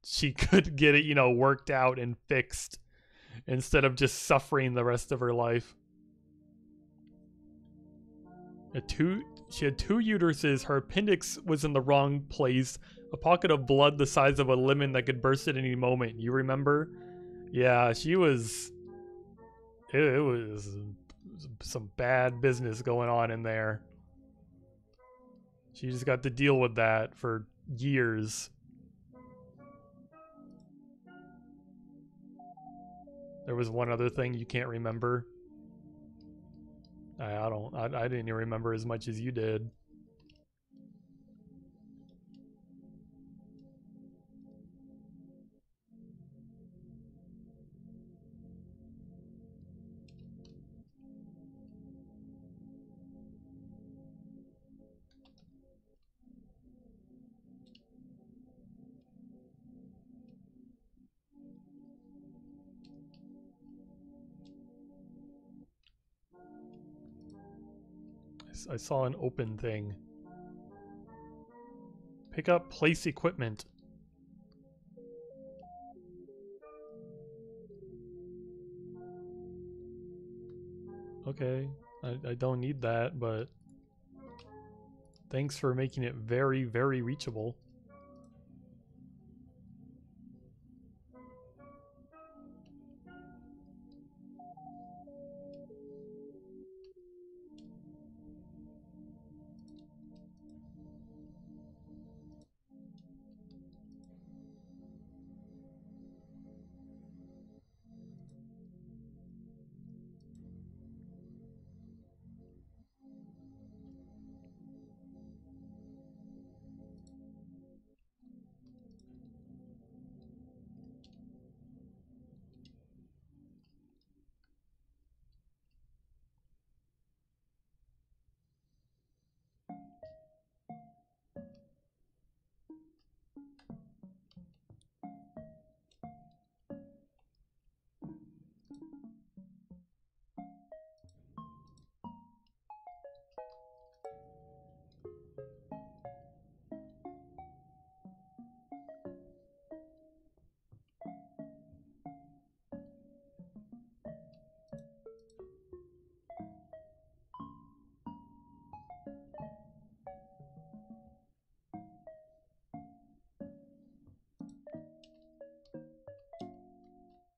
she could get it, you know, worked out and fixed instead of just suffering the rest of her life. She had 2 uteruses. Her appendix was in the wrong place. A pocket of blood the size of a lemon that could burst at any moment. You remember? Yeah, she was. It was some bad business going on in there. She just got to deal with that for years. There was one other thing you can't remember. I didn't even remember as much as you did. I saw an open thing. Pick up place equipment. Okay, I don't need that, but thanks for making it very, very reachable.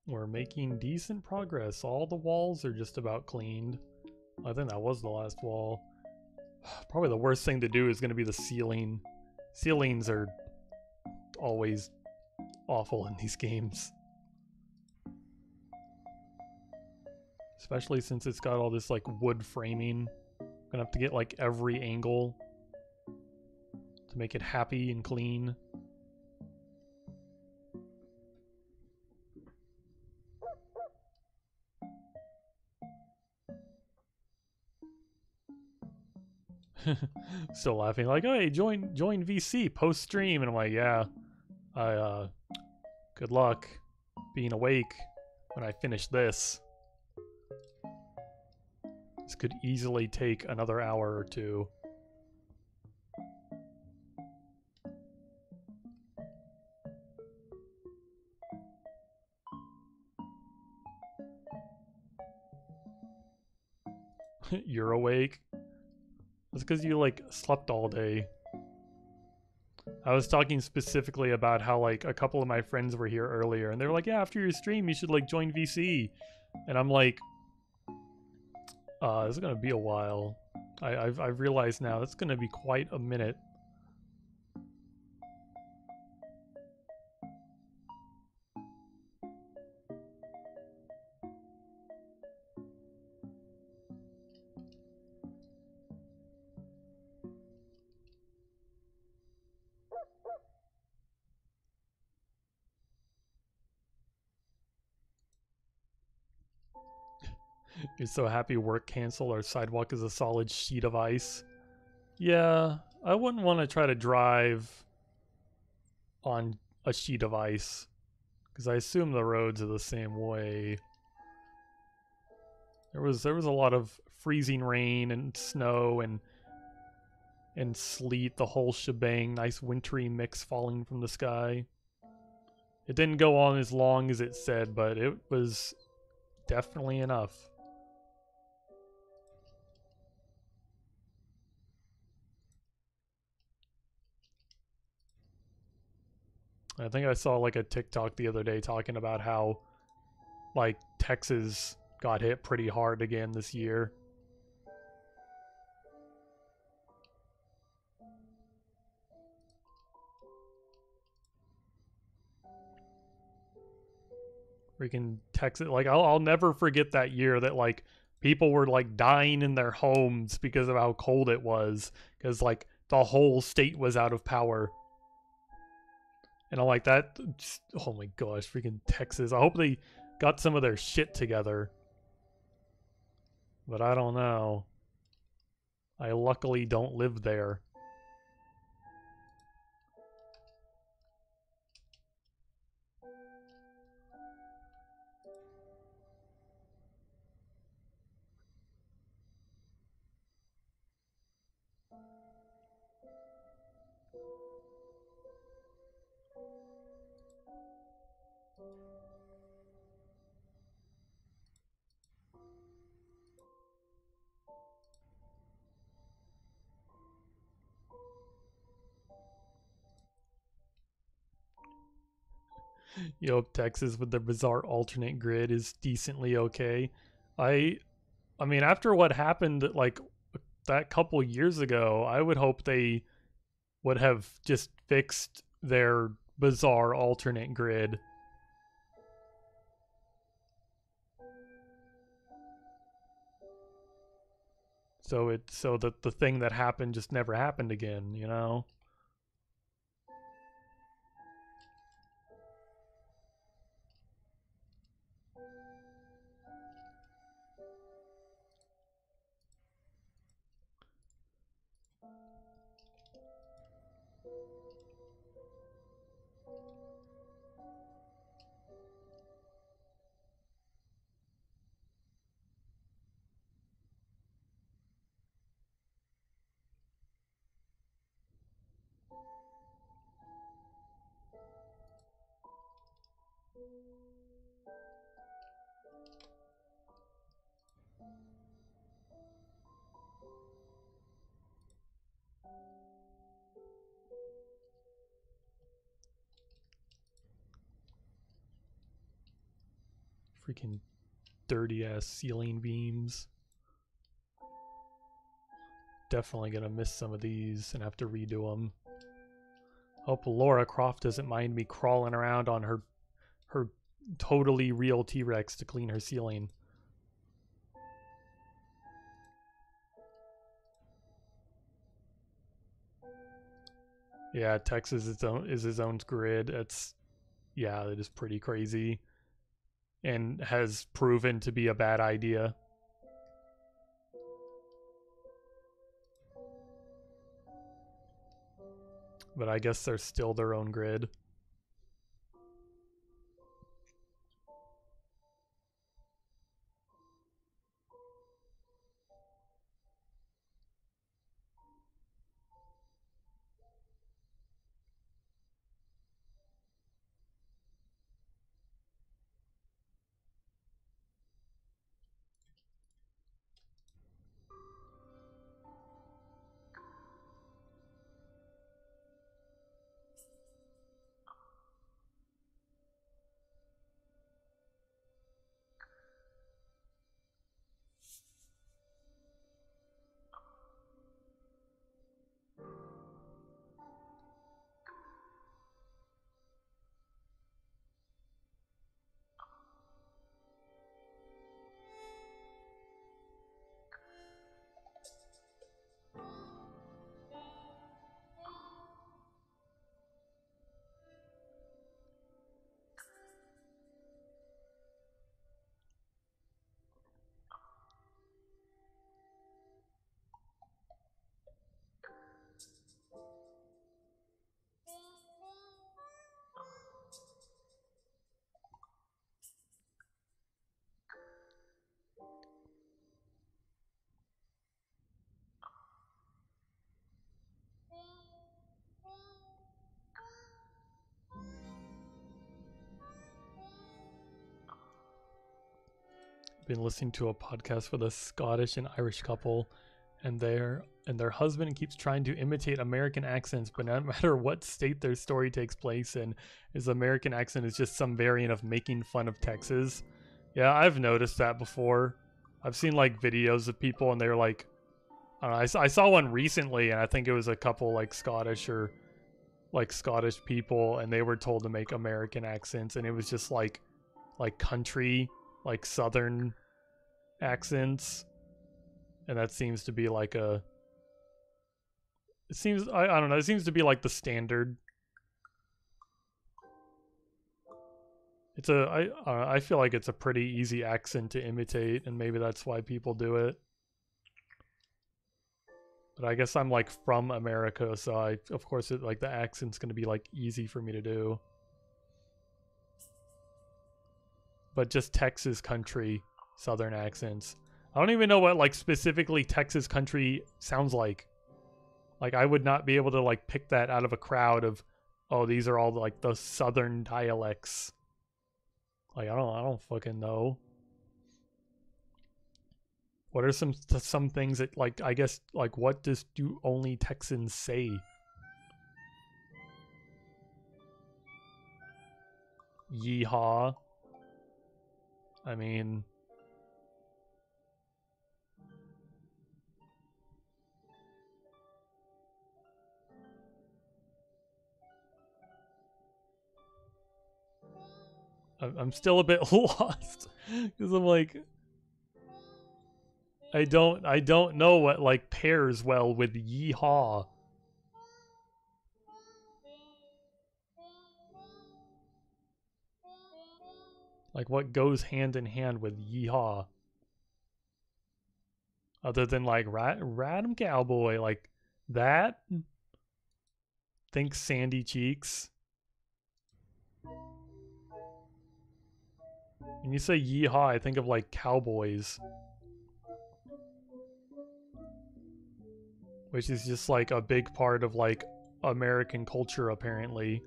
We're making decent progress. All the walls are just about cleaned. I think that was the last wall. Probably the worst thing to do is going to be the ceiling. Ceilings are always awful in these games. Especially since it's got all this like wood framing. Gonna have to get like every angle to make it happy and clean. Still laughing like, hey, join VC post stream, and I'm like, yeah, good luck being awake when I finish this. This could easily take another hour or two. You're awake? That's because you like slept all day. I was talking specifically about how like a couple of my friends were here earlier and they were like, yeah, after your stream you should like join VC. And I'm like, this is gonna be a while. I've realized now that's gonna be quite a minute. You're so happy work canceled. Our sidewalk is a solid sheet of ice. Yeah, I wouldn't want to try to drive on a sheet of ice because I assume the roads are the same way. There was a lot of freezing rain and snow and sleet, the whole shebang. Nice wintry mix falling from the sky. It didn't go on as long as it said, but it was definitely enough. I think I saw like a TikTok the other day talking about how like Texas got hit pretty hard again this year. Freaking Texas, like I'll never forget that year that like people were like dying in their homes because of how cold it was, because like the whole state was out of power. And I'm like, that, oh my gosh, freaking Texas. I hope they got some of their shit together. But I don't know. I luckily don't live there. You know, Texas with their bizarre alternate grid is decently okay. I I mean, after what happened like that couple years ago, I would hope they would have just fixed their bizarre alternate grid. So that the thing that happened just never happened again, you know? Freaking dirty ass ceiling beams. Definitely gonna miss some of these and have to redo them. Hope Laura Croft doesn't mind me crawling around on her totally real T-Rex to clean her ceiling. Yeah, Texas is his own grid. Yeah, it is pretty crazy and has proven to be a bad idea. But I guess they're still their own grid. Been listening to a podcast with a Scottish and Irish couple, and their husband keeps trying to imitate American accents, but no matter what state their story takes place in, his American accent is just some variant of making fun of Texas. Yeah, I've noticed that before. I've seen like videos of people and they're like, I don't know, I saw one recently and I think it was a couple like Scottish people, and they were told to make American accents, and it was just like country, like southern accents, and that seems to be like I don't know, it seems to be like the standard. I feel like it's a pretty easy accent to imitate, and maybe that's why people do it. But I guess I'm like from America, so of course like the accent's gonna be like easy for me to do. But just Texas country southern accents, I don't even know what like specifically Texas country sounds like. Like I would not be able to like pick that out of a crowd of, oh, these are all like the southern dialects. Like I don't fucking know. What are some things that like, I guess like what do only Texans say? Yeehaw. I mean, I'm still a bit lost because I'm like, I don't know what like pairs well with yeehaw. Like what goes hand in hand with yeehaw? Other than like Rad'em Cowboy, like that. Think Sandy Cheeks. When you say yeehaw, I think of like cowboys, which is just like a big part of like American culture apparently.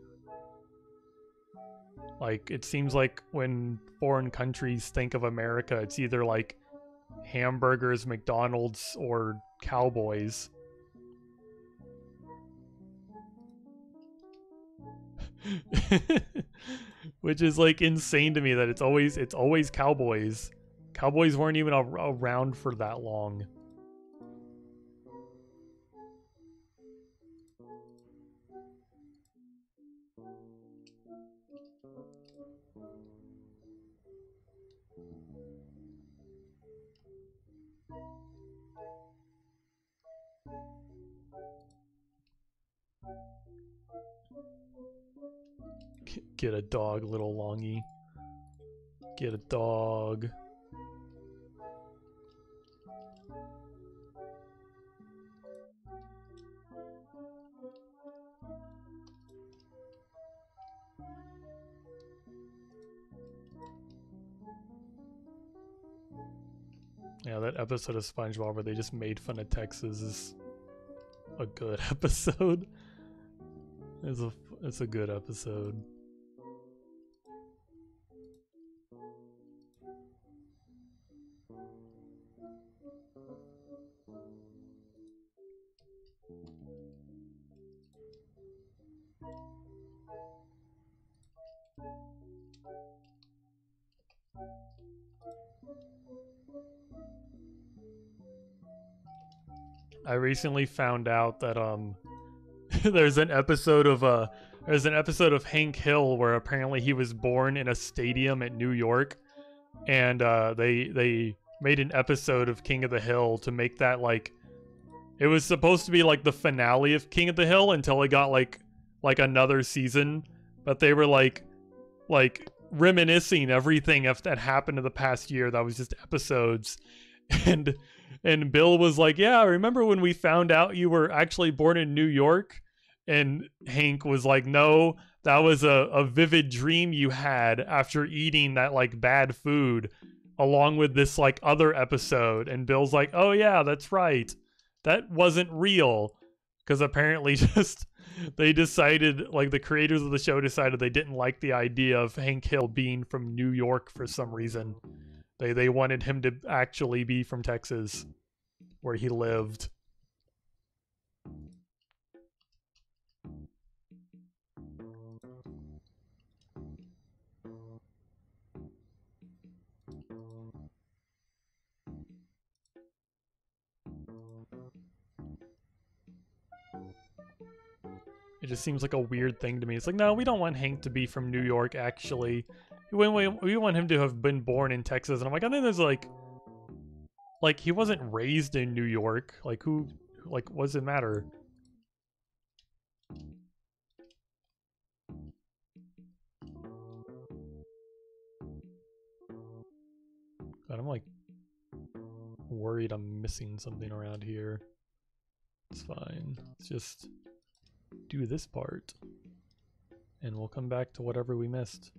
Like it seems like when foreign countries think of America, it's either like hamburgers, McDonald's, or cowboys. Which is like insane to me that it's always cowboys. Cowboys weren't even around for that long. Get a dog, little Longy. Get a dog. Yeah, that episode of SpongeBob where they just made fun of Texas is a good episode. It's a good episode. I recently found out that there's an episode of Hank Hill where apparently he was born in a stadium at New York, and they made an episode of King of the Hill to make that like it was supposed to be like the finale of King of the Hill until it got like another season, but they were like reminiscing everything that happened in the past year that was just episodes. And Bill was like, yeah, remember when we found out you were actually born in New York? And Hank was like, no, that was a vivid dream you had after eating that like bad food along with this like other episode. And Bill's like, oh yeah, that's right, that wasn't real. Because apparently just they decided, like the creators of the show decided they didn't like the idea of Hank Hill being from New York for some reason. They wanted him to actually be from Texas, where he lived. It just seems like a weird thing to me. It's like, no, we don't want Hank to be from New York, actually. We want him to have been born in Texas. And I'm like, I think there's like he wasn't raised in New York. Like who, like what does it matter? God, I'm like worried I'm missing something around here. It's fine. Let's just do this part and we'll come back to whatever we missed.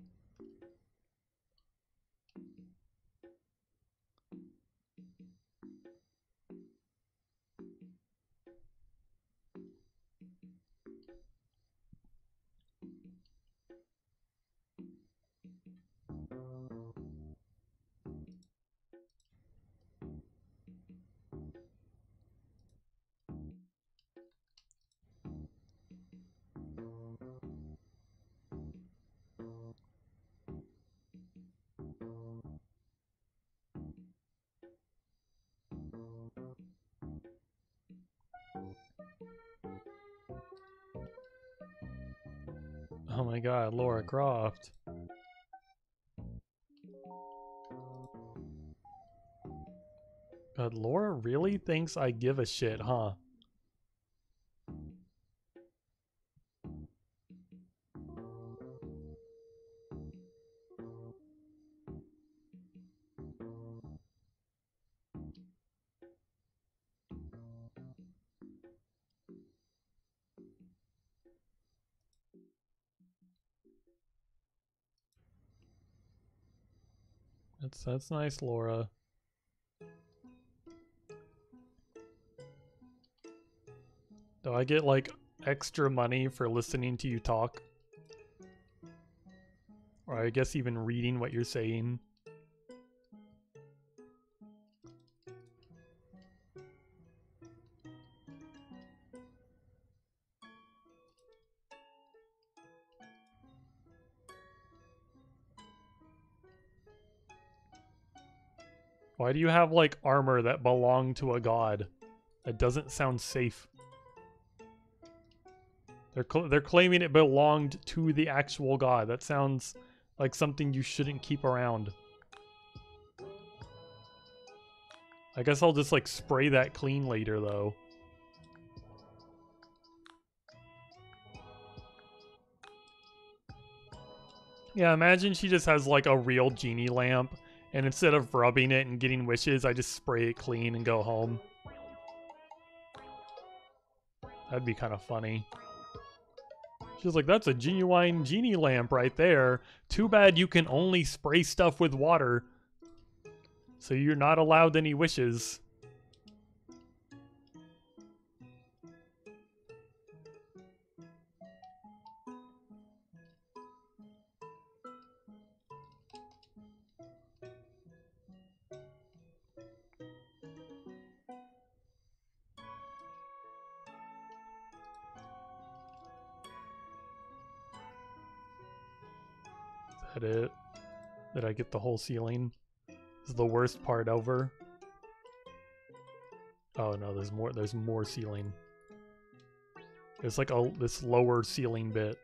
Oh my god, Laura Croft. God, Laura really thinks I give a shit, huh? That's nice, Laura. Do I get like extra money for listening to you talk? Or I guess even reading what you're saying? Why do you have like armor that belonged to a god? That doesn't sound safe. They're claiming it belonged to the actual god. That sounds like something you shouldn't keep around. I guess I'll just like spray that clean later though. Yeah, imagine she just has like a real genie lamp, and instead of rubbing it and getting wishes, I just spray it clean and go home. That'd be kind of funny. She's like, that's a genuine genie lamp right there. Too bad you can only spray stuff with water, so you're not allowed any wishes. Is that it? Did I get the whole ceiling? This is the worst part over. Oh no, there's more ceiling. There's like this lower ceiling bit.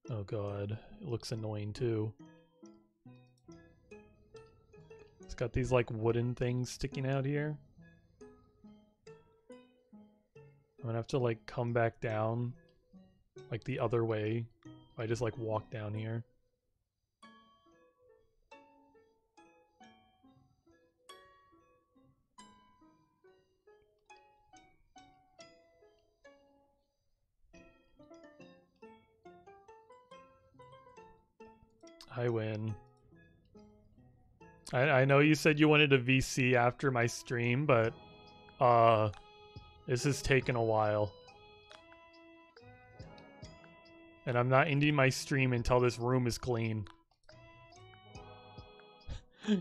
Oh god, it looks annoying too. It's got these like wooden things sticking out here. I'm gonna have to like come back down like the other way. I just like walk down here. I win. I know you said you wanted a VC after my stream, but this has taken a while. And I'm not ending my stream until this room is clean.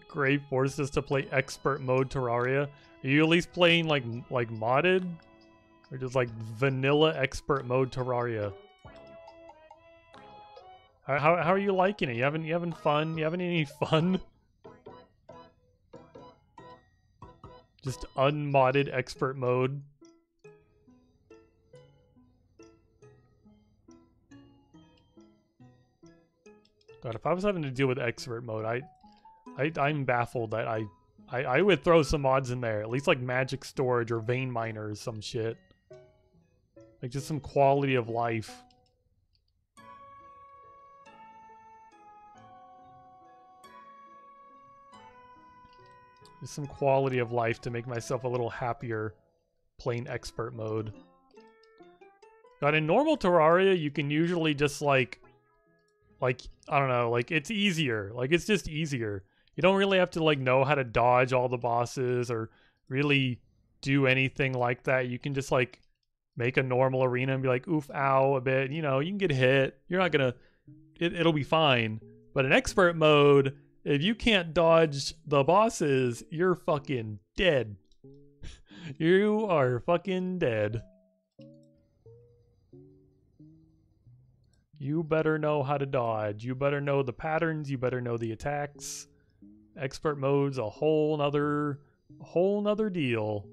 Gray forced us to play expert mode Terraria. Are you at least playing like modded? Or just like vanilla expert mode Terraria? How are you liking it? You having fun? You having any fun? Just unmodded expert mode. God, if I was having to deal with expert mode, I'm baffled that I would throw some mods in there. At least like magic storage or vein miners, some shit. Like just some quality of life. Just some quality of life to make myself a little happier playing expert mode. God, in normal Terraria, you can usually just like, I don't know, like it's easier. Like it's just easier. You don't really have to like know how to dodge all the bosses or really do anything like that. You can just like make a normal arena and be like, oof, ow, a bit. You know, you can get hit. You're not gonna, it'll be fine. But in expert mode, if you can't dodge the bosses, you're fucking dead. You are fucking dead. You better know how to dodge. You better know the patterns. You better know the attacks. Expert mode's a whole nother deal.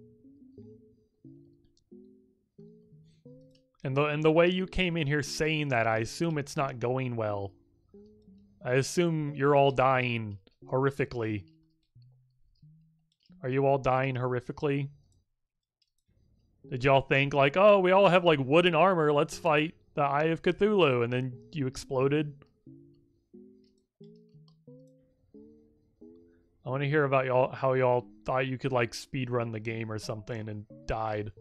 And the way you came in here saying that, I assume it's not going well. I assume you're all dying horrifically. Are you all dying horrifically? Did y'all think like, oh, we all have like wooden armor, let's fight the Eye of Cthulhu, and then you exploded? I want to hear about y'all, how y'all thought you could like speedrun the game or something and died.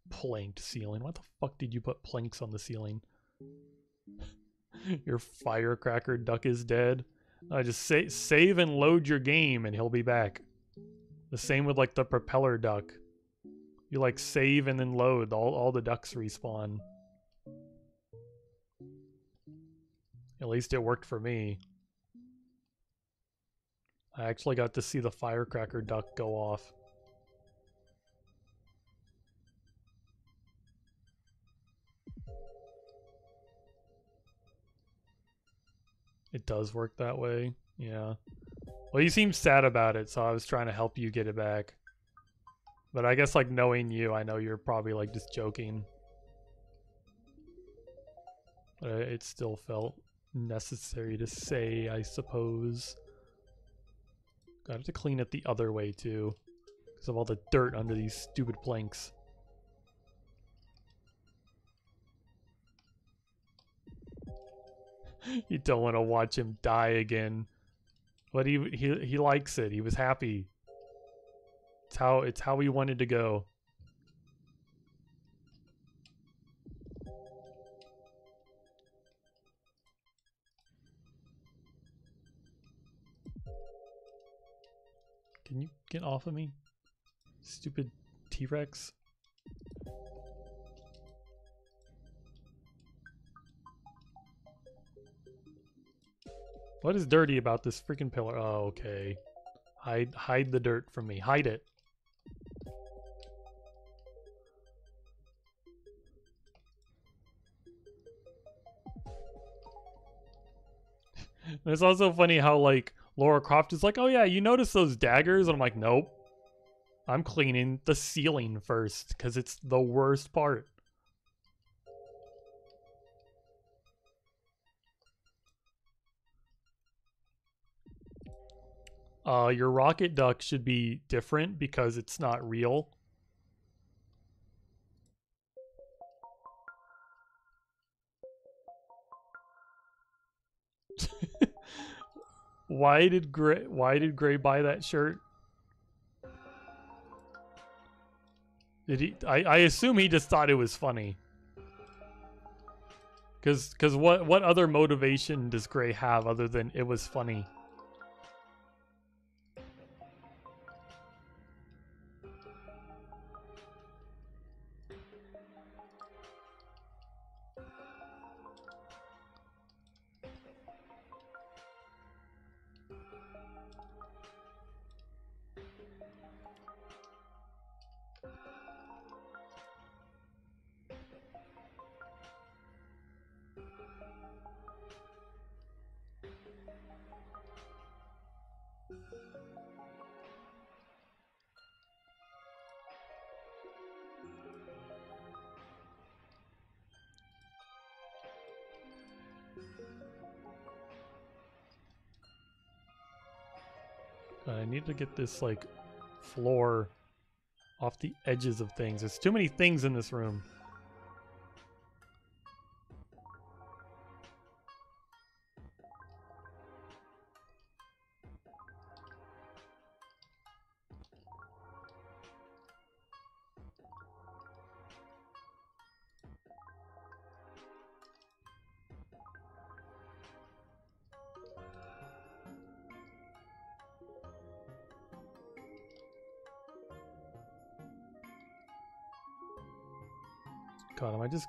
Planked ceiling. What the fuck did you put planks on the ceiling? Your firecracker duck is dead. Just save and load your game and he'll be back. The same with like the propeller duck. You like save and then load, all the ducks respawn. At least it worked for me. I actually got to see the firecracker duck go off. It does work that way. Yeah. Well, you seem sad about it, so I was trying to help you get it back. But I guess, like, knowing you, I know you're probably, like, just joking. But it still felt necessary to say, I suppose. Got to clean it the other way, too. Because of all the dirt under these stupid planks. You don't want to watch him die again. But he likes it. He was happy. It's how he wanted to go. Can you get off of me? Stupid T-Rex. What is dirty about this freaking pillar? Oh, okay. Hide the dirt from me. Hide it. And it's also funny how, like, Laura Croft is like, oh yeah, you notice those daggers? And I'm like, nope. I'm cleaning the ceiling first, because it's the worst part. Your rocket duck should be different because it's not real. Why did Gray buy that shirt? Did he? I assume he just thought it was funny. Cause what other motivation does Gray have other than it was funny? I need to get this, like, floor off the edges of things. There's too many things in this room. God, am I just...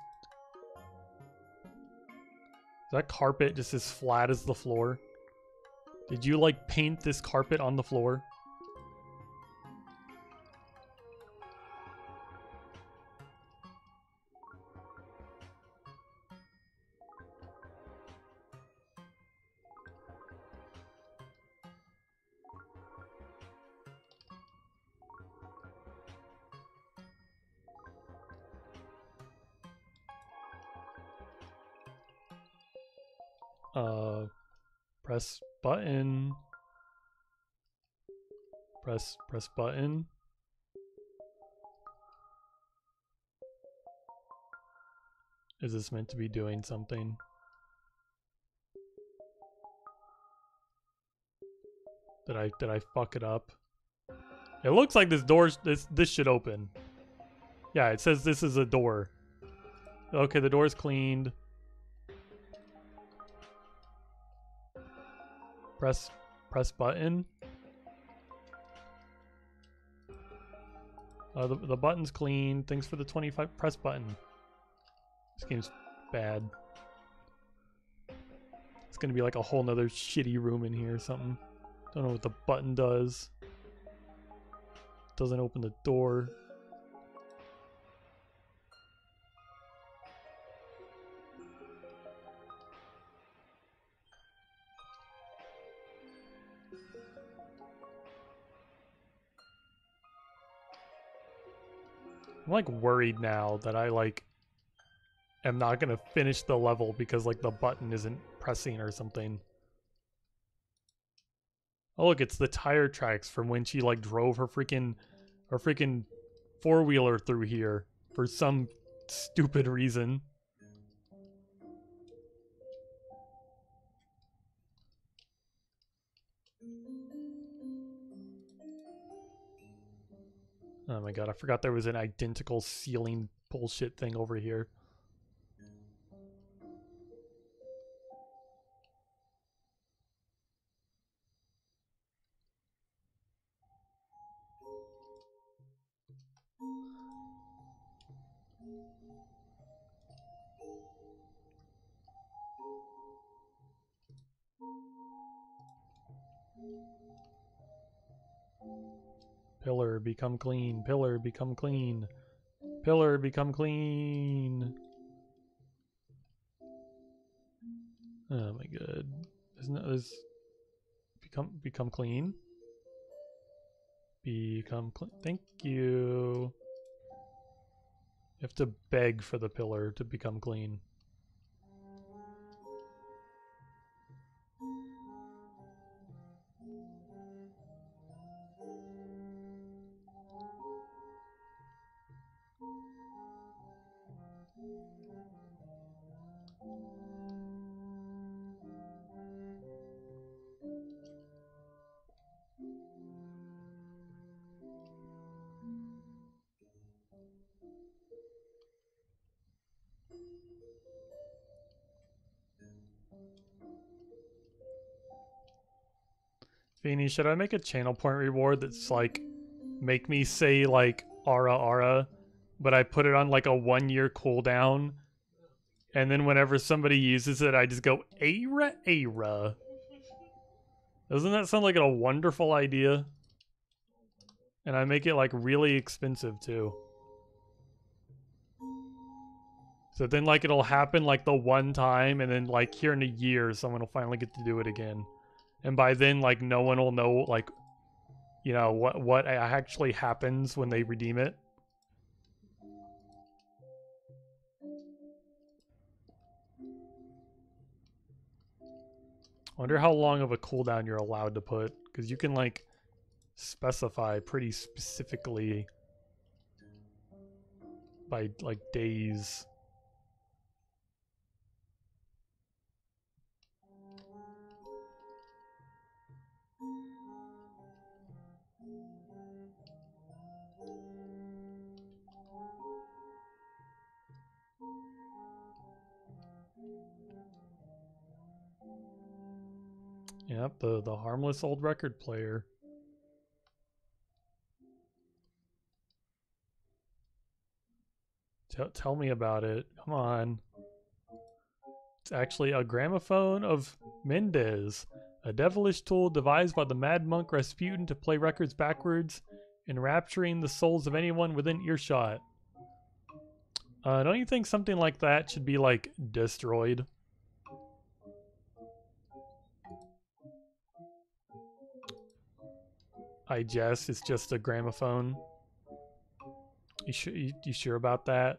Is that carpet just as flat as the floor? Did you, like, paint this carpet on the floor? Press button. Press button. Is this meant to be doing something? Did I fuck it up? It looks like this should open. Yeah, it says this is a door. Okay, the door's cleaned. Press button. The button's clean. Thanks for the 25. Press button. This game's bad. It's gonna be like a whole nother shitty room in here or something. Don't know what the button does. Doesn't open the door. I'm like worried now that I like am not gonna finish the level because like the button isn't pressing or something. Oh look, it's the tire tracks from when she like drove her freaking four-wheeler through here for some stupid reason. Oh my god, I forgot there was an identical ceiling bullshit thing over here. Pillar, become clean. Pillar, become clean. Pillar, become clean. Oh my god. Isn't that this become clean? Become clean. Thank you. You have to beg for the pillar to become clean. Feeny, should I make a channel point reward that's like, make me say like Ara Ara, but I put it on like a 1-year cooldown, and then whenever somebody uses it, I just go Ara Ara. Doesn't that sound like a wonderful idea? And I make it like really expensive too. So then like it'll happen like the one time, and then like here in a year someone will finally get to do it again. And by then like no one will know like, you know, what actually happens when they redeem it. I wonder how long of a cooldown you're allowed to put, because you can like specify pretty specifically by like days. Yep, the harmless old record player. Tell me about it. Come on. It's actually a gramophone of Mendez, a devilish tool devised by the mad monk Rasputin to play records backwards, enrapturing the souls of anyone within earshot. Don't you think something like that should be like destroyed? I guess it's just a gramophone. You sure about that?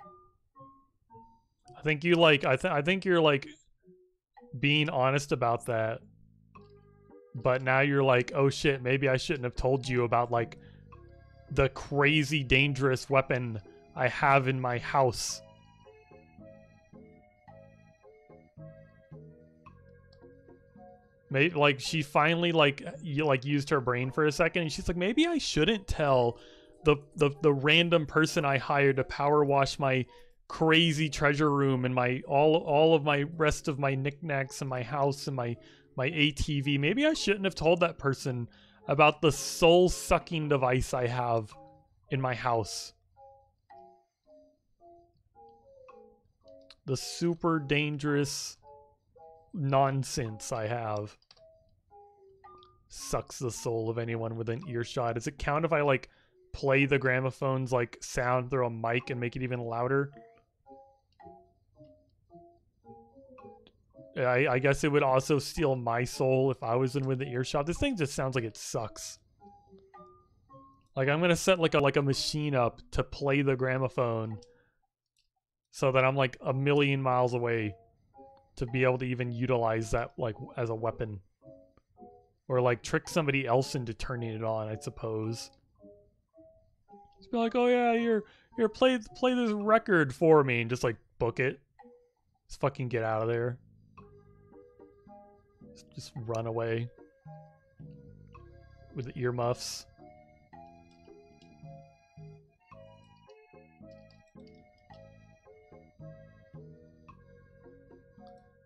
I think you like I think you're like being honest about that. But now you're like, "Oh shit, maybe I shouldn't have told you about like the crazy dangerous weapon I have in my house." Maybe like she finally like used her brain for a second, and she's like, maybe I shouldn't tell the random person I hired to power wash my crazy treasure room and my all of my rest of my knickknacks in my house and my ATV. Maybe I shouldn't have told that person about the soul sucking device I have in my house. The super dangerous nonsense I have. Sucks the soul of anyone within earshot. Does it count if I like play the gramophone's like sound through a mic and make it even louder? I guess it would also steal my soul if I was in within earshot. This thing just sounds like it sucks. Like I'm gonna set like a machine up to play the gramophone so that I'm like a million miles away to be able to even utilize that like as a weapon. Or like trick somebody else into turning it on, I suppose. Just be like, oh yeah, here play this record for me and just like book it. Just fucking get out of there. Just run away with the earmuffs.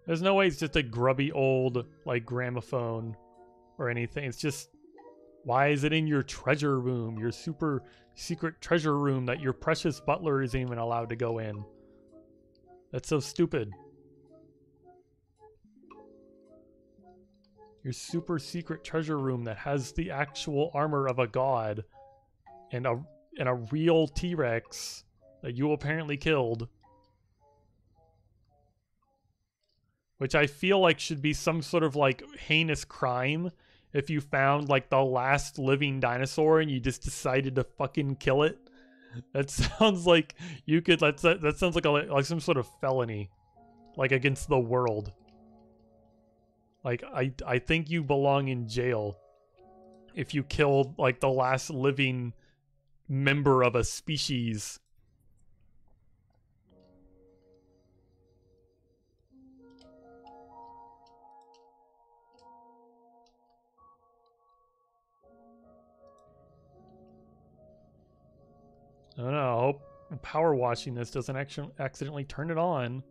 There's no way it's just a grubby old like gramophone or anything. It's just, why is it in your treasure room, your super secret treasure room that your precious butler isn't even allowed to go in? That's so stupid. Your super secret treasure room that has the actual armor of a god and a real T-Rex that you apparently killed. Which I feel like should be some sort of like heinous crime if you found like the last living dinosaur and you just decided to fucking kill it. That sounds like you could, that sounds like some sort of felony, like against the world. Like I think you belong in jail if you killed like the last living member of a species. I don't know. I hope power washing this doesn't actually accidentally turn it on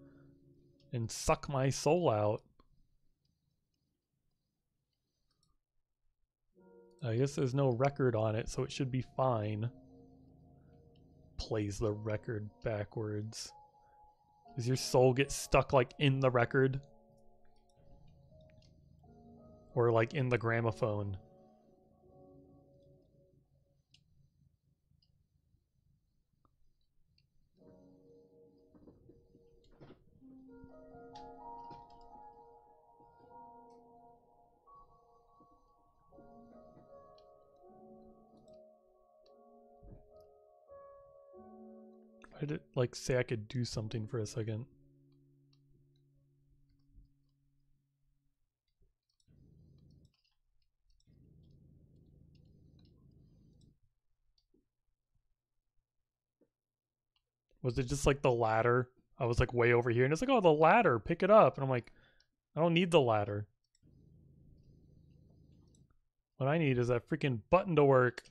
and suck my soul out. I guess there's no record on it, so it should be fine. Plays the record backwards. Does your soul get stuck like in the record? Or like in the gramophone? I did like say I could do something for a second. Was it just like the ladder? I was like way over here and it's like, oh, the ladder, pick it up. And I'm like, I don't need the ladder. What I need is that freaking button to work.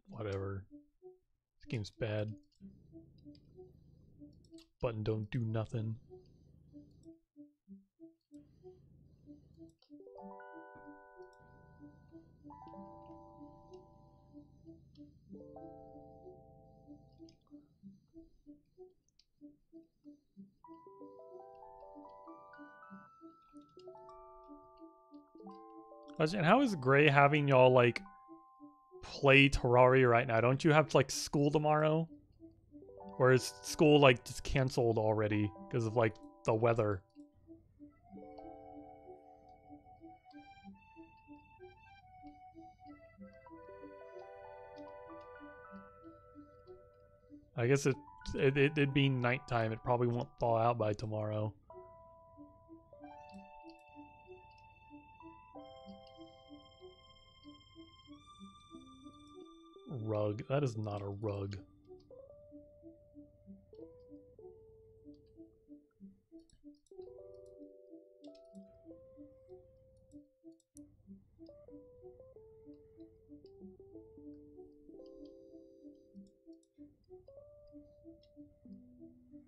Whatever. This game's bad. Button don't do nothing. And how is Gray having y'all like play Terraria right now? Don't you have like school tomorrow? Or is school like just canceled already because of like the weather? I guess it being nighttime, it probably won't thaw out by tomorrow. Rug. That is not a rug.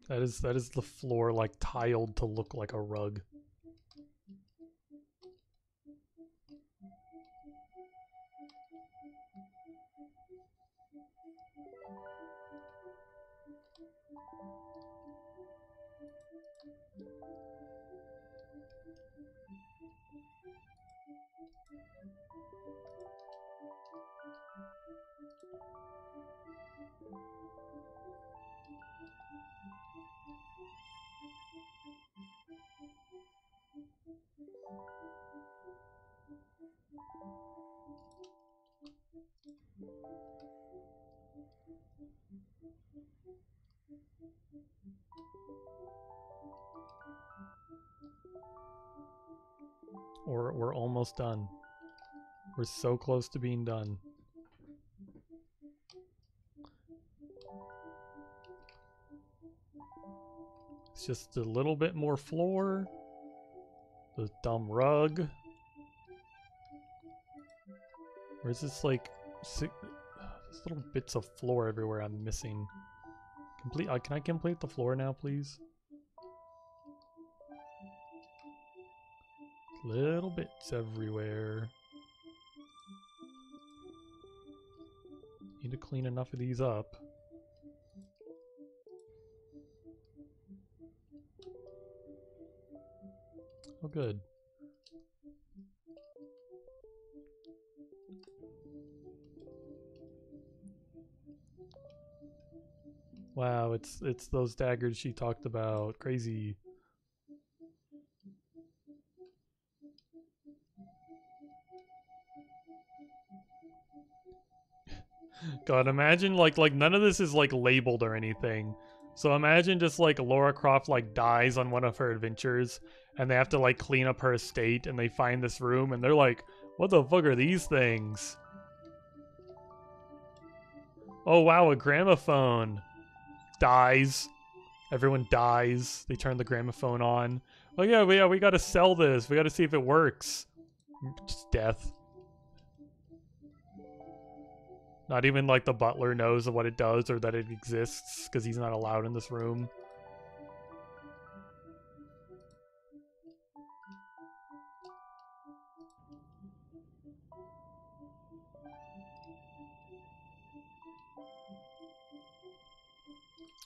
That is the floor like tiled to look like a rug. We're almost done. We're so close to being done. It's just a little bit more floor. The dumb rug. Where's this like there's little bits of floor everywhere I'm missing. Complete. Can I complete the floor now, please? Little bits everywhere. Need to clean enough of these up. Oh, good. Wow, it's those daggers she talked about. Crazy. God, imagine like none of this is like labeled or anything. So imagine just like Lara Croft like dies on one of her adventures and they have to like clean up her estate and they find this room and they're like, what the fuck are these things? Oh wow, a gramophone. Dies. Everyone dies. They turn the gramophone on. Oh yeah, we gotta sell this. We gotta see if it works. Just death. Not even like the butler knows of what it does or that it exists because he's not allowed in this room.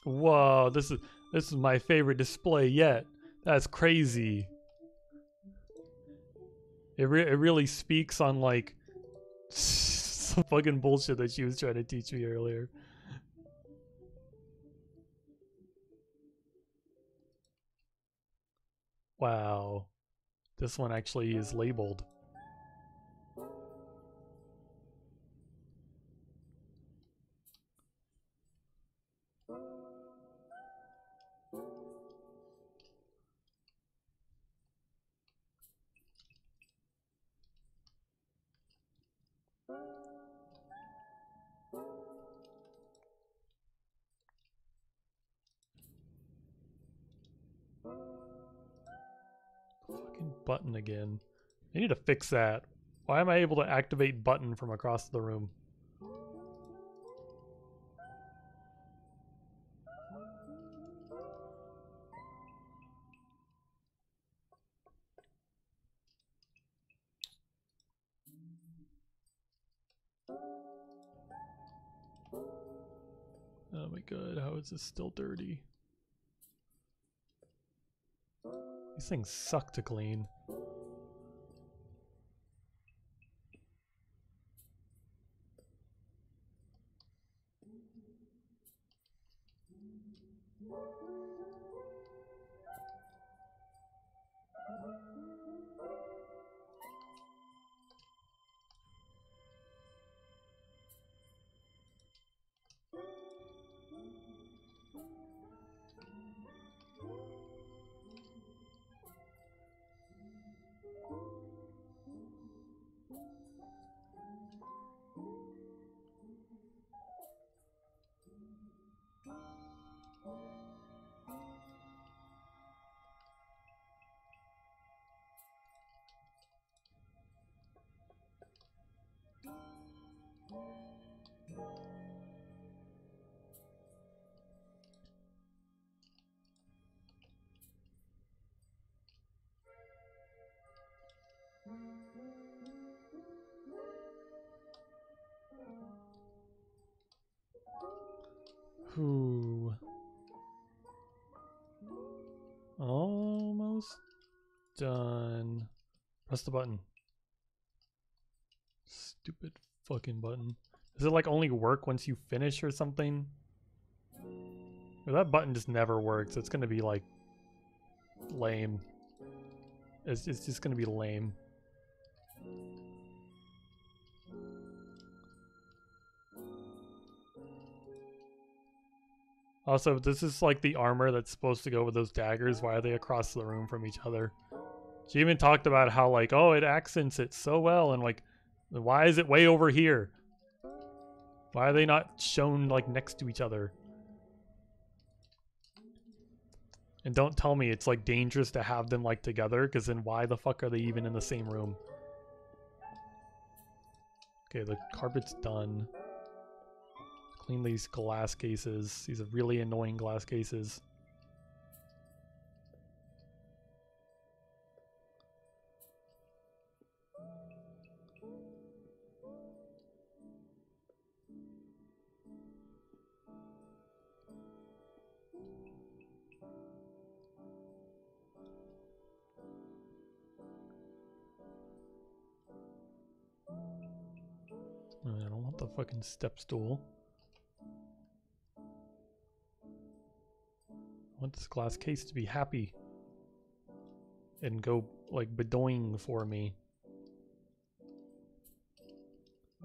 Whoa, this is my favorite display yet. That's crazy. It really speaks on like some fucking bullshit that she was trying to teach me earlier. Wow. This one actually is labeled. Fucking button again. I need to fix that. Why am I able to activate button from across the room? Oh my god, how is this still dirty? These things suck to clean. Whew. Almost done. Press the button. Stupid fucking button. Does it like only work once you finish or something? Or that button just never works. It's gonna be like lame. It's just gonna be lame. Also, this is like the armor that's supposed to go with those daggers. Why are they across the room from each other? She even talked about how like, oh, it accents it so well, and like, why is it way over here? Why are they not shown like next to each other? And don't tell me it's like dangerous to have them like together, because then why the fuck are they even in the same room? Okay, the carpet's done. Clean these glass cases. These are really annoying glass cases. I don't want the fucking step stool. I want this glass case to be happy and go like bedoing for me.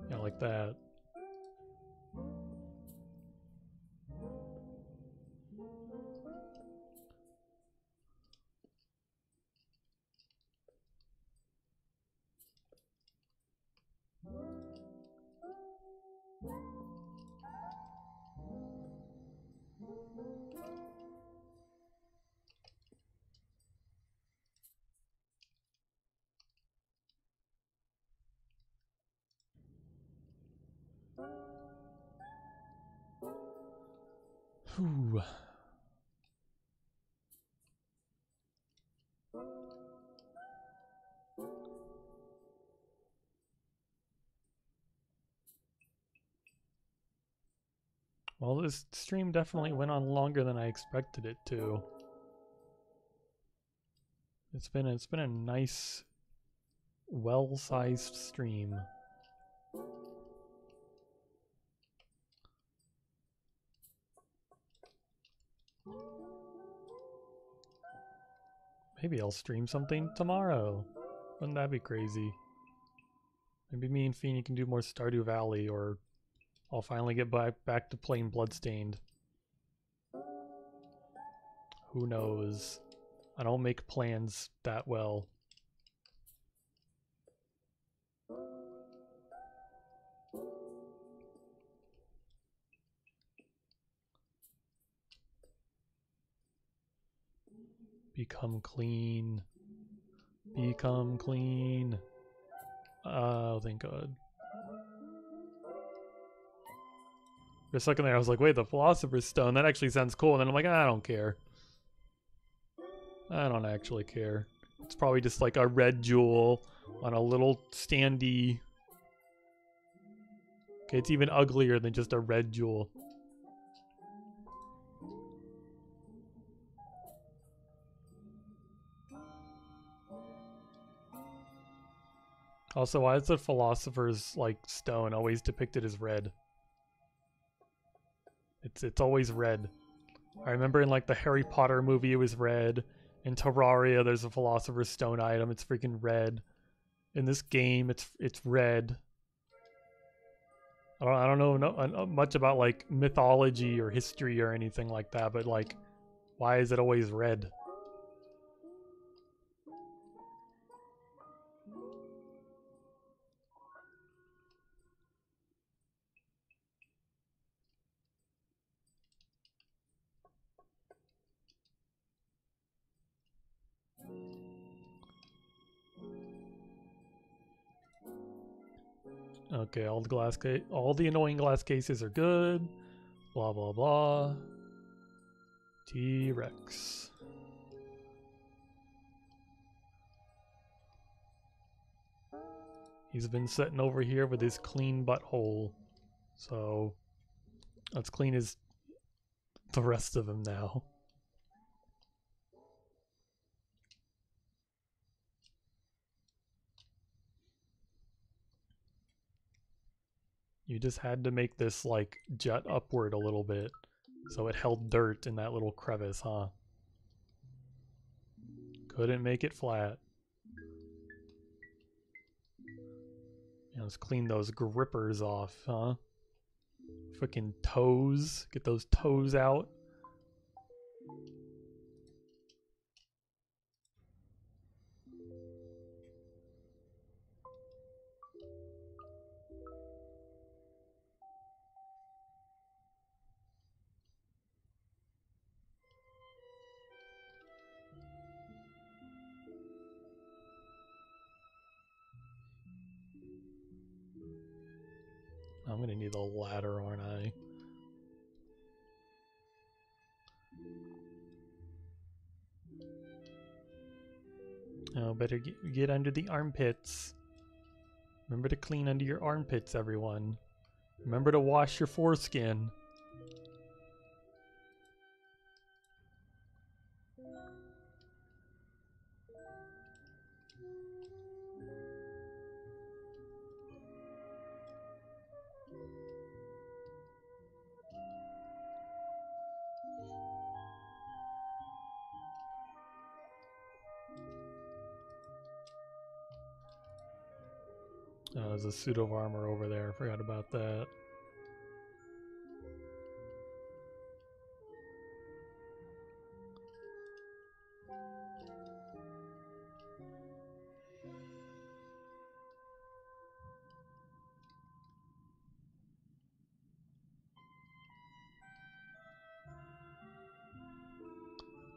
Yeah, like that. Whew. Well, this stream definitely went on longer than I expected it to. It's been a nice, well-sized stream. Maybe I'll stream something tomorrow. Wouldn't that be crazy? Maybe me and Feeny can do more Stardew Valley, or I'll finally get back to playing Bloodstained. Who knows? I don't make plans that well. Become clean. Become clean. Oh, thank God. For a second there, I was like, wait, the Philosopher's Stone, that actually sounds cool. And then I'm like, I don't care. I don't actually care. It's probably just like a red jewel on a little standy. Okay, it's even uglier than just a red jewel. Also, why is the Philosopher's like stone always depicted as red? It's always red. I remember in like the Harry Potter movie it was red. In Terraria there's a Philosopher's Stone item, it's freaking red. In this game it's red. I don't know much about like mythology or history or anything like that, but like why is it always red? Okay, all the annoying glass cases are good. Blah blah blah. T-Rex. He's been sitting over here with his clean butthole. So let's clean the rest of him now. You just had to make this like jut upward a little bit so it held dirt in that little crevice, huh? Couldn't make it flat. Yeah, let's clean those grippers off, huh? Freaking toes. Get those toes out. I'm gonna need a ladder, aren't I? Oh, better get under the armpits. Remember to clean under your armpits, everyone. Remember to wash your foreskin. Oh, there's a suit of armor over there. I forgot about that.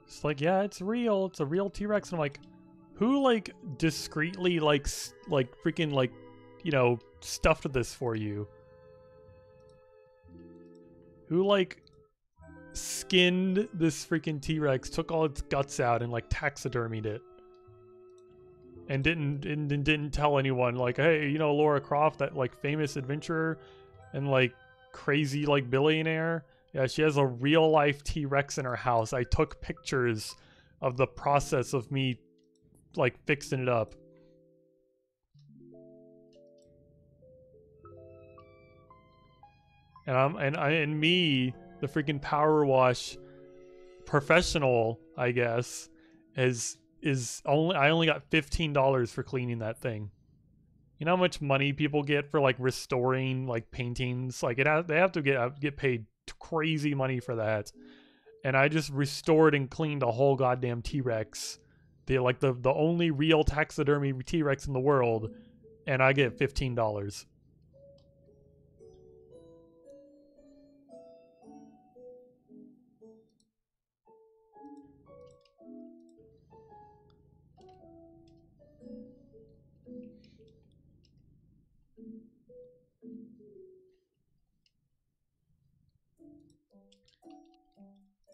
It's like, yeah, it's real. It's a real T-Rex. And I'm like, who like discreetly like freaking like, you know, stuffed this for you? Who like skinned this freaking T-Rex, took all its guts out and like taxidermied it? And didn't tell anyone, like, hey, you know, Laura Croft, that like famous adventurer and like crazy like billionaire. Yeah, she has a real life T-Rex in her house. I took pictures of the process of me like fixing it up. And me, the freaking PowerWash professional, I guess, is only, I only got $15 for cleaning that thing. You know how much money people get for like restoring like paintings? Like they have to get paid crazy money for that. And I just restored and cleaned a whole goddamn T-Rex. The only real taxidermy T-Rex in the world, and I get $15.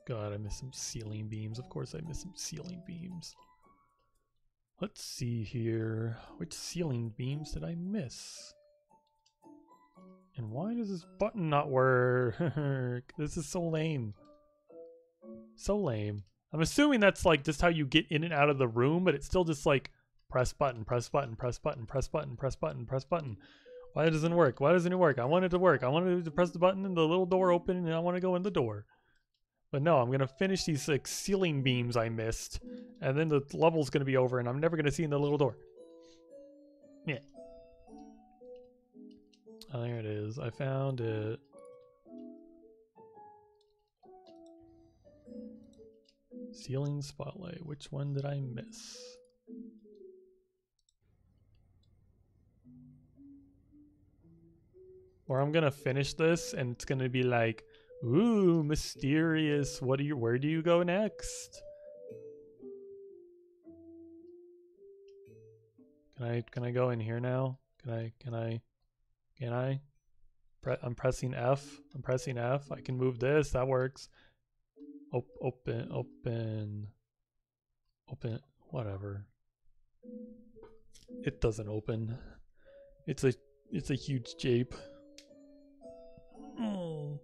God, I miss some ceiling beams. Of course I miss some ceiling beams. Let's see here. Which ceiling beams did I miss? And why does this button not work? This is so lame. So lame. I'm assuming that's like just how you get in and out of the room, but it's still just like press button, press button, press button, press button, press button, press button. Why doesn't it work? Why doesn't it work? I want it to work. I wanted to press the button and the little door open and I want to go in the door. But no, I'm going to finish these like ceiling beams I missed, and then the level's going to be over and I'm never going to see in the little door. Yeah. Oh, there it is. I found it. Ceiling spotlight. Which one did I miss? Or I'm going to finish this and it's going to be like, ooh, mysterious. Where do you go next? Can I go in here now? Can I? I'm pressing F. I'm pressing F. I can move this. That works. Open. Whatever. It doesn't open. It's a huge jape. Oh.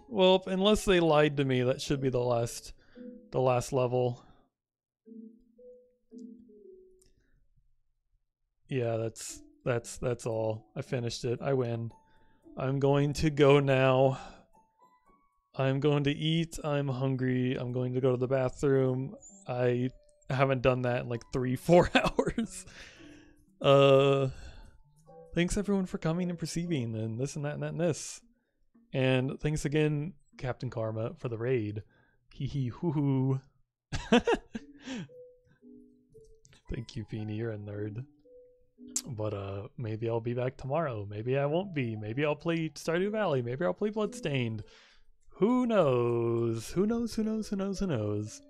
Well, unless they lied to me, that should be the last level. Yeah, that's all. I finished it. I win. I'm going to go now. I'm going to eat. I'm hungry. I'm going to go to the bathroom. I haven't done that in like 3-4 hours. Thanks everyone for coming and perceiving and this and that and that and this. And thanks again, Captain Karma, for the raid. Hee hee hoo hoo. Thank you, Feeny. You're a nerd. But maybe I'll be back tomorrow. Maybe I won't be. Maybe I'll play Stardew Valley. Maybe I'll play Bloodstained. Who knows? Who knows? Who knows? Who knows? Who knows?